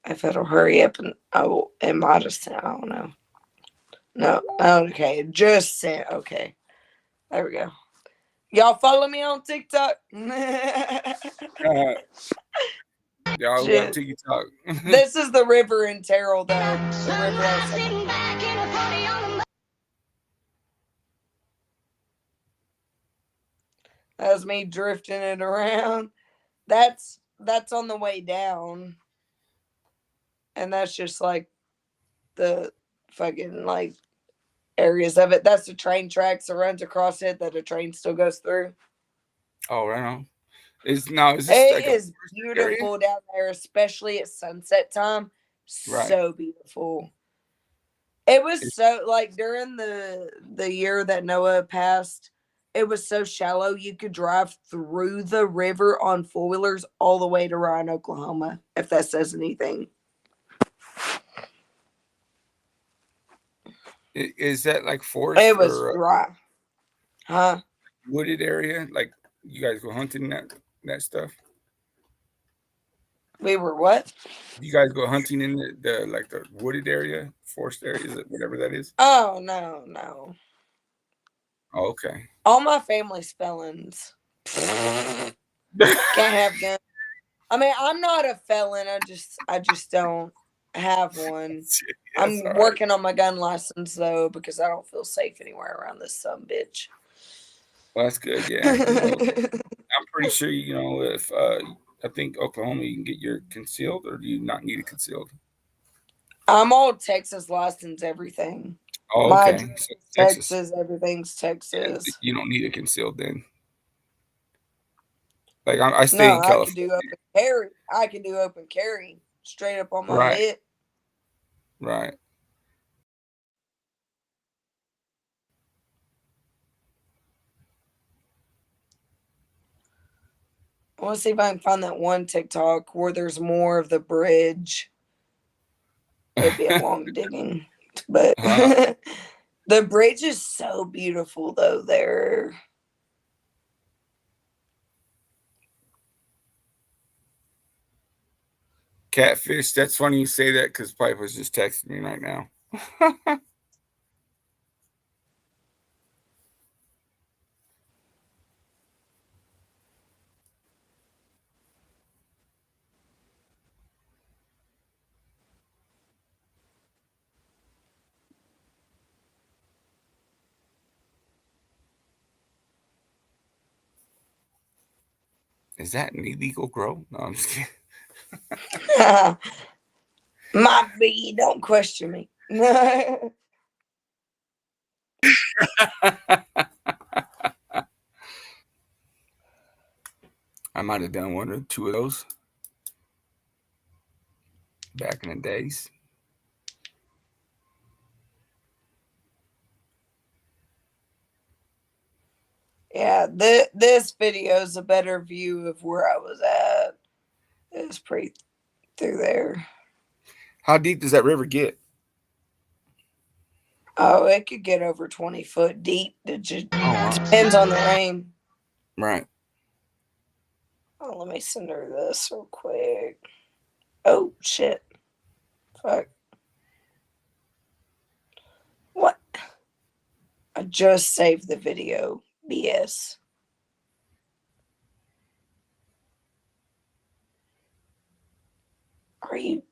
If it'll hurry up and it might have sent. I don't know. No, okay, just sent. Okay, there we go. Y'all follow me on TikTok. Y'all got TikTok. This is the river in Terrell, though. That was me drifting it around. That's on the way down. And that's just like the fucking like areas of it. That's the train tracks that runs across it that a train still goes through. Oh, right on. Is this it is beautiful area down there, especially at sunset time. Right. So beautiful. It was so like during the year that Noah passed, it was so shallow you could drive through the river on 4-wheelers all the way to Ryan, Oklahoma, if that says anything. Is that like forest? It was dry. Huh? Wooded area? Like you guys go hunting that stuff? We were what? You guys go hunting in the like the wooded area, forest area, whatever that is? Oh, no. Oh, okay. All my family's felons. Can't have guns. I mean, I'm not a felon. I just don't have one. I'm working on my gun license though because I don't feel safe anywhere around this sumbitch. Well, that's good. Yeah. I'm pretty sure if I think Oklahoma you can get your concealed, or do you not need it concealed? I'm all Texas license, everything. Oh, okay. So Texas, everything's Texas. Yeah, you don't need it concealed then. Like I stay in California. I can do open carry straight up on my head. Right. I want to see if I can find that one TikTok where there's more of the bridge. It'd be a long digging, but the bridge is so beautiful though there. Catfish. That's funny you say that because Piper's just texting me right now. Is that an illegal grow? No, I'm just kidding. Might be. Don't question me. I might have done 1 or 2 of those back in the days. Yeah, this video is a better view of where I was at. It's pretty through there. How deep does that river get? Oh, it could get over 20 foot deep. It just depends on the rain. Right. Oh, let me send her this real quick. Oh, shit. Fuck. What? I just saved the video. BS. Are you?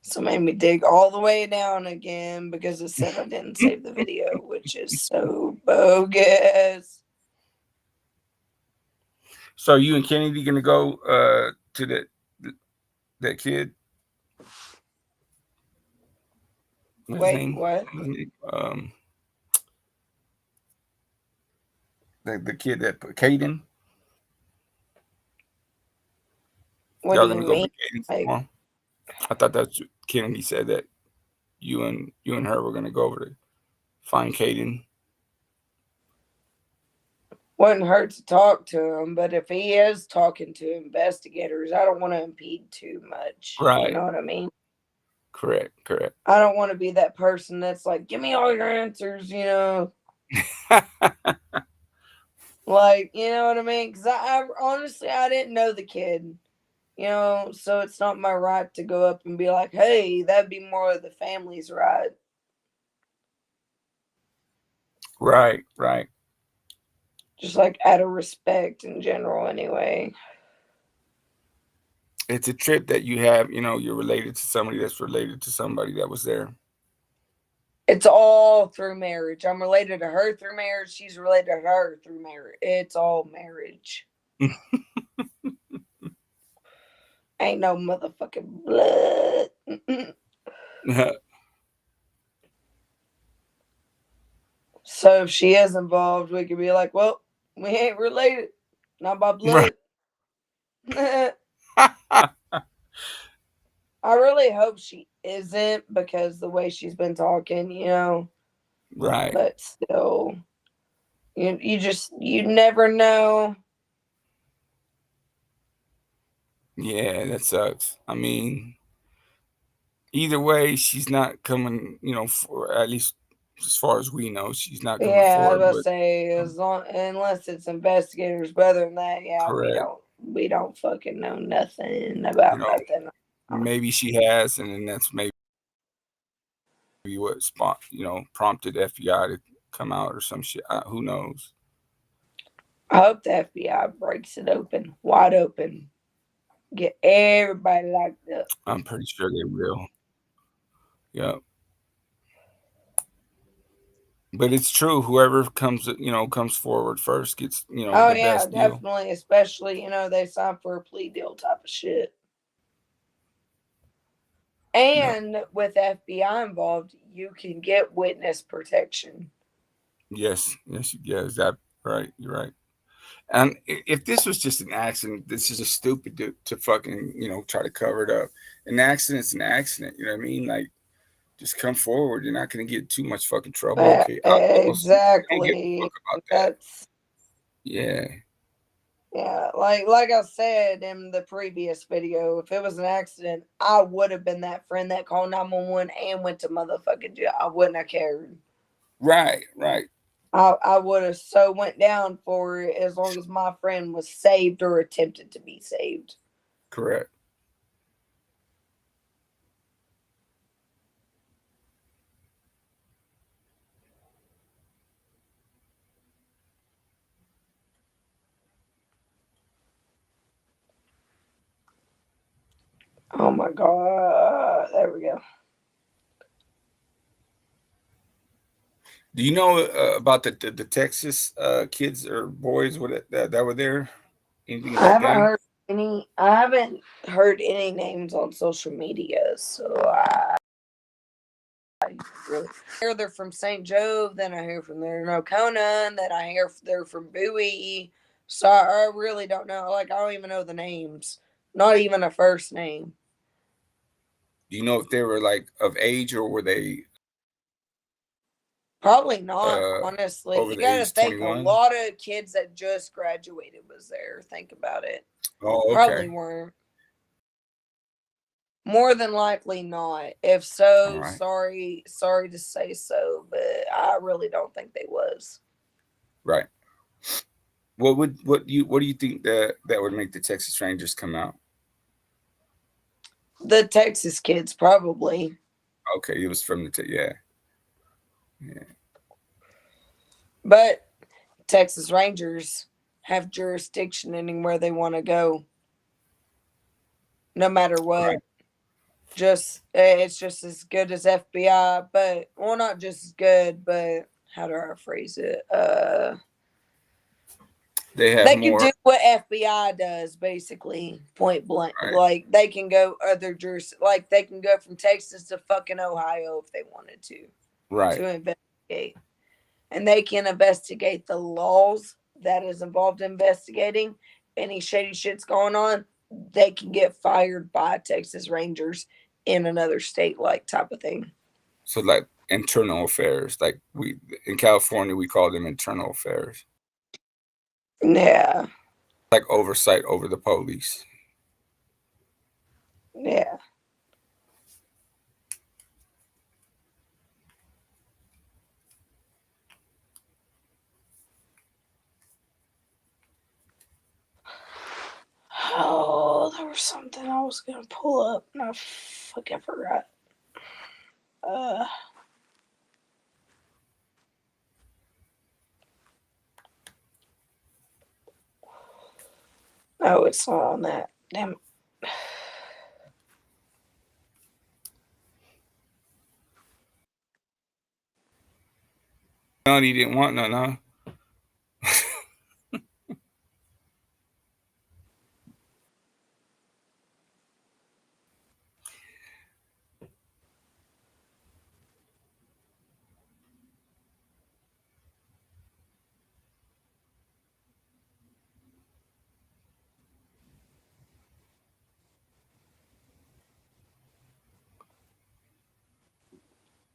So made me dig all the way down again because it said I didn't save the video, which is so bogus. So you and Kennedy gonna go to that kid? What's his name? What? The kid that Caden. What Y'all do gonna you go mean? for Caden tomorrow? I thought that's what Kennedy said, that you and her were gonna go over to find Caden. Wouldn't hurt to talk to him, but if he is talking to investigators, I don't want to impede too much. Right. You know what I mean? Correct. I don't want to be that person that's like, give me all your answers, you know? Like, you know what I mean? Because I honestly, I didn't know the kid, you know? So it's not my right to go up and be like, hey, that'd be more of the family's right. Right. Just like out of respect in general, anyway. It's a trip that you have, you're related to somebody that's related to somebody that was there. It's all through marriage. I'm related to her through marriage. She's related to her through marriage. It's all marriage. Ain't no motherfucking blood. So if she is involved, we could be like, well, we ain't related. Not by blood. Right. I really hope she isn't, because the way she's been talking, you know. Right. But still, you never know. Yeah, that sucks. I mean, either way, she's not coming, for, at least as far as we know, she's not coming Yeah, forward. I was gonna say, unless it's investigators, but other than that, yeah, correct. we don't fucking know nothing about nothing. Maybe she has, and then that's maybe what prompted FBI to come out or some shit. Who knows? I hope the FBI breaks it open, wide open, get everybody locked up. I'm pretty sure they will. Yep. But it's true. Whoever comes forward first gets, oh the yeah, best definitely. deal. Especially, they sign for a plea deal type of shit. And with FBI involved, you can get witness protection. Yes, that right. You're right. And if this was just an accident, this is just stupid to fucking, try to cover it up. An accident's an accident. You know what I mean? Like, just come forward. You're not going to get too much fucking trouble. Okay. Exactly. About that. Yeah. Yeah, like I said in the previous video, if it was an accident, I would have been that friend that called 911 and went to motherfucking jail. I wouldn't have cared. Right. I would have so went down for it as long as my friend was saved or attempted to be saved. Correct. Oh my God. There we go. Do you know about the Texas kids or boys that were there? Anything about them? I haven't heard any names on social media, so I really hear they're from St. Joe, then I hear from they're in Ocona, and then I hear they're from Bowie. So I really don't know. Like, I don't even know the names. Not even a first name. Do you know if they were like of age or were they? Probably not, honestly. You got to think 21? a lot of kids that just graduated was there. Think about it. Oh, okay. Probably weren't. More than likely not. If so, right. sorry to say so, but I really don't think they was. Right. What do you think that would make the Texas Rangers come out? The Texas kids, probably. Okay, it was from the yeah. But Texas Rangers have jurisdiction anywhere they want to go, no matter what. Right. It's just as good as FBI, but well, not just as good, but how do I phrase it? They can do what FBI does, basically, point blank. Right. Like, they can go other like they can go from Texas to fucking Ohio if they wanted to. Right. To investigate. And they can investigate the laws that is involved in investigating any shady shit's going on. They can get fired by Texas Rangers in another state, like, type of thing. So, like, internal affairs, like in California, we call them internal affairs. Yeah. Like oversight over the police. Yeah. Oh, there was something I was gonna pull up and I fucking forgot. Oh, it's not on that. Damn. No, he didn't want none, huh?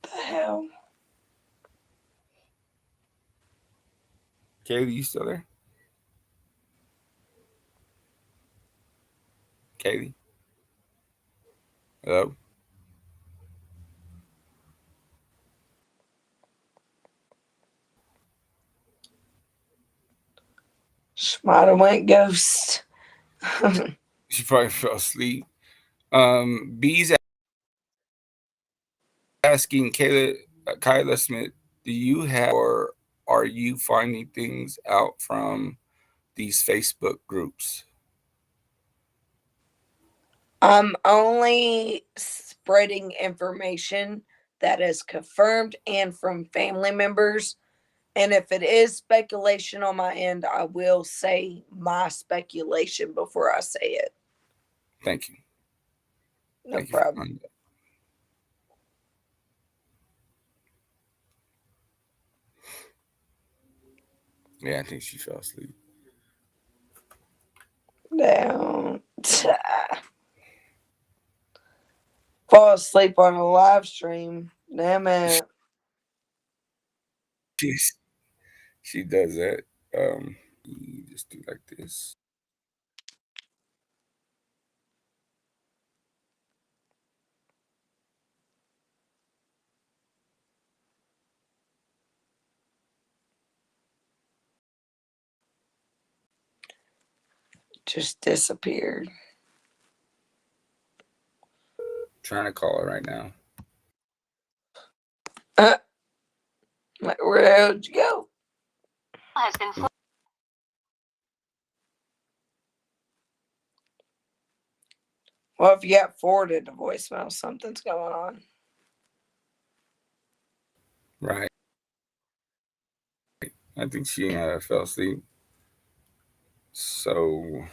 The hell? Kaylee, you still there? Kaylee? Hello? She might have went ghost. She probably fell asleep. B's asking Kyla Smith, do you have or are you finding things out from these Facebook groups? I'm only spreading information that is confirmed and from family members. And if it is speculation on my end, I will say my speculation before I say it. Thank you. No problem. Yeah, I think she fell asleep. Down. Fall asleep on a live stream. Damn it. She does that. You just do like this. Just disappeared. Trying to call her right now. Like, where the hell did you go? Well, if you got forwarded to voicemail, something's going on. Right. I think she fell asleep. So.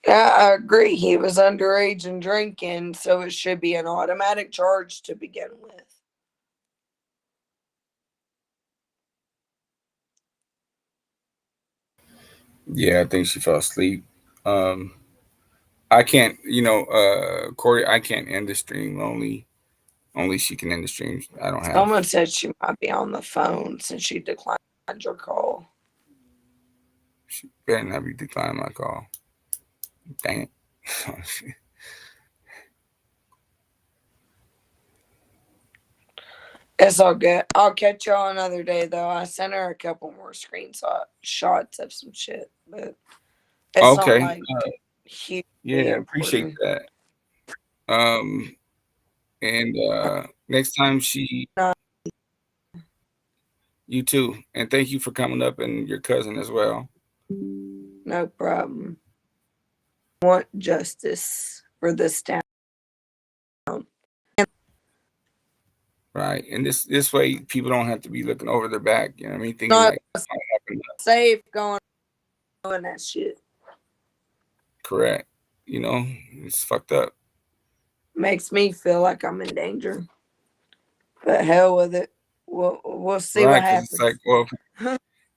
Yeah, I agree. He was underage and drinking, so it should be an automatic charge to begin with. Yeah, I think she fell asleep. I can't, Corey, I can't end the stream. Only she can end the stream. I don't have. Someone said she might be on the phone since she declined your call. She better not be declining my call. Dang it. Oh, shit. It's all good. I'll catch y'all another day, though. I sent her a couple more screenshots of some shit, but it's Okay. not like hugely Yeah, appreciate important. that. And next time you too. And thank you for coming up, and your cousin as well. No problem. I want justice for this town. Right. And this way people don't have to be looking over their back, you know what I mean? Thinking Not like safe going doing that shit. Correct. It's fucked up. Makes me feel like I'm in danger. But hell with it. We'll see what happens. It's like, well,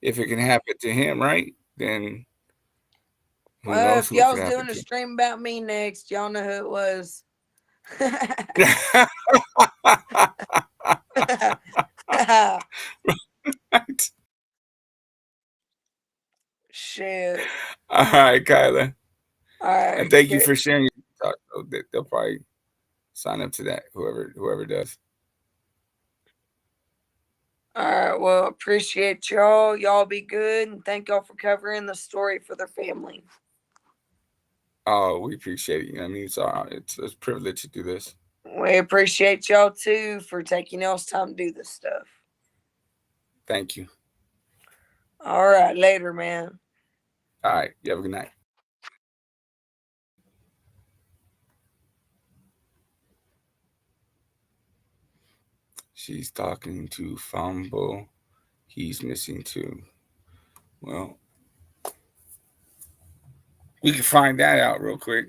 if it can happen to him, right? Then who knows if who it could y'all's happen doing a to. stream about me next, y'all know who it was. Shit. All right, Kyla. All right. And thank you for sharing your talk. They'll probably sign up to that, whoever does. All right. Well, appreciate y'all. Y'all be good. And thank y'all for covering the story for their family. Oh, we appreciate it. I mean, it's a privilege to do this. We appreciate y'all too for taking y'all's time to do this stuff. Thank you. All right. Later, man. All right. You have a good night. She's talking to Fumble. He's missing too. Well, we can find that out real quick.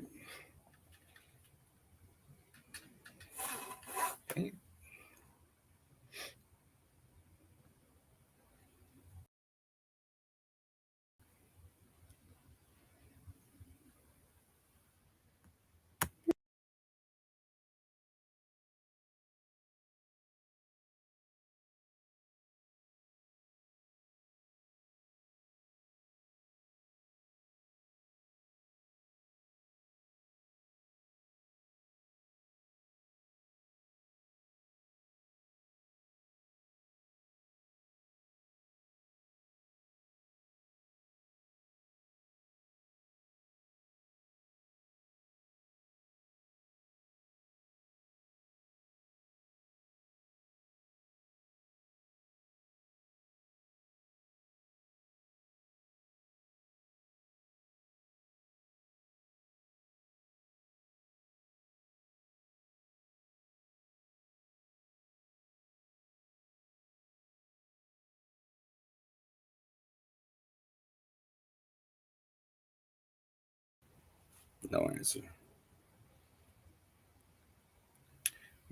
No answer.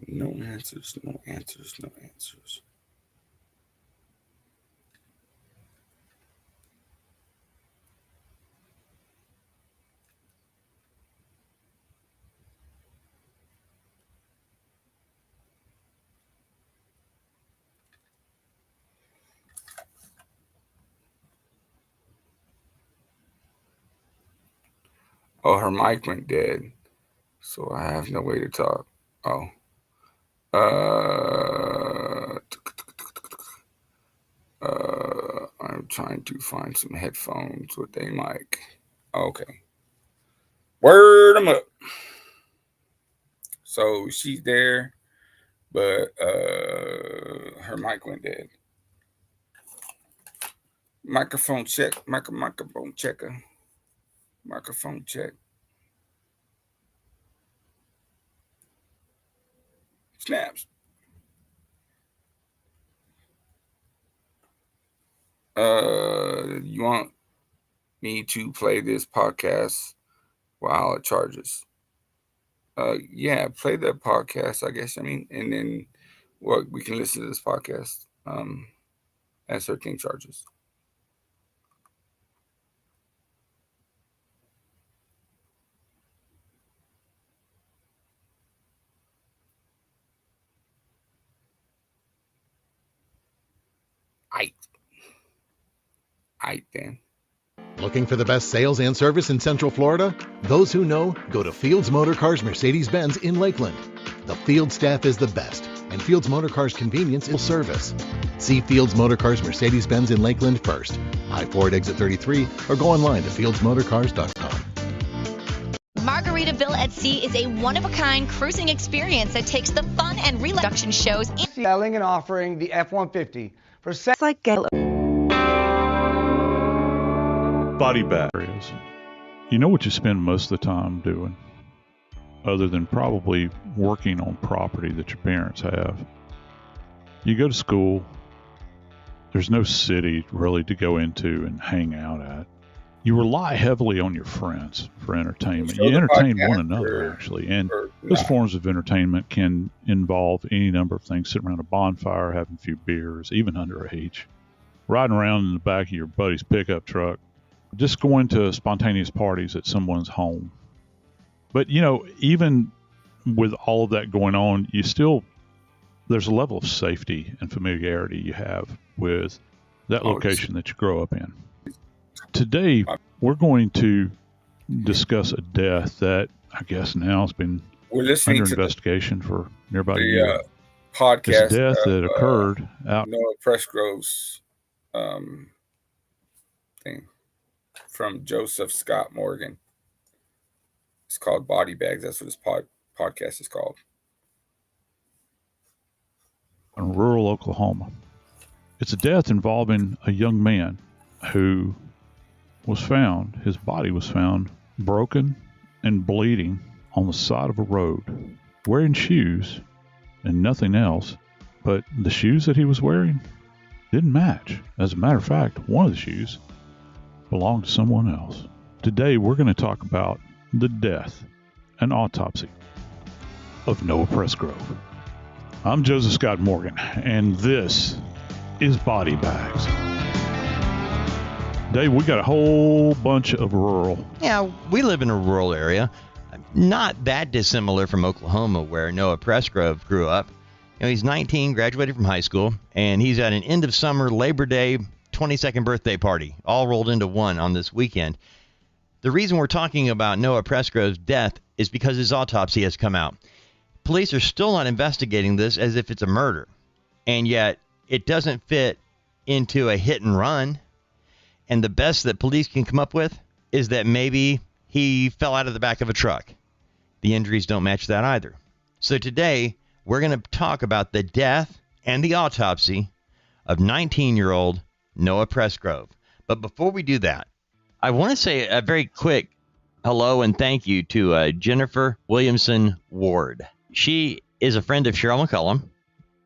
No answers, no answers, no answers. Oh, her mic went dead, so I have no way to talk. Oh. I'm trying to find some headphones with a mic. Okay. Word them up. So she's there, but her mic went dead. Microphone check. Microphone checker. Microphone check. Snaps. You want me to play this podcast while it charges? Yeah, play the podcast, I guess. I mean, and then we can listen to this podcast as her thing charges. Aight then. Looking for the best sales and service in Central Florida? Those who know, go to Fields Motor Cars Mercedes-Benz in Lakeland. The field staff is the best, and Fields Motor Cars convenience is service. See Fields Motor Cars Mercedes-Benz in Lakeland first. I-4 at exit 33, or go online to fieldsmotorcars.com. Margaritaville at Sea is a one-of-a-kind cruising experience that takes the fun and reduction shows. Selling and offering the F-150 for sex like body bags. You know what you spend most of the time doing, other than probably working on property that your parents have. You go to school. There's no city really to go into and hang out at. You rely heavily on your friends for entertainment. You entertain one another, actually. And those forms of entertainment can involve any number of things: sitting around a bonfire, having a few beers, even underage, riding around in the back of your buddy's pickup truck, just going to spontaneous parties at someone's home. But, you know, even with all of that going on, there's a level of safety and familiarity you have with that location that you grow up in. Today, we're going to discuss a death that I guess now has been under investigation for near about a year. Podcast it's a death that occurred out Noah Presgrove's thing from Joseph Scott Morgan. It's called Body Bags. That's what his podcast is called. In rural Oklahoma. It's a death involving a young man who was found, his body was found broken and bleeding on the side of a road, wearing shoes and nothing else, but the shoes that he was wearing didn't match. As a matter of fact, one of the shoes belonged to someone else. Today we're going to talk about the death and autopsy of Noah Presgrove. I'm Joseph Scott Morgan, and this is Body Bags. Dave, we got a whole bunch of rural. Yeah, we live in a rural area, not that dissimilar from Oklahoma, where Noah Presgrove grew up. You know, he's 19, graduated from high school, and he's at an end of summer Labor Day 22nd birthday party, all rolled into one on this weekend. The reason we're talking about Noah Presgrove's death is because his autopsy has come out. Police are still not investigating this as if it's a murder, and yet it doesn't fit into a hit and run. And the best that police can come up with is that maybe he fell out of the back of a truck. The injuries don't match that either. So today, we're going to talk about the death and the autopsy of 19-year-old Noah Presgrove. But before we do that, I want to say a very quick hello and thank you to Jennifer Williamson Ward. She is a friend of Cheryl McCullum,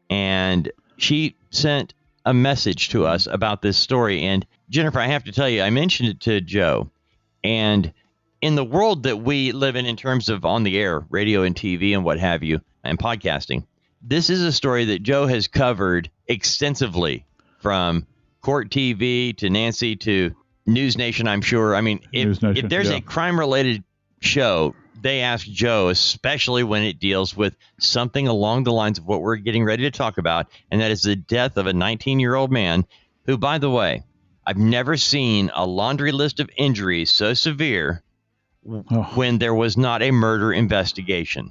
and she sent a message to us about this story. And Jennifer, I have to tell you, I mentioned it to Joe, and in the world that we live in terms of on the air, radio and TV and what have you, and podcasting, this is a story that Joe has covered extensively, from Court TV to Nancy to News Nation, I'm sure. I mean, if there's a crime-related show, they ask Joe, especially when it deals with something along the lines of what we're getting ready to talk about, and that is the death of a 19-year-old man who, by the way, I've never seen a laundry list of injuries so severe when there was not a murder investigation.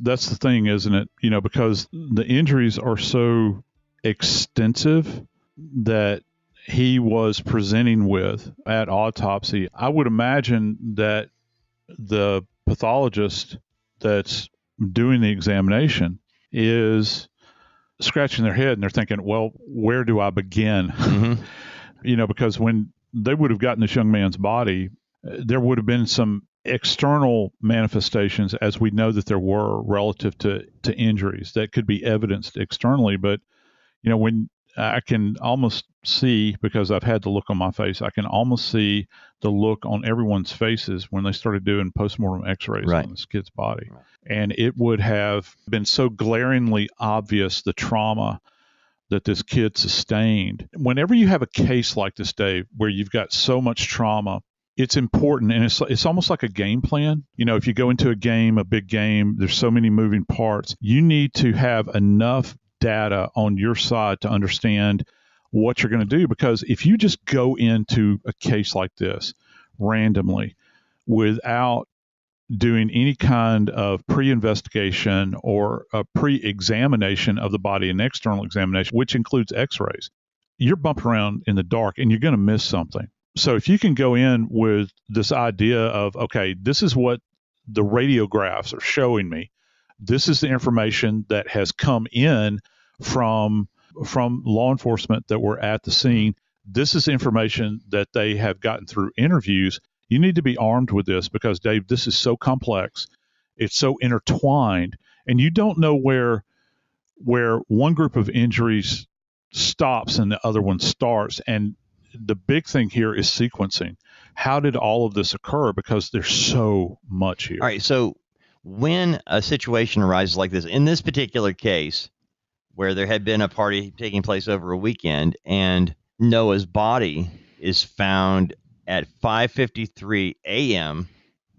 That's the thing, isn't it? You know, because the injuries are so extensive that he was presenting with at autopsy. I would imagine that the pathologist that's doing the examination is scratching their head and they're thinking, well, where do I begin? Mm-hmm. You know, because when they would have gotten this young man's body, there would have been some external manifestations, as we know that there were, relative to injuries that could be evidenced externally. But, you know, when I can almost see, because I've had the look on my face, I can almost see the look on everyone's faces when they started doing postmortem x-rays on this kid's body. And it would have been so glaringly obvious, the trauma that this kid sustained. Whenever you have a case like this, Dave, where you've got so much trauma, it's important, and it's almost like a game plan. You know, if you go into a game, a big game, there's so many moving parts. You need to have enough data on your side to understand what you're going to do, because if you just go into a case like this randomly without doing any kind of pre-investigation or a pre-examination of the body, an external examination, which includes x-rays, you're bumping around in the dark and you're going to miss something. So if you can go in with this idea of, okay, this is what the radiographs are showing me, this is the information that has come in from law enforcement that were at the scene, this is information that they have gotten through interviews, you need to be armed with this, because, Dave, this is so complex, it's so intertwined, and you don't know where one group of injuries stops and the other one starts. And the big thing here is sequencing. How did all of this occur? Because there's so much here. All right, so when a situation arises like this, in this particular case, where there had been a party taking place over a weekend, and Noah's body is found at 5:53 a.m.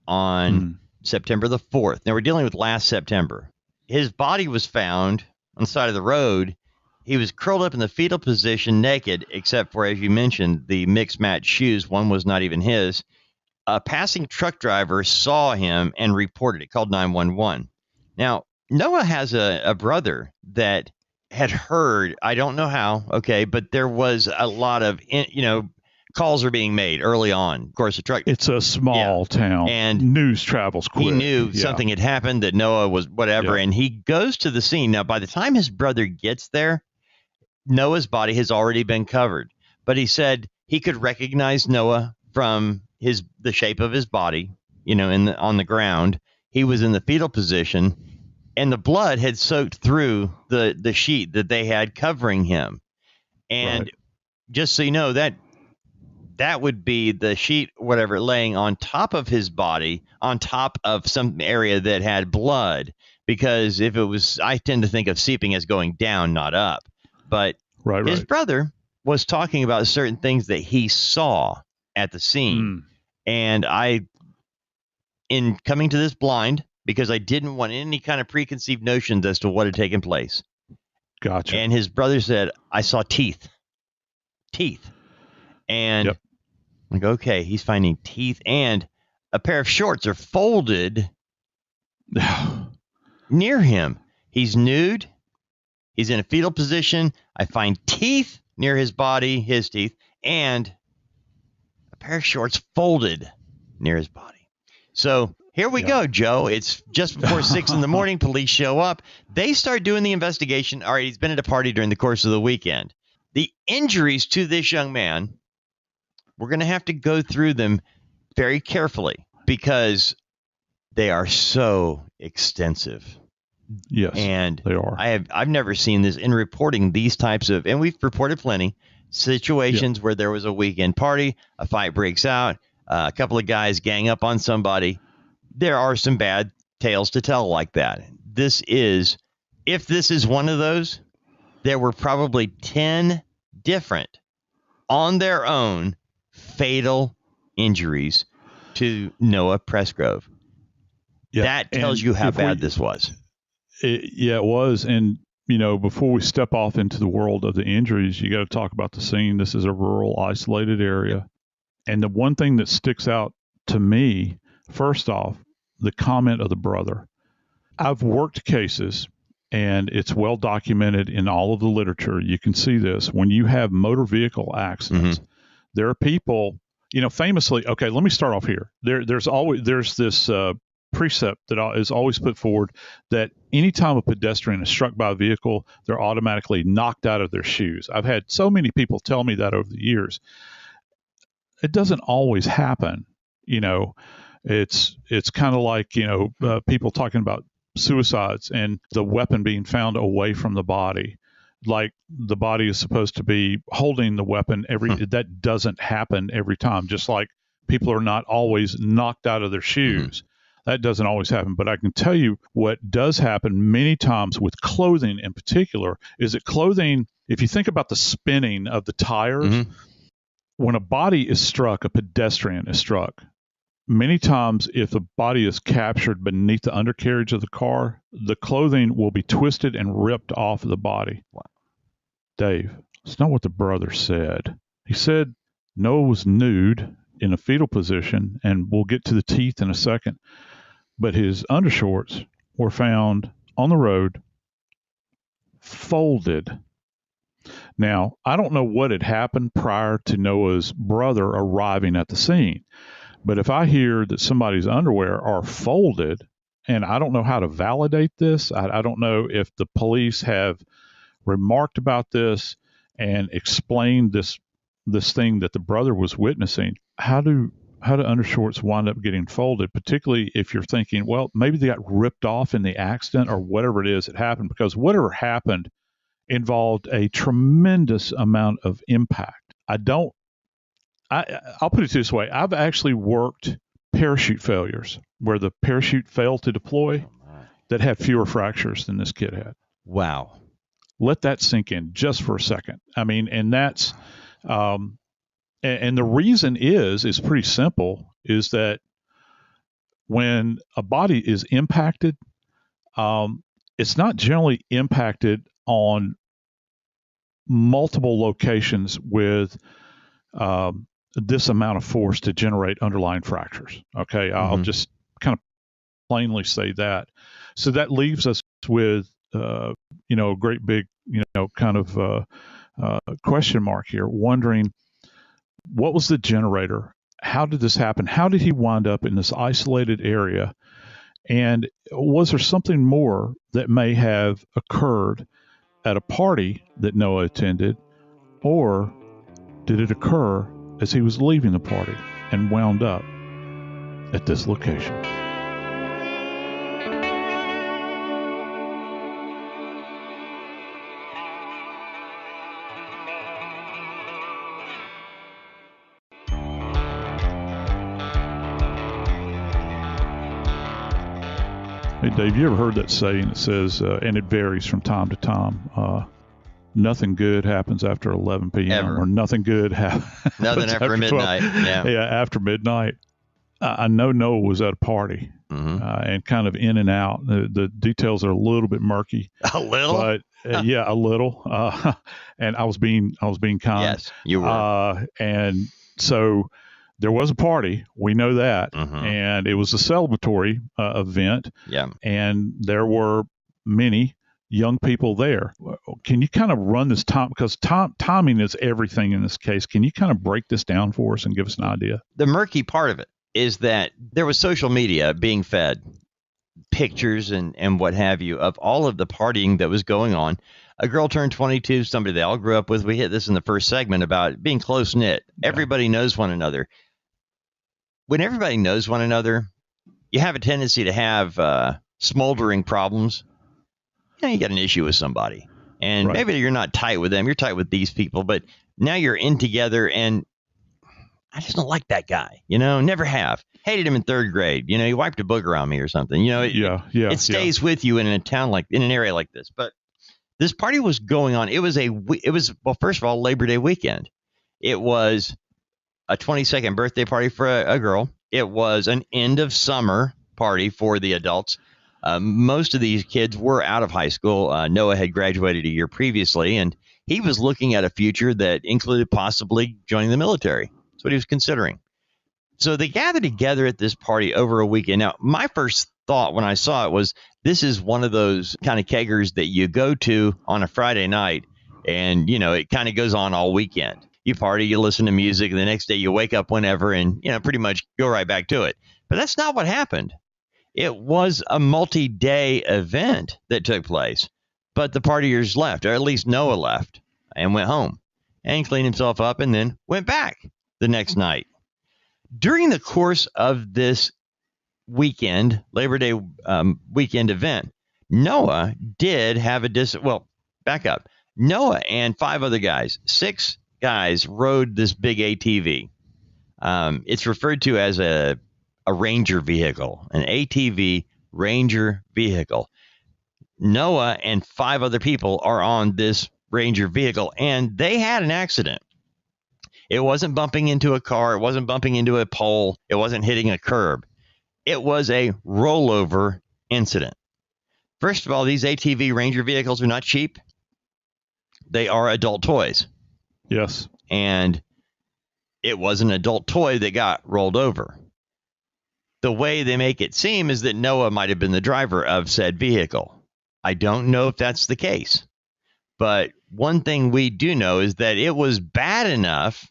on September the 4th. Now, we're dealing with last September. His body was found on the side of the road. He was curled up in the fetal position, naked, except for, as you mentioned, the mixed match shoes. One was not even his. A passing truck driver saw him and reported it, called 911. Now, Noah has a brother that had heard, I don't know how, okay, but there was a lot of, calls are being made early on. Of course, the truck. It's a small town, and news travels quick. He knew something had happened, that Noah was whatever, and he goes to the scene. Now, by the time his brother gets there, Noah's body has already been covered. But he said he could recognize Noah from the shape of his body, on the ground. He was in the fetal position, and the blood had soaked through the sheet that they had covering him. And just so you know, that would be the sheet, whatever, laying on top of his body, on top of some area that had blood. Because if it was, I tend to think of seeping as going down, not up. But his brother was talking about certain things that he saw at the scene. And in coming to this blind, because I didn't want any kind of preconceived notions as to what had taken place. Gotcha. And his brother said, I saw teeth. And I'm like, okay, he's finding teeth, and a pair of shorts are folded near him. He's nude. He's in a fetal position. I find teeth near his body, his teeth, and a pair of shorts folded near his body. So here we go, Joe. It's just before 6 in the morning. Police show up. They start doing the investigation. All right, he's been at a party during the course of the weekend. The injuries to this young man, we're going to have to go through them very carefully because they are so extensive. Yes, and they are. I've never seen this in reporting these types of, and we've reported plenty, situations where there was a weekend party, a fight breaks out, a couple of guys gang up on somebody. There are some bad tales to tell like that. If this is one of those, there were probably 10 different on their own fatal injuries to Noah Presgrove. Yeah, that tells you how bad this was. It was. And, before we step off into the world of the injuries, you got to talk about the scene. This is a rural, isolated area. And the one thing that sticks out to me, first off, the comment of the brother. I've worked cases, and it's well documented in all of the literature. You can see this. When you have motor vehicle accidents, there are people, famously, okay, let me start off here. There's this precept that is always put forward that anytime a pedestrian is struck by a vehicle, they're automatically knocked out of their shoes. I've had so many people tell me that over the years. It doesn't always happen. It's kind of like, people talking about suicides and the weapon being found away from the body. Like the body is supposed to be holding the weapon that doesn't happen every time. Just like people are not always knocked out of their shoes. That doesn't always happen. But I can tell you what does happen many times with clothing in particular is that clothing, if you think about the spinning of the tires, when a body is struck, a pedestrian is struck, many times if the body is captured beneath the undercarriage of the car, the clothing will be twisted and ripped off of the body. Wow. Dave, it's not what the brother said. He said Noah was nude in a fetal position, and we'll get to the teeth in a second, but his undershorts were found on the road, folded. Now, I don't know what had happened prior to Noah's brother arriving at the scene, but if I hear that somebody's underwear are folded, and I don't know how to validate this, I don't know if the police have remarked about this and explained this thing that the brother was witnessing. How do undershorts wind up getting folded, particularly if you're thinking, well, maybe they got ripped off in the accident or whatever it is that happened, because whatever happened involved a tremendous amount of impact. I'll put it this way. I've actually worked parachute failures where the parachute failed to deploy that had fewer fractures than this kid had. Wow. Let that sink in just for a second. I mean, and that's, and the reason is pretty simple, is that when a body is impacted, it's not generally impacted on multiple locations with this amount of force to generate underlying fractures. Okay, I'll just kind of plainly say that. So that leaves us with a great big kind of question mark here, wondering what was the generator? How did this happen? How did he wind up in this isolated area? And was there something more that may have occurred at a party that Noah attended, or did it occur as he was leaving the party and wound up at this location? Hey, Dave, you ever heard that saying that says, and it varies from time to time, nothing good happens after 11 p.m. Ever. Or nothing good happens Nothing after midnight. Yeah, after midnight. I know Noah was at a party and kind of in and out. The details are a little bit murky. A little? But yeah, a little. And I was being kind. Yes, you were. And so there was a party. We know that. And it was a celebratory event. Yeah. And there were many young people there. Can you kind of run this time, because timing is everything in this case. Can you kind of break this down for us and give us an idea? The murky part of it is that there was social media being fed pictures and what have you of all of the partying that was going on. A girl turned 22, somebody they all grew up with. We hit this in the first segment about being close knit. Yeah. Everybody knows one another. When everybody knows one another, you have a tendency to have smoldering problems. You got an issue with somebody, and maybe you're not tight with them. You're tight with these people, but now you're in together, and I just don't like that guy, never have. Hated him in 3rd grade. He wiped a booger on me or something. It stays with you in an area like this. But this party was going on. It was, well, first of all, Labor Day weekend. It was a 22nd birthday party for a girl. It was an end of summer party for the adults. Most of these kids were out of high school. Noah had graduated a year previously, and he was looking at a future that included possibly joining the military. That's what he was considering. So they gathered together at this party over a weekend. Now, my first thought when I saw it was, this is one of those kind of keggers that you go to on a Friday night, and, it kind of goes on all weekend. You party, you listen to music, and the next day you wake up whenever and, pretty much go right back to it. But that's not what happened. It was a multi-day event that took place. But the partiers left, or at least Noah left, and went home and cleaned himself up and then went back the next night. During the course of this weekend, Labor Day weekend event, Noah did have back up. Noah and 5 other guys, 6 guys, rode this big ATV. It's referred to as a Ranger vehicle, an ATV Ranger vehicle. Noah and 5 other people are on this Ranger vehicle, and they had an accident. It wasn't bumping into a car. It wasn't bumping into a pole. It wasn't hitting a curb. It was a rollover incident. First of all, these ATV Ranger vehicles are not cheap. They are adult toys. Yes. And it was an adult toy that got rolled over. The way they make it seem is that Noah might have been the driver of said vehicle. I don't know if that's the case. But one thing we do know is that it was bad enough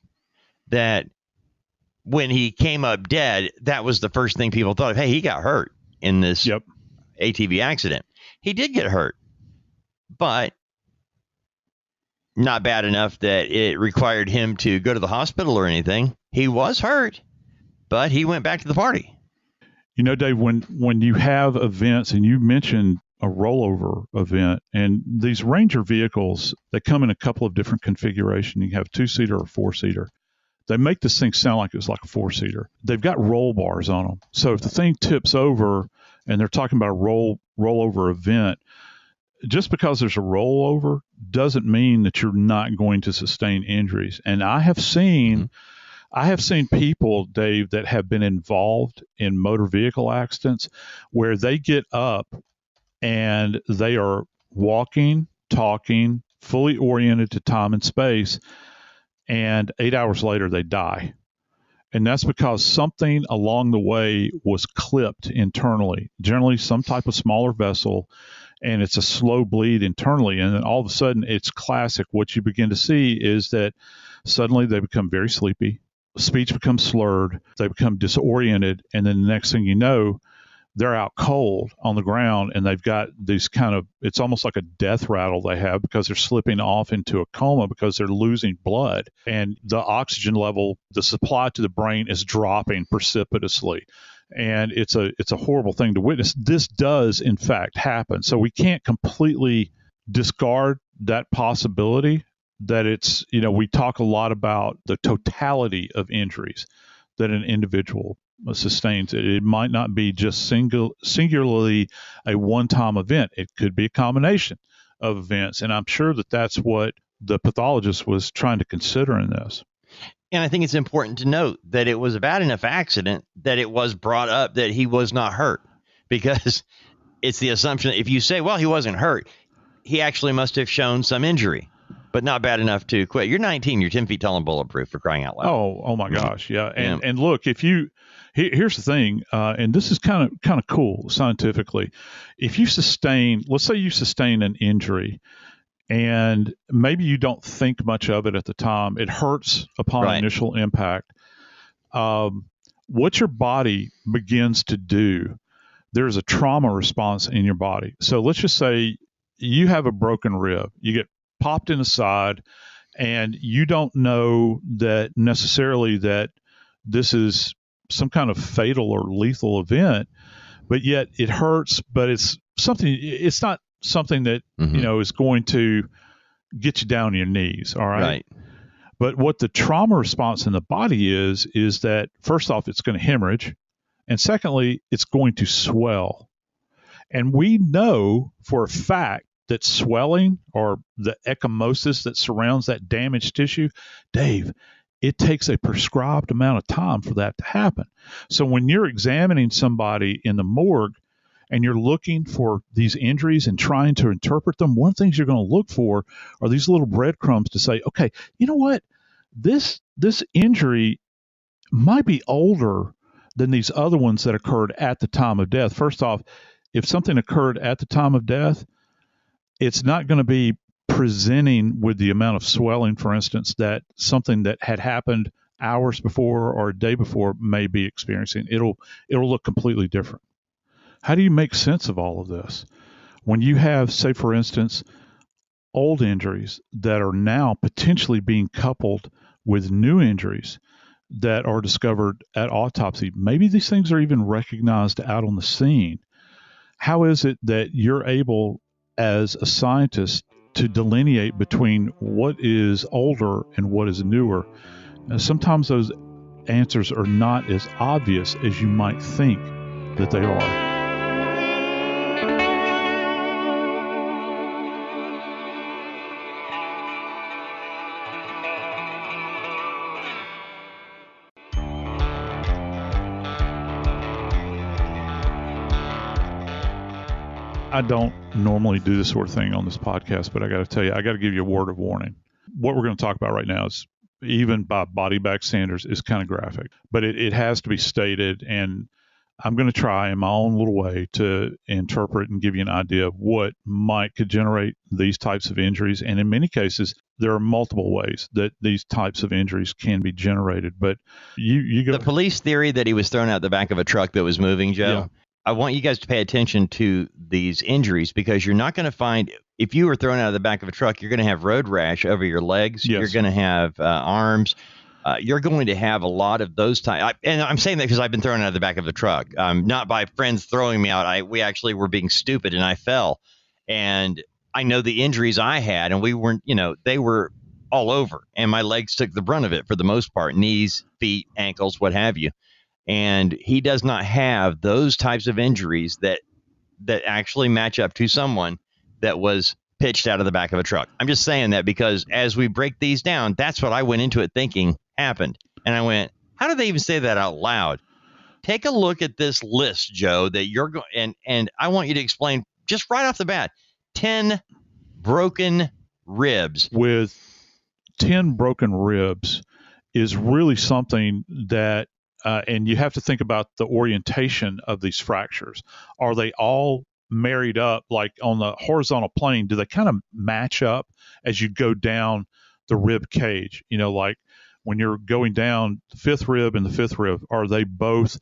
that when he came up dead, that was the first thing people thought of. Hey, he got hurt in this ATV accident. He did get hurt, but not bad enough that it required him to go to the hospital or anything. He was hurt, but he went back to the party. Dave, when you have events, and you mentioned a rollover event, and these Ranger vehicles, they come in a couple of different configurations. You have 2-seater or 4-seater. They make this thing sound like it's like a 4-seater. They've got roll bars on them. So if the thing tips over, and they're talking about a rollover event, just because there's a rollover doesn't mean that you're not going to sustain injuries. And I have seen people, Dave, that have been involved in motor vehicle accidents where they get up and they are walking, talking, fully oriented to time and space, and 8 hours later they die. And that's because something along the way was clipped internally, generally some type of smaller vessel, and it's a slow bleed internally. And then all of a sudden, it's classic. What you begin to see is that suddenly they become very sleepy, speech becomes slurred, they become disoriented, and then the next thing you know, they're out cold on the ground, and they've got these it's almost like a death rattle they have, because they're slipping off into a coma because they're losing blood, and the oxygen level, the supply to the brain is dropping precipitously. And it's a horrible thing to witness. This does, in fact, happen. So we can't completely discard that possibility that it's, we talk a lot about the totality of injuries that an individual sustains. It might not be just singularly a one-time event. It could be a combination of events. And I'm sure that that's what the pathologist was trying to consider in this. And I think it's important to note that it was a bad enough accident that it was brought up that he was not hurt, because it's the assumption that if you say, well, he wasn't hurt, he actually must have shown some injury, but not bad enough to quit. You're 19, you're 10 feet tall and bulletproof, for crying out loud. Oh my gosh. Yeah. And look, here's the thing, and this is kind of cool scientifically. If you let's say you sustain an injury, and maybe you don't think much of it at the time, it hurts upon initial impact. What your body begins to do, there's a trauma response in your body. So let's just say you have a broken rib, you get popped in the side, and you don't know that necessarily that this is some kind of fatal or lethal event, but yet it hurts, but it's not something that, is going to get you down on your knees. All right. But what the trauma response in the body is that first off, it's going to hemorrhage. And secondly, it's going to swell. And we know for a fact that swelling or the ecchymosis that surrounds that damaged tissue, Dave, it takes a prescribed amount of time for that to happen. So when you're examining somebody in the morgue and you're looking for these injuries and trying to interpret them, one of the things you're going to look for are these little breadcrumbs to say, okay, you know what? This injury might be older than these other ones that occurred at the time of death. First off, if something occurred at the time of death, it's not going to be presenting with the amount of swelling, for instance, that something that had happened hours before or a day before may be experiencing. It'll look completely different. How do you make sense of all of this? When you have, say, for instance, old injuries that are now potentially being coupled with new injuries that are discovered at autopsy, maybe these things are even recognized out on the scene. How is it that you're able, as a scientist, to delineate between what is older and what is newer? Now, sometimes those answers are not as obvious as you might think that they are. I don't normally do this sort of thing on this podcast, but I got to tell you, I got to give you a word of warning. What we're going to talk about right now is, even by body bag standards, is kind of graphic, but it has to be stated. And I'm going to try in my own little way to interpret and give you an idea of what could generate these types of injuries. And in many cases, there are multiple ways that these types of injuries can be generated. But you go. The police theory that he was thrown out the back of a truck that was moving, Joe. Yeah. I want you guys to pay attention to these injuries, because you're not going to find, if you were thrown out of the back of a truck, you're going to have road rash over your legs. Yes. You're going to have arms. You're going to have a lot of those types. And I'm saying that because I've been thrown out of the back of the truck, not by friends throwing me out. We actually were being stupid and I fell. And I know the injuries I had, and we weren't, they were all over. And my legs took the brunt of it for the most part, knees, feet, ankles, what have you. And he does not have those types of injuries that actually match up to someone that was pitched out of the back of a truck. I'm just saying that because as we break these down, that's what I went into it thinking happened. And I went, how do they even say that out loud? Take a look at this list, Joe, that you're going, and I want you to explain just right off the bat, 10 broken ribs. With 10 broken ribs is really something that, and you have to think about the orientation of these fractures. Are they all married up, like on the horizontal plane? Do they kind of match up as you go down the rib cage? Like when you're going down the fifth rib and the fifth rib, are they both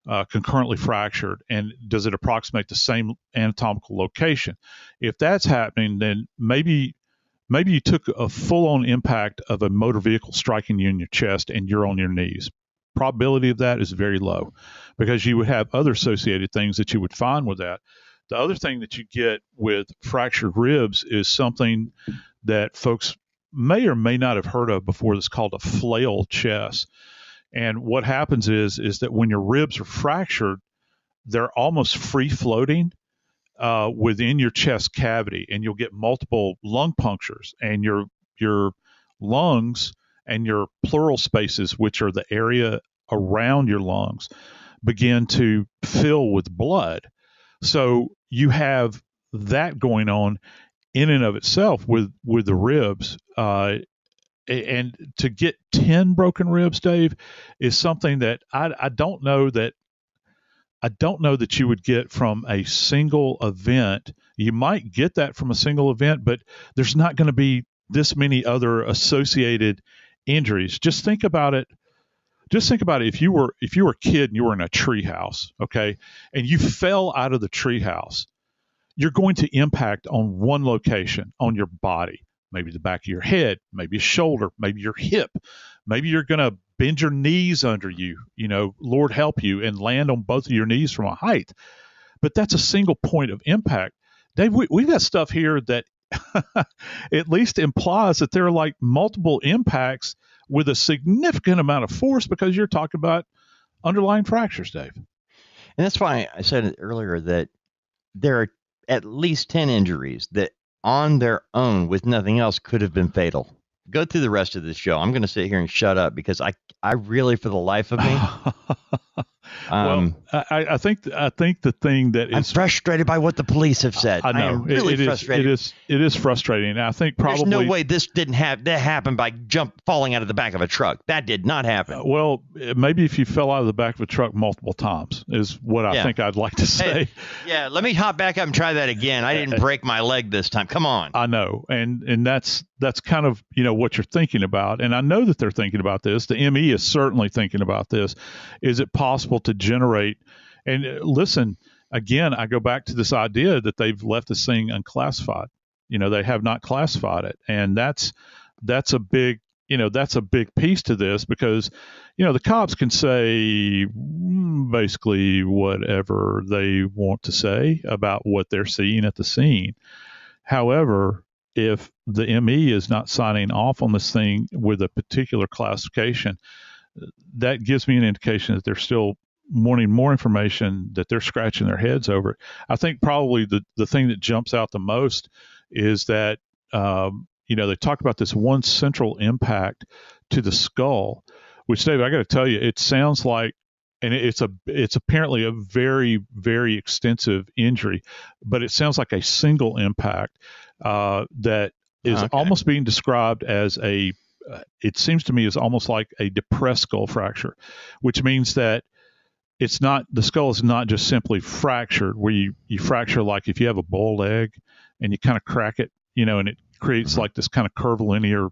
concurrently fractured? And does it approximate the same anatomical location? If that's happening, then maybe you took a full-on impact of a motor vehicle striking you in your chest and you're on your knees. Probability of that is very low, because you would have other associated things that you would find with that. The other thing that you get with fractured ribs is something that folks may or may not have heard of before. That's called a flail chest. And what happens is that when your ribs are fractured, they're almost free floating within your chest cavity, and you'll get multiple lung punctures, and your lungs and your pleural spaces, which are the area around your lungs, begin to fill with blood. So you have that going on in and of itself with the ribs. And to get 10 broken ribs, Dave, is something that I don't know that you would get from a single event. You might get that from a single event, but there's not going to be this many other associated injuries. Just think about it. If you were a kid and you were in a tree house, okay, and you fell out of the tree house, you're going to impact on one location on your body, maybe the back of your head, maybe a shoulder, maybe your hip, maybe you're going to bend your knees under you, Lord help you, and land on both of your knees from a height. But that's a single point of impact. Dave, we've got stuff here that at least implies that there are like multiple impacts with a significant amount of force, because you're talking about underlying fractures, Dave. And that's why I said earlier that there are at least 10 injuries that on their own with nothing else could have been fatal. Go through the rest of the show. I'm going to sit here and shut up because I really, for the life of me, well, I think the thing that I'm frustrated by what the police have said. I know. I am really frustrated. It is frustrating. And I think probably there's no way this didn't happen by falling out of the back of a truck. That did not happen. Well, maybe if you fell out of the back of a truck multiple times is what I think I'd like to say. Hey, yeah, let me hop back up and try that again. I didn't break my leg this time. Come on. I know. And that's kind of, what you're thinking about. And I know that they're thinking about this. The ME is certainly thinking about this. Is it possible to generate? And listen, again, I go back to this idea that they've left this thing unclassified. They have not classified it. And that's a big, that's a big piece to this, because, the cops can say basically whatever they want to say about what they're seeing at the scene. However, if the ME is not signing off on this thing with a particular classification, that gives me an indication that they're still wanting more information, that they're scratching their heads over it. I think probably the thing that jumps out the most is that, they talk about this one central impact to the skull, which, Dave, I got to tell you, it sounds like, and it's apparently a very, very extensive injury, but it sounds like a single impact that is almost being described as it seems to me is almost like a depressed skull fracture, which means that the skull is not just simply fractured, where you fracture, like if you have a boiled egg and you kind of crack it, and it creates like this kind of curvilinear,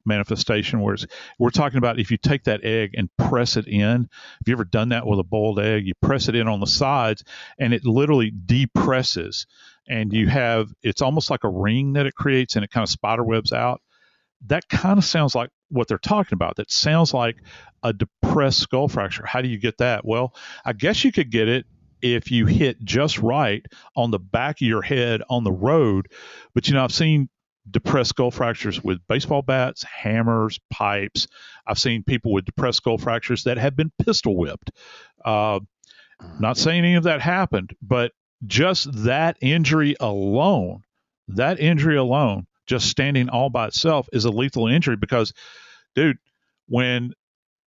manifestation, whereas we're talking about if you take that egg and press it in. Have you ever done that with a boiled egg? You press it in on the sides and it literally depresses, and it's almost like a ring that it creates, and it kind of spider webs out. That kind of sounds like what they're talking about. That sounds like a depressed skull fracture. How do you get that? Well, I guess you could get it if you hit just right on the back of your head on the road. But, I've seen depressed skull fractures with baseball bats, hammers, pipes. I've seen people with depressed skull fractures that have been pistol whipped. Not saying any of that happened, but just that injury alone, just standing all by itself, is a lethal injury, because, dude, when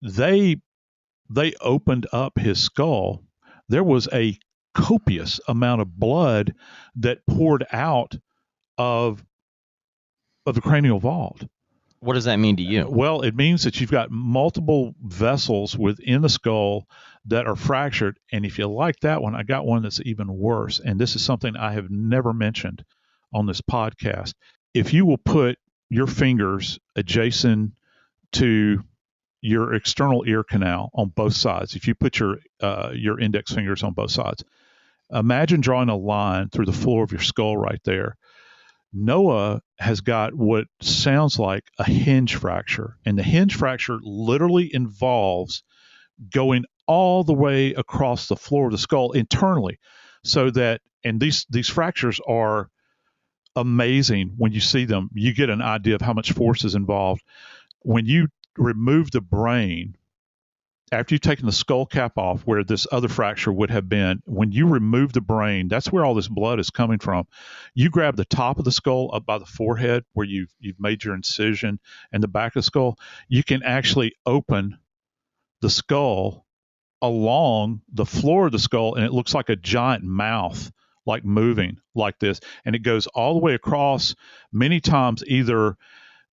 they opened up his skull, there was a copious amount of blood that poured out of the cranial vault. What does that mean to you? Well, it means that you've got multiple vessels within the skull that are fractured. And if you like that one, I got one that's even worse. And this is something I have never mentioned on this podcast. If you will put your fingers adjacent to your external ear canal on both sides, if you put your index fingers on both sides, imagine drawing a line through the floor of your skull right there. Noah has got what sounds like a hinge fracture, and the hinge fracture literally involves going all the way across the floor of the skull internally, so that, and these fractures are amazing. When you see them, you get an idea of how much force is involved. When you remove the brain, after you've taken the skull cap off where this other fracture would have been, when you remove the brain, that's where all this blood is coming from. You grab the top of the skull up by the forehead where you've made your incision, and the back of the skull, you can actually open the skull along the floor of the skull, and it looks like a giant mouth, like moving like this, and it goes all the way across, many times either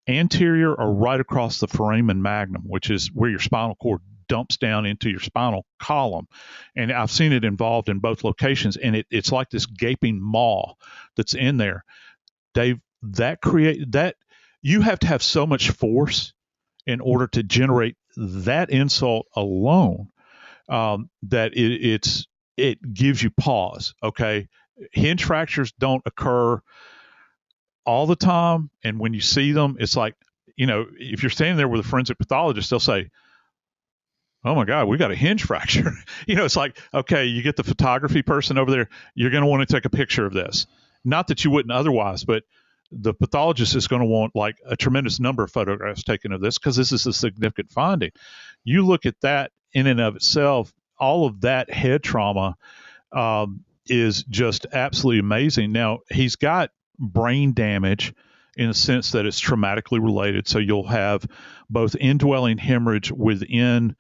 anterior or right across the foramen magnum, which is where your spinal cord dumps down into your spinal column. And I've seen it involved in both locations, and it's like this gaping maw that's in there. Dave, that you have to have so much force in order to generate that insult alone, that it gives you pause. Okay, hinge fractures don't occur all the time, and when you see them, it's like, if you're standing there with a forensic pathologist, they'll say, "Oh my God, we got a hinge fracture." It's like, okay, you get the photography person over there, you're going to want to take a picture of this. Not that you wouldn't otherwise, but the pathologist is going to want like a tremendous number of photographs taken of this because this is a significant finding. You look at that in and of itself, all of that head trauma is just absolutely amazing. Now, he's got brain damage in the sense that it's traumatically related. So you'll have both indwelling hemorrhage within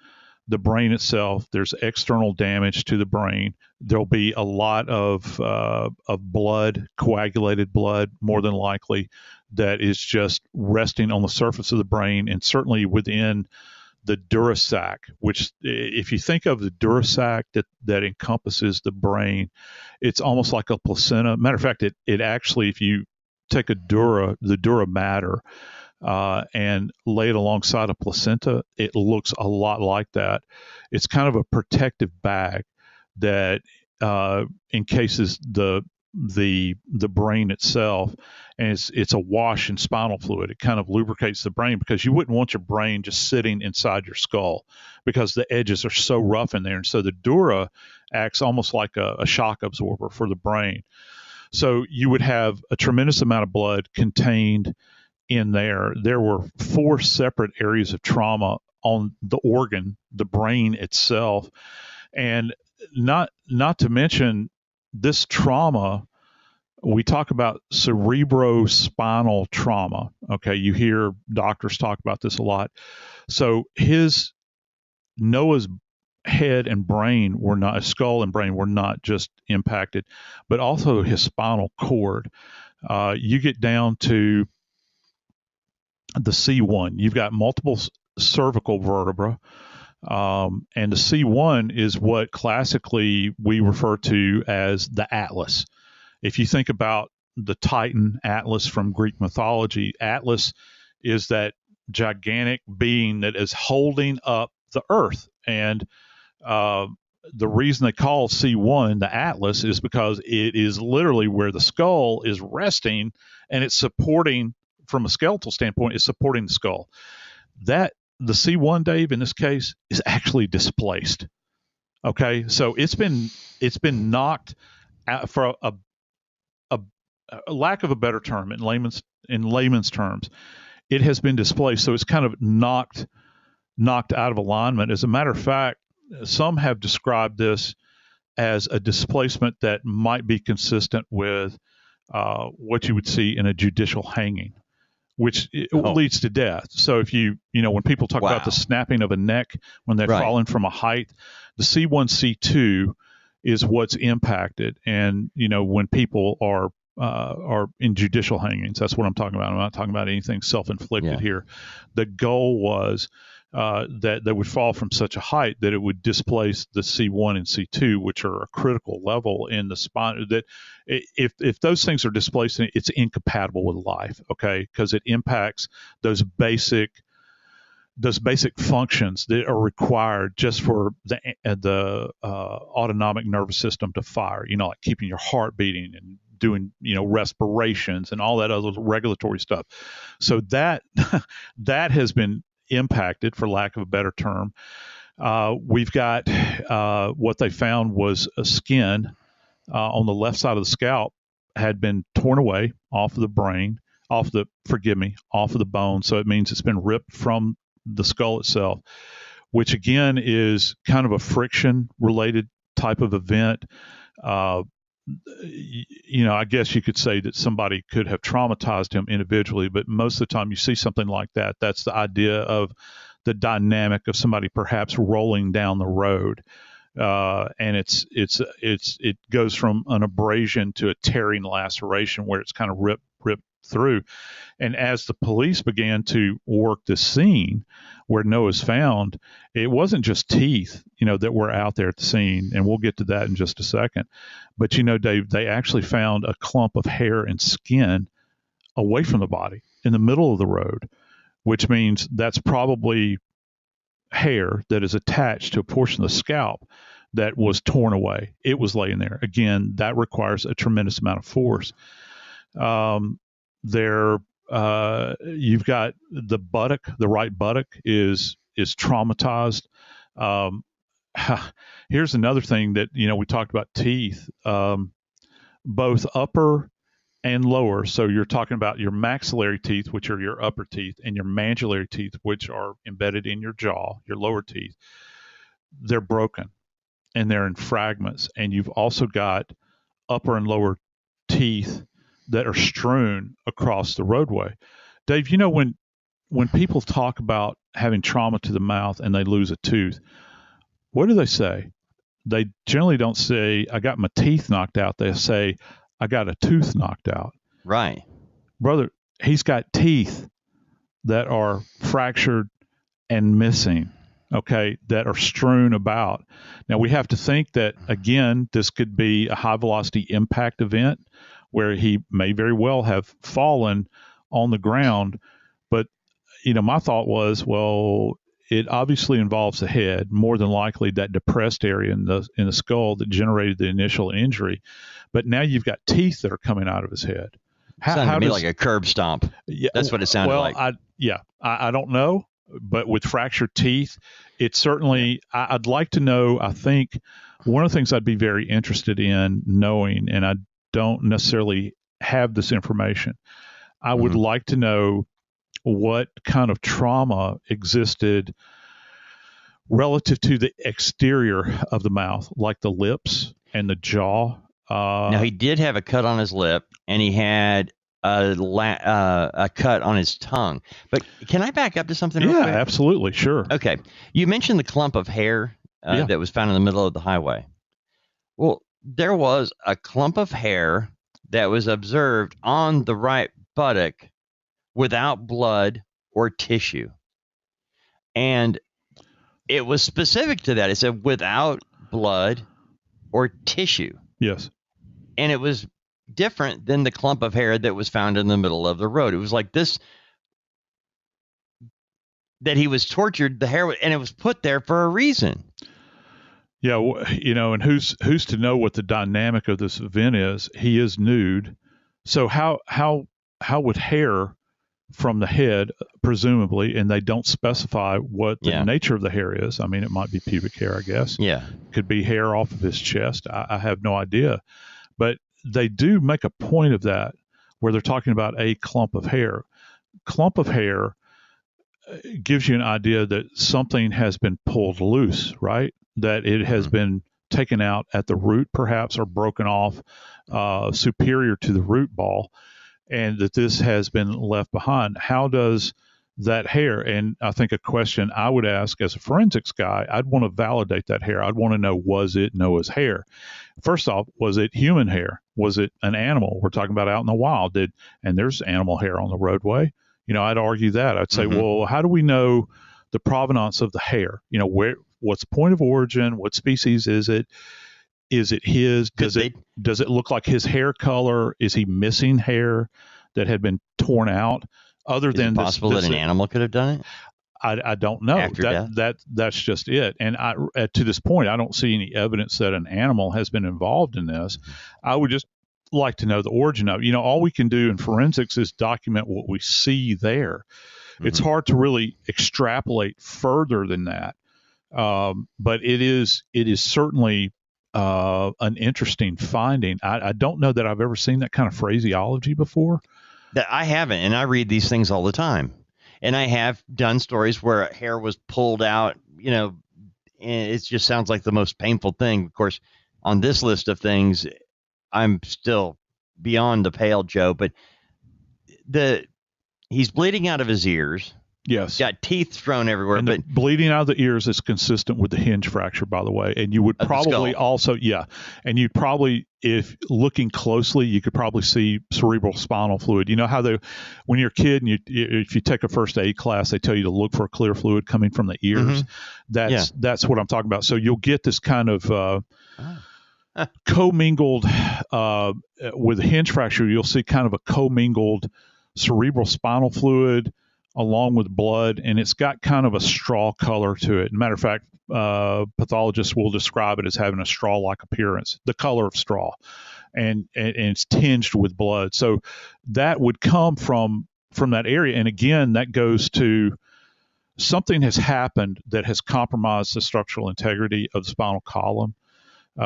the brain itself. There's external damage to the brain. There'll be a lot of blood, coagulated blood, more than likely, that is just resting on the surface of the brain and certainly within the dura sac, which if you think of the dura sac that encompasses the brain, it's almost like a placenta. Matter of fact, it actually, if you take the dura mater, and lay it alongside a placenta, it looks a lot like that. It's kind of a protective bag that encases the brain itself, and it's awash in spinal fluid. It kind of lubricates the brain because you wouldn't want your brain just sitting inside your skull because the edges are so rough in there. And so the dura acts almost like a shock absorber for the brain. So you would have a tremendous amount of blood contained in there. There were 4 separate areas of trauma on the organ, the brain itself. And not to mention this trauma, we talk about cerebrospinal trauma. Okay, you hear doctors talk about this a lot. So Noah's head and brain were not, his skull and brain were not just impacted, but also his spinal cord. You get down to the C1, you've got multiple cervical vertebra, and the C1 is what classically we refer to as the Atlas. If you think about the Titan Atlas from Greek mythology, Atlas is that gigantic being that is holding up the earth. And the reason they call C1 the Atlas is because it is literally where the skull is resting, and it's supporting, from a skeletal standpoint, is supporting the skull. That the C1, Dave, in this case, is actually displaced. Okay, so it's been knocked out, for a lack of a better term, in layman's terms, it has been displaced. So it's kind of knocked out of alignment. As a matter of fact, some have described this as a displacement that might be consistent with what you would see in a judicial hanging, which leads to death. So if when people talk about the snapping of a neck when they're falling from a height, the C1, C2 is what's impacted. And, when people are in judicial hangings, that's what I'm talking about. I'm not talking about anything self-inflicted here. The goal was that they would fall from such a height that it would displace the C1 and C2, which are a critical level in the spine. That if those things are displaced, it's incompatible with life. Okay, because it impacts those basic functions that are required just for the autonomic nervous system to fire. Like keeping your heart beating and doing respirations and all that other regulatory stuff. So that has been impacted, for lack of a better term. We've got what they found was a skin on the left side of the scalp had been torn away off of the brain, off of the bone. So it means it's been ripped from the skull itself, which again is kind of a friction related type of event. I guess you could say that somebody could have traumatized him individually, but most of the time you see something like that, that's the idea of the dynamic of somebody perhaps rolling down the road. And it goes from an abrasion to a tearing laceration where it's kind of ripped through. And as the police began to work the scene where Noah's found, it wasn't just teeth, that were out there at the scene. And we'll get to that in just a second. But, Dave, they actually found a clump of hair and skin away from the body in the middle of the road, which means that's probably hair that is attached to a portion of the scalp that was torn away. It was laying there. Again, that requires a tremendous amount of force. You've got the buttock, the right buttock is traumatized. Here's another thing that, we talked about teeth. Both upper and lower. So you're talking about your maxillary teeth, which are your upper teeth, and your mandibular teeth, which are embedded in your jaw, your lower teeth. They're broken and they're in fragments. And you've also got upper and lower teeth that are strewn across the roadway. Dave, when people talk about having trauma to the mouth and they lose a tooth, what do they say? They generally don't say, I got my teeth knocked out. They say, I got a tooth knocked out. Right. Brother, he's got teeth that are fractured and missing, okay, that are strewn about. Now, we have to think that, again, this could be a high-velocity impact event where he may very well have fallen on the ground. But, my thought was, well, it obviously involves the head, more than likely that depressed area in the skull that generated the initial injury. But now you've got teeth that are coming out of his head. Sounded to me like a curb stomp. Yeah, that's what it sounded like. I don't know, but with fractured teeth, it's certainly. I'd like to know. I think one of the things I'd be very interested in knowing, and I don't necessarily have this information, I would like to know what kind of trauma existed relative to the exterior of the mouth, like the lips and the jaw. Now, he did have a cut on his lip, and he had a cut on his tongue. But can I back up to something real quick? Absolutely. Sure. Okay. You mentioned the clump of hair that was found in the middle of the highway. Well, there was a clump of hair that was observed on the right buttock without blood or tissue. And it was specific to that. It said without blood or tissue. Yes. And it was different than the clump of hair that was found in the middle of the road. It was like this, that he was tortured, the hair, and it was put there for a reason. Yeah, and who's to know what the dynamic of this event is? He is nude. So how would hair from the head, presumably, and they don't specify what the nature of the hair is. I mean, it might be pubic hair, I guess. Yeah. Could be hair off of his chest. I have no idea. But they do make a point of that where they're talking about a clump of hair. Clump of hair gives you an idea that something has been pulled loose, right? That it has been taken out at the root, perhaps, or broken off superior to the root ball, and that this has been left behind. How does that hair, and I think a question I would ask as a forensics guy, I'd want to validate that hair. I'd want to know, was it Noah's hair? First off, was it human hair? Was it an animal? We're talking about out in the wild. And there's animal hair on the roadway. I'd argue that. I'd say, well, how do we know the provenance of the hair? What's the point of origin? What species is it? Is it his? Does it look like his hair color? Is he missing hair that had been torn out? Other than possible that an animal could have done it? I don't know. After death? That's just it. And to this point, I don't see any evidence that an animal has been involved in this. I would just like to know the origin of it. All we can do in forensics is document what we see there. It's hard to really extrapolate further than that. But it is certainly an interesting finding. I don't know that I've ever seen that kind of phraseology before. That I haven't, and I read these things all the time. And I have done stories where hair was pulled out, and it just sounds like the most painful thing. Of course, on this list of things, I'm still beyond the pale, Joe, but he's bleeding out of his ears. Yes. Got teeth thrown everywhere. And the bleeding out of the ears is consistent with the hinge fracture, by the way. And you would probably also, and you'd probably, if looking closely, you could probably see cerebral spinal fluid. You know how when you're a kid and if you take a first aid class, they tell you to look for a clear fluid coming from the ears. That's what I'm talking about. So you'll get this kind of commingled, with a hinge fracture, you'll see kind of a commingled cerebral spinal fluid along with blood, and it's got kind of a straw color to it. Matter of fact, pathologists will describe it as having a straw-like appearance, the color of straw, and it's tinged with blood. So that would come from that area. And again, that goes to something has happened that has compromised the structural integrity of the spinal column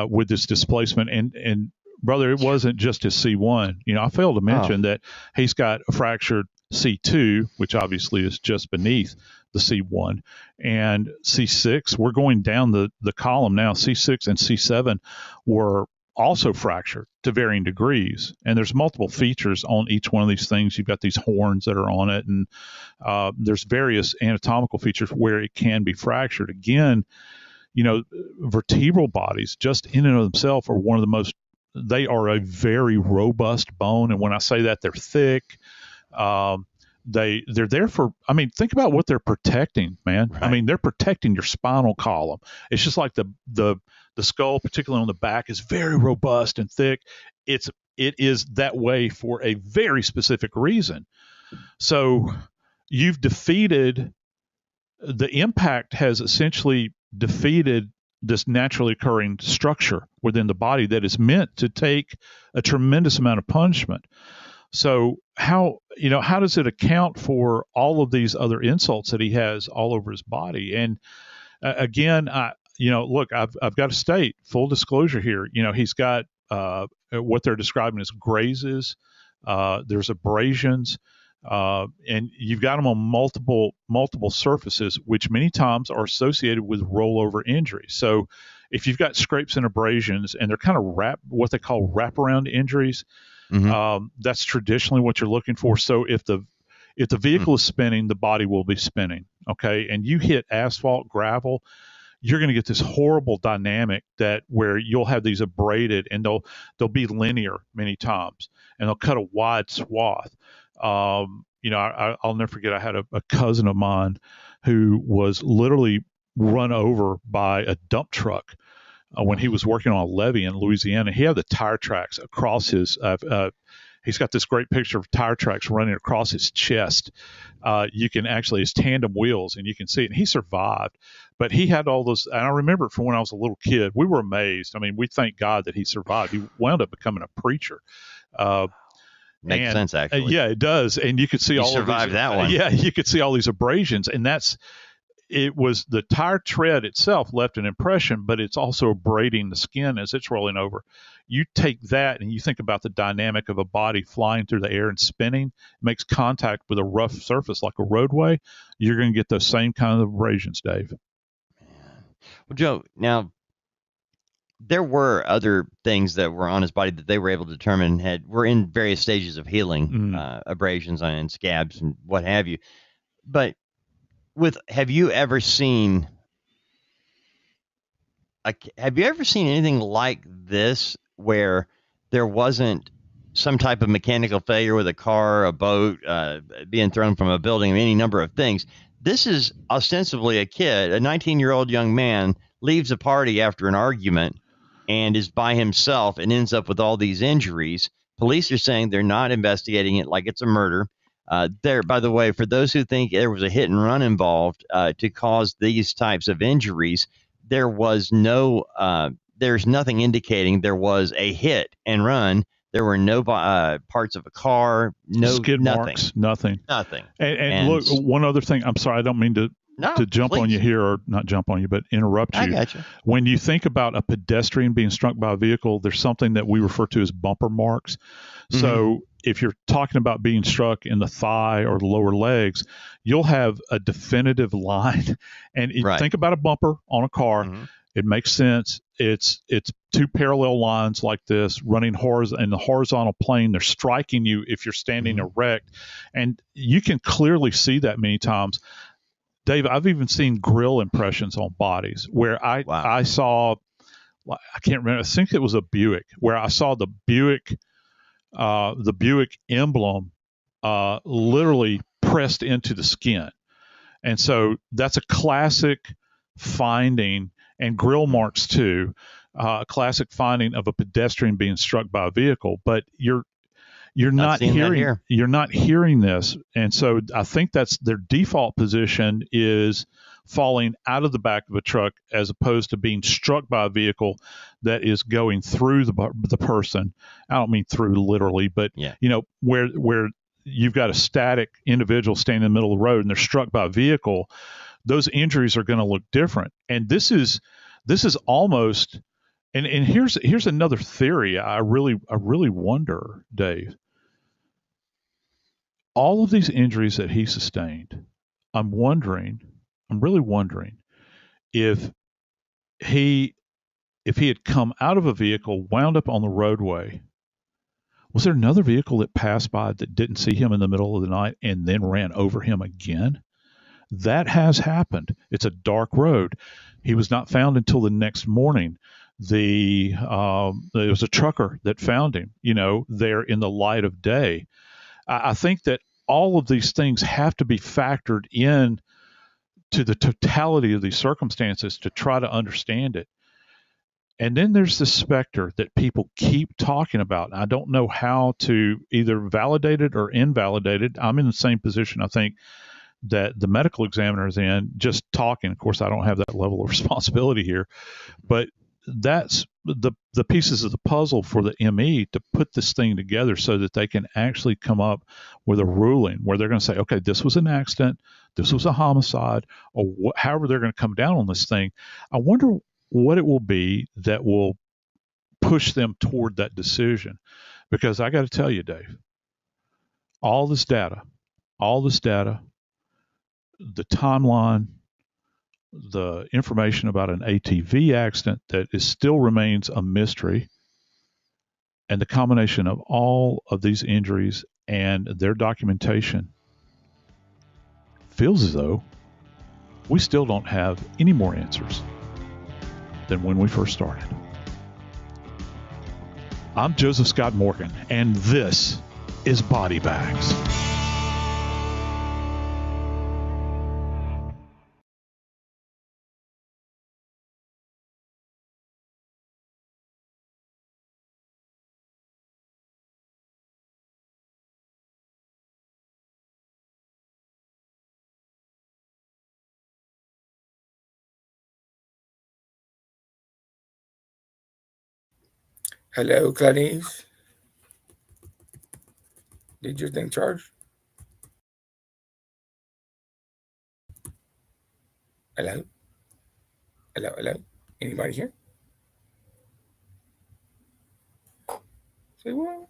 with this displacement. And brother, it wasn't just his C1. I failed to mention that he's got a fractured C2, which obviously is just beneath the C1, and C6. We're going down the column now. C6 and C7 were also fractured to varying degrees, and there's multiple features on each one of these things. You've got these horns that are on it, and there's various anatomical features where it can be fractured. Again, vertebral bodies just in and of themselves are one of the most, they are a very robust bone, and when I say that, they're thick. They're there for, think about what they're protecting, man. Right. They're protecting your spinal column. It's just like the skull, particularly on the back, is very robust and thick. It is that way for a very specific reason. So you've defeated, the impact has essentially defeated this naturally occurring structure within the body that is meant to take a tremendous amount of punishment. So how does it account for all of these other insults that he has all over his body? And again, look, I've got to state full disclosure here. He's got what they're describing as grazes. There's abrasions, and you've got them on multiple surfaces, which many times are associated with rollover injuries. So if you've got scrapes and abrasions, and they're kind of what they call wraparound injuries, that's traditionally what you're looking for. So if the vehicle is spinning, the body will be spinning. Okay, and you hit asphalt, gravel, you're going to get this horrible dynamic where you'll have these abraded, and they'll be linear many times, and they'll cut a wide swath. I'll never forget, I had a cousin of mine who was literally run over by a dump truck when he was working on a levee in Louisiana. He had the tire tracks across his he's got this great picture of tire tracks running across his chest. You can actually, his tandem wheels, and you can see it. And he survived, but he had all those. And I remember from when I was a little kid, we were amazed. We thank God that he survived. He wound up becoming a preacher. Makes sense, actually. Yeah, it does. And you could see all survived of these, that one. Yeah, you could see all these abrasions, and it was the tire tread itself left an impression, but it's also abrading the skin as it's rolling over. You take that and you think about the dynamic of a body flying through the air and spinning, makes contact with a rough surface like a roadway, you're going to get those same kind of abrasions, Dave. Well, Joe, now there were other things that were on his body that they were able to determine were in various stages of healing, abrasions and scabs and what have you. But have you ever seen anything like this where there wasn't some type of mechanical failure with a car, a boat, being thrown from a building, any number of things? This is ostensibly a kid, a 19-year-old young man, leaves a party after an argument and is by himself and ends up with all these injuries. Police are saying they're not investigating it like it's a murder. By the way, for those who think there was a hit and run involved to cause these types of injuries, there was there's nothing indicating there was a hit and run. There were no parts of a car, skid marks, nothing. And look, one other thing. I'm sorry, I don't mean to jump on you here, or not jump on you, but interrupt you. I got you. When you think about a pedestrian being struck by a vehicle, there's something that we refer to as bumper marks. So if you're talking about being struck in the thigh or the lower legs, you'll have a definitive line. And think about a bumper on a car. It makes sense. It's two parallel lines like this running in the horizontal plane. They're striking you if you're standing erect. And you can clearly see that many times. Dave, I've even seen grill impressions on bodies where I saw, I can't remember, I think it was a Buick, where I saw the Buick emblem literally pressed into the skin. And so that's a classic finding, and grill marks too, a classic finding of a pedestrian being struck by a vehicle. But you're not hearing this. And so I think that's their default position, is falling out of the back of a truck as opposed to being struck by a vehicle that is going through the person. I don't mean through literally, but where you've got a static individual standing in the middle of the road and they're struck by a vehicle, those injuries are going to look different. And this is almost And here's another theory. I really wonder, Dave. All of these injuries that he sustained, I'm really wondering if he had come out of a vehicle, wound up on the roadway. Was there another vehicle that passed by that didn't see him in the middle of the night and then ran over him again? That has happened. It's a dark road. He was not found until the next morning. There was a trucker that found him, there in the light of day. I think that all of these things have to be factored in to the totality of these circumstances to try to understand it. And then there's the specter that people keep talking about. I don't know how to either validate it or invalidate it. I'm in the same position, I think, that the medical examiner is in, just talking. Of course, I don't have that level of responsibility here, but that's the pieces of the puzzle for the ME to put this thing together so that they can actually come up with a ruling where they're going to say, okay, this was an accident, this was a homicide, or however they're going to come down on this thing. I wonder what it will be that will push them toward that decision. Because I got to tell you, Dave, all this data, the timeline, the information about an ATV accident that still remains a mystery, and the combination of all of these injuries and their documentation feels as though we still don't have any more answers than when we first started. I'm Joseph Scott Morgan, and this is Body Bags. Hello, Clarice. Did your thing charge? Hello? Hello? Anybody here? Say what?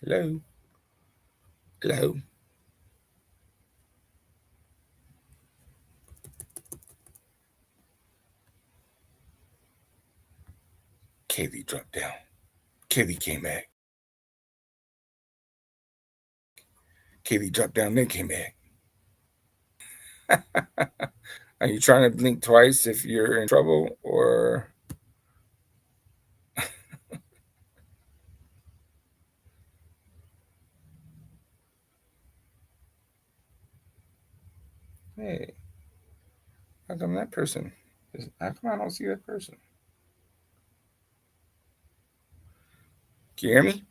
Hello? Hello? Kaylee dropped down. Kaylee came back. Kaylee dropped down, then came back. Are you trying to blink twice if you're in trouble, or? Hey, how come that person? How come I don't see that person? Can you hear me?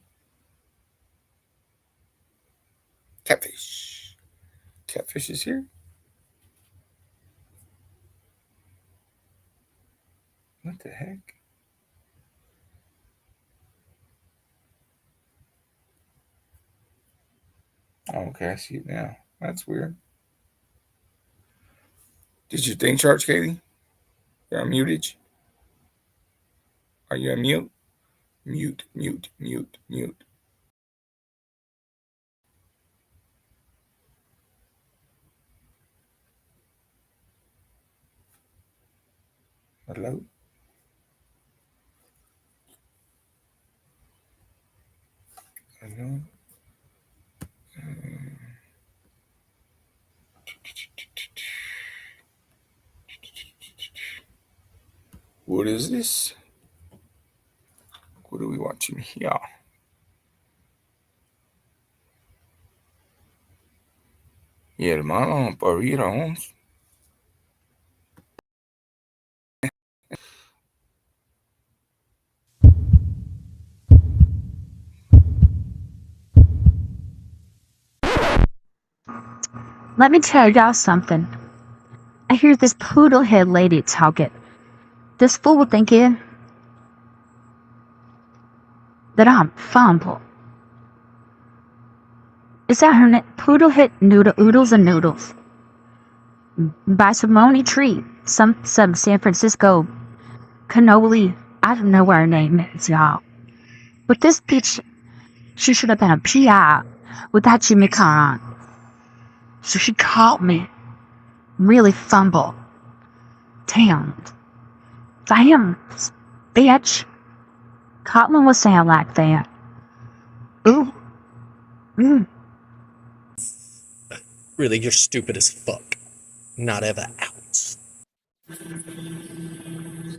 Catfish. Catfish is here? What the heck? Oh, okay, I see it now. That's weird. Did your thing charge, Katie? You're on mutage? Are you on mute? Mute. Hello? Hello? What is this? What are we watching here? Y hermano, burritos. Let me tell y'all something. I hear this poodle-head lady talking. This fool thinking that I'm fumble. Is that her name? Poodle-head oodles and noodles. By Simone Tree. Some San Francisco cannoli. I don't know what her name is, y'all. But this bitch, she should have been a PI with that Jimmy Carr on. So she caught me. Really fumble. Damn, bitch. Cotland was saying like that. Ooh. Really, you're stupid as fuck. Not ever out.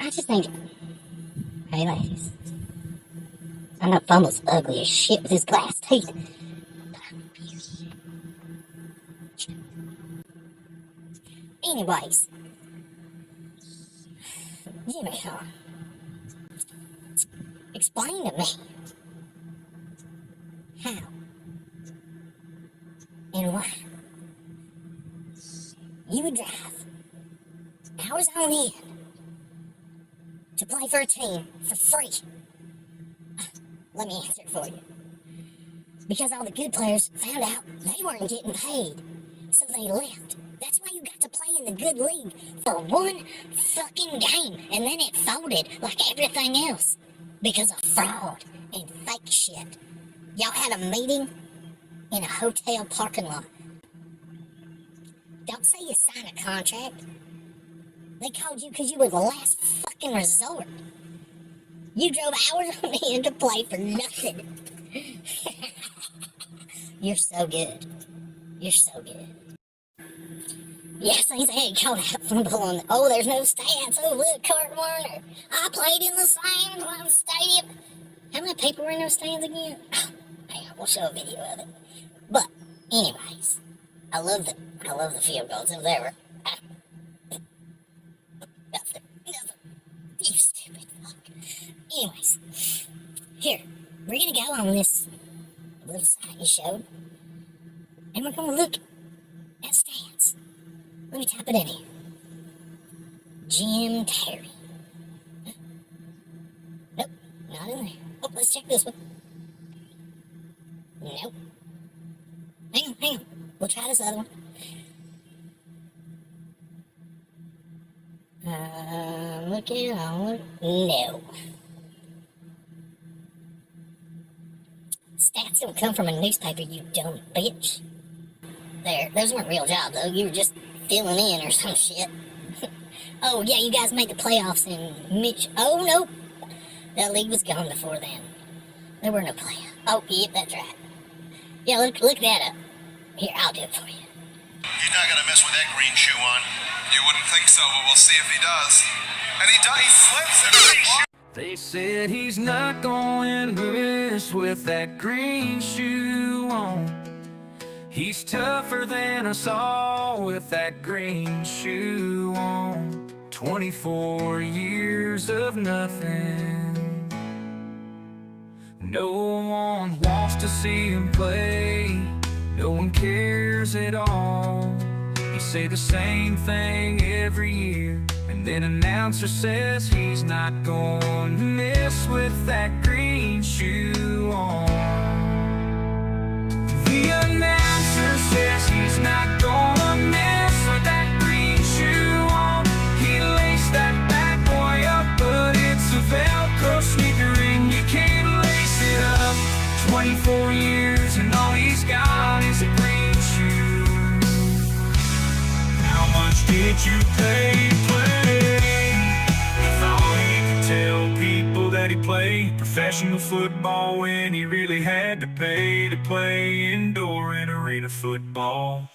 I just think, hey ladies, I know Fumble's ugly as shit with his glass teeth. Anyways, Jimmy Carr, explain to me how and why you would drive hours on end to play for a team for free. Let me answer it for you. Because all the good players found out they weren't getting paid, so they left. That's why you got to play in the good league for one fucking game, and then it folded like everything else because of fraud and fake shit. Y'all had a meeting in a hotel parking lot. Don't say you signed a contract. They called you because you were the last fucking resort. You drove hours on end to play for nothing. You're so good. You're so good. Yes, they called out Fumble on. Oh, there's no stats. Oh, look, Kurt Warner. I played in the same stadium. How many people were in those stands again? Oh, hang on, we'll show a video of it. But, anyways, I love the field goals. If they were nothing. You stupid fuck. Anyways, here, we're gonna go on this little site you showed, and we're gonna look at stats. Let me type it in here. Jim Terry. Nope, not in there. Oh, let's check this one. Nope. Hang on. We'll try this other one. Looking on. No. Stats don't come from a newspaper, you dumb bitch. Those weren't real jobs, though. You were just filling in or some shit. Oh, yeah, you guys made the playoffs in Oh, no. The league was gone before then. There were no playoffs. Oh, yep, that's right. Yeah, look that up. Here, I'll do it for you. He's not going to mess with that green shoe on. You wouldn't think so, but we'll see if he does. And he does. He slips in green shoe. They said he's not going to mess with that green shoe on. He's tougher than us all with that green shoe on. 24 years of nothing. No one wants to see him play. No one cares at all. He say the same thing every year, and then announcer says he's not going to mess with that green shoe on. The announcer says he's not gonna mess with that green shoe on. He laced that bad boy up, but it's a Velcro sneaker and you can't lace it up. 24 years and all he's got is a green shoe. How much did you pay to play? He thought he could tell people that he played professional football when he really had to pay to play indoor and arena football.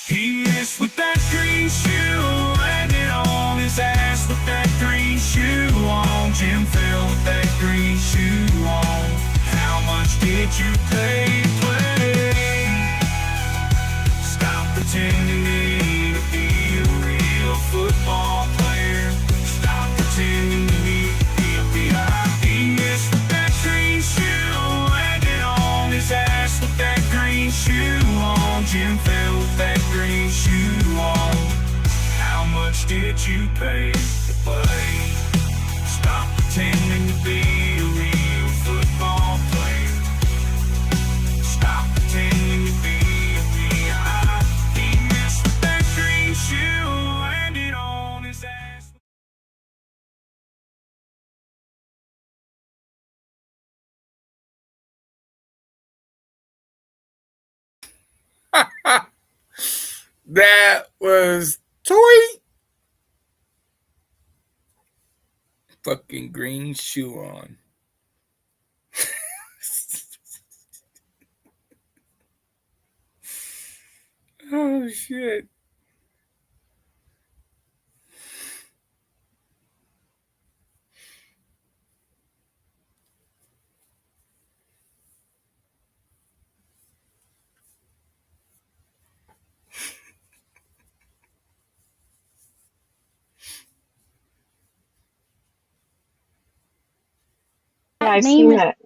He messed with that green shoe, landed on his ass with that green shoe on. Jim fell with that green shoe on. How much did you pay to play? Stop pretending to be a real football player. Stop pretending to be a PI. He messed with that green shoe, landed on his ass with that green shoe on. Jim fell with that what you pay to play. Stop pretending to be a real football player. Stop pretending to be a PI. He missed that green shoe, landed on his ass. That was toy. Fucking green shoe on. Oh shit. Yeah, I've seen that.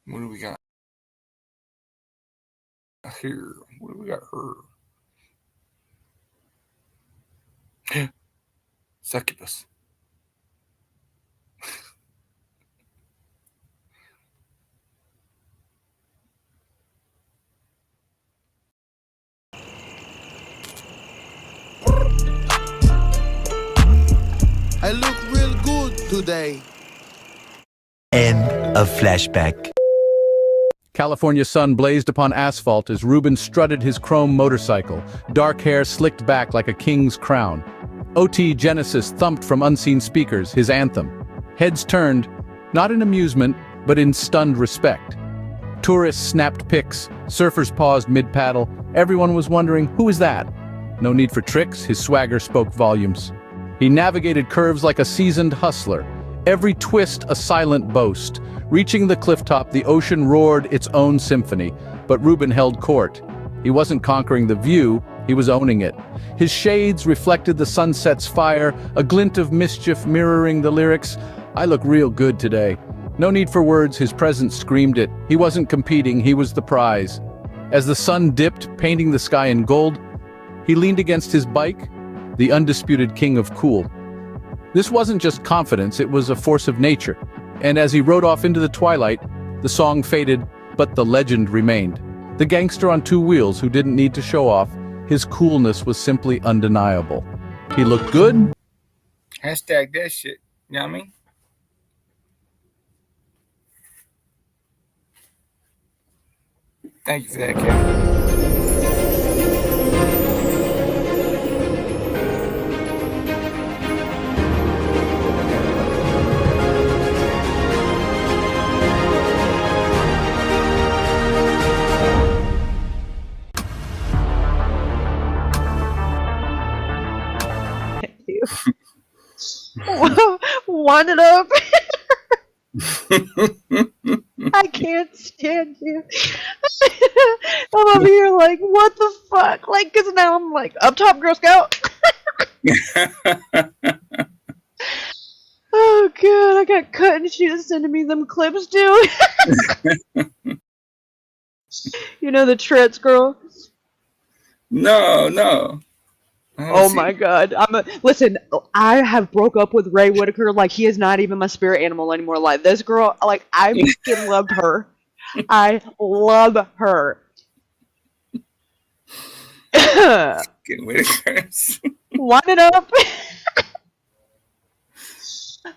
What do we got here? What do we got here? Succubus. I look real good today. End of flashback. California sun blazed upon asphalt as Ruben strutted his chrome motorcycle, dark hair slicked back like a king's crown. OT Genesis thumped from unseen speakers, his anthem. Heads turned, not in amusement, but in stunned respect. Tourists snapped pics, surfers paused mid-paddle. Everyone was wondering, who is that? No need for tricks, his swagger spoke volumes. He navigated curves like a seasoned hustler, every twist a silent boast. Reaching the clifftop, the ocean roared its own symphony, but Ruben held court. He wasn't conquering the view, he was owning it. His shades reflected the sunset's fire, a glint of mischief mirroring the lyrics. I look real good today. No need for words, his presence screamed it. He wasn't competing, he was the prize. As the sun dipped, painting the sky in gold, he leaned against his bike, the undisputed king of cool. This wasn't just confidence, it was a force of nature. And as he rode off into the twilight, the song faded, but the legend remained. The gangster on two wheels who didn't need to show off, his coolness was simply undeniable. He looked good. Hashtag that shit. You know what I mean? Thank you for that, Kevin. Wind it up. I can't stand you. I'm over here like, what the fuck? Like, cause now I'm like, up top, Girl Scout. Oh god, I got cut and she was sending me them clips too. You know the Tourette's girl? No. Oh my god. Listen, I have broke up with Ray Whitaker, like he is not even my spirit animal anymore. Like this girl, like I fucking loved her. I love her. Fucking Whitakers. Wind it up.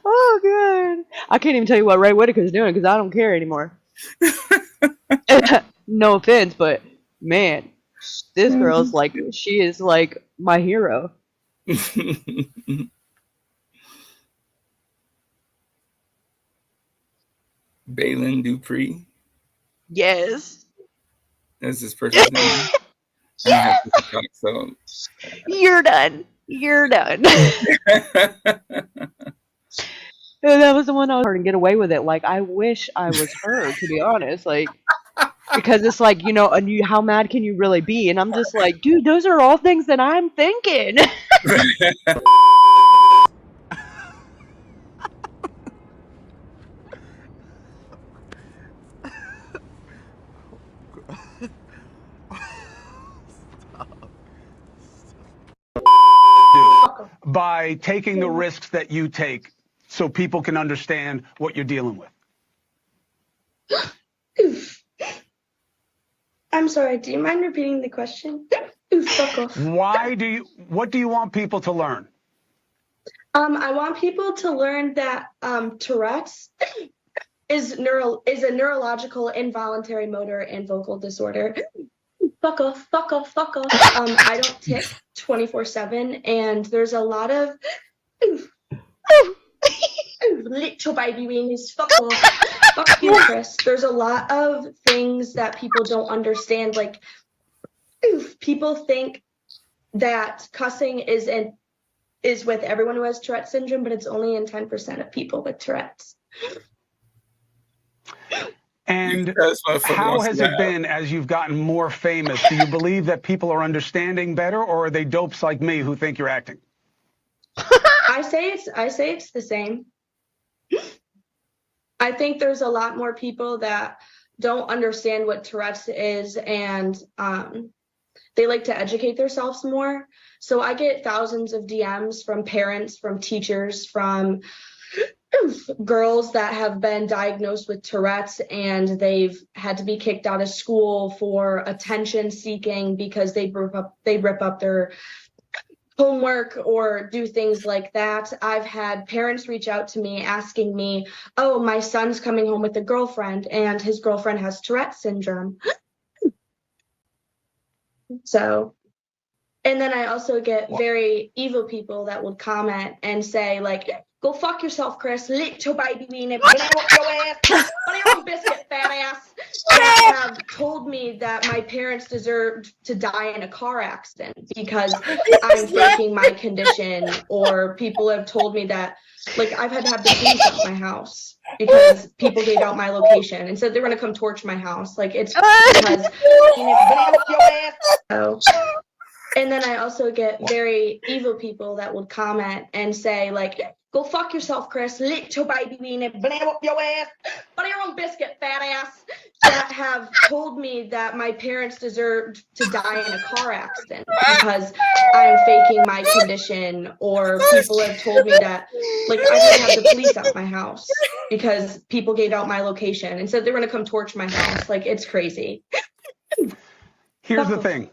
Oh god. I can't even tell you what Ray Whitaker's doing because I don't care anymore. No offense, but man, this girl's like, she is like my hero. Balin Dupree. Yes. Is this person's name? I don't have TikTok, so You're done. You're done. That was the one I was hard to get away with it. Like, I wish I was her, to be honest. Like, because it's like, you know, and how mad can you really be? And I'm just like, dude, those are all things that I'm thinking. By taking the risks that you take so people can understand what you're dealing with. I'm sorry, do you mind repeating the question? Fuck off. What do you want people to learn? I want people to learn that Tourette's is a neurological involuntary motor and vocal disorder. Fuck off, fuck off, fuck off. I don't tick 24/7, and there's a lot of little baby wings. Fuck off. Fuck you, Chris. There's a lot of things that people don't understand. Like, people think that cussing is with everyone who has Tourette syndrome, but it's only in 10% of people with Tourette's. And how has it been as you've gotten more famous? Do you believe that people are understanding better, or are they dopes like me who think you're acting? I say it's the same. I think there's a lot more people that don't understand what Tourette's is, and they like to educate themselves more. So I get thousands of DMs from parents, from teachers, from girls that have been diagnosed with Tourette's, and they've had to be kicked out of school for attention seeking because they rip up their homework or do things like that. I've had parents reach out to me asking me, oh, my son's coming home with a girlfriend and his girlfriend has Tourette syndrome. So, and then I also get very evil people that would comment and say, like, go fuck yourself, Chris. Little baby weenie. Put your ass on your own biscuit, fat ass. That have told me that my parents deserved to die in a car accident because I'm faking my condition. Or people have told me that, like, I've had to have the police at my house because people gave out my location and said they're going to come torch my house. Like, it's because so. And then I also get very evil people that would comment and say, like, go fuck yourself, Chris. Little baby weenie. Banana up your ass. On your own biscuit, fat ass. That have told me that my parents deserved to die in a car accident because I'm faking my condition. Or people have told me that, like, I had to have the police at my house because people gave out my location and said they're going to come torch my house. Like, it's crazy. Here's the thing.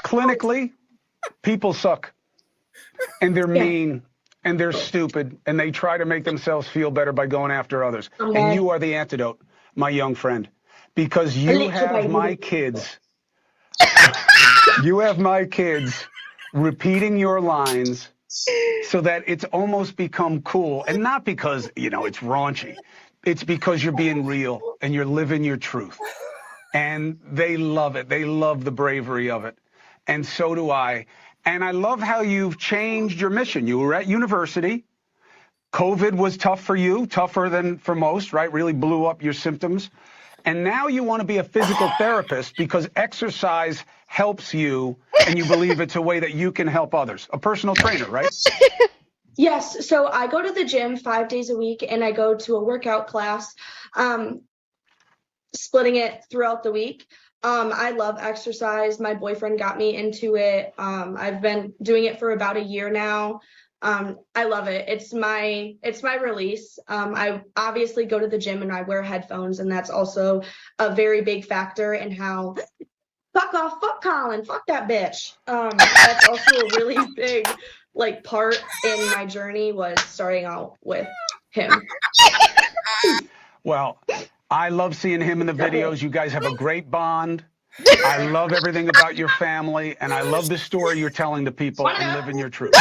Clinically, people suck, and they're mean, and they're stupid, and they try to make themselves feel better by going after others. And you are the antidote, my young friend, because you have my kids. You have my kids repeating your lines so that it's almost become cool, and not because, you know, it's raunchy. It's because you're being real and you're living your truth. And they love it. They love the bravery of it. And so do I. And I love how you've changed your mission. You were at university. COVID was tough for you, tougher than for most, right? Really blew up your symptoms. And now you want to be a physical therapist because exercise helps you and you believe it's a way that you can help others. A personal trainer, right? Yes. So I go to the gym 5 days a week and I go to a workout class. Splitting it throughout the week. I love exercise. My boyfriend got me into it. I've been doing it for about a year now. I love it. It's my release. I obviously go to the gym and I wear headphones, and that's also a very big factor in how fuck off, fuck Colin, fuck that bitch. That's also a really big part in my journey was starting out with him. Well, I love seeing him in the videos. You guys have a great bond. I love everything about your family, and I love the story you're telling to people and living your truth.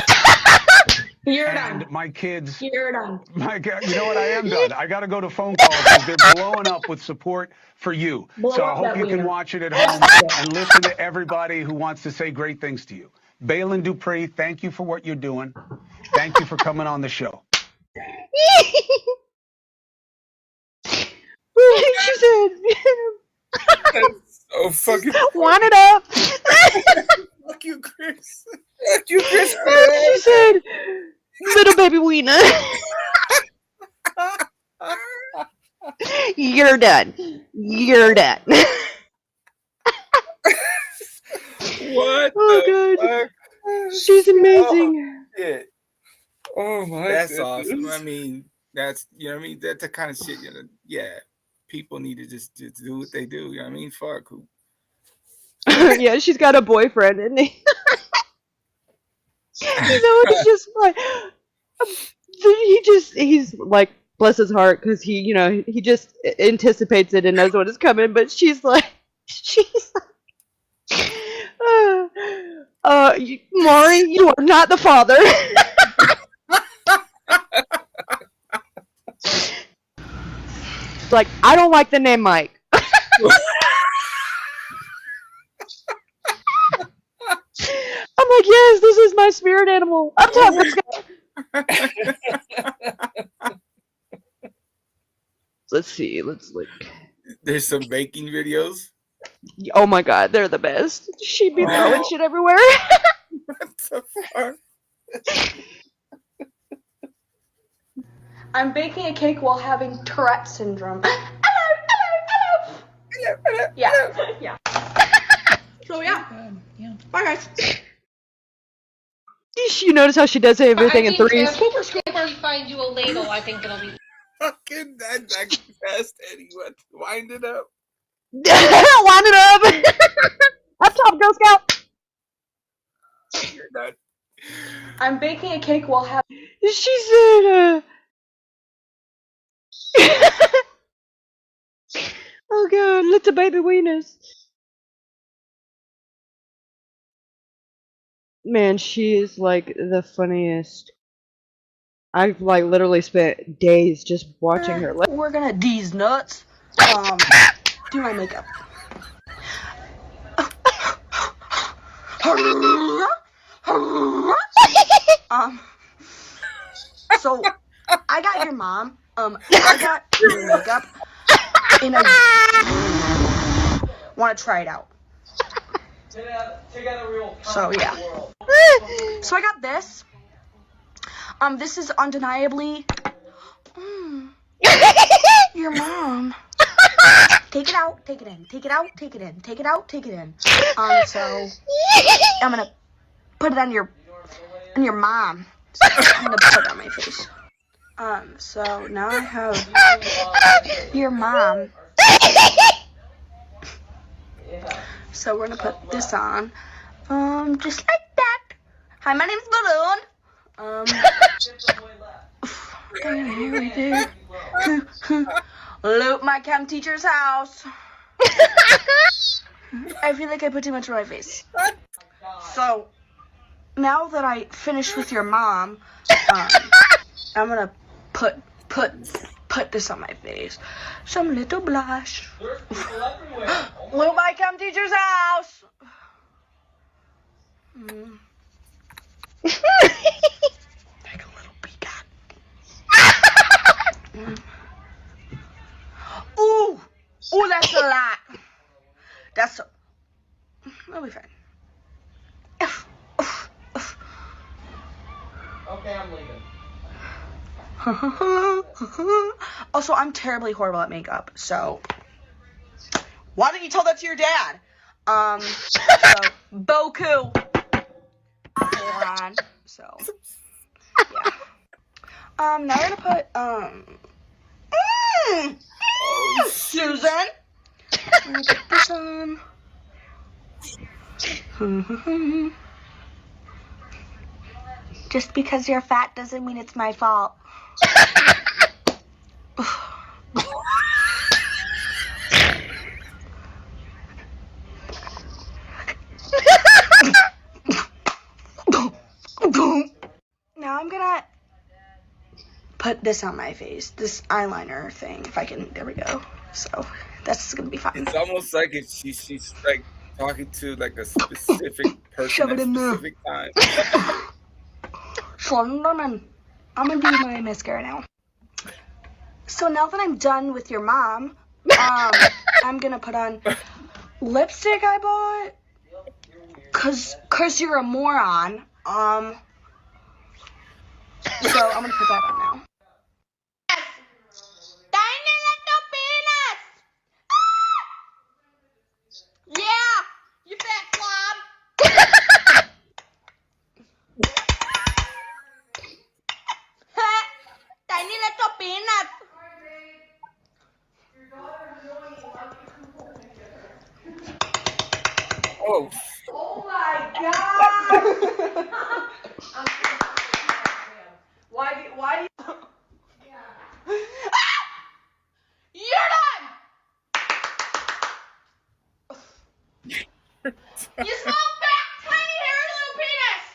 You're and done. my kids. You're done. You know what? I am done. I got to go to phone calls because they're blowing up with support for you. Blow So I up hope that you can wiener. watch it at home and listen to everybody who wants to say great things to you. Balin Dupree, thank you for what you're doing. Thank you for coming on the show. She said, Oh, fucking. "Want it up." Fuck you, Chris. Fuck you, Chris. She said, "Little baby wiener." You're done. You're done. What? Oh god, fuck? she's amazing. Oh, shit. Oh my. That's goodness. awesome. I mean, that's that's the kind of shit. Yeah, people need to just do what they do. You know what I mean? Fuck who. Yeah, she's got a boyfriend, and it's just like he's like, bless his heart, because he just anticipates it and knows what is coming. But she's like, Maury, you are not the father. Like, I don't like the name Mike. I'm like, yes, this is my spirit animal. Up top, let's go. Let's see. Let's look. There's some baking videos. Oh my god, they're the best. She'd be throwing shit everywhere. What the fuck? I'm baking a cake while having Tourette syndrome. Hello. Yeah. So yeah. Bye guys. You notice how she does everything in threes? If you find you a ladle, I think it'll be Fucking that best, Eddie. What? Wind it up. Wind it up. Up top, Girl Scout. You're done. I'm baking a cake while having. She said, oh god, little baby wieners. Man, she is like the funniest. I've like literally spent days just watching her. We're gonna these nuts. Do my makeup. So I got your mom. I got your makeup, and I want to try it out. So yeah. So I got this. This is undeniably your mom. Take it out, take it in, take it out, take it in, take it out, take it in. So I'm gonna put it on your mom. So I'm gonna put it on my face. So now I have your mom. So we're gonna put this on. Just like that. Hi, my name's Balloon. Right there. Loop my chem teacher's house. I feel like I put too much on my face. So now that I finished with your mom, I'm gonna put this on my face. Some little blush. Loop my chem teacher's house. Take a little peacock. Ooh, that's a lot. That'll be fine. Okay, I'm leaving. Also, I'm terribly horrible at makeup, so why don't you tell that to your dad? So Boku. On. So yeah. Now we're gonna put Susan. We're gonna put this on. Just because you're fat doesn't mean it's my fault. Now I'm gonna put this on my face, this eyeliner thing, if I can. There we go. So that's gonna be fine. It's almost like she's like talking to like a specific person Shove at it a in there. specific time. Slenderman. I'm gonna do my mascara now. So now that I'm done with your mom, I'm gonna put on lipstick I bought. Cause you're a moron. So I'm gonna put that on now. Yeah, you fat slob. Tiny little peanut. Oh. Oh my god! Why do you? You're done. You small fat tiny hairy little penis.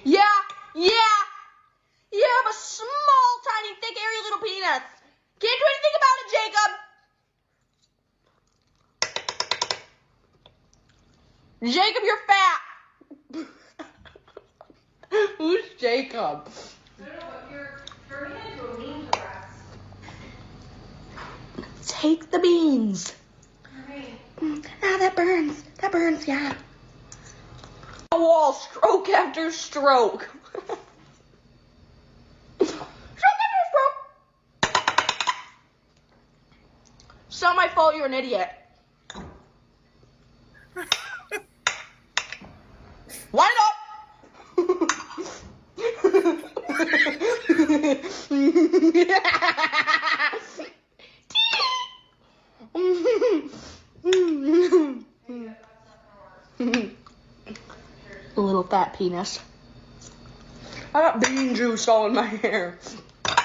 Yeah. You have a small, tiny, thick, hairy little penis. Can't do anything about it, Jacob. Jacob, you're fat. Who's Jacob? I don't know, but you're turning into a mean dress. Take the beans. That burns. That burns, yeah. A wall, stroke after stroke. Stroke after stroke. It's not my fault you're an idiot. Wind up. Little fat penis. I got bean juice all in my hair.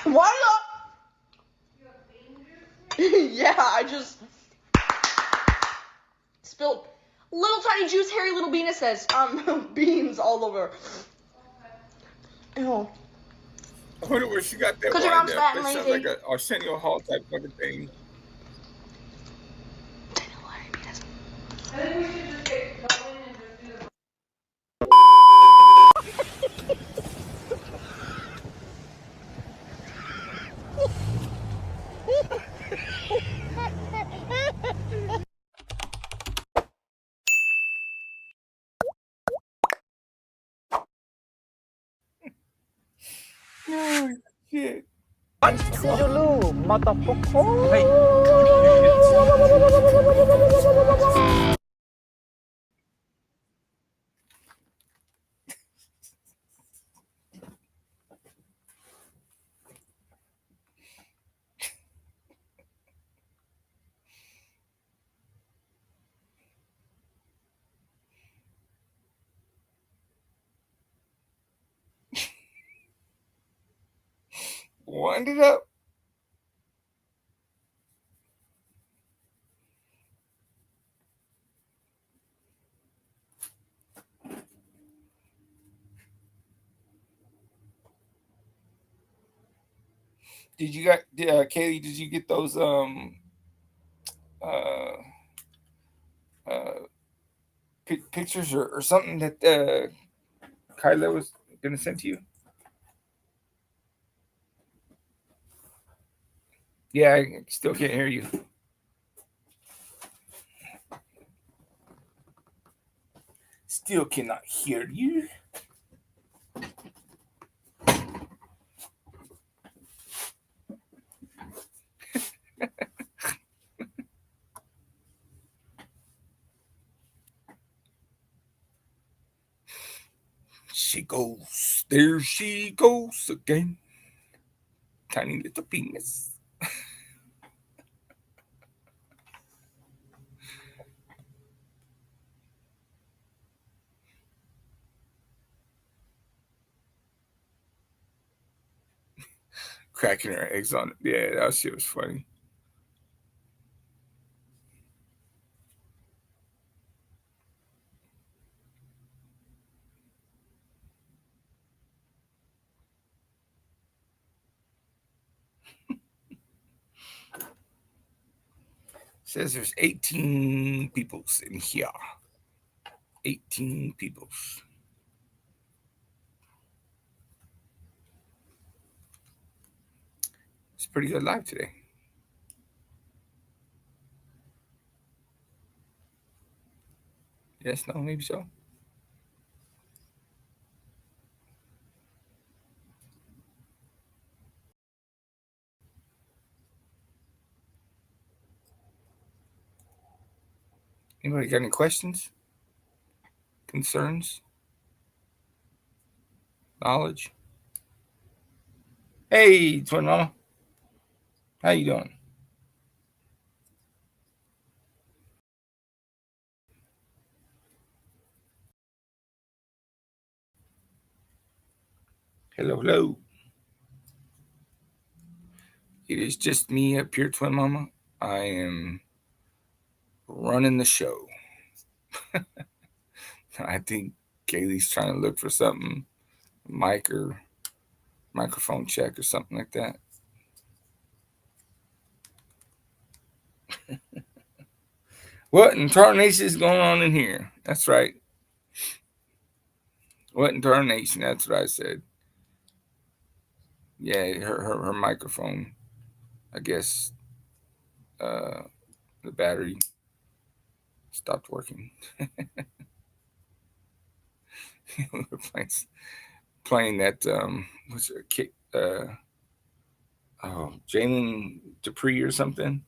Wind up. Yeah, I just spilled little tiny juice, hairy little penises, beans all over. Ew. I wonder where she got that. 'Cause your mom's fat and That sounds lazy. like an Arsenio Hall type fucking thing. I think we should just get going and just do the. Oh, shit. Toodaloo, motherfucker. Wind it up. Did you got Kaylee? Did you get those pictures or something that Kyla was gonna send to you? Yeah, I still can't hear you. Still cannot hear you. She goes, there she goes again. Tiny little penis. Cracking her eggs on it. Yeah, that shit was funny. Says there's 18 peoples in here. 18 peoples. It's pretty good live today. Yes, no, maybe so. Anybody got any questions? Concerns? Knowledge? Hey, Twin Mama. How you doing? Hello, hello. It is just me up here, Twin Mama. I am running the show. I think Kaylee's trying to look for something, mic or microphone check or something like that. What in tarnation is going on in here? That's right. What in tarnation? That's what I said. Yeah, her microphone, I guess the battery stopped working. We're playing that what's it, kick Jalen Dupree or something.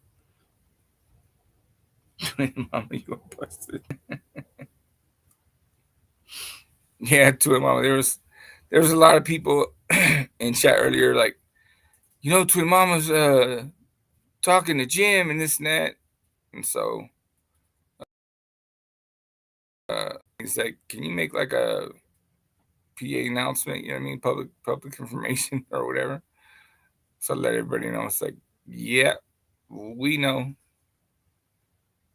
Mama, you are busted. Yeah, Twin Mama. There was a lot of people in chat earlier, like, Twin Mama's talking to Jim and this and that, and so he's like, can you make like a PA announcement? You know what I mean, public information or whatever. So let everybody know. It's like, yeah, we know,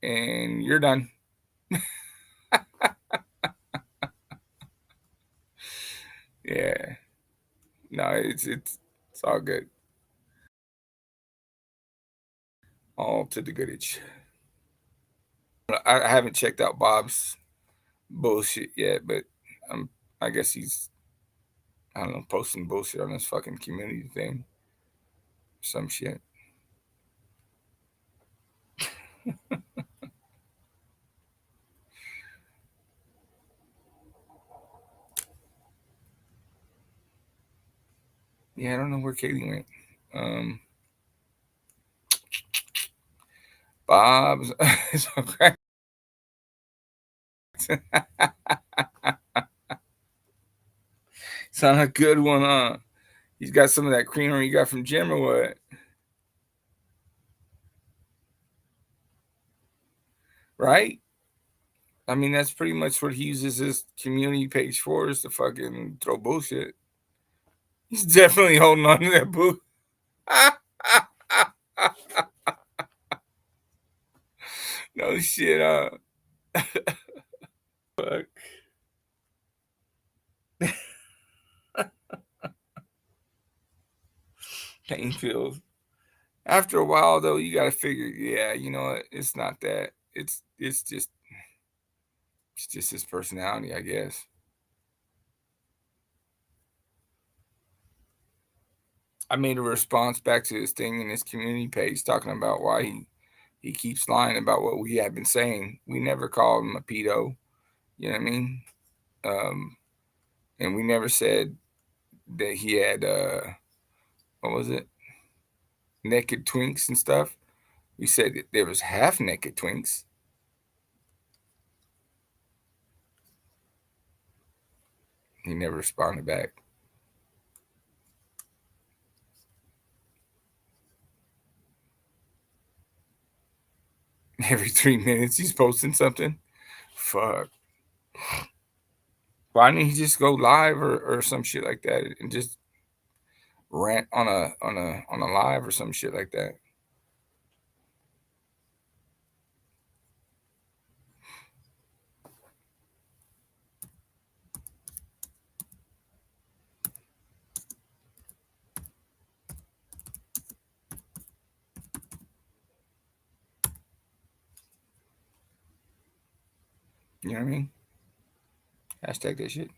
and you're done. Yeah, no, it's all good. All to the goodage. I haven't checked out Bob's bullshit yet, but I guess he's, I don't know, posting bullshit on his fucking community thing. Some shit. Yeah, I don't know where Katie went. Bob's it's not a good one, huh? He's got some of that creamer you got from Jim or what? Right? I mean, that's pretty much what he uses his community page for, is to fucking throw bullshit. He's definitely holding on to that boo. No shit, Fuck. Pain pills. After a while, though, you got to figure, yeah, you know what? It's not that. It's just his personality, I guess. I made a response back to his thing in his community page talking about why he keeps lying about what we have been saying. We never called him a pedo. You know what I mean? And we never said that he had, what was it? Naked twinks and stuff. We said that there was half naked twinks. He never responded back. Every 3 minutes he's posting something. Fuck. Why didn't he just go live or some shit like that and just rant on a live or some shit like that. You know what I mean? Hashtag that shit.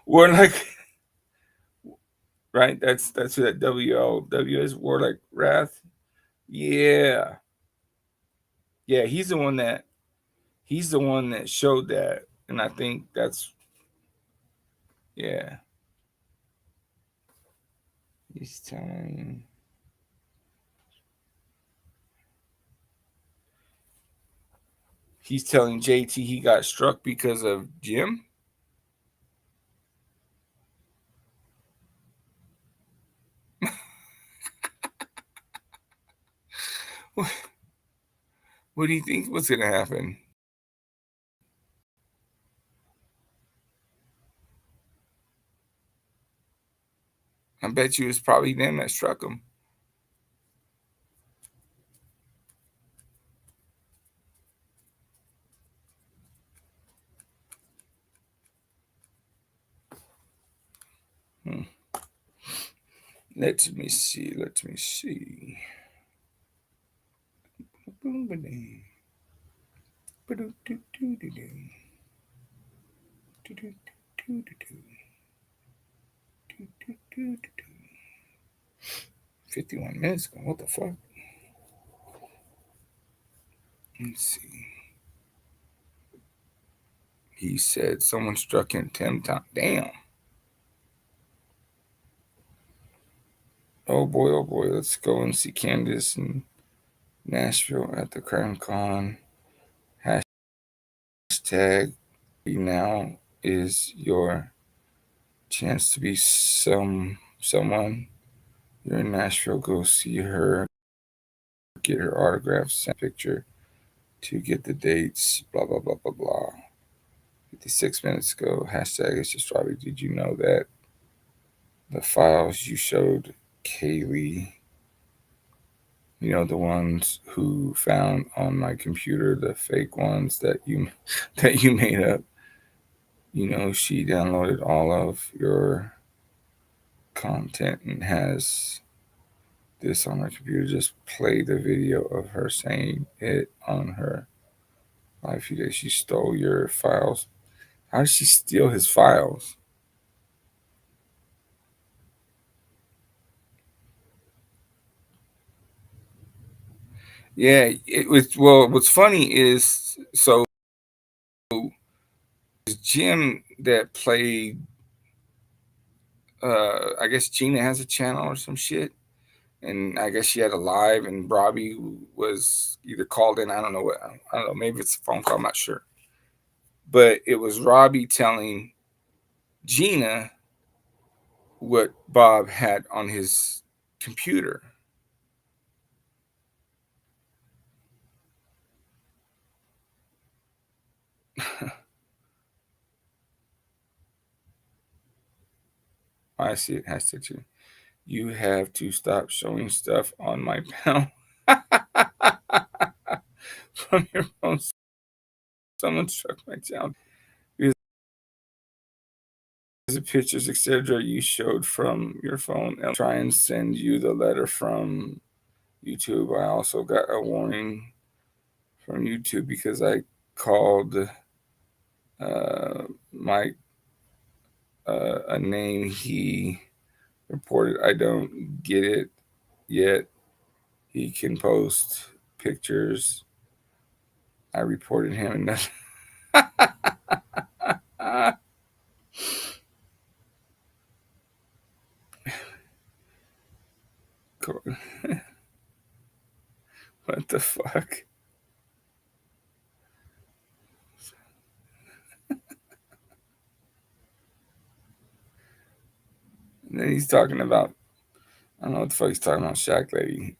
We're like, right? That's who that WLW is. Warlike Wrath. Yeah. Yeah, he's the one that showed that. And I think that's, yeah. He's telling JT he got struck because of Jim. What do you think was going to happen? I bet you it's probably them that struck him. Let me see. $51 ago. What the fuck? Let's see. He said someone struck him 10 times. Damn. Oh boy. Let's go and see Candace in Nashville at the Crime Con. Hashtag now is your chance to be someone. You're in Nashville. Go see her. Get her autograph. Send a picture to get the dates. Blah, blah, blah, blah, blah. 56 minutes ago. Hashtag it's just Robbie. Did you know that the files you showed Kaylee, you know, the ones who found on my computer, the fake ones that you made up, you know, she downloaded all of your content and has this on her computer. Just play the video of her saying it on her live feed. She stole your files. How did she steal his files? Yeah, it was. Well, what's funny is, so Jim that played, I guess Gina has a channel or some shit, and I guess she had a live, and Robbie was either called in. I don't know. Maybe it's a phone call. I'm not sure. But it was Robbie telling Gina what Bob had on his computer. I see it. Has to too. You have to stop showing stuff on my panel from your phone. Someone struck my channel. The pictures, etc., you showed from your phone. I'll try and send you the letter from YouTube. I also got a warning from YouTube because I called Mike a name he reported. I don't get it yet. He can post pictures. I reported him and nothing. What the fuck? And then he's talking about, I don't know what the fuck he's talking about, Shaq Lady.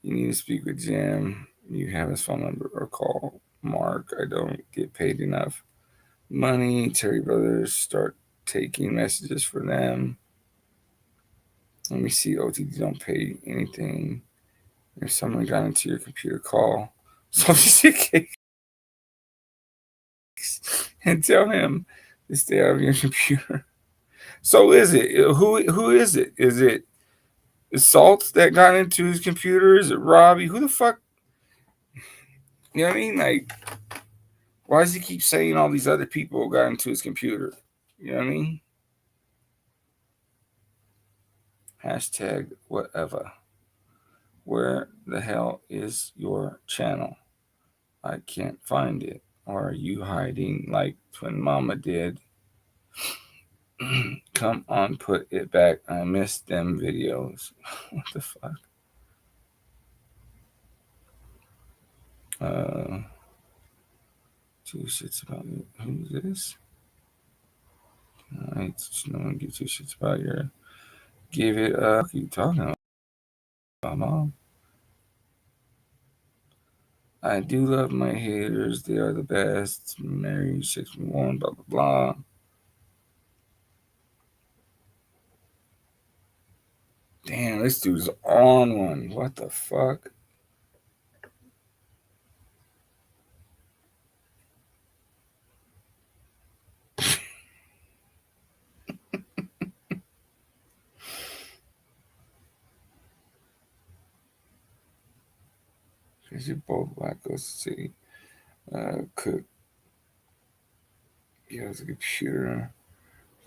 You need to speak with Jim. You have his phone number or call Mark. I don't get paid enough money. Terry Brothers, start taking messages for them. Let me see. OTD don't pay anything. If someone got into your computer, call Social and tell him to stay out of your computer. So is it who is it? Is it Salts that got into his computer? Is it Robbie? Who the fuck? You know what I mean? Like, why does he keep saying all these other people got into his computer? You know what I mean? Hashtag whatever. Where the hell is your channel? I can't find it. Or are you hiding like Twin Mama did? Come on, put it back. I missed them videos. What the fuck? Two shits about you. Who's this? Alright, no one gives two shits about your. Give it up. What are you talking about, Mom? I do love my haters. They are the best. Mary 61, blah, blah, blah. Damn, this dude's on one. What the fuck? Because you're both black, go see. Cook. He has a computer.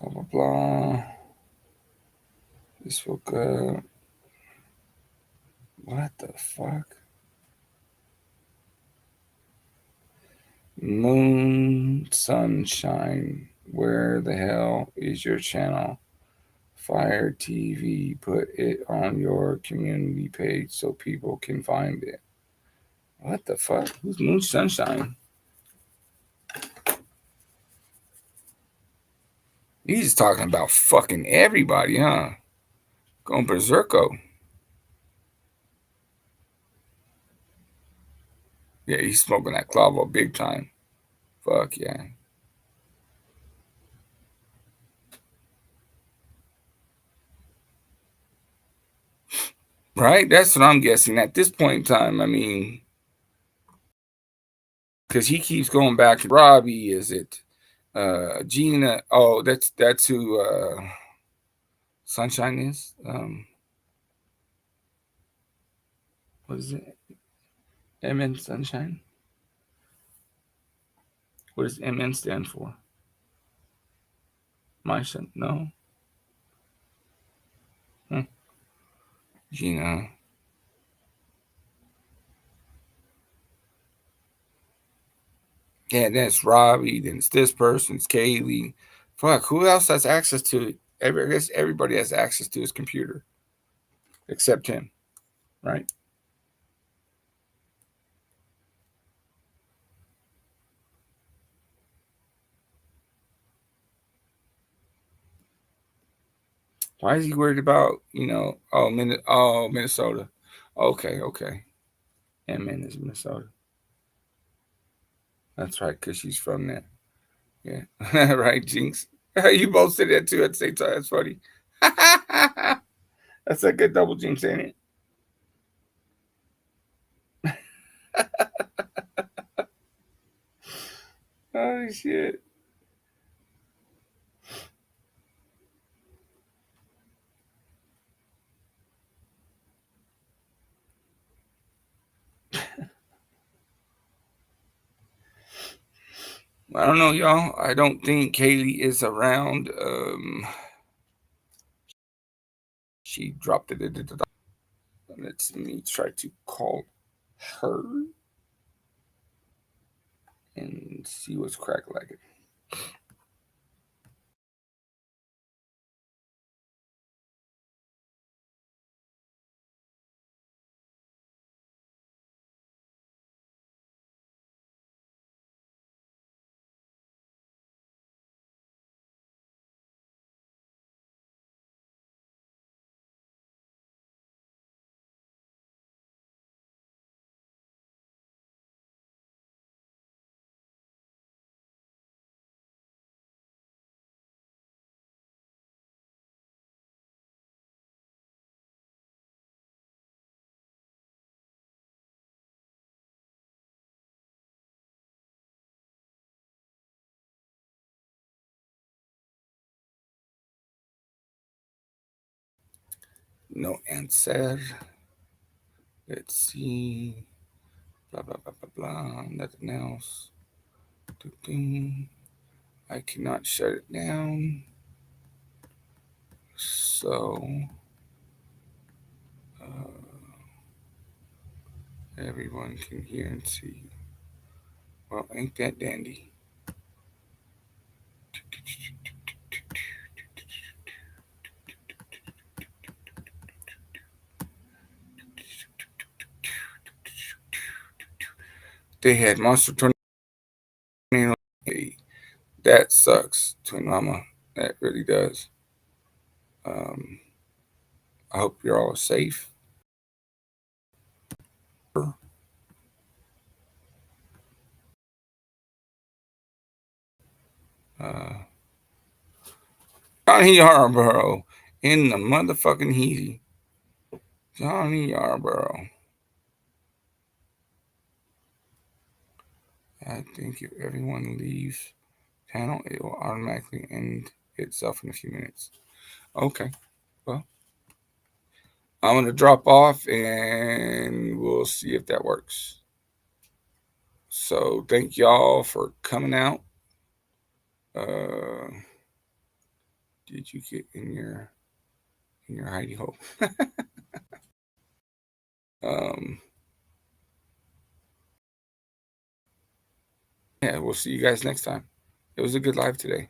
Blah, blah, blah. Just woke up. What the fuck? Moon Sunshine. Where the hell is your channel? Fire TV. Put it on your community page so people can find it. What the fuck? Who's Moon Sunshine? He's just talking about fucking everybody, huh? Going berserko. Yeah, he's smoking that clavo big time. Fuck yeah. Right? That's what I'm guessing at this point in time. I mean, because he keeps going back to Robbie. Is it Gina? Oh, that's who Sunshine is. What is it? MN Sunshine? What does MN stand for? My son? No. Gina. Yeah, that's Robbie. Then it's this person. It's Kaylee. Fuck, who else has access to it? I guess everybody has access to his computer. Except him. Right? Why is he worried about, Minnesota? Okay. MN is Minnesota. That's right, because she's from there. Yeah. Right, Jinx? You both said that too at the same time. That's funny. That's a good double Jinx, ain't it? Oh, shit. I don't know, y'all. I don't think Kaylee is around. She dropped it. Let's me try to call her and see what's crack like. No answer. Let's see. Blah, blah, blah, blah, blah. Nothing else. I cannot shut it down. So, everyone can hear and see. Well, ain't that dandy? They had Monster Tornado. That sucks, Twin Mama. That really does. I hope you're all safe. Johnny Yarborough in the motherfucking heat. Johnny Yarborough. I think if everyone leaves panel, it will automatically end itself in a few minutes. Okay. Well, I'm going to drop off and we'll see if that works. So thank y'all for coming out. Did you get in your hidey hole? Yeah, we'll see you guys next time. It was a good live today.